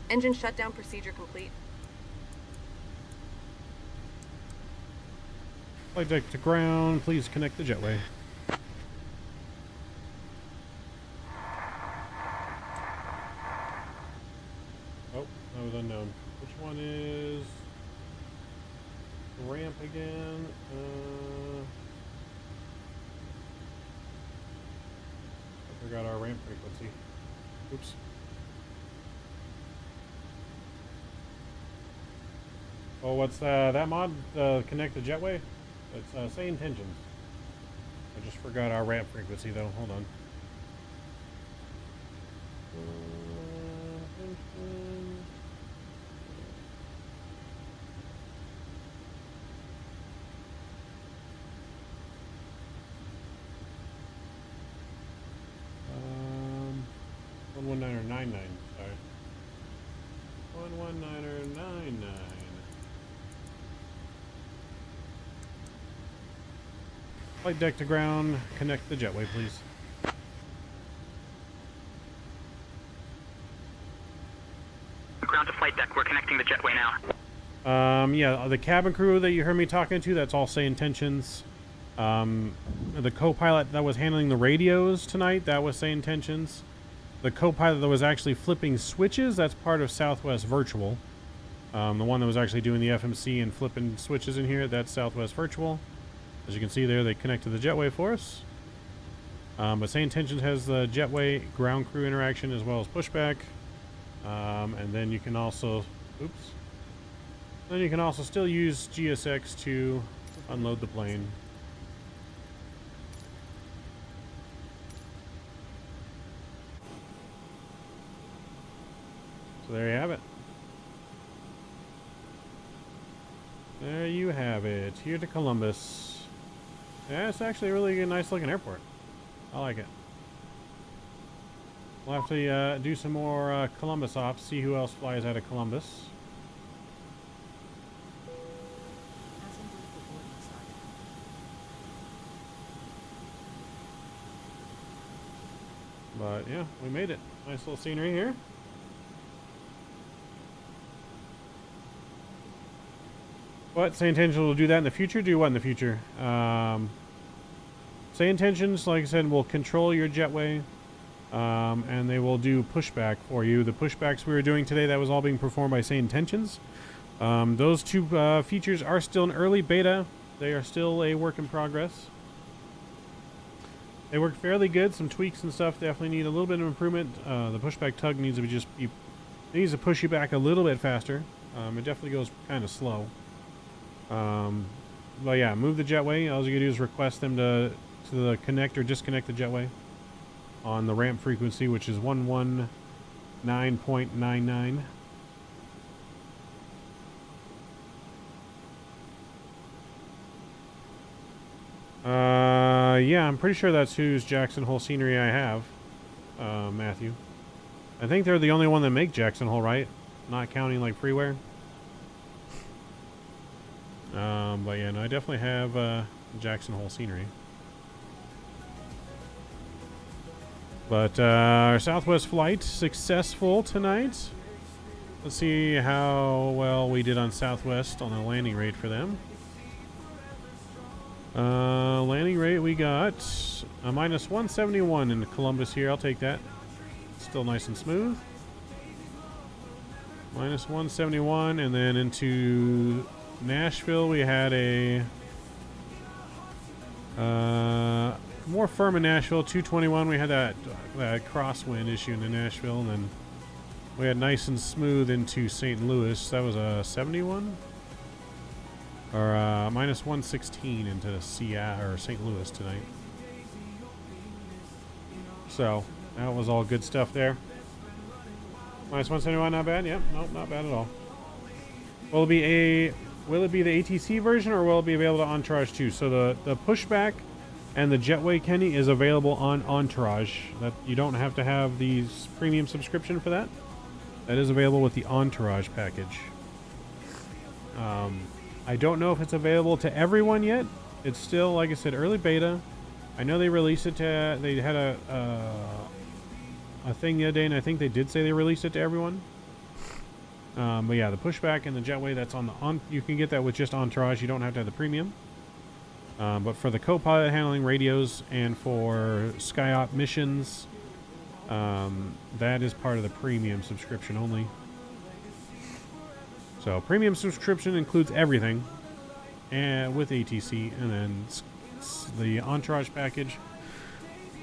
Engine shutdown procedure complete. Flight deck to ground, please connect the jetway. Oh, that was unknown. Which one is the ramp again? I forgot our ramp frequency. Oops. Oh, what's that mod? Connect the jetway? It's SayIntentions. I just forgot our ramp frequency though. Hold on. Um, 119.99. Sorry. 119.99. Flight deck to ground, connect the jetway, please. Ground to flight deck, we're connecting the jetway now. Yeah, the cabin crew that you heard me talking to, that's all SayIntentions. The co-pilot that was handling the radios tonight, that was SayIntentions. The co-pilot that was actually flipping switches, that's part of Southwest Virtual. The one that was actually doing the FMC and flipping switches in here, that's Southwest Virtual. As you can see there, they connected the jetway for us. But SayIntentions has the jetway ground crew interaction as well as pushback. And then you can also, then you can also still use GSX to unload the plane. So there you have it. There you have it. Here to Columbus. Yeah, it's actually a really good, nice looking airport. I like it. We'll have to do some more Columbus ops, see who else flies out of Columbus. But yeah, we made it. Nice little scenery here. But SayIntentions will do that in the future. Do what in the future? SayIntentions, like I said, will control your jetway, and they will do pushback for you. The pushbacks we were doing today, that was all being performed by SayIntentions. Those two features are still in early beta. They are still a work in progress. They work fairly good. Some tweaks and stuff definitely need a little bit of improvement. The pushback tug needs to push you back a little bit faster. It definitely goes kind of slow. But yeah, move the jetway. All you gotta do is request them to connect or disconnect the jetway on the ramp frequency, which is 119.99. Yeah, I'm pretty sure that's whose Jackson Hole scenery I have, Matthew. I think they're the only one that make Jackson Hole, right? Not counting like freeware. But yeah, no, I definitely have Jackson Hole scenery. But our Southwest flight successful tonight. Let's see how well we did on Southwest on the landing rate for them. Landing rate, we got a minus 171 in Columbus here. I'll take that. Still nice and smooth. Minus 171, and then into Nashville we had a more firm in Nashville, 221. We had that crosswind issue in Nashville, and then we had nice and smooth into St. Louis. That was a 71, or minus 116 into Seattle or St. Louis tonight. So that was all good stuff there. Minus 171, not bad. Yep, nope, not bad at all. Will it be the ATC version, or will it be available to Entourage too? So the Pushback and the Jetway Kenny is available on Entourage. That you don't have to have the premium subscription for that. That is available with the Entourage package. I don't know if it's available to everyone yet. It's still, like I said, early beta. I know they released it to. They had a thing the other day, and I think they did say they released it to everyone. But yeah, the Pushback and the Jetway, that's you can get that with just Entourage. You don't have to have the premium. But for the co-pilot handling radios and for SkyOp missions, that is part of the premium subscription only. So premium subscription includes everything, and with ATC, and then the Entourage package.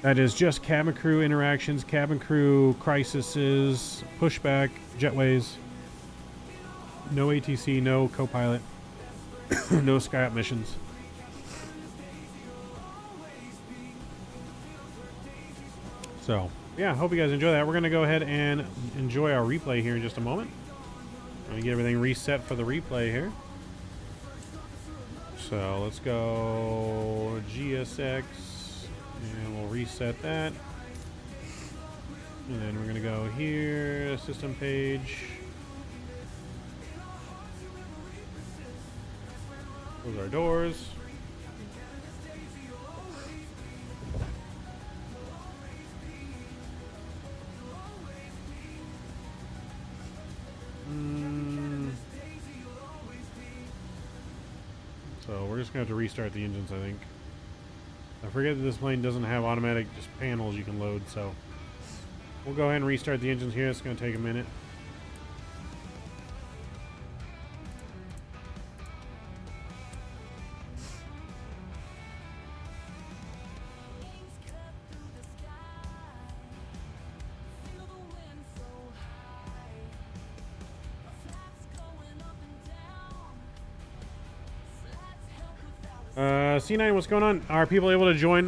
That is just cabin crew interactions, cabin crew crises, Pushback, Jetways. No ATC, no co-pilot, no SkyOp missions. So, yeah, hope you guys enjoy that. We're going to go ahead and enjoy our replay here in just a moment. I'm going to get everything reset for the replay here. So, let's go GSX, and we'll reset that. And then we're going to go here, system page. Close our doors. So we're just going to have to restart the engines, I think. I forget that this plane doesn't have automatic just panels you can load, so we'll go ahead and restart the engines here. It's going to take a minute. C9, what's going on? Are people able to join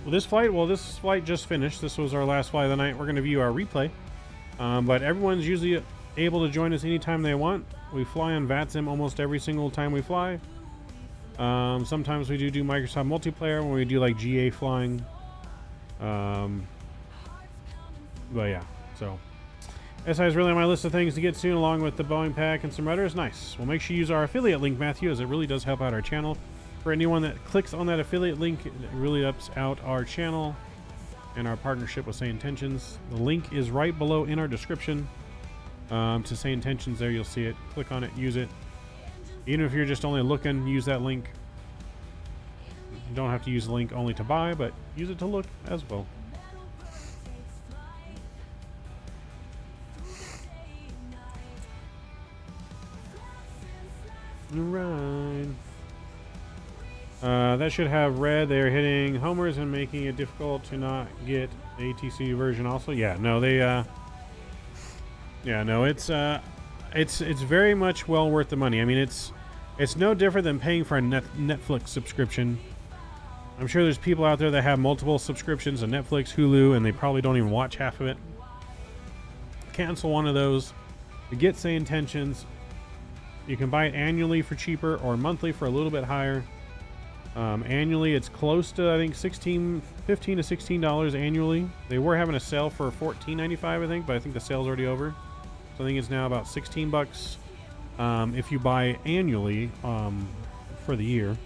this flight? Well, this flight just finished. This was our last flight of the night. We're going to view our replay. But everyone's usually able to join us anytime they want. We fly on VATSIM almost every single time we fly. Sometimes we do Microsoft multiplayer when we do like GA flying. But yeah, so SI is really on my list of things to get soon, along with the Boeing pack and some rudders. Nice. Well, make sure you use our affiliate link, Matthew, as it really does help out our channel. For anyone that clicks on that affiliate link, it really ups out our channel and our partnership with SayIntentions. The link is right below in our description to SayIntentions. There you'll see it. Click on it, use it. Even if you're just only looking, use that link. You don't have to use the link only to buy, but use it to look as well. Right. That should have red. They're hitting homers and making it difficult to not get the ATC version also. Yeah, no, they yeah, no, it's very much well worth the money. I mean, it's no different than paying for a Netflix subscription. I'm sure there's people out there that have multiple subscriptions to Netflix, Hulu, and they probably don't even watch half of it. Cancel one of those. You get SayIntentions. You can buy it annually for cheaper or monthly for a little bit higher. Annually, it's close to, I think, $15 to $16 annually. They were having a sale for $14.95, I think, but I think the sale's already over. So I think it's now about 16 bucks if you buy annually for the year.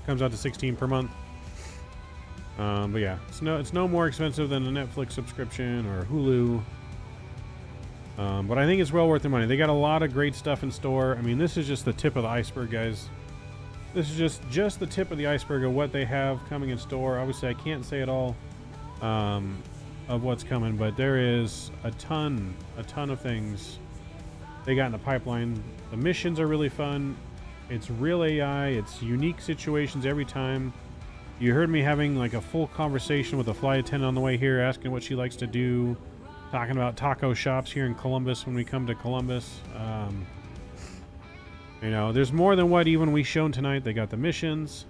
Comes out to 16 per month. But yeah, it's no more expensive than a Netflix subscription or Hulu. But I think it's well worth the money. They got a lot of great stuff in store. I mean, this is just the tip of the iceberg, guys. This is just the tip of the iceberg of what they have coming in store. Obviously, I can't say it all of what's coming, but there is a ton of things they got in the pipeline. The missions are really fun. It's real AI. It's unique situations every time. You heard me having like a full conversation with a flight attendant on the way here, asking what she likes to do, talking about taco shops here in Columbus when we come to Columbus. You know, there's more than what even we shown tonight. They got the missions.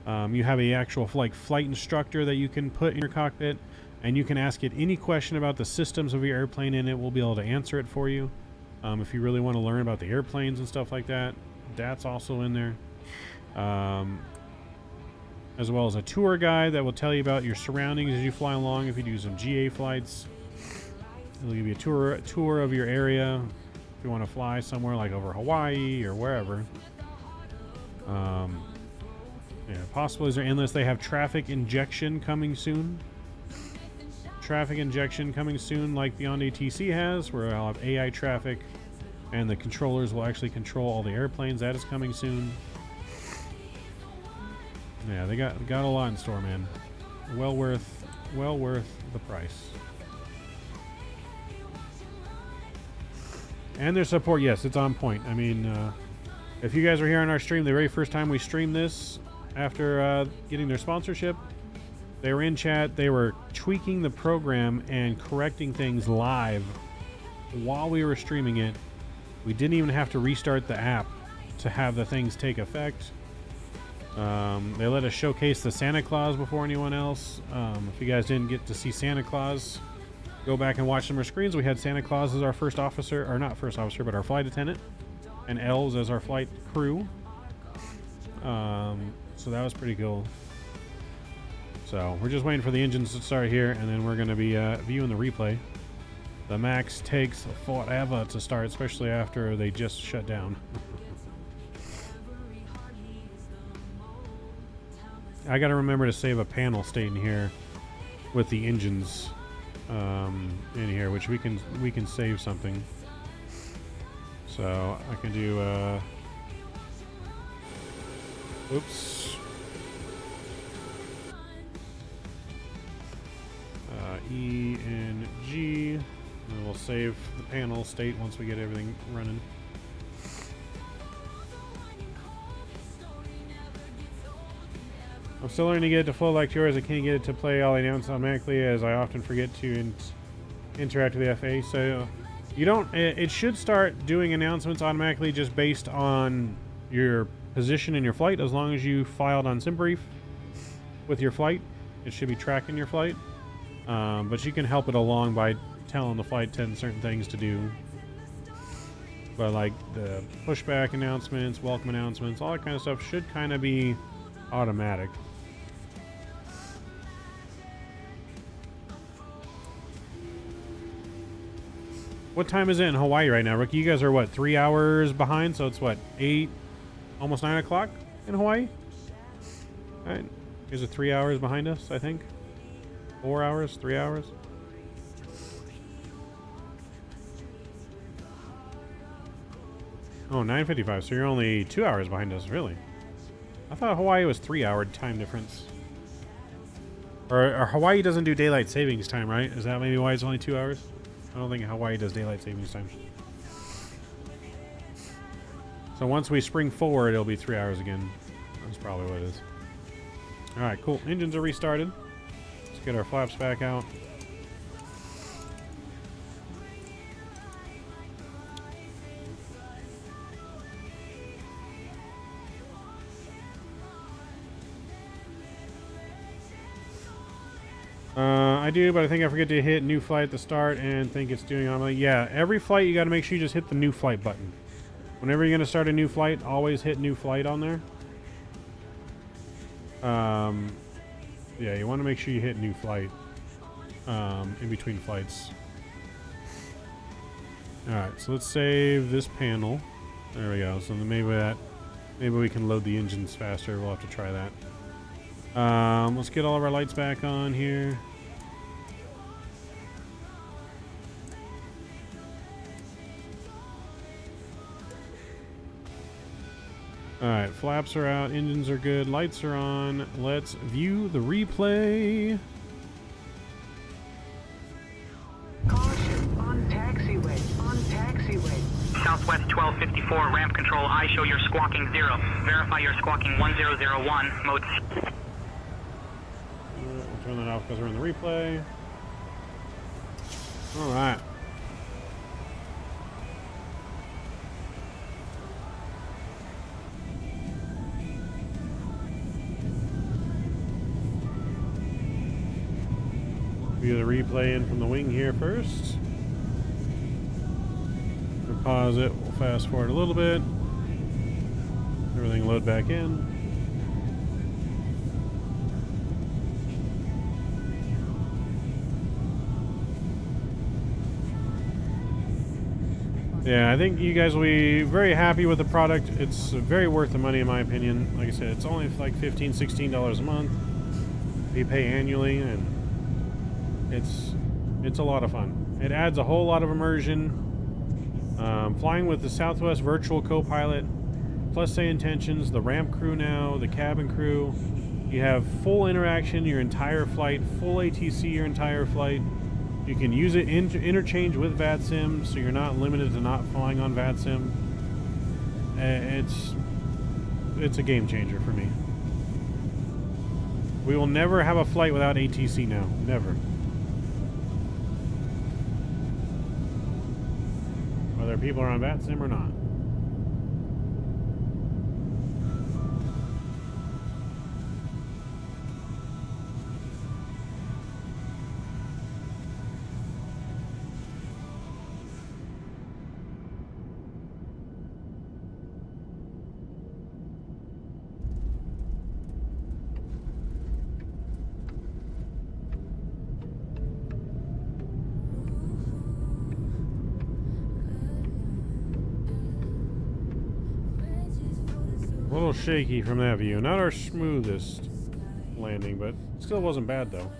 You have a actual flight instructor that you can put in your cockpit, and you can ask it any question about the systems of your airplane, and it will be able to answer it for you. If you really want to learn about the airplanes and stuff like that, that's also in there. As well as a tour guide that will tell you about your surroundings as you fly along. If you do some GA flights, it'll give you a tour of your area. If you want to fly somewhere like over Hawaii or wherever. Yeah, possibilities are endless. They have traffic injection coming soon. Traffic injection coming soon, like Beyond ATC has, where I'll have AI traffic, and the controllers will actually control all the airplanes. That is coming soon. Yeah, they got a lot in store, man. Well worth the price. And their support, yes, it's on point. I mean, if you guys were here on our stream, the very first time we streamed this, after getting their sponsorship, they were in chat. They were tweaking the program and correcting things live while we were streaming it. We didn't even have to restart the app to have the things take effect. They let us showcase the Santa Claus before anyone else. If you guys didn't get to see Santa Claus, go back and watch some of our screens. We had Santa Claus as our first officer, or not first officer, but our flight attendant, and elves as our flight crew. So that was pretty cool. So we're just waiting for the engines to start here, and then we're going to be viewing the replay. The Max takes forever to start, especially after they just shut down. I got to remember to save a panel state in here with the engines in here, which we can save something. So I can do oops, E and G, and we'll save the panel state once we get everything running. I'm still learning to get it to flow like yours. I can't get it to play all the announcements automatically, as I often forget to interact with the FA. So you don't. It should start doing announcements automatically just based on your position in your flight. As long as you filed on SimBrief with your flight, it should be tracking your flight. But you can help it along by telling the flight attendant certain things to do. But like the pushback announcements, welcome announcements, all that kind of stuff should kind of be automatic. What time is it in Hawaii right now, Ricky? You guys are what, 3 hours behind? So it's what, 8, almost 9 o'clock in Hawaii? All right. Here's a 3 hours behind us, I think. 4 hours, 3 hours. Oh, 9:55. So you're only 2 hours behind us, really? I thought Hawaii was 3 hour time difference. Or Hawaii doesn't do daylight savings time, right? Is that maybe why it's only 2 hours? I don't think Hawaii does daylight savings time. So once we spring forward, it'll be 3 hours again. That's probably what it is. All right, cool. Engines are restarted. Let's get our flaps back out. I do, but I think I forget to hit new flight at the start and think it's doing automatically. Yeah, every flight you got to make sure you just hit the new flight button. Whenever you're going to start a new flight, always hit new flight on there. Yeah, you want to make sure you hit new flight in between flights. Alright, so let's save this panel. There we go. So then maybe we can load the engines faster. We'll have to try that. Let's get all of our lights back on here. Alright, flaps are out, engines are good, lights are on. Let's view the replay. Caution, on taxiway, on taxiway. Southwest 1254, ramp control, I show you're squawking 0. Verify you're squawking 1001, mode C. We'll turn that off because we're in the replay. Alright. View the replay in from the wing here first. We'll pause it, we'll fast forward a little bit. Everything load back in. Yeah, I think you guys will be very happy with the product. It's very worth the money in my opinion. Like I said, it's only like $15, $16 a month. You pay annually, and it's a lot of fun. It adds a whole lot of immersion. Flying with the Southwest Virtual Co-Pilot, plus SayIntentions, the ramp crew now, the cabin crew. You have full interaction your entire flight, full ATC your entire flight. You can use it interchange with VATSIM, so you're not limited to not flying on VATSIM. It's a game changer for me. We will never have a flight without ATC now. Never. Whether people are on VATSIM or not. A little shaky from that view. Not our smoothest landing, but still wasn't bad though.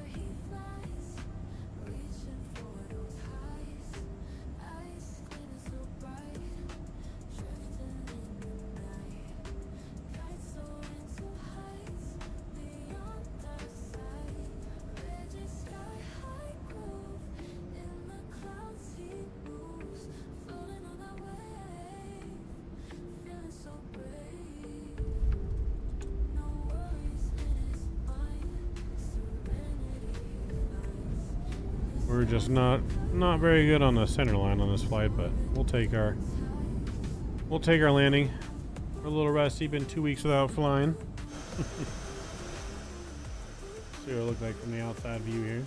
We're just not very good on the center line on this flight, but we'll take our landing. We're a little rusty, been 2 weeks without flying. See what it looks like from the outside view here.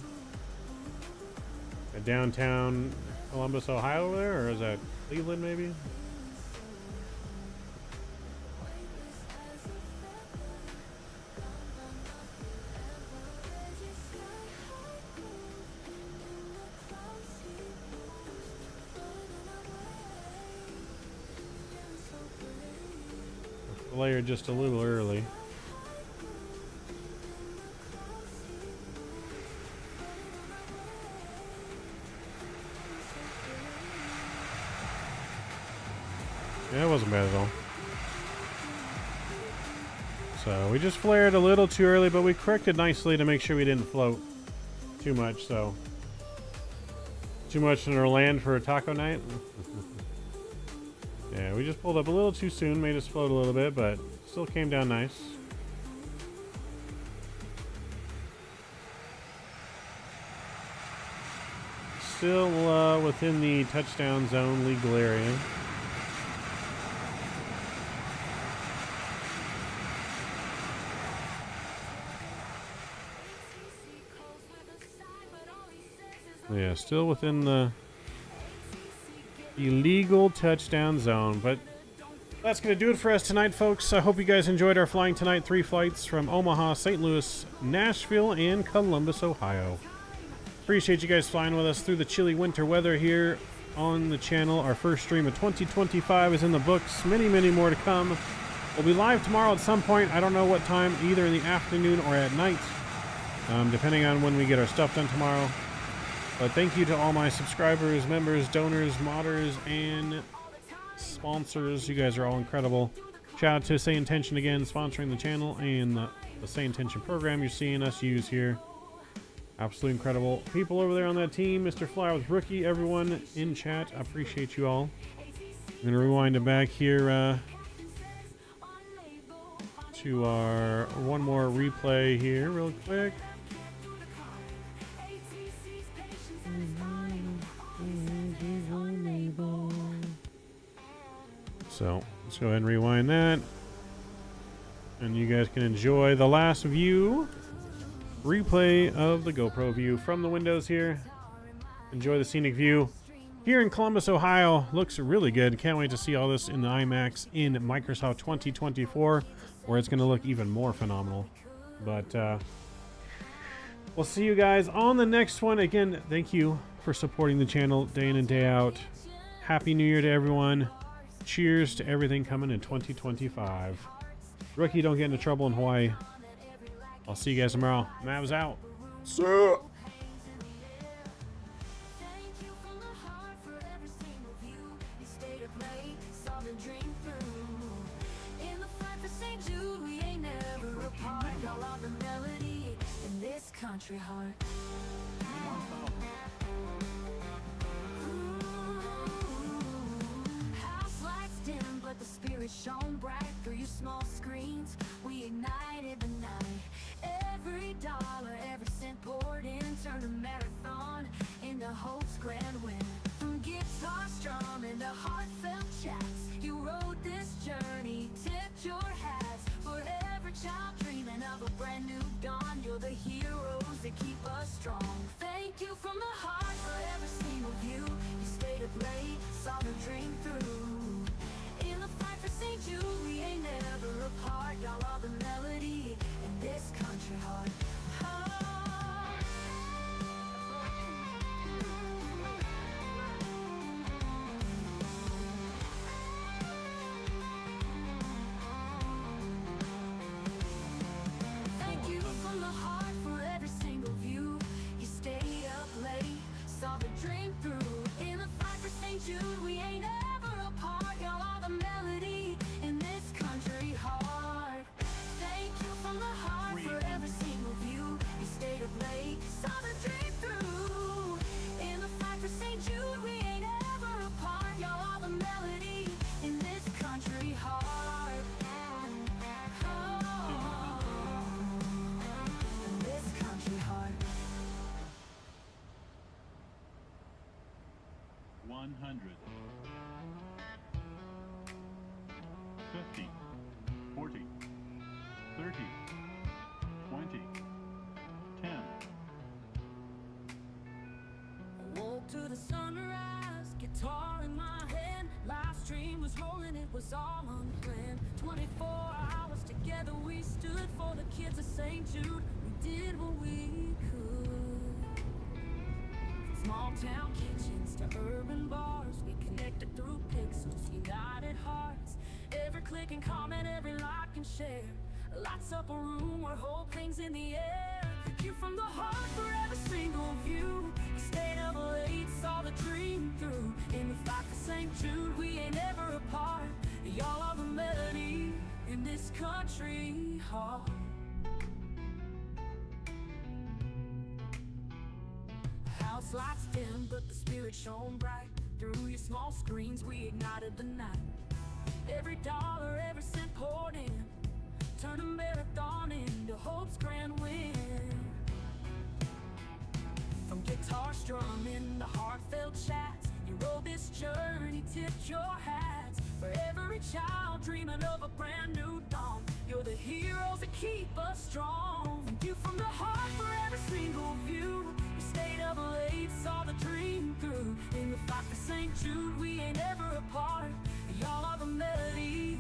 A downtown Columbus, Ohio over there, or is that Cleveland maybe? Layer just a little early. Yeah, it wasn't bad at all. So we just flared a little too early, but we corrected nicely to make sure we didn't float too much. So too much in our land for a taco night. Yeah, we just pulled up a little too soon, made us float a little bit, but still came down nice. Still within the touchdown zone legal area. Yeah, still within the illegal touchdown zone, but That's going to do it for us tonight, folks. I hope you guys enjoyed our flying tonight. 3 flights from Omaha, St. Louis, Nashville, and Columbus, Ohio. Appreciate you guys flying with us through the chilly winter weather here on the channel. Our first stream of 2025 is in the books. Many, many more to come. We'll be live tomorrow at some point. I don't know what time, either in the afternoon or at night, depending on when we get our stuff done tomorrow. But thank you to all my subscribers, members, donors, modders, and sponsors. You guys are all incredible. Shout out to SayIntention again, sponsoring the channel and the SayIntention program you're seeing us use here. Absolutely incredible people over there on that team. Mr. Fly with Rookie, everyone in chat. I appreciate you all. I'm going to rewind it back here to our one more replay here real quick. So let's go ahead and rewind that, and you guys can enjoy the last view replay of the GoPro view from the windows here. Enjoy the scenic view here in Columbus, Ohio. Looks really good. Can't wait to see all this in the IMAX in Microsoft 2024, where it's going to look even more phenomenal. But we'll see you guys on the next one. Again, thank you for supporting the channel day in and day out. Happy New Year to everyone. Cheers to everything coming in 2025. Rookie, don't get into trouble in Hawaii. I'll see you guys tomorrow. Mavs out. Sir. Country heart. House lights dim, but the spirit shone bright through your small screens. We ignited the night. Every dollar, every cent poured in, turned a marathon into hope's grand win. From guitar strumming to heartfelt chats, you rode this journey, tipped your hats for every child dreaming of a brand new dawn. You're the heroes that keep us strong. Thank you from the heart for every single view. You stayed up late, saw the dream through. In the fight for St. Jude, we ain't never apart. Y'all are the melody in this country heart. Jude, we ain't ever apart. Y'all are the melody in this country heart. Thank you from the heart for every single view. You stayed up late, saw the dream through. In the fight for St. Jude, we ain't ever apart. Y'all are the melody in this country heart. Oh, in this country heart. 100, 50, 40, 30, 20, 10. Woke to the sunrise, guitar in my hand. Live stream was rolling, it was all unplanned. 24 hours together we stood for the kids of St. Jude. We did what we could. Small town kitchens to urban bars, we connected through pixels, united hearts. Every click and comment, every like and share, lights up a room where hope hangs in the air. Thank you from the heart for every single view. We stayed up late, saw the dream through. In the fight for St. Jude, we ain't ever apart. Y'all are the melody in this country heart. House lights dim, but the spirit shone bright. Through your small screens, we ignited the night. Every dollar, every cent poured in, turned a marathon into hope's grand win. From guitar strumming to heartfelt chats, you rode this journey, tipped your hats. For every child dreaming of a brand new dawn, you're the heroes that keep us strong. Thank you from the heart for every single view. We stayed up late, saw the dream through. In the fight for St. Jude, we ain't ever apart. Y'all are the melody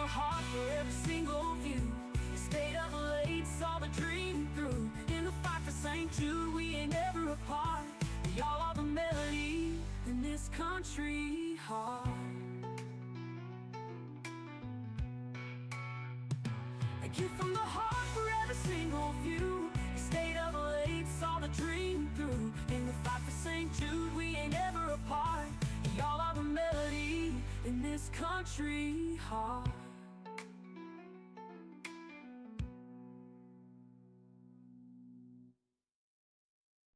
the heart for every single view. You stayed up late, saw the dream through. In the fight for St. Jude, we ain't ever apart. We all are the melody in this country heart. Thank you from the heart for every single view. You stayed up late, saw the dream through. In the fight for St. Jude, we ain't ever apart. We all are the melody in this country heart.